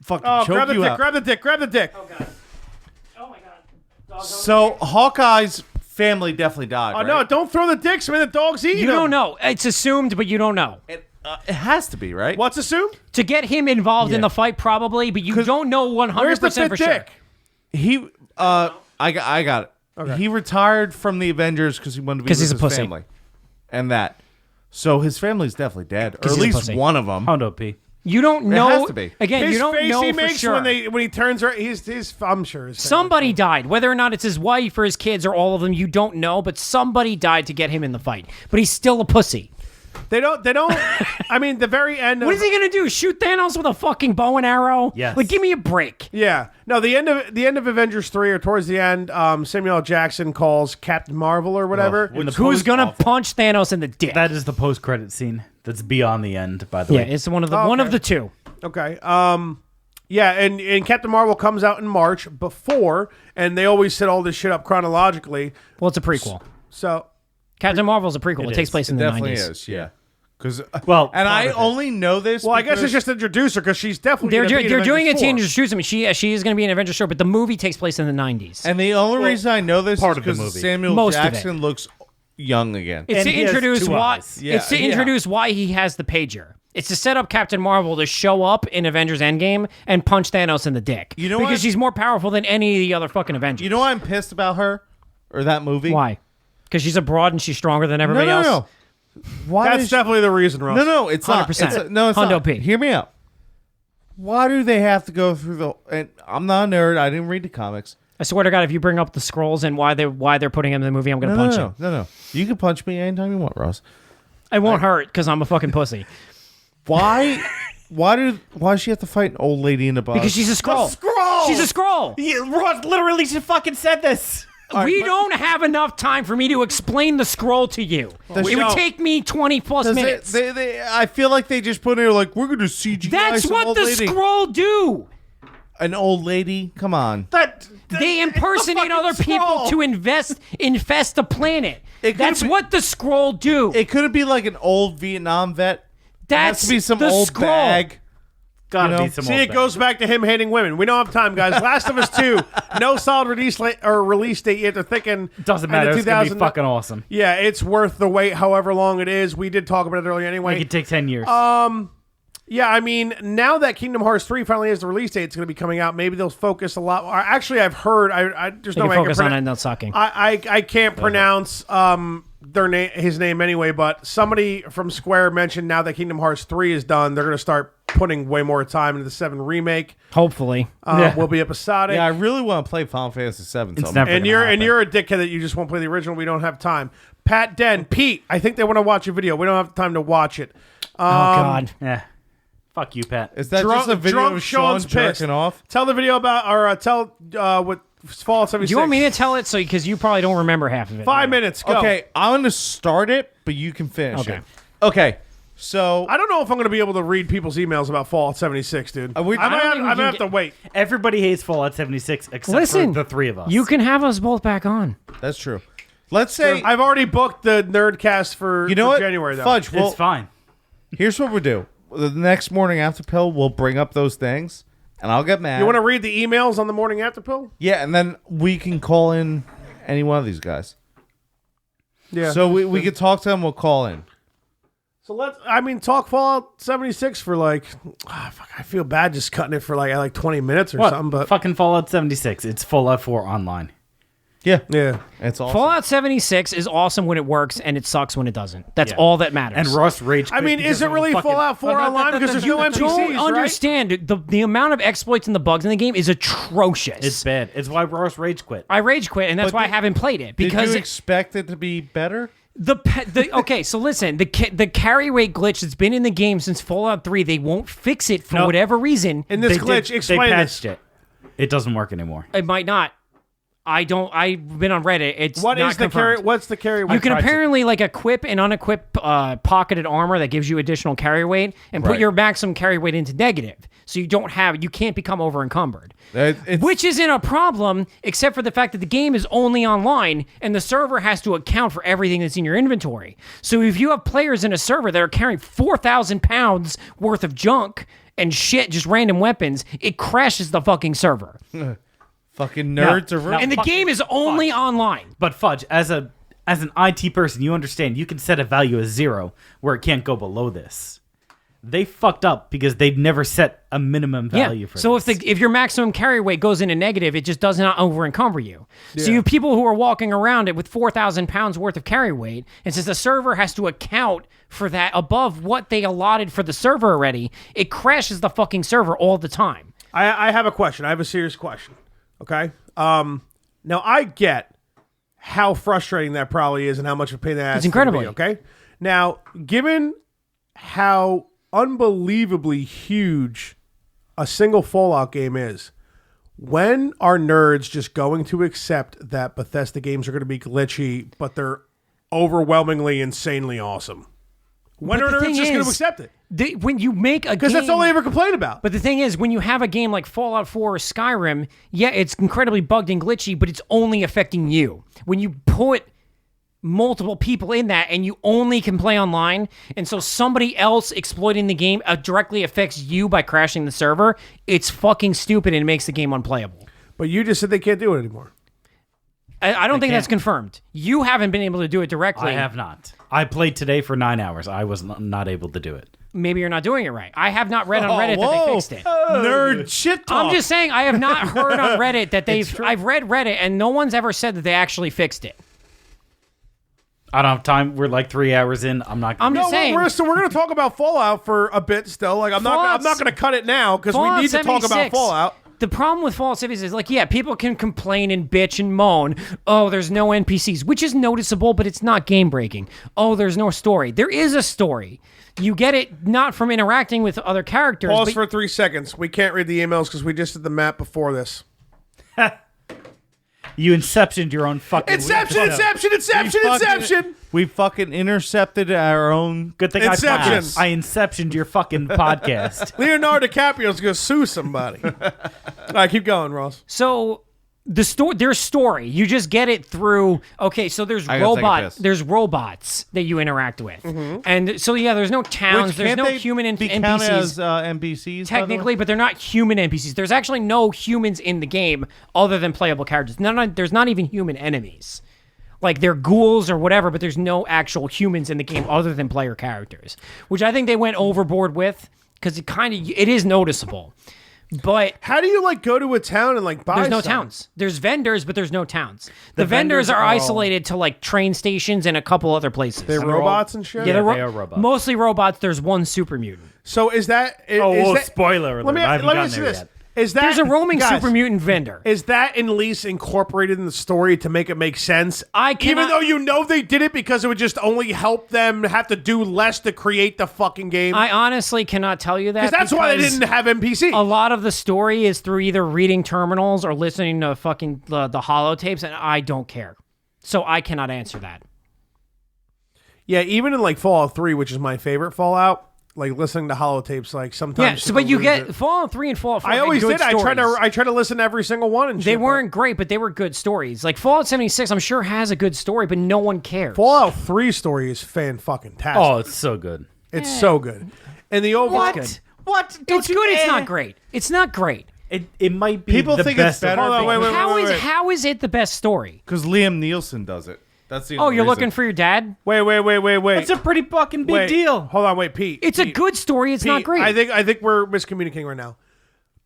fucking Oh, choke grab the you dick, out. grab the dick, grab the dick. Oh god. Oh my god. So Hawkeye's family definitely died. Oh, right? no, don't throw the dicks. I mean, the dog's eating You them. don't know. It's assumed, but you don't know. It has to be right. What's assumed? To get him involved in the fight, probably, but you don't know 100% Where's the for fifth sure. dick? He? I got it. Okay. He retired from the Avengers because he wanted to be 'Cause with he's a his pussy. family, and that. So his family's definitely dead, or 'Cause at he's a least pussy. one of them. Hondo P. You don't know. has to be. Again, His you don't face know he for makes sure. when he turns around, he's I'm sure his family. Somebody died. Whether or not it's his wife or his kids or all of them, you don't know, but somebody died to get him in the fight. But he's still a pussy. They don't. I mean, the very end. What is he going to do? Shoot Thanos with a fucking bow and arrow? Yes. Like, give me a break. Yeah. No, the end of Avengers 3 or towards the end, Samuel L. Jackson calls Captain Marvel or whatever. When the Who's post- going to punch Thanos in the dick? That is the post-credit scene. That's beyond the end, by the yeah, way. it's one of the Oh, okay. two. Okay. Yeah, and Captain Marvel comes out in March before, and they always set all this shit up chronologically. Well, it's a prequel. So Captain Marvel's a prequel. It, It takes is. place in It the definitely 90s. is. Yeah. Because Well, and I part of it. only know this. well, I guess because- it's just to introduce her because she's definitely They're, gonna be in they're doing it Avengers to 4. introduce him. She is going to be an Avengers show, but the movie takes place in the 90s. And the only reason I know this is part of the because movie. Samuel Most of it. Jackson looks young again. It's And to he has introduce two why. eyes. Yeah, It's to yeah. introduce why he has the pager. It's to set up Captain Marvel to show up in Avengers Endgame and punch Thanos in the dick. You know because what? she's more powerful than any of the other fucking Avengers. You know why I'm pissed about her or that movie? why? Because she's a broad and she's stronger than No, everybody no, else. no. Why That's does definitely the reason, Ross. No, it's not. 100%. No, it's Hundo not. P. Hear me out. Why do they have to go through the? And I'm not a nerd. I didn't read the comics. I swear to God, if you bring up the scrolls and why they're putting him in the movie, I'm gonna punch him. No. You can punch me anytime you want, Ross. It won't hurt because I'm a fucking pussy. Why? Why does she have to fight an old lady in the box? Because she's a scroll. Scroll! She's a scroll. Ross literally just fucking said this. We don't have enough time for me to explain the scroll to you. It would don't. take me 20 plus Does minutes. I feel like they just put in there like we're gonna CGI That's some what old the lady. scroll do. An old lady. Come on. They impersonate other people to infest the planet. It could That's be- what the scroll do. It could be like an old Vietnam vet. It That's has to be some the old scroll. bag. Gotta You know? be some See, old it goes back to him hating women. We don't have time, guys. Last of Us 2, no solid release date yet. They're thinking Doesn't end of matter. It's gonna be 2000 fucking awesome. Yeah, it's worth the wait, however long it is. We did talk about it earlier anyway. Like it take 10 years. Yeah, I mean, now that Kingdom Hearts 3 finally has the release date, it's going to be coming out. Maybe they'll focus a lot. Actually, I've heard. There's They no can way I can focus on it pronounce. and not sucking. I can't pronounce his name anyway. But somebody from Square mentioned now that Kingdom Hearts 3 is done, they're going to start putting way more time into the 7 remake. Hopefully. Will be episodic. Yeah, I really want to play Final Fantasy VII. It's so never and gonna you're happen. a dickhead that you just won't play the original. We don't have time. Pat Den, Pete, I think they want to watch your video. We don't have time to watch it. Oh, God. Yeah. Fuck you, Pat. Is that just a video drunk of Sean Sean's pissed. jerking off? Tell the video about, or tell what Fallout 76. Do you want me to tell it? Because you probably don't remember half of it. 5 minutes. Go. Okay, I'm going to start it, but you can finish Okay. it. Okay, so I don't know if I'm going to be able to read people's emails about Fallout 76, dude. we- I I might don't think we have can to get- wait. Everybody hates Fallout 76 except Listen, for the three of us. You can have us both back on. that's true. Let's say I've already booked the Nerdcast for, you know for what? January, though. Fudge. Well, It's fine. here's what we'll do. The next morning after pill, we'll bring up those things, and I'll get mad. You want to read the emails on the morning after pill? Yeah, and then we can call in any one of these guys. Yeah. So we could talk to them. We'll call in. So talk Fallout 76 for fuck, I feel bad just cutting it for like 20 minutes or What? something, but Fucking Fallout 76. It's Fallout 4 online. Yeah, yeah. it's awesome. Fallout 76 is awesome when it works, and it sucks when it doesn't. That's Yeah. all that matters. And Ross rage. I mean, is it really Fallout 4 online because there's no NPCs, don't right? understand the amount of exploits and the bugs in the game is atrocious. It's bad. It's why Ross rage quit. I rage quit, and that's But why I haven't played it Did because you expect it to be better? Okay, so listen, the carry weight glitch that's been in the game since Fallout 3, they won't fix it for whatever reason. And this glitch, They explain patched this. it. It doesn't work anymore. It might not. I've been on Reddit. It's What not is the confirmed. carry? What's the carry weight? You can apparently like equip and unequip pocketed armor that gives you additional carry weight and put your maximum carry weight into negative. So you can't become over encumbered. Which isn't a problem, except for the fact that the game is only online and the server has to account for everything that's in your inventory. So if you have players in a server that are carrying 4,000 pounds worth of junk and shit, just random weapons, it crashes the fucking server. Fucking nerds are And the game is only online. But Fudge, as an IT person, you understand you can set a value as 0 where it can't go below this. They fucked up because they'd never set a minimum value for so this. if your maximum carry weight goes into negative, it just does not over encumber you. So you have people who are walking around it with 4,000 pounds worth of carry weight, and since the server has to account for that above what they allotted for the server already, it crashes the fucking server all the time. I have a question. I have a serious question. Okay. Now I get how frustrating that probably is and how much of a pain in the ass It's incredibly. it can be, okay. Now, given how unbelievably huge a single Fallout game is, when are nerds just going to accept that Bethesda games are going to be glitchy, but they're overwhelmingly insanely awesome? When But are the nerds thing just going to is, accept it? When you make a game, Because that's all they ever complain about. But the thing is, when you have a game like Fallout 4 or Skyrim, yeah, it's incredibly bugged and glitchy, but it's only affecting you. When you put multiple people in that and you only can play online, and so somebody else exploiting the game directly affects you by crashing the server, it's fucking stupid and it makes the game unplayable. But you just said they can't do it anymore. I don't think can't. that's confirmed. You haven't been able to do it directly. I have not. I played today for 9 hours. I was not able to do it. Maybe you're not doing it right. I have not read on Reddit that they fixed it. Nerd shit talk. I'm just saying I have not heard on Reddit that I've read Reddit and no one's ever said that they actually fixed it. I don't have time. We're like 3 hours in. I'm not. I'm just saying. We're going to talk about Fallout for a bit still. Like I'm not going to cut it now because we Fallout need to talk about 76. Fallout. The problem with Fallout 76 is, like, yeah, people can complain and bitch and moan. Oh, there's no NPCs, which is noticeable, but it's not game breaking. Oh, there's no story. There is a story. You get it not from interacting with other characters. Pause but for 3 seconds. We can't read the emails because we just did the map before this. You inceptioned your own fucking. Inception! We fucking intercepted our own. Good thing Inception. I inceptioned your fucking podcast. Leonardo DiCaprio's going to sue somebody. All right, keep going, Ross. So there's story. You just get it through. Okay, so there's I gotta take a piss. There's robots that you interact with, and so yeah, there's no towns. There's no human NPCs. NPCs. As, NPCs Technically, but they're not human NPCs. There's actually no humans in the game other than playable characters. There's not even human enemies. Like, they're ghouls or whatever, but there's no actual humans in the game other than player characters, which I think they went overboard with because it is noticeable. But How do you, like, go to a town and, like, buy there's no something? towns. There's vendors, but there's no towns. The vendors are isolated to, like, train stations and a couple other places. They're robots and shit? Yeah, they are robots. Mostly robots. There's one super mutant. So is that... Spoiler alert. Let me I haven't ask gotten you there this. yet. Is that... There's a roaming guys, super mutant vendor. Is that at least incorporated in the story to make it make sense? I Even cannot- though you know they did it because it would just only help them have to do less to create the fucking game? I honestly cannot tell you that. Because that's why they because didn't have NPCs. a lot of the story is through either reading terminals or listening to fucking the holotapes, and I don't care. So I cannot answer that. Yeah, even in like Fallout 3, which is my favorite Fallout, like listening to holotapes, like sometimes. Yeah, so but you get Fallout 3 and Fallout 4. I always good did. I tried stories. to listen to every single one, and They shit, but weren't great, but they were good stories. Like Fallout 76, I'm sure has a good story, but no one cares. Fallout 3 story is fan-fucking-tastic. Oh, it's so good. It's so good. And the overall... Good. What? It's good. It's not great. It's not great. It might be. People the think it's best better. of Hold on, wait, everything. wait. How is it the best story? Because Liam Nielsen does it. That's the Oh, only you're reason. looking for your dad? Wait. It's a pretty fucking big Wait, deal. Hold on, wait, Pete. It's a Pete, good story. It's not Pete, great. I think we're miscommunicating right now.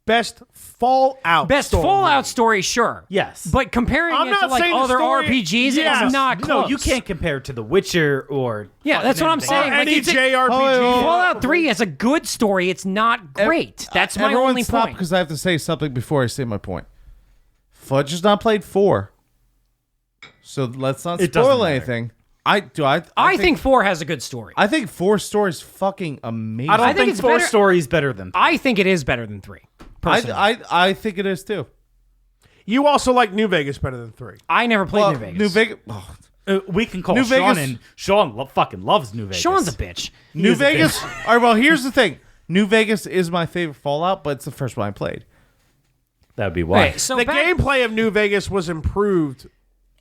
Best Fallout Best story. Fallout story, sure. Yes. But comparing I'm it to not like saying the other story- RPGs, Yes. it's not close. No, you can't compare it to The Witcher or. Yeah, that's what I'm anything saying. else. Like, Any it's a- JRPG. Fallout 3 has a good story. It's not great. That's my Everyone only stop point. because I have to say something before I say my point. Fudge has not played 4. So let's not It doesn't spoil matter. anything. I think 4 has a good story. I think 4 story's fucking amazing. I don't think think it's 4 better- stories better than 3. I think it is better than 3. Personally. I think it is too. You also like New Vegas better than 3. I never played Well, New Vegas. New Vegas. We can call New Sean Vegas- in. Sean fucking loves New Vegas. Sean's a bitch. New is a Vegas. All right. Well, here's the thing. New Vegas is my favorite Fallout, but it's the first one I played. That'd be why. Okay, so The back- gameplay of New Vegas was improved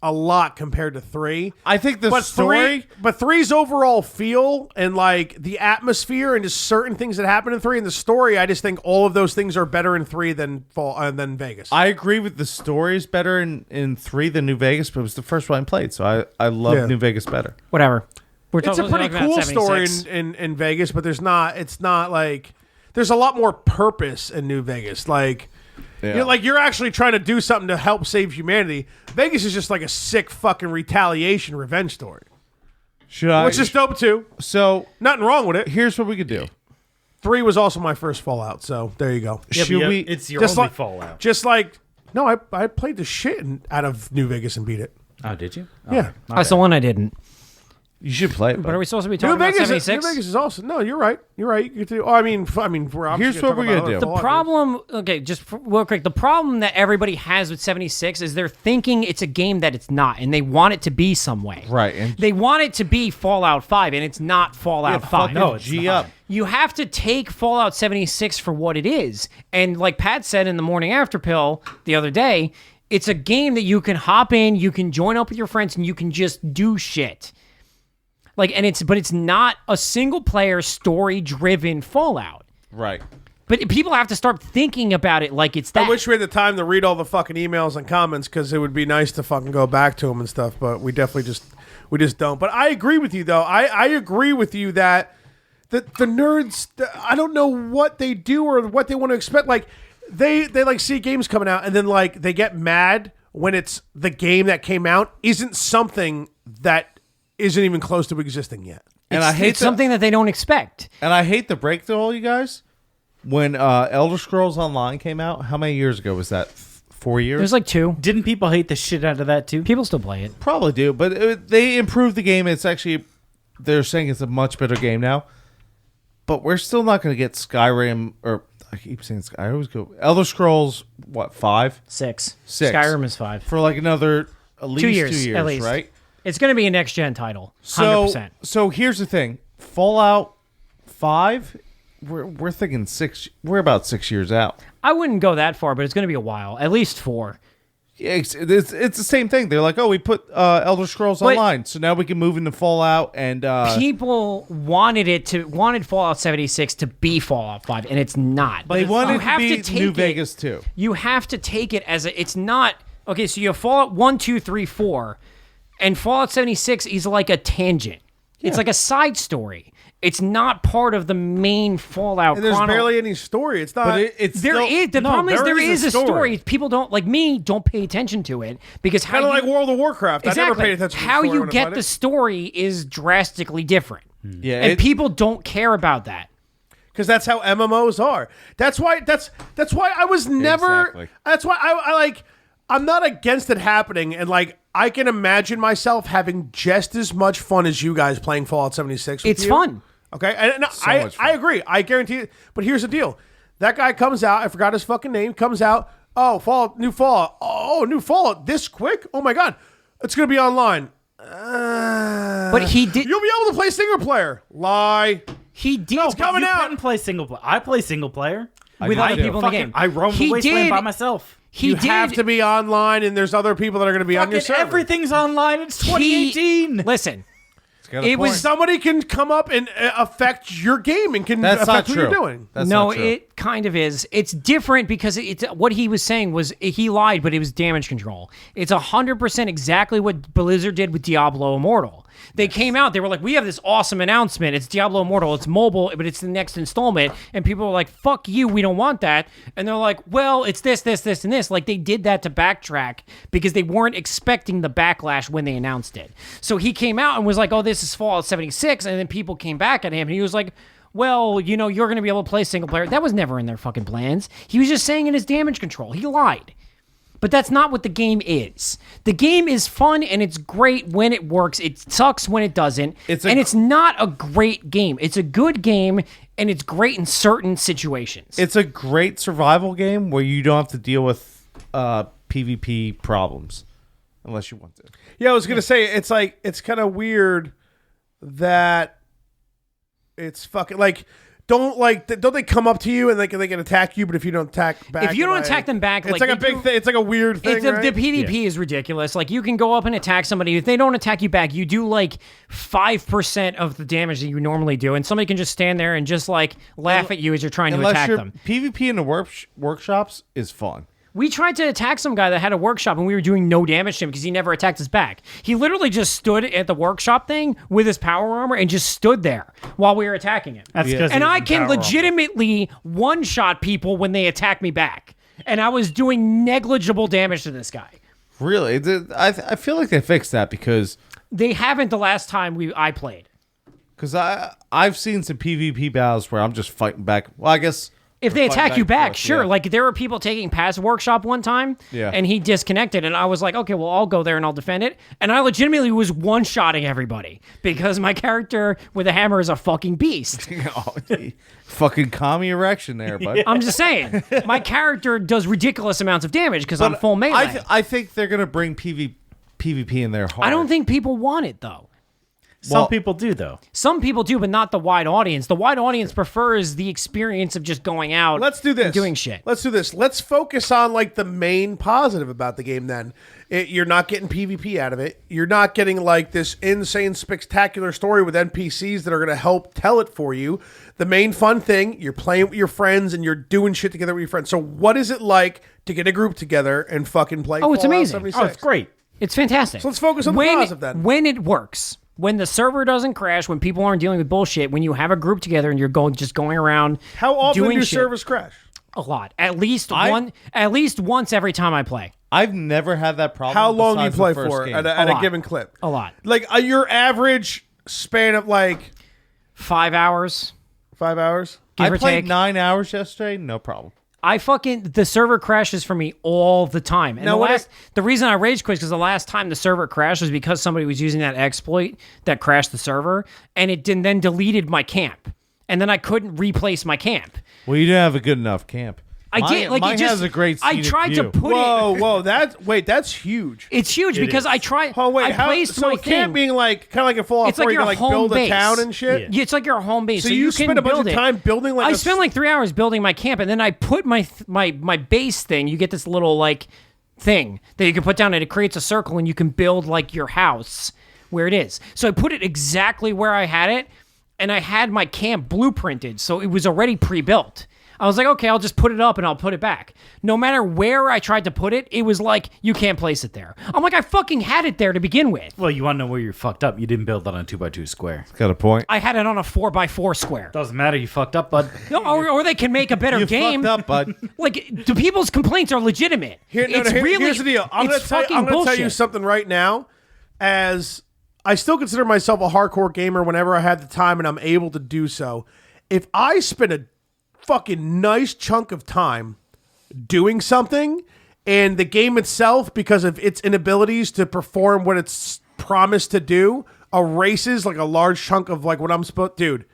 a lot compared to 3. I think the story. But 3's overall feel and like the atmosphere and just certain things that happen in 3 and the story, I just think all of those things are better in 3 than Vegas. I agree with the story is better in 3 than New Vegas, but it was the first one I played, so I love Yeah. New Vegas better. Whatever. It's a pretty cool story in Vegas, but it's not like there's a lot more purpose in New Vegas. Like, you're actually trying to do something to help save humanity. Vegas is just like a sick fucking retaliation revenge story, which is dope too. So Nothing wrong with it. here's what we could do. 3 was also my first Fallout, so there you go. Yeah, Should but we? It's your Just only like Fallout. Just like no, I played the shit out of New Vegas and beat it. Oh, did you? Yeah. That's the one I didn't. You should play it. But are we supposed to be New talking about Vegas, 76? New Vegas is also no. You're right. You're right. You get to. Oh, I mean, we're obviously Here's what we're gonna do. The problem, okay, real quick, the problem that everybody has with 76 is they're thinking it's a game that it's not, and they want it to be some way. Right, and- they want it to be Fallout 5, and it's not Fallout 5. fucking No, it's G not. up. You have to take Fallout 76 for what it is. And like Pat said in the Morning After Pill the other day, it's a game that you can hop in, you can join up with your friends, and you can just do shit. Like, but it's not a single player story driven Fallout. Right. But people have to start thinking about it like it's that. I wish we had the time to read all the fucking emails and comments because it would be nice to fucking go back to them and stuff. But we definitely just don't. But I agree with you though. I agree with you that the nerds. I don't know what they do or what they want to expect. Like they like see games coming out and then like they get mad when it's the game that came out isn't something that isn't even close to existing yet. And I hate it's something that they don't expect. And I hate to break to all you guys. When Elder Scrolls Online came out, how many years ago was that? 4 years? There's like 2. Didn't people hate the shit out of that too? People still play it. Probably do, but they improved the game. It's actually, they're saying it's a much better game now. But we're still not going to get Skyrim, or I keep saying Skyrim. I always go Elder Scrolls. What 5? 6. 6. Skyrim is 5. For like another at least 2 years, 2 years, at least. right? It's going to be a next gen title. 100%. So here's the thing: Fallout 5. We're thinking 6. We're about 6 years out. I wouldn't go that far, but it's going to be a while. At least 4. Yeah, it's the same thing. They're like, oh, we put Elder Scrolls Online, so now we can move into Fallout and People wanted Fallout 76 to be Fallout 5, and it's not. they wanted have to be take New it- Vegas too. You have to take it as it's not okay. So you have Fallout 1, 2, 3, 4, and Fallout 76 is like a tangent. It's like a side story. It's not part of the main Fallout. And there's barely any story. It's not. But it's There still, is the no, problem is there there is is a a story. story. People don't like me. Don't pay attention to it because how kind of you, like World of Warcraft. exactly I never paid attention to the how story you when I get played the it. story is drastically different. Yeah, And people don't care about that. Because that's how MMOs are. That's why I was never. Exactly. That's why I like. I'm not against it happening, and like I can imagine myself having just as much fun as you guys playing Fallout 76. With It's you. fun. Okay, and much fun. I agree. I guarantee it. But here's the deal: that guy comes out. I forgot his fucking name. Comes out. Oh, Fallout, new Fallout. Oh, new Fallout. This quick? Oh my god, it's gonna be online. But he did. You'll be able to play single player. Lie. He did. It's coming You out. couldn't play single player. I play single player with I other do. people in the game. I roam He the wasteland did- by myself. He You did. have to be online, and there's other people that are going to be on your Fucking server. everything's online. It's 2018. Listen, got a it was point. Somebody can come up and affect your game and can That's affect not what true. you're doing. That's no, not true. it kind of is. It's different because it's what he was saying was he lied, but it was damage control. It's 100% exactly what Blizzard did with Diablo Immortal. They came out, they were like, we have this awesome announcement. It's Diablo Immortal. It's mobile, but it's the next installment. And people were like, fuck you, we don't want that. And they're like, well, it's this, this, this, and this. Like they did that to backtrack because they weren't expecting the backlash when they announced it. So he came out and was like, oh, this is Fallout 76. And then people came back at him and he was like, well, you know, you're going to be able to play single player. That was never in their fucking plans. He was just saying in his damage control. He lied. But that's not what the game is. The game is fun and it's great when it works. It sucks when it doesn't. It's not a great game. It's a good game and it's great in certain situations. It's a great survival game where you don't have to deal with PvP problems unless you want to. Yeah, I was going to say, it's like, it's kind of weird that it's fucking like, don't they come up to you and they can attack you, but if you don't attack back, if you don't attack them back, it's like a big thing. It's like a weird thing. The right? PvP is ridiculous. Like, you can go up and attack somebody. If they don't attack you back, you do like 5% of the damage that you normally do, and somebody can just stand there and just like laugh at you as you're trying to attack them. PvP in the workshops is fun. We tried to attack some guy that had a workshop, and we were doing no damage to him because he never attacked us back. He literally just stood at the workshop thing with his power armor and just stood there while we were attacking him. That's because and I can legitimately one-shot people when they attack me back. And I was doing negligible damage to this guy. Really? I feel like they fixed that because... They haven't the last time I played. Because I've seen some PvP battles where I'm just fighting back. Well, I guess... If they attack you back, sure. Yeah. Like, there were people taking past workshop one time, and he disconnected, and I was like, okay, well, I'll go there and I'll defend it. And I legitimately was one-shotting everybody because my character with a hammer is a fucking beast. Fucking commie erection there, bud. I'm just saying. My character does ridiculous amounts of damage because I'm full melee. I think they're going to bring PvP in there hard. I don't think people want it, though. Some people do, though. Some people do, but not the wide audience. The wide audience prefers the experience of just going out. Let's do this. And doing shit. Let's do this. Let's focus on like the main positive about the game. Then you're not getting PvP out of it. You're not getting like this insane, spectacular story with NPCs that are going to help tell it for you. The main fun thing, you're playing with your friends and you're doing shit together with your friends. So what is it like to get a group together and fucking play? Oh, it's Fallout amazing. 76? Oh, it's great. It's fantastic. So let's focus on the positive then. When it works. When the server doesn't crash, when people aren't dealing with bullshit, when you have a group together and you're going around. How often doing do shit. servers crash? A lot. At least once every time I play. I've never had that problem. How long do you besides play the first for game. at a lot. given clip? A lot. Like your average span of like 5 hours. 5 hours? Give I or played take. 9 hours yesterday. No problem. The server crashes for me all the time. And Now, the reason I rage quit is because the last time the server crashed was because somebody was using that exploit that crashed the server, and it then deleted my camp. And then I couldn't replace my camp. Well, you didn't have a good enough camp. Mine has a great I scenic tried to view. put it. Whoa, that's huge. It's huge because I tried. Oh wait, I placed my camp thing. being like kind of like a Fallout It's 4, like you your can like home build base. a town and shit. Yeah, it's like your home base. So So you can spend a bunch build of it. time building like I spent like 3 hours building my camp, and then I put my base thing. You get this little like thing that you can put down, and it creates a circle, and you can build like your house where it is. So I put it exactly where I had it, and I had my camp blueprinted, so it was already pre-built. I was like, okay, I'll just put it up and I'll put it back. No matter where I tried to put it, it was like, you can't place it there. I'm like, I fucking had it there to begin with. Well, you want to know where you fucked up? You didn't build that on a 2x2 square. Got a point. I had it on a 4x4 square. Doesn't matter. You fucked up, bud. No, or they can make a better You game. fucked up, bud. Like, the people's complaints are legitimate. Here's the deal. I'm going to tell you something right now. As I still consider myself a hardcore gamer whenever I have the time and I'm able to do so. If I spend a fucking nice chunk of time doing something and the game itself, because of its inabilities to perform what it's promised to do, erases like a large chunk of like what I'm supposed to do.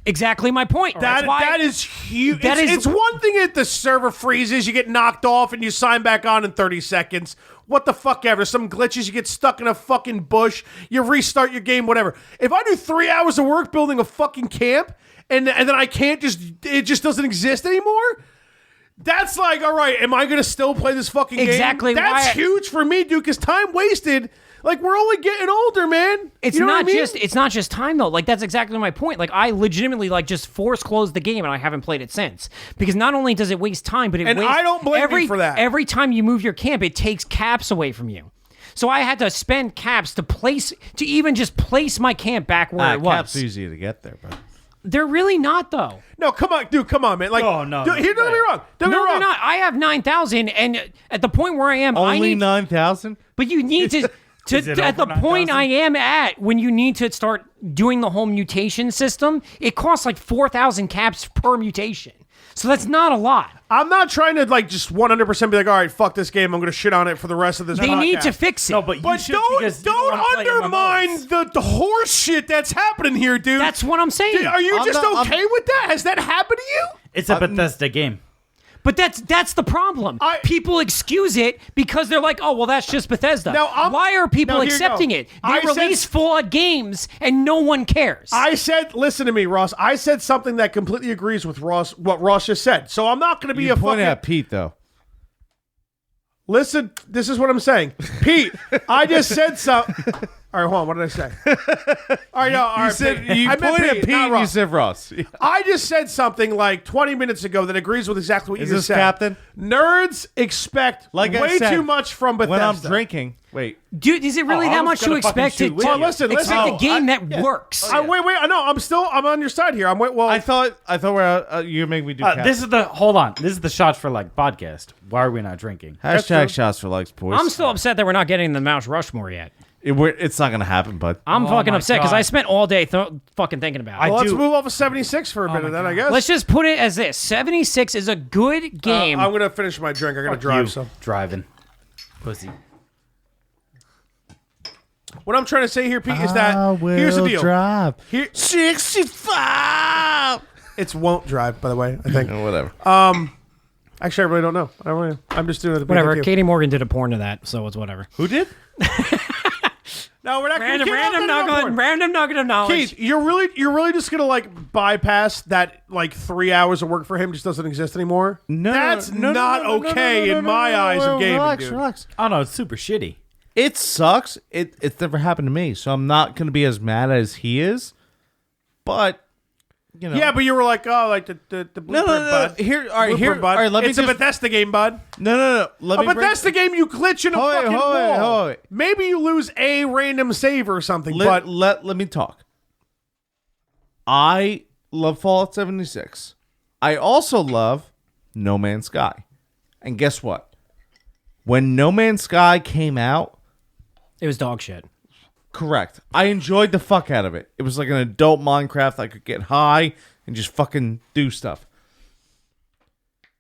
Exactly my point. That is huge. That It's one thing if the server freezes, you get knocked off, and you sign back on in 30 seconds. What the fuck ever. Some glitches, you get stuck in a fucking bush, you restart your game, whatever. If I do 3 hours of work building a fucking camp, and then I can't it just doesn't exist anymore, that's like, all right, am I going to still play this fucking game? Exactly. That's huge for me, dude, because time wasted. Like, we're only getting older, man. It's You know not what I mean? it's not just time though. Like, that's exactly my point. Like, I legitimately like just force closed the game and I haven't played it since. Because not only does it waste time, but I don't blame you for that. Every time you move your camp, it takes caps away from you. So I had to spend caps to even just place my camp back where it was. Caps are easy to get there, bro. They're really not though. No, come on, dude, come on, man. Like, Oh, no, dude, here, don't get me wrong. Don't get me No, wrong. they're not. I have 9,000, and at the point where I am, I Only need. 9,000? But you need to. Is it At the over point 9,000? I am at, when you need to start doing the whole mutation system, it costs like 4,000 caps per mutation. So that's not a lot. I'm not trying to like just 100% be like, all right, fuck this game. I'm going to shit on it for the rest of this. They podcast. need to fix it. No, but you But should because you don't wanna play undermine MMOs. the horse shit that's happening here, dude. That's what I'm saying. Are you just okay with that? Has that happened to you? It's a Bethesda game. But that's the problem. People excuse it because they're like, oh, well, that's just Bethesda. Why are people accepting it? They release Fallout games and no one cares. I said, listen to me, Ross. I said something that completely agrees with what Ross just said. So I'm not going to be You pointed at Pete, though. Listen, this is what I'm saying. Pete, I just said something. All right, hold on. What did I say? All right, no, all right. You pointed at Pete not and Ross. you said Ross. I just said something like 20 minutes ago that agrees with exactly what you just said. Captain? Nerds expect way too much from Bethesda. When I'm drinking, wait. Dude, is it really that much to expect it? Listen. Expect a game that works. Wait. No, I'm on your side here. I thought you make me do. This is the Shots for Like podcast. Why are we not drinking? Hashtag shots for likes, boys. I'm still upset that we're not getting the Mount Rushmore yet. It's not gonna happen, bud. I'm fucking upset because I spent all day fucking thinking about it. Well, let's move off of 76 for a minute then, I guess. Let's just put it as this. 76 is a good game. I'm going to finish my drink. I got to drive. So Driving. Pussy. what I'm trying to say here, Pete, is that here's the deal. Drive. Here, 65. it's won't drive, by the way, I think. Whatever. Actually, I really don't know. I'm just doing it. Whatever. Katie Morgan did a porn to that, so it's whatever. Who did? No, we're not Random nugget of knowledge. Keith, you're really just gonna like bypass that like 3 hours of work for him just doesn't exist anymore. No, that's not okay in my eyes of gaming. Relax. Oh no, it's super shitty. It sucks. It's never happened to me, so I'm not gonna be as mad as he is. But you know, yeah, but you were like, oh, like the blueprint, bud. Here, all right, bud. All right, let me it's a Bethesda game, bud. No. Let me. A Bethesda game, you glitch in a fucking wall. Hold it. Maybe you lose a random save or something, but let me talk. I love Fallout 76. I also love No Man's Sky. And guess what? When No Man's Sky came out, It was dog shit. correct. I enjoyed the fuck out of it. It was like an adult Minecraft. I could get high and just fucking do stuff.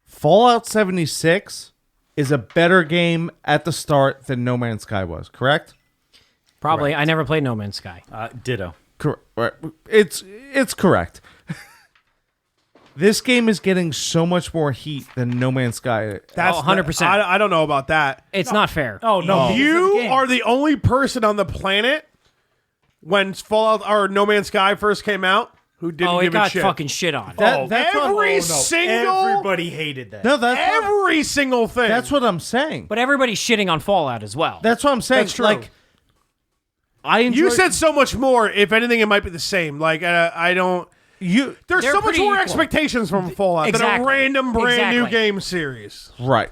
Fallout 76 is a better game at the start than No Man's Sky was, correct? Probably. I never played No Man's Sky. Ditto. Correct. It's correct. This game is getting so much more heat than No Man's Sky. that's 100%. I don't know about that. It's not fair. Oh no, You are the only person on the planet when Fallout or No Man's Sky first came out who didn't it give a got shit. fucking shit on. That's every single Everybody hated that. no, that's every single thing. that's what I'm saying. But everybody's shitting on Fallout as well. That's what I'm saying. That's true. Like, I enjoy, you said so much more. If anything, it might be the same. Like I don't. you There's They're so much pretty more equal. expectations from Fallout than a Exactly. random brand new Exactly. game series. right,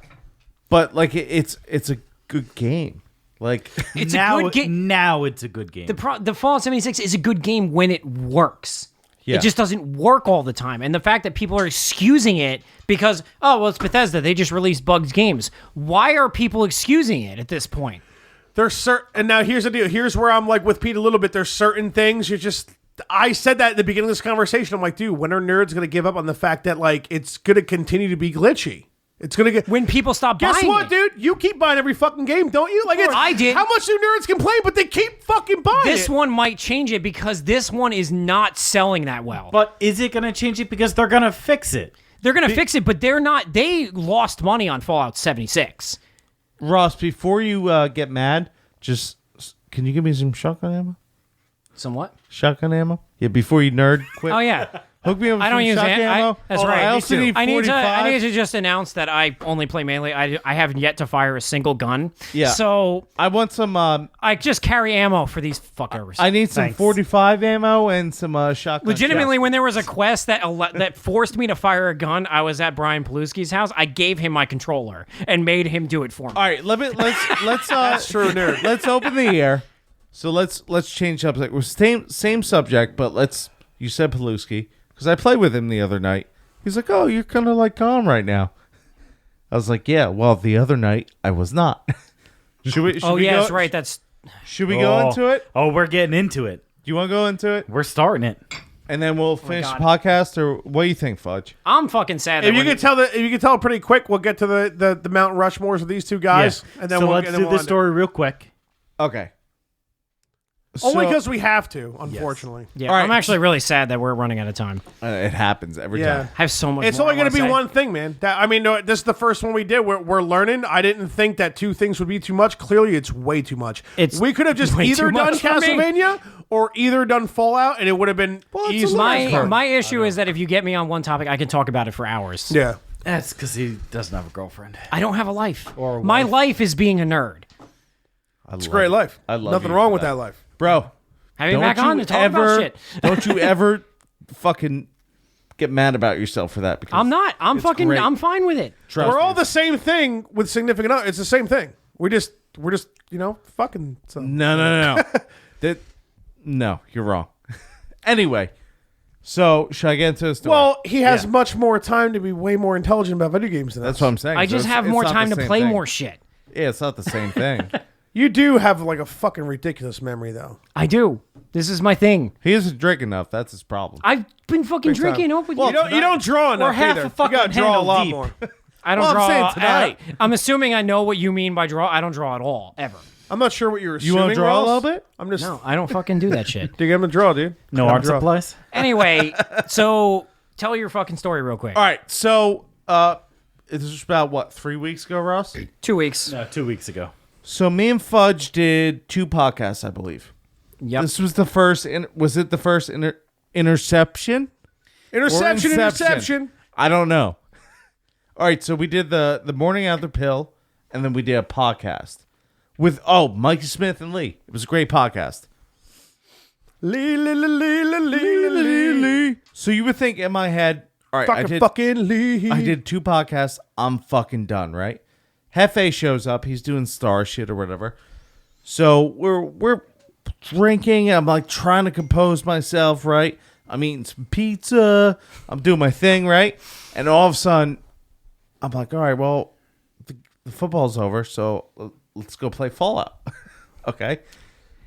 but like it's a good game. Like It's now, a good game. now it's a good game. The Fallout 76 is a good game when it works. Yeah. It just doesn't work all the time. And the fact that people are excusing it because, oh, well, it's Bethesda. They just released bugged games. Why are people excusing it at this point? There's certain, and now here's the deal. Here's where I'm like with Pete a little bit. There's certain things you just. I said that at the beginning of this conversation. I'm like, dude, when are nerds going to give up on the fact that like it's going to continue to be glitchy? It's going to get. When people stop Guess buying what, it. dude? You keep buying every fucking game, don't you? Like, I did. How much do nerds complain? But they keep fucking buying This it. one might change it because this one is not selling that well. but is it going to change it because they're going to fix it? They're going to fix it, but they're not. They lost money on Fallout 76. Ross, before you get mad, just can you give me some shotgun ammo? Somewhat. Shotgun ammo? Yeah, before you nerd quit. Oh, yeah. Hook me up with I don't some use shotgun ammo. That's Hold on, right. I Me also too. need 45. I need to just announce that I only play melee. I haven't yet to fire a single gun. Yeah. So I want some. I just carry ammo for these fuckers. I need some Thanks. 45 ammo and some shotgun. Legitimately, shells. when there was a quest that forced me to fire a gun, I was at Brian Paluski's house. I gave him my controller and made him do it for me. All right, let's. That's true, nerd. Let's open the air. So let's change subject. We're same subject, but you said Paluski because I played with him the other night. He's like, "Oh, you're kind of like calm right now." I was like, "Yeah, well, the other night I was not." Should we Oh yeah, go, that's right. That's Should we go into it? Oh, we're getting into it. Do you want to go into it? We're starting it. And then we'll finish the God. podcast, or what do you think, Fudge? I'm fucking sad. That If you we're- can tell pretty quick, we'll get to the Mount Rushmores of these two guys, and then so we'll let's get do them the on. story real quick. Okay. Only So- because we have to, unfortunately. yeah, All right. I'm actually really sad that we're running out of time. It happens every Yeah. time. I have so much. It's more only I going to be wanna say. one thing, man. No, this is the first one we did. We're learning. I didn't think that 2 things would be too much. Clearly, it's way too much. It's we could have just way either too done much for me. Castlevania or either done Fallout, and it would have been easily. My issue is that if you get me on one topic, I can talk about it for hours. Yeah. That's because he doesn't have a girlfriend. I don't have a life. Or a My wife. life is being a nerd. It's a great life. I love Nothing you wrong for with that. that life. Bro, Have me back on to talk about shit. don't you ever fucking get mad about yourself for that. Because I'm not. I'm fucking. great. I'm fine with it. Trust We're all me. the same thing with significant other. It's the same thing. We're just fucking. So. No. No, you're wrong. Anyway, so should I get into the story? Well, he has Yeah. much more time to be way more intelligent about video games than That's us. what I'm saying. I So just it's- have it's more not time the to same play thing. more shit. Yeah, it's not the same thing. You do have like a fucking ridiculous memory, though. I do. This is my thing. He doesn't drink enough. That's his problem. I've been fucking Big time. drinking up with You you. don't draw enough half either. a fucking you gotta draw a handle lot deep. more. I don't Well, I'm draw. saying tonight. I'm assuming I know what you mean by draw. I don't draw at all, ever. I'm not sure what you're You assuming. want to draw a Ross. little bit? I'm just. No, I don't fucking do that shit. Dude, I'm gonna draw, dude. No I'm art draw. supplies? Anyway, so tell your fucking story real quick. All right. So, this was about what, 3 weeks ago, Ross? 2 weeks. No, 2 weeks ago. So me and Fudge did 2 podcasts, I believe. Yep. This was the first. Was it the first interception? Interception, Or interception. I don't know. All right, so we did the morning after pill, and then we did a podcast with Mikey Smith and Lee. It was a great podcast. Lee, Lee, Lee, Lee, Lee, Lee, Lee. So you would think in my head, all right, Fucking Lee. I did 2 podcasts. I'm fucking done, right? Hefe shows up. He's doing star shit or whatever. So we're drinking. I'm like trying to compose myself, right? I'm eating some pizza. I'm doing my thing, right? And all of a sudden, I'm like, all right, well, the football's over, so let's go play Fallout. Okay?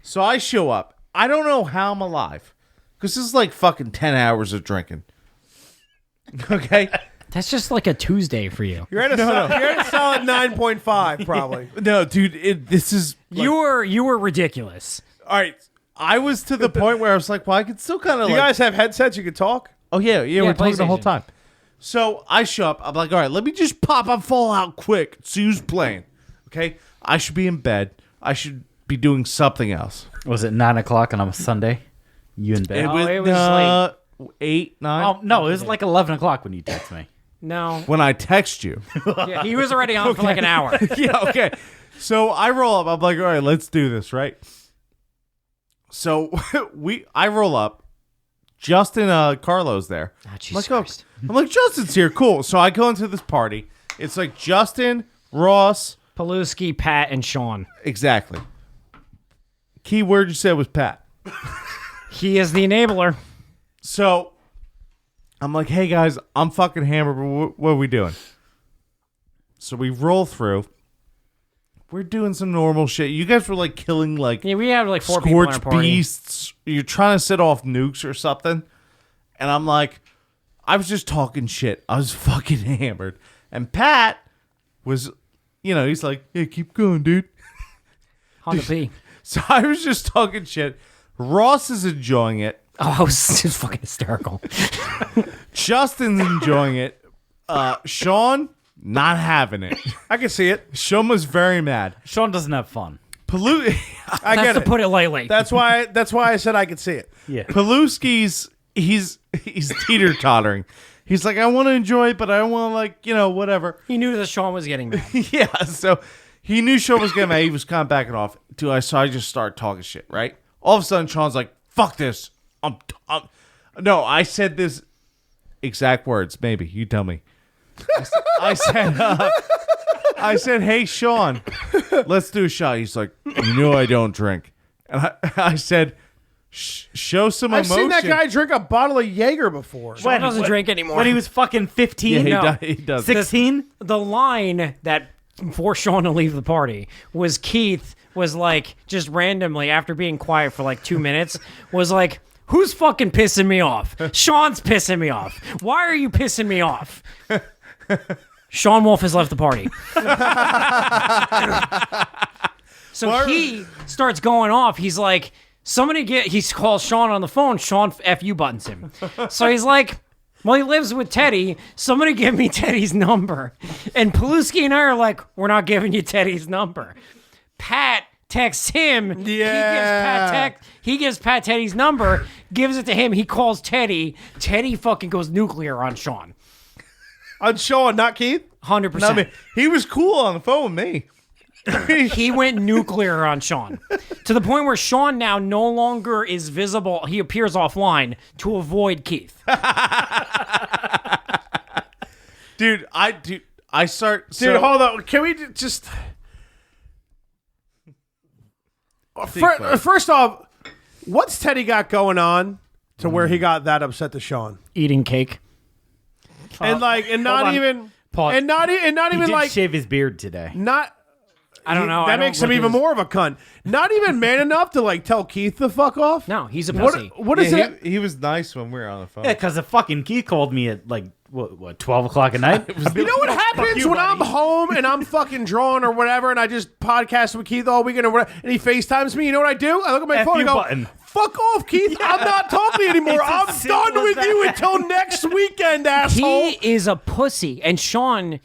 So I show up. I don't know how I'm alive because this is like fucking 10 hours of drinking. Okay? That's just like a Tuesday for you. You're at a solid 9.5, probably. No, dude, this is... You were ridiculous. All right. I was to the point where I was like, well, I could still kind of You like... guys have headsets you could talk? Oh, yeah, we're talking the whole PlayStation. time. So I show up. I'm like, all right, let me just pop on Fallout quick. See who's playing. Okay? I should be in bed. I should be doing something else. Was it 9 o'clock on a Sunday? You in bed? it was 8, 9. Oh, no, it was like 11 o'clock when you text me. No. When I text you. Yeah, he was already on for like an hour. Yeah, okay. So I roll up. I'm like, all right, let's do this, right? So I roll up. Justin Carlo's there. Oh, I'm Jesus like, Christ. I'm like, Justin's here. Cool. So I go into this party. It's like Justin, Ross. Paluski, Pat, and Sean. Exactly. Key word you said was Pat. He is the enabler. So I'm like, hey, guys, I'm fucking hammered. What are we doing? So we roll through. We're doing some normal shit. You guys were like killing like Yeah, we had like 4 people in our scorched party. beasts. You're trying to set off nukes or something. And I'm like, I was just talking shit. I was fucking hammered. And Pat was, he's like, yeah, keep going, dude. Honda P. So I was just talking shit. Ross is enjoying it. Oh, I was just fucking hysterical. Justin's enjoying it. Sean, not having it. I can see it. Sean was very mad. Sean doesn't have fun. I That's get to it. put it lightly. That's why I said I could see it. Yeah. Paluski's he's teeter tottering. He's like, I want to enjoy it, but I don't want to whatever. He knew that Sean was getting mad. Yeah, so he knew Sean was getting mad. He was kind of backing off. So I just started talking shit, right? All of a sudden, Sean's like, fuck this. No, I said this exact words. Maybe. You tell me. I said, hey, Sean, let's do a shot. He's like, I don't drink. And I said, show some I've emotion. seen that guy drink a bottle of Jaeger before. Sean doesn't drink anymore. When he was fucking 15? Yeah, No. he does. 16? The line that forced Sean to leave the party was Keith was like, just randomly, after being quiet for like 2 minutes, was like, Who's fucking pissing me off? Sean's pissing me off. Why are you pissing me off? Sean Wolf has left the party. So he starts going off. He's like, he calls Sean on the phone. Sean FU buttons him. So he's like, well, he lives with Teddy. Somebody give me Teddy's number. And Paluski and I are like, we're not giving you Teddy's number. Pat texts him. Yeah. He gives Pat Teddy's number, gives it to him. He calls Teddy. Teddy fucking goes nuclear on Sean. On Sean, not Keith? 100%. No, I mean, he was cool on the phone with me. He went nuclear on Sean to the point where Sean now no longer is visible. He appears offline to avoid Keith. Dude, hold on. Can we just... First off, what's Teddy got going on to where he got that upset to Sean? Eating cake. And not on. even... Pause. And not He even did like... shave his beard today. Not... I don't know. That makes him even more of a cunt. Not even man enough to like tell Keith to fuck off. No, he's a pussy. What is it? He was nice when we were on the phone. Yeah, because the fucking Keith called me at like what 12 o'clock at night. You know what happens when I'm home and I'm fucking drawing or whatever, and I just podcast with Keith all weekend or whatever, and he FaceTimes me? You know what I do? I look at my phone and go, button. "Fuck off, Keith! I'm not talking to you anymore. I'm It's as simple done with as you that. until next weekend, asshole." He is a pussy. And Sean,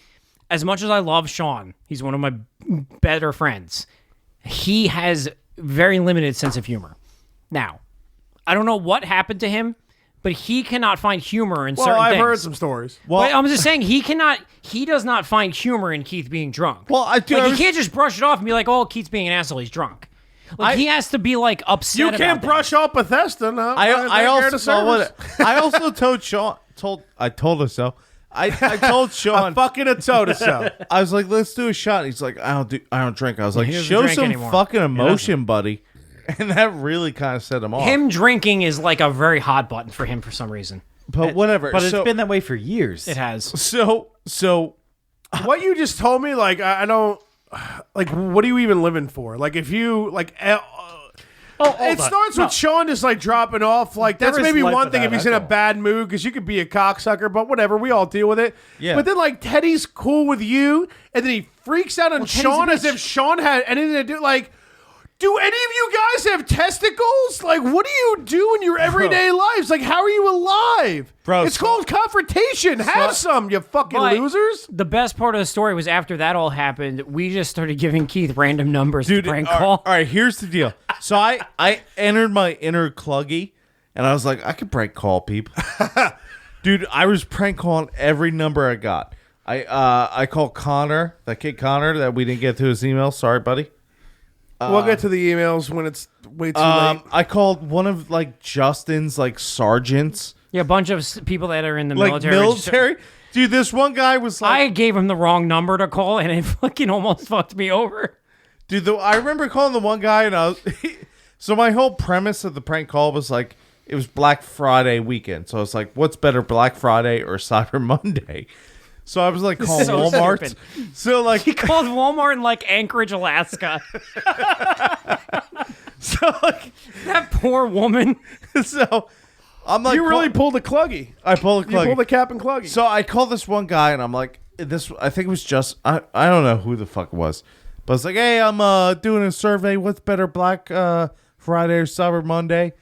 as much as I love Sean, he's one of my better friends. He has very limited sense of humor. Now, I don't know what happened to him, but he cannot find humor in certain I've things. heard some stories. But I'm just saying he does not find humor in Keith being drunk. Well, I do. Like, he can't just brush it off and be like, oh, Keith's being an asshole, he's drunk. Like, he has to be like upset You about can't that. brush off Bethesda. No, I also told Sean. I told her so. I told Sean. a fucking a toe to toe. I was like, let's do a shot. He's like, I don't drink. I was like, He doesn't show drink some anymore. fucking emotion, buddy. And that really kind of set him off. Him drinking is like a very hot button for him for some reason. But whatever. But it's so, been that way for years. It has. so What you just told me, like, I don't, like, what are you even living for? Like, if you, like, it starts with Sean just, like, dropping off. Like, that's There is maybe life one thing if without he's in a alcohol. bad mood, because you could be a cocksucker, but whatever, we all deal with it. Yeah. But then, like, Teddy's cool with you, and then he freaks out on Teddy's Sean a as bitch. if Sean had anything to do, like, do any of you guys have testicles? Like, what do you do in your everyday lives? Like, how are you alive? Bro, it's called confrontation. Have some, you fucking But losers. The best part of the story was after that all happened, we just started giving Keith random numbers to prank call. all right, here's the deal. So I entered my inner Cluggy, and I was like, I could prank call people. Dude, I was prank calling every number I got. I called Connor, that kid Connor that we didn't get to his email. Sorry, buddy. We'll get to the emails when it's way too late. I called one of like Justin's like sergeants, Yeah, a bunch of people that are in the like military. military. Dude, this one guy was like, I gave him the wrong number to call, and it fucking almost fucked me over. dude, I remember calling the one guy, and I was. So my whole premise of the prank call was like, it was Black Friday weekend, so it's like, what's better, Black Friday or Cyber Monday? So I was like calling So Walmart. stupid. So like, He called Walmart in like Anchorage, Alaska. so like, That poor woman. so I'm like, You really pulled a cluggy. I pulled a You Cluggy. pulled a cap and cluggy. So I called this one guy, and I'm like, this. I think it was just I don't know who the fuck it was, but it's like, hey, I'm doing a survey. What's better, Black Friday or Cyber Monday?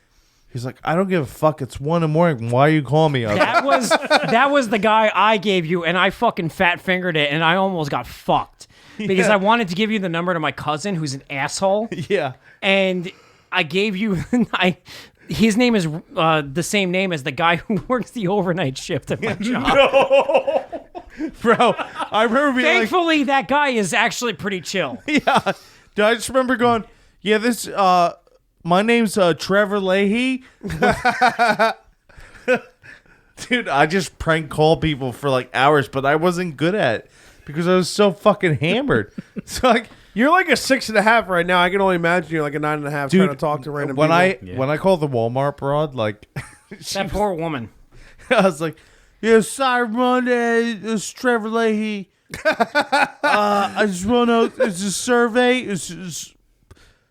He's like, I don't give a fuck. It's 1 a.m. Why are you calling me? I was like, That was the guy I gave you, and I fucking fat fingered it, and I almost got fucked because I wanted to give you the number to my cousin, who's an asshole, yeah. and I gave you. His name is the same name as the guy who works the overnight shift at my job. Bro, I remember being Thankfully, that guy is actually pretty chill. like, yeah. Dude, I just remember going, yeah, this, my name's Trevor Leahy. Dude, I just prank call people for like hours, but I wasn't good at it because I was so fucking hammered. So like, You're like a 6.5 right now. I can only imagine you're like a 9.5 dude, trying to talk to random when people. when I called the Walmart broad, like, That poor woman. I was like, yeah, Cyber Monday, it's Trevor Leahy. I just want to know, it's a survey. It's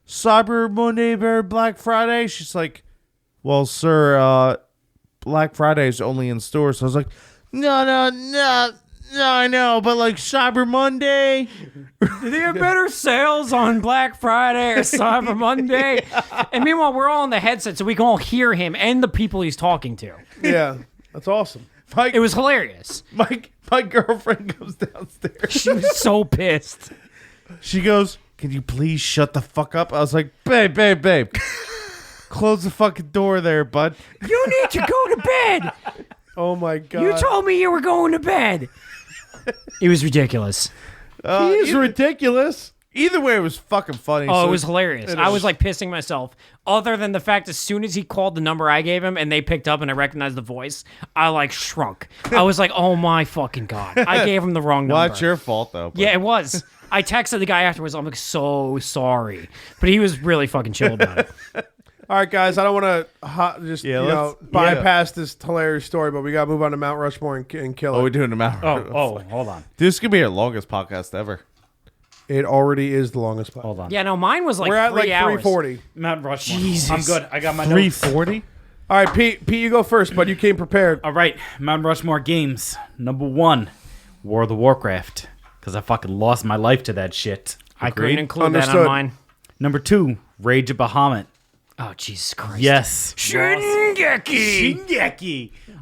Cyber Monday or Black Friday. She's like, well, sir, Black Friday is only in stores. So I was like, no, I know, but like Cyber Monday. Do they have better sales on Black Friday or Cyber Monday? And meanwhile, we're all on the headset, so we can all hear him and the people he's talking to. Yeah, that's awesome. It was hilarious. My girlfriend comes downstairs. She was so pissed. She goes, can you please shut the fuck up? I was like, babe. Close the fucking door there, bud. You need to go to bed. Oh my god! You told me you were going to bed. It was ridiculous. He is ridiculous. Either way, it was fucking funny. Oh, So it was hilarious. I was like pissing myself. Other than the fact, as soon as he called the number I gave him and they picked up and I recognized the voice, I like shrunk. I was like, oh my fucking god! I gave him the wrong number. Well, it's your fault, though. Yeah, it was. I texted the guy afterwards. I'm like, so sorry, but he was really fucking chill about it. All right, guys, I don't want to just bypass this hilarious story, but we got to move on to Mount Rushmore and kill it. Oh, we're doing the Mount. Hold on. This could be our longest podcast ever. It already is the longest podcast. Hold on. Yeah, no, mine was like We're at 3 like hours. 340. Mount Rushmore. Jesus. I'm good. I got my notes. 340? All right, Pete, you go first, but you came prepared. All right, Mount Rushmore games. Number 1, World of Warcraft, because I fucking lost my life to that shit. I couldn't include that on Understood. mine. Number 2, Rage of Bahamut. Oh, Jesus Christ. Yes. Shingeki.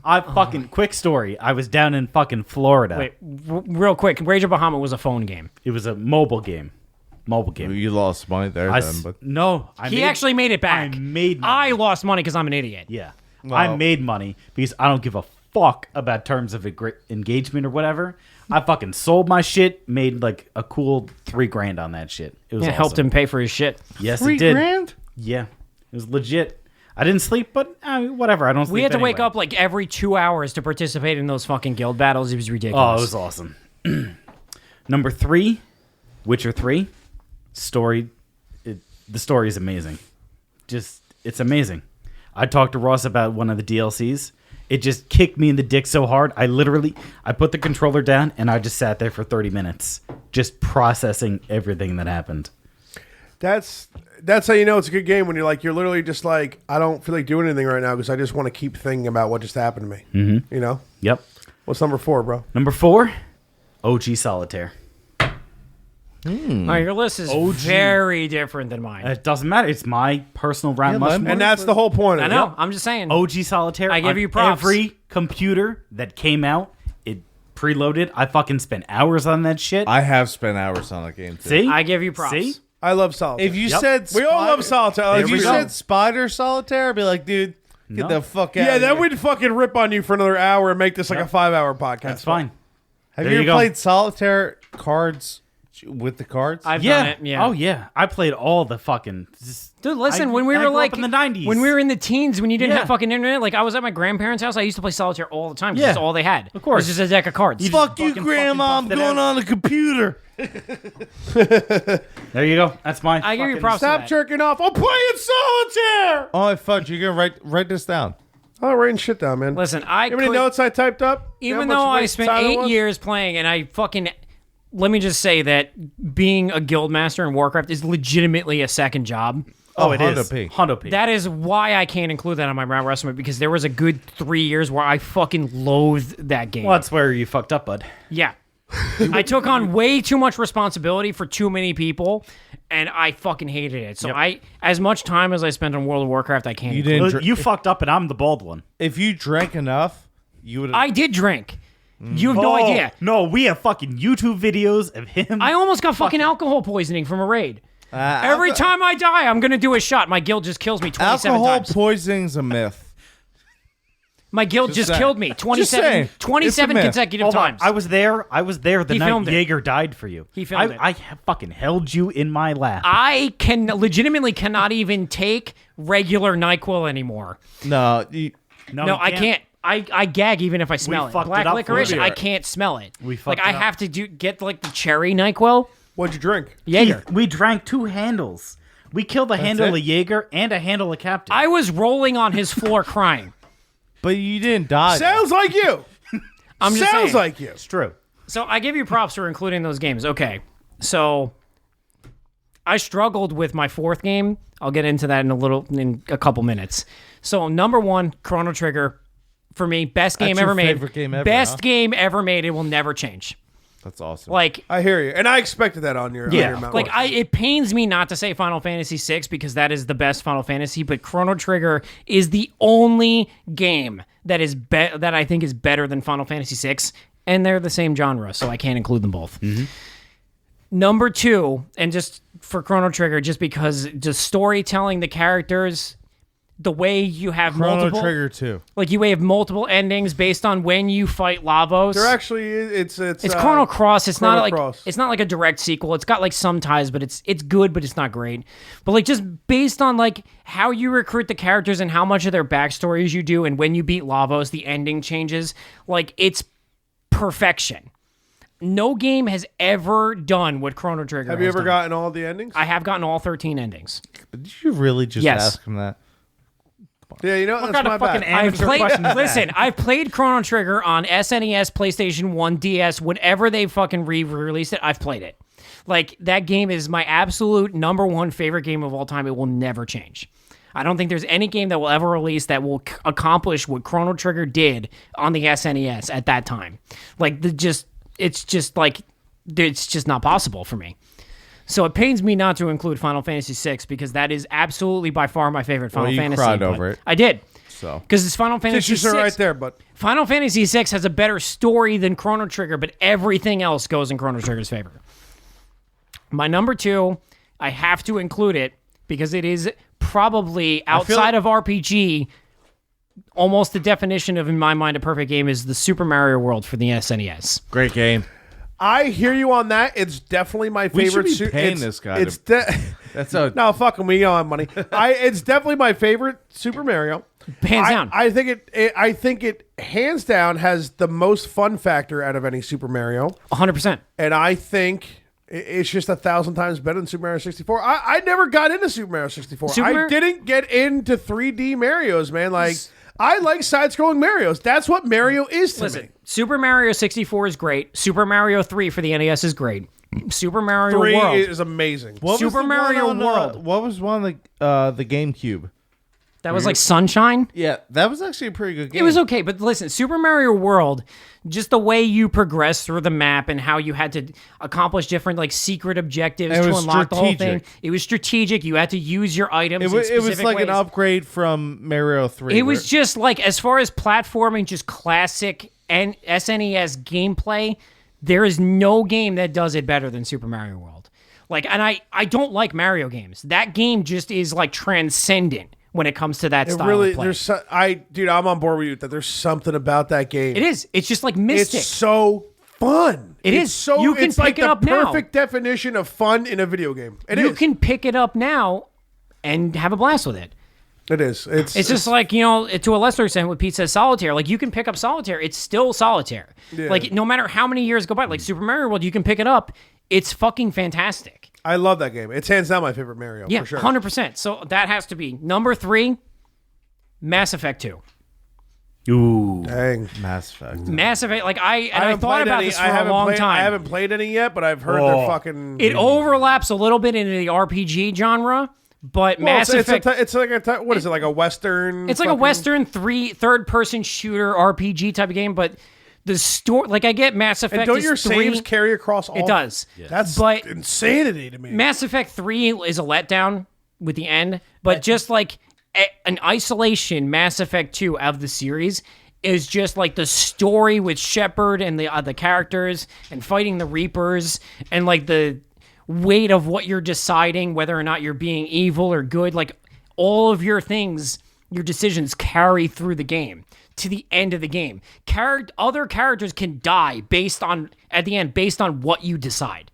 I fucking quick story. I was down in fucking Florida. Wait, real quick. Rage of Bahamut was a phone game. It was a mobile game. You lost money there then, but No, He actually made it back. I made money. I lost money because I'm an idiot. Yeah. I made money because I don't give a fuck about terms of engagement or whatever. I fucking sold my shit, made like a cool $3,000 on that shit. It was It awesome. helped him pay for his shit. Yes, it did. $3,000? Yeah. It was legit. I didn't sleep, but whatever. I don't sleep We had to wake anyway. up like every 2 hours to participate in those fucking guild battles. It was ridiculous. Oh, it was awesome. Number 3, Witcher 3. Story. The story is amazing. It's amazing. I talked to Ross about one of the DLCs. It just kicked me in the dick so hard. I put the controller down and I just sat there for 30 minutes, just processing everything that happened. That's how you know it's a good game when you're literally just like, I don't feel like doing anything right now because I just want to keep thinking about what just happened to me. Mm-hmm. You know? Yep. What's number 4, bro? Number 4, OG Solitaire. All right, your list is very different than mine. It doesn't matter. It's my personal Round Rushmore. And that's the whole point of I it. know. I'm just saying. OG Solitaire. I give on you props. Every computer that came out, it preloaded. I fucking spent hours on that shit. I have spent hours on that game too. See? I give you props. See? I love Solitaire. If you Yep. said we all love Solitaire. If you said Spider Solitaire, I'd be like, dude, get No. the fuck out. yeah, of that here. would fucking rip on you for another hour and make this like a 5-hour podcast. That's fine. Have There you you ever go. played Solitaire cards with the cards? I've Yeah. done it. Yeah. Oh, yeah. I played all the fucking... Dude, listen, I- when we I were grew up like in the 90s. when we were in the teens, when you didn't Yeah. have fucking internet, like I was at my grandparents' house, I used to play solitaire all the time because Yeah. that's all they had. Of course. It was just a deck of cards. Fuck you, fucking Grandma. I'm buffed it going out. on the computer. There you go. That's mine. I give you Fucking- props. Stop jerking off. I'm playing Solitaire. Oh, fudge. You're going to write this down. I'm writing shit down, man. Listen, I You know how many could- notes I typed up? You know even how much though I waste spent time it 8 was? years playing, and I fucking let me just say that being a guild master in Warcraft is legitimately a second job. Oh, it Honda is. P. Honda P. That is why I can't include that on my Mount Rushmore because there was a good 3 years where I fucking loathed that game. Well, that's where you fucked up, bud. Yeah. I took on way too much responsibility for too many people, and I fucking hated it. So as much time as I spent on World of Warcraft, I can't. You include. didn't. Well, dr- you fucked up, and I'm the bald one. If you drank enough, you would. I did drink. You have no Oh, idea. No, we have fucking YouTube videos of him. I almost got fucking alcohol poisoning from a raid. Every time I die, I'm gonna do a shot. My guild just kills me 27 alcohol times. poisoning's a myth. My guild just saying. killed me 27, saying. It's a 27 myth. consecutive Hold on. times. I was there the He night filmed it. Jaeger died for you. He filmed it. I fucking held you in my lap. I can legitimately cannot even take regular NyQuil anymore. No, you, No, you I can't. I gag even if I smell it. fucked Black it up for licorice, you. I can't smell it. We like fucked I it up. have to get like the cherry NyQuil. What'd you drink? Jaeger. We drank 2 handles. We killed a handle it? of Jaeger and a handle of Captain. I was rolling on his floor crying. but you didn't die. Sounds like you. I'm just Sounds saying. like you. It's true. So I give you props for including those games. Okay, so I struggled with my fourth game. I'll get into that in a couple minutes. So number 1, Chrono Trigger, for me, best game That's ever your made. favorite game ever, Best huh? game ever made. It will never change. That's awesome. Like, I hear you, and I expected that on your Mount like Rushmore. it pains me not to say Final Fantasy VI because that is the best Final Fantasy, but Chrono Trigger is the only game that is that I think is better than Final Fantasy VI, and they're the same genre, so I can't include them both. Number 2, and just for Chrono Trigger, just because just storytelling, the characters, the way you have Chrono multiple Trigger 2. like you have multiple endings based on when you fight Lavos. They're actually it's Chrono Cross. It's Chrono not like Cross. it's not like a direct sequel. It's got like some ties, but it's good, but it's not great. But like just based on like how you recruit the characters and how much of their backstories you do, and when you beat Lavos, the ending changes. Like it's perfection. No game has ever done what Chrono Trigger Have has you ever done. gotten all the endings? I have gotten all 13 endings. Did you really just Yes. ask him that? Yeah, you know, What that's kind my of fucking bad. amateur question is that? Listen, I've played Chrono Trigger on SNES, PlayStation 1, DS, whatever they fucking re-released it, I've played it. Like, that game is my absolute number 1 favorite game of all time. It will never change. I don't think there's any game that will ever release that will accomplish what Chrono Trigger did on the SNES at that time. Like, it's just not possible for me. So it pains me not to include Final Fantasy VI because that is absolutely by far my favorite Final Well, you Fantasy. cried but over it. I did. So Because it's Final Fantasy Tissues are VI. right there, but Final Fantasy VI has a better story than Chrono Trigger, but everything else goes in Chrono Trigger's favor. My number 2, I have to include it because it is probably outside of RPG, almost the definition of, in my mind, a perfect game is the Super Mario World for the SNES. great game. I hear you on that. It's definitely my We favorite. should be paying it's, this guy It's That's a no fucking we don't have money. It's definitely my favorite Super Mario. Hands down. I think it hands down has the most fun factor out of any Super Mario, 100%. and I think it's just 1,000 times better than Super Mario 64. I never got into Super Mario 64. I didn't get into 3D Marios, man. Like I like side-scrolling Marios. That's what Mario is to me. Super Mario 64 is great. Super Mario 3 for the NES is great. Super Mario 3 World. is amazing. What was Super the one Mario on, World. What was one like the GameCube? That was like Sunshine. Yeah, that was actually a pretty good game. It was okay, but listen, Super Mario World, just the way you progress through the map and how you had to accomplish different like secret objectives And it to was unlock the whole thing. strategic. It was strategic. You had to use your items. It was in specific like ways. an upgrade from Mario 3. It was just like, as far as platforming, just classic and SNES gameplay, there is no game that does it better than Super Mario World. Like, and I don't like Mario games. That game just is like transcendent when it comes to that It style really, of play. there's dude, I'm on board with you that there's something about that game. It is. It's just like mystic. It's so fun. It It's is. so You can it's like pick it the up now. perfect definition of fun in a video game. You can pick it up now and have a blast with it. It is. It's just like, you know, to a lesser extent what Pete says, Solitaire. Like, you can pick up Solitaire. It's still Solitaire. Yeah. Like, no matter how many years go by, like Super Mario World, you can pick it up. It's fucking fantastic. I love that game. It's hands down my favorite Mario. Yeah, for sure. 100%. So that has to be. Number 3, Mass Effect 2. Ooh. Dang. Mass Effect. Mass Effect, like, I haven't thought played about any- this for I a haven't long played- time. I haven't played any yet, but I've heard they're fucking. It overlaps a little bit into the RPG genre, but Well, Mass it's Effect... it's like a what is it, like a Western? It's like a fucking- Western third-person shooter RPG type of game, but the story... Like, I get Mass Effect And don't is your 3... saves carry across all? It does. That's But insanity to me. Mass Effect 3 is a letdown with the end, but just like an isolation, Mass Effect 2 of the series is just like the story with Shepard and the characters and fighting the Reapers and like the weight of what you're deciding, whether or not you're being evil or good. Like, all of your things, your decisions carry through the game to the end of the game. Other characters can die at the end based on what you decide.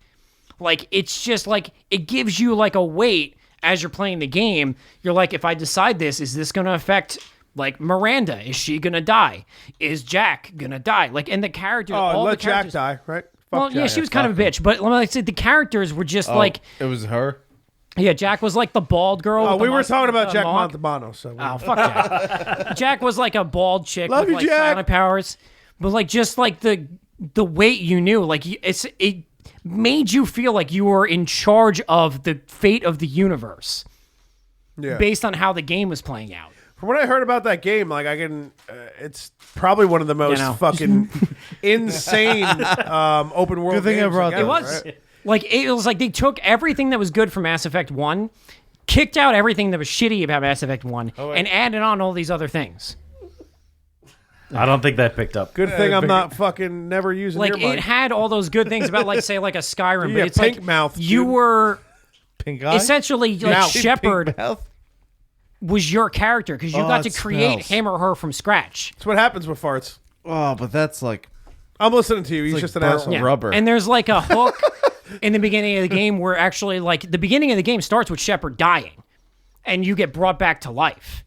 Like, it's just like, it gives you like a weight as you're playing the game. You're like, if I decide this, is this going to affect like Miranda? Is she going to die? Is Jack going to die? Like, and the characters, all let the characters, Jack die, right? Well, yeah, she was kind of a bitch, but like I said, the characters were just like, it was her. yeah, Jack was like the bald girl. Oh, with the we were must- talking about the Jack mohawk. Montalbano. So Oh, fuck Jack. Jack was like a bald chick Love with you, like Jack. psionic powers, but like just like the weight you knew, like made you feel like you were in charge of the fate of the universe based on how the game was playing out. From what I heard about that game, like it's probably one of the most fucking insane open world Good thing I games. brought together, It was right? it was like they took everything that was good from Mass Effect 1, kicked out everything that was shitty about Mass Effect 1, and added on all these other things. I don't think that picked up. Good thing I'm not fucking never using Like your it mic. had all those good things about, like, say, like a Skyrim, Yeah, but it's pink like mouth, you dude. were Pink eye? essentially like Mouth. Shepard Pink mouth? was your character because you got to it create smells. him or her from scratch. That's what happens with farts. Oh, but that's like I'm listening to you. He's like just an burnt asshole. Yeah. Rubber. And there's like a hook in the beginning of the game where actually, like, the beginning of the game starts with Shepard dying, and you get brought back to life.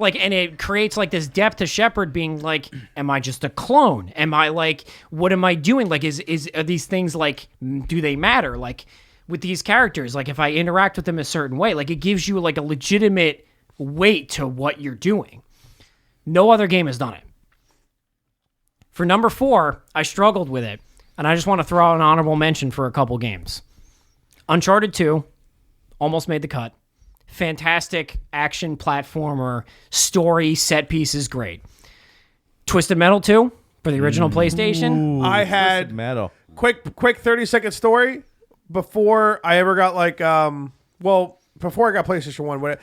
Like, and it creates like this depth to Shepard being like, am I just a clone? Am I like, what am I doing? Like, are these things like, do they matter? Like, with these characters, like if I interact with them a certain way, like it gives you like a legitimate weight to what you're doing. No other game has done it. For number 4, I struggled with it, and I just want to throw out an honorable mention for a couple games. Uncharted 2 almost made the cut. Fantastic action platformer, story, set pieces, great. Twisted Metal 2 for the original PlayStation. I had metal. quick 30-second story before I ever got like before I got PlayStation 1.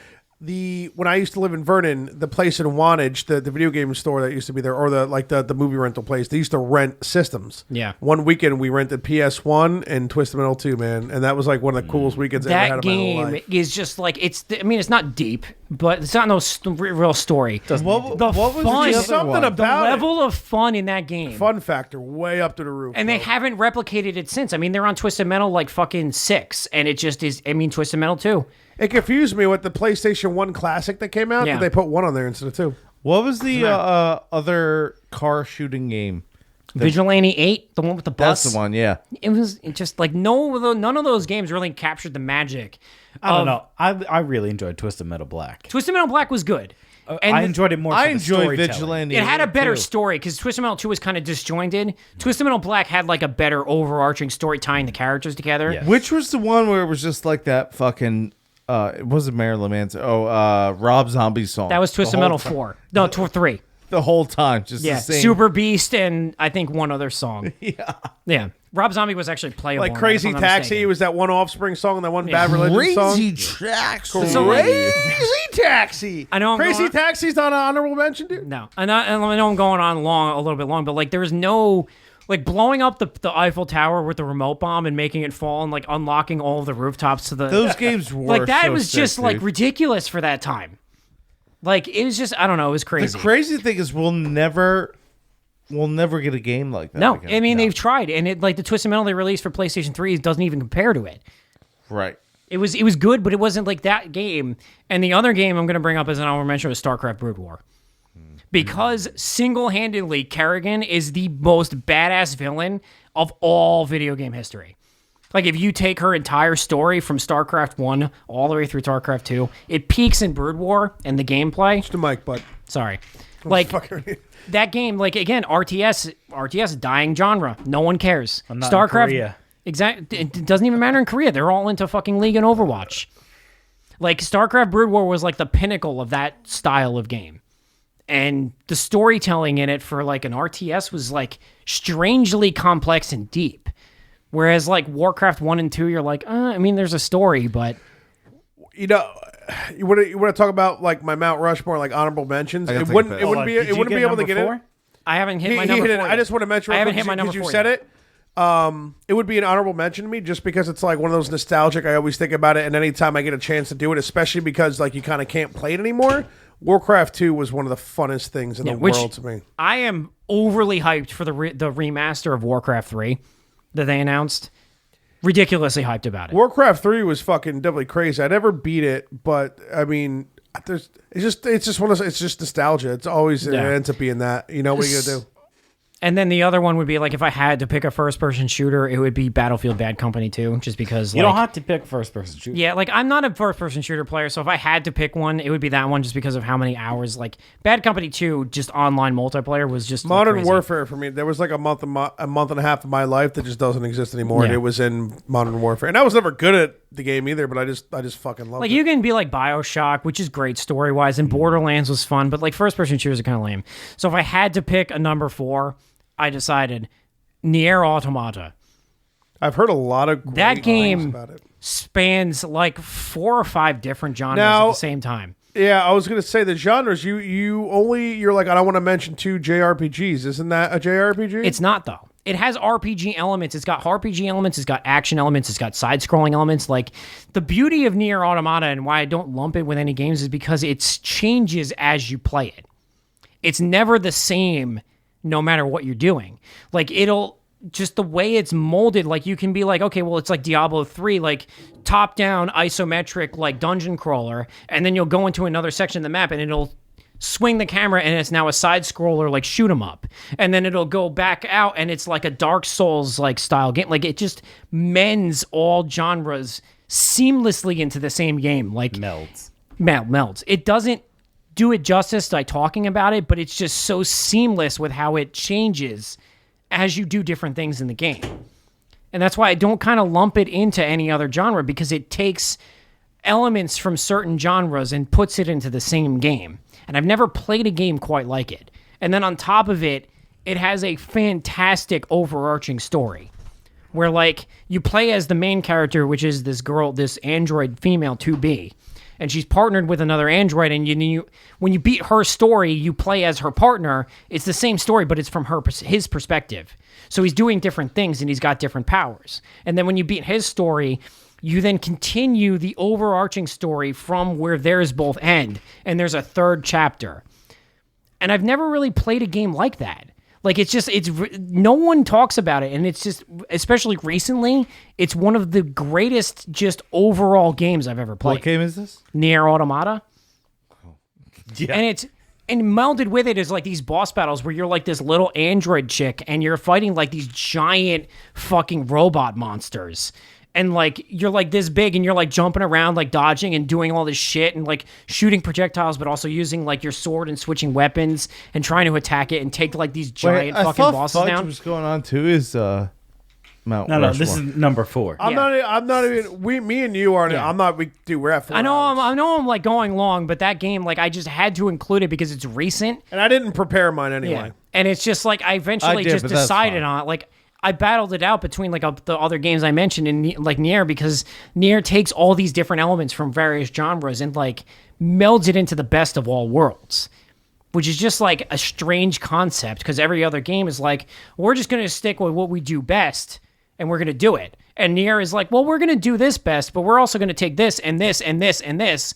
When I used to live in Vernon, the place in Wantage, the video game store that used to be there, or the movie rental place, they used to rent systems. Yeah. One weekend we rented PS1 and Twisted Metal 2, man, and that was like one of the coolest weekends I ever had That in my whole game life. is just like, it's not deep, but it's not real real story. What The was fun, the other something one? the about level of fun in that game. Fun factor way up to the roof. And they bro. haven't replicated it since. I mean, they're on Twisted Metal like fucking 6, and it just is, I mean, Twisted Metal 2. It confused me with the PlayStation 1 Classic that came out. Yeah. That they put 1 on there instead of 2. What was the other car shooting game? Vigilante 8, the one with the bus. That's the one, yeah. It was just like none of those games really captured the magic. I don't know. I really enjoyed Twisted Metal Black. Twisted Metal Black was good. I enjoyed it more. I for the enjoyed storytelling. Vigilante. It had a better too. story because Twisted Metal 2 was kind of disjointed. Twisted Metal Black had like a better overarching story tying the characters together. Yeah. Which was the one where it was just like that fucking it wasn't Marilyn Manson. Rob Zombie song. That was Twisted The whole Metal time. 4. No, 3. The whole time, just Yeah, the same. Super Beast and I think one other song. Yeah. Rob Zombie was actually playable. Like in that, Crazy if I'm not Taxi mistaken. was that one Offspring song and that one Bad Religion song. Crazy tracks. So, like, Crazy Taxi. I know I'm Crazy going- Taxi's not an honorable mention, dude. No, and I know I'm going on a little bit long, but like there was no like blowing up the Eiffel Tower with the remote bomb and making it fall and like unlocking all of the rooftops to the Those games were like that so was sick, just like dude. ridiculous for that time. Like it was just I don't know, it was The crazy. crazy thing is we'll never get a game like that. No, again. I mean they've tried, and it like the Twisted Metal they released for PlayStation 3 doesn't even compare to it. Right. It was good, but it wasn't like that game. And the other game I'm going to bring up as an honorable mention was StarCraft Brood War. Because single-handedly, Kerrigan is the most badass villain of all video game history. Like, if you take her entire story from StarCraft 1 all the way through StarCraft 2, it peaks in Brood War and the gameplay. Just the mic, bud. Sorry. Like, that game, like, again, RTS, dying genre. No one cares. Not in StarCraft. Korea. Exactly. It doesn't even matter in Korea. They're all into fucking League and Overwatch. Like, StarCraft Brood War was like the pinnacle of that style of game. And the storytelling in it for like an RTS was like strangely complex and deep. Whereas like Warcraft 1 and 2, you're like, I mean, there's a story, but You know, you want to talk about like my Mount Rushmore, like honorable mentions. gotta It take wouldn't. a It piss. wouldn't be. Did It you wouldn't get be able to number get 4? it. I haven't hit my He number hit it. 4 I yet. just want to mention. I real haven't quick, hit my number 'cause 4 you said yet. it. It would be an honorable mention to me just because it's like one of those nostalgic. I always think about it, and anytime I get a chance to do it, especially because like you kind of can't play it anymore. Warcraft 2 was one of the funnest things in the which- world to me. I am overly hyped for the remaster of Warcraft 3 that they announced. Ridiculously hyped about it. Warcraft 3 was fucking definitely crazy. I never beat it, but I mean, it's just one of those, it's just nostalgia. It's always it Yeah. ends up being that. You know what are you gonna do? And then the other one would be like if I had to pick a first-person shooter, it would be Battlefield Bad Company 2, just because You don't have to pick first-person shooter. Yeah, like I'm not a first-person shooter player, so if I had to pick one, it would be that one just because of how many hours. Like Bad Company 2, just online multiplayer was just Modern crazy. Warfare for me. There was like a month and a half of my life that just doesn't exist anymore, and Yeah. it was in Modern Warfare. And I was never good at the game either, but I just fucking loved Like it. you can be like BioShock, which is great story-wise, and Borderlands was fun, but like first-person shooters are kind of lame. So if I had to pick a number 4, I decided Nier Automata. I've heard a lot of great That things game about it. spans like 4 or 5 different genres Now- at the same time. Yeah, I was gonna say the genres. You're like, I don't want to mention 2 JRPGs. Isn't that a JRPG? It's not though. It has RPG elements. It's got RPG elements. It's got action elements. It's got side-scrolling elements. Like the beauty of Nier Automata and why I don't lump it with any games is because it changes as you play it. It's never the same no matter what you're doing. Like it'll just the way it's molded, like you can be like, okay, well, it's like Diablo 3, like top down isometric, like dungeon crawler. And then you'll go into another section of the map and it'll swing the camera and it's now a side scroller, like shoot 'em up. And then it'll go back out and it's like a Dark Souls like style game. Like it just mends all genres seamlessly into the same game. Like Melds. melds. It doesn't do it justice by talking about it, but it's just so seamless with how it changes as you do different things in the game. And that's why I don't kind of lump it into any other genre, because it takes elements from certain genres and puts it into the same game. And I've never played a game quite like it. And then on top of it, it has a fantastic overarching story where like you play as the main character, which is this girl, this android female 2B. And she's partnered with another android, and when you beat her story, you play as her partner. It's the same story, but it's from his perspective. So he's doing different things, and he's got different powers. And then when you beat his story, you then continue the overarching story from where theirs both end, and there's a third chapter. And I've never really played a game like that. Like no one talks about it, and it's just, especially recently, it's one of the greatest just overall games I've ever played. What game is this? Nier Automata. Yeah. And melded with it is like these boss battles where you're like this little android chick and you're fighting like these giant fucking robot monsters. And like you're like this big and you're like jumping around, like dodging and doing all this shit and like shooting projectiles, but also using like your sword and switching weapons and trying to attack it and take like these giant fucking bosses Fudge down. What's going on too is Mount No, Rushmore. this is number 4. I'm not even. Me and you aren't. Yeah. I'm not. We're at 4 I know hours. I know I'm like going long, but that game, like I just had to include it because it's recent. And I didn't prepare mine anyway. Yeah. And it's just like I eventually did, just but that's decided fine. on it. Like I battled it out between like the other games I mentioned in like Nier, because Nier takes all these different elements from various genres and like melds it into the best of all worlds, which is just like a strange concept because every other game is like, we're just going to stick with what we do best and we're going to do it. And Nier is like, well, we're going to do this best, but we're also going to take this and this and this and this.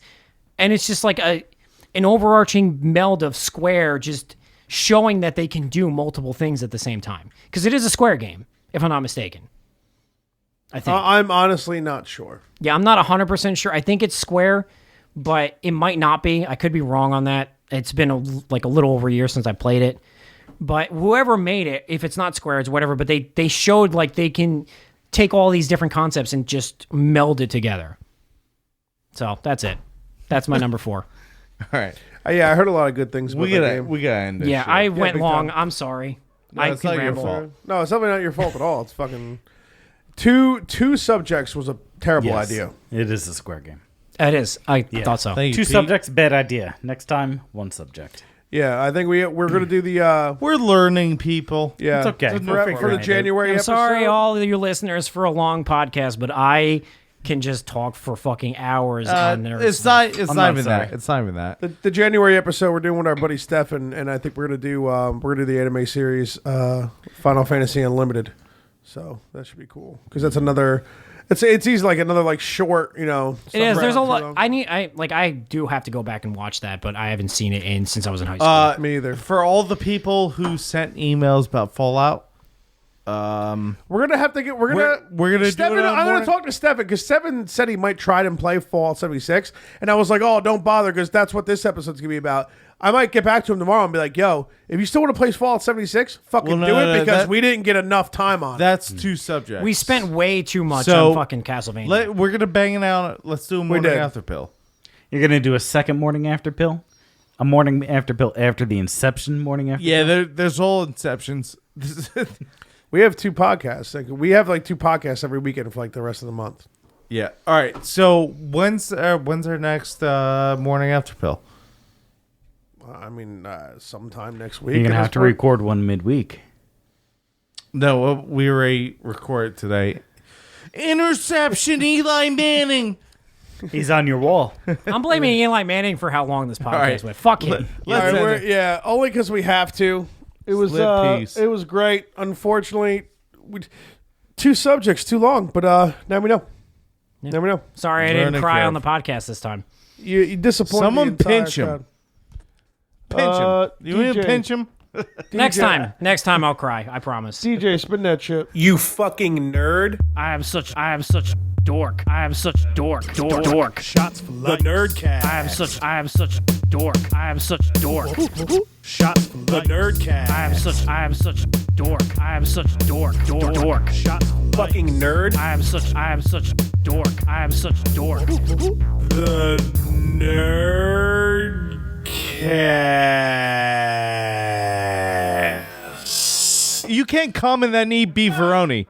And it's just like an overarching meld of Square just showing that they can do multiple things at the same time. Because it is a Square game, if I'm not mistaken. I think. I'm honestly not sure. Yeah, I'm not 100% sure. I think it's Square, but it might not be. I could be wrong on that. It's been a little over a year since I played it. But whoever made it, if it's not Square, it's whatever. But they showed like they can take all these different concepts and just meld it together. So that's it. That's my number 4. All right. Yeah, I heard a lot of good things about We that gotta game. end this Yeah, shit. I went big long. time. I'm sorry. No, I it's can not your ramble. fault. No, it's definitely not your fault at all. It's fucking two subjects was a terrible Yes, idea. It is a Square game. It is. I Yeah. thought so. Thank you, 2 Pete. subjects, bad idea. Next time, 1 subject. Yeah, I think we're gonna do the We're learning, people. yeah. It's okay. for, We'll figure for the it out. January I'm episode. sorry, all of your listeners, for a long podcast, but I can just talk for fucking hours on there. It's not. It's I'm not not even sorry. that. It's not even that. The January episode we're doing with our buddy Stefan, and I think we're gonna do the anime series Final Fantasy Unlimited. So that should be cool because that's another. It's easy like another like short, you know. It is. There's a lot. lot. I do have to go back and watch that, but I haven't seen it since I was in high school. Me either. For all the people who sent emails about Fallout, We're gonna have to get. We're gonna do it Stephen, on I'm gonna morning? talk to Stephen because Stephen said he might try and play Fallout 76, and I was like, oh, don't bother because that's what this episode's gonna be about. I might get back to him tomorrow and be like, yo, if you still want to play Fallout 76, fucking do it because we didn't get enough time on it. That's two subjects. We spent way too much So, on fucking Castlevania. We're gonna bang it out. Let's do a morning did. after pill. You're gonna do a second morning after pill, a morning after pill after the Inception morning after. Yeah, pill? there's all inceptions. We have 2 podcasts. Like, we have like 2 podcasts every weekend for like the rest of the month. Yeah. All right. So when's our next morning after pill? I mean, sometime next week. You're gonna at have this to point. record one midweek. No, we already recorded today. Interception, Eli Manning. He's on your wall. I'm blaming Eli Manning for how long this podcast right. went. Fuck him. All right, Let's end we're- it. yeah, only because we have to. It was Split piece. it was great. Unfortunately, 2 subjects too long, but now we know. Now we know. Sorry, I Learning didn't cry curve. on the podcast this time. You disappointed. Someone the entire pinch him. crowd. Pinch him. You want to DJ. pinch him? Next time I'll cry. I promise. DJ, spin that shit. You fucking nerd. I am such dork. I am such dork. Shots for the Nerdcast. I am such dork. I am such dork. Shots for the Nerdcast. I am such dork. I am such dork. Shots for fucking nerd. I am such dork. I am such dork. The Nerdcast. You can't come and then eat beefaroni.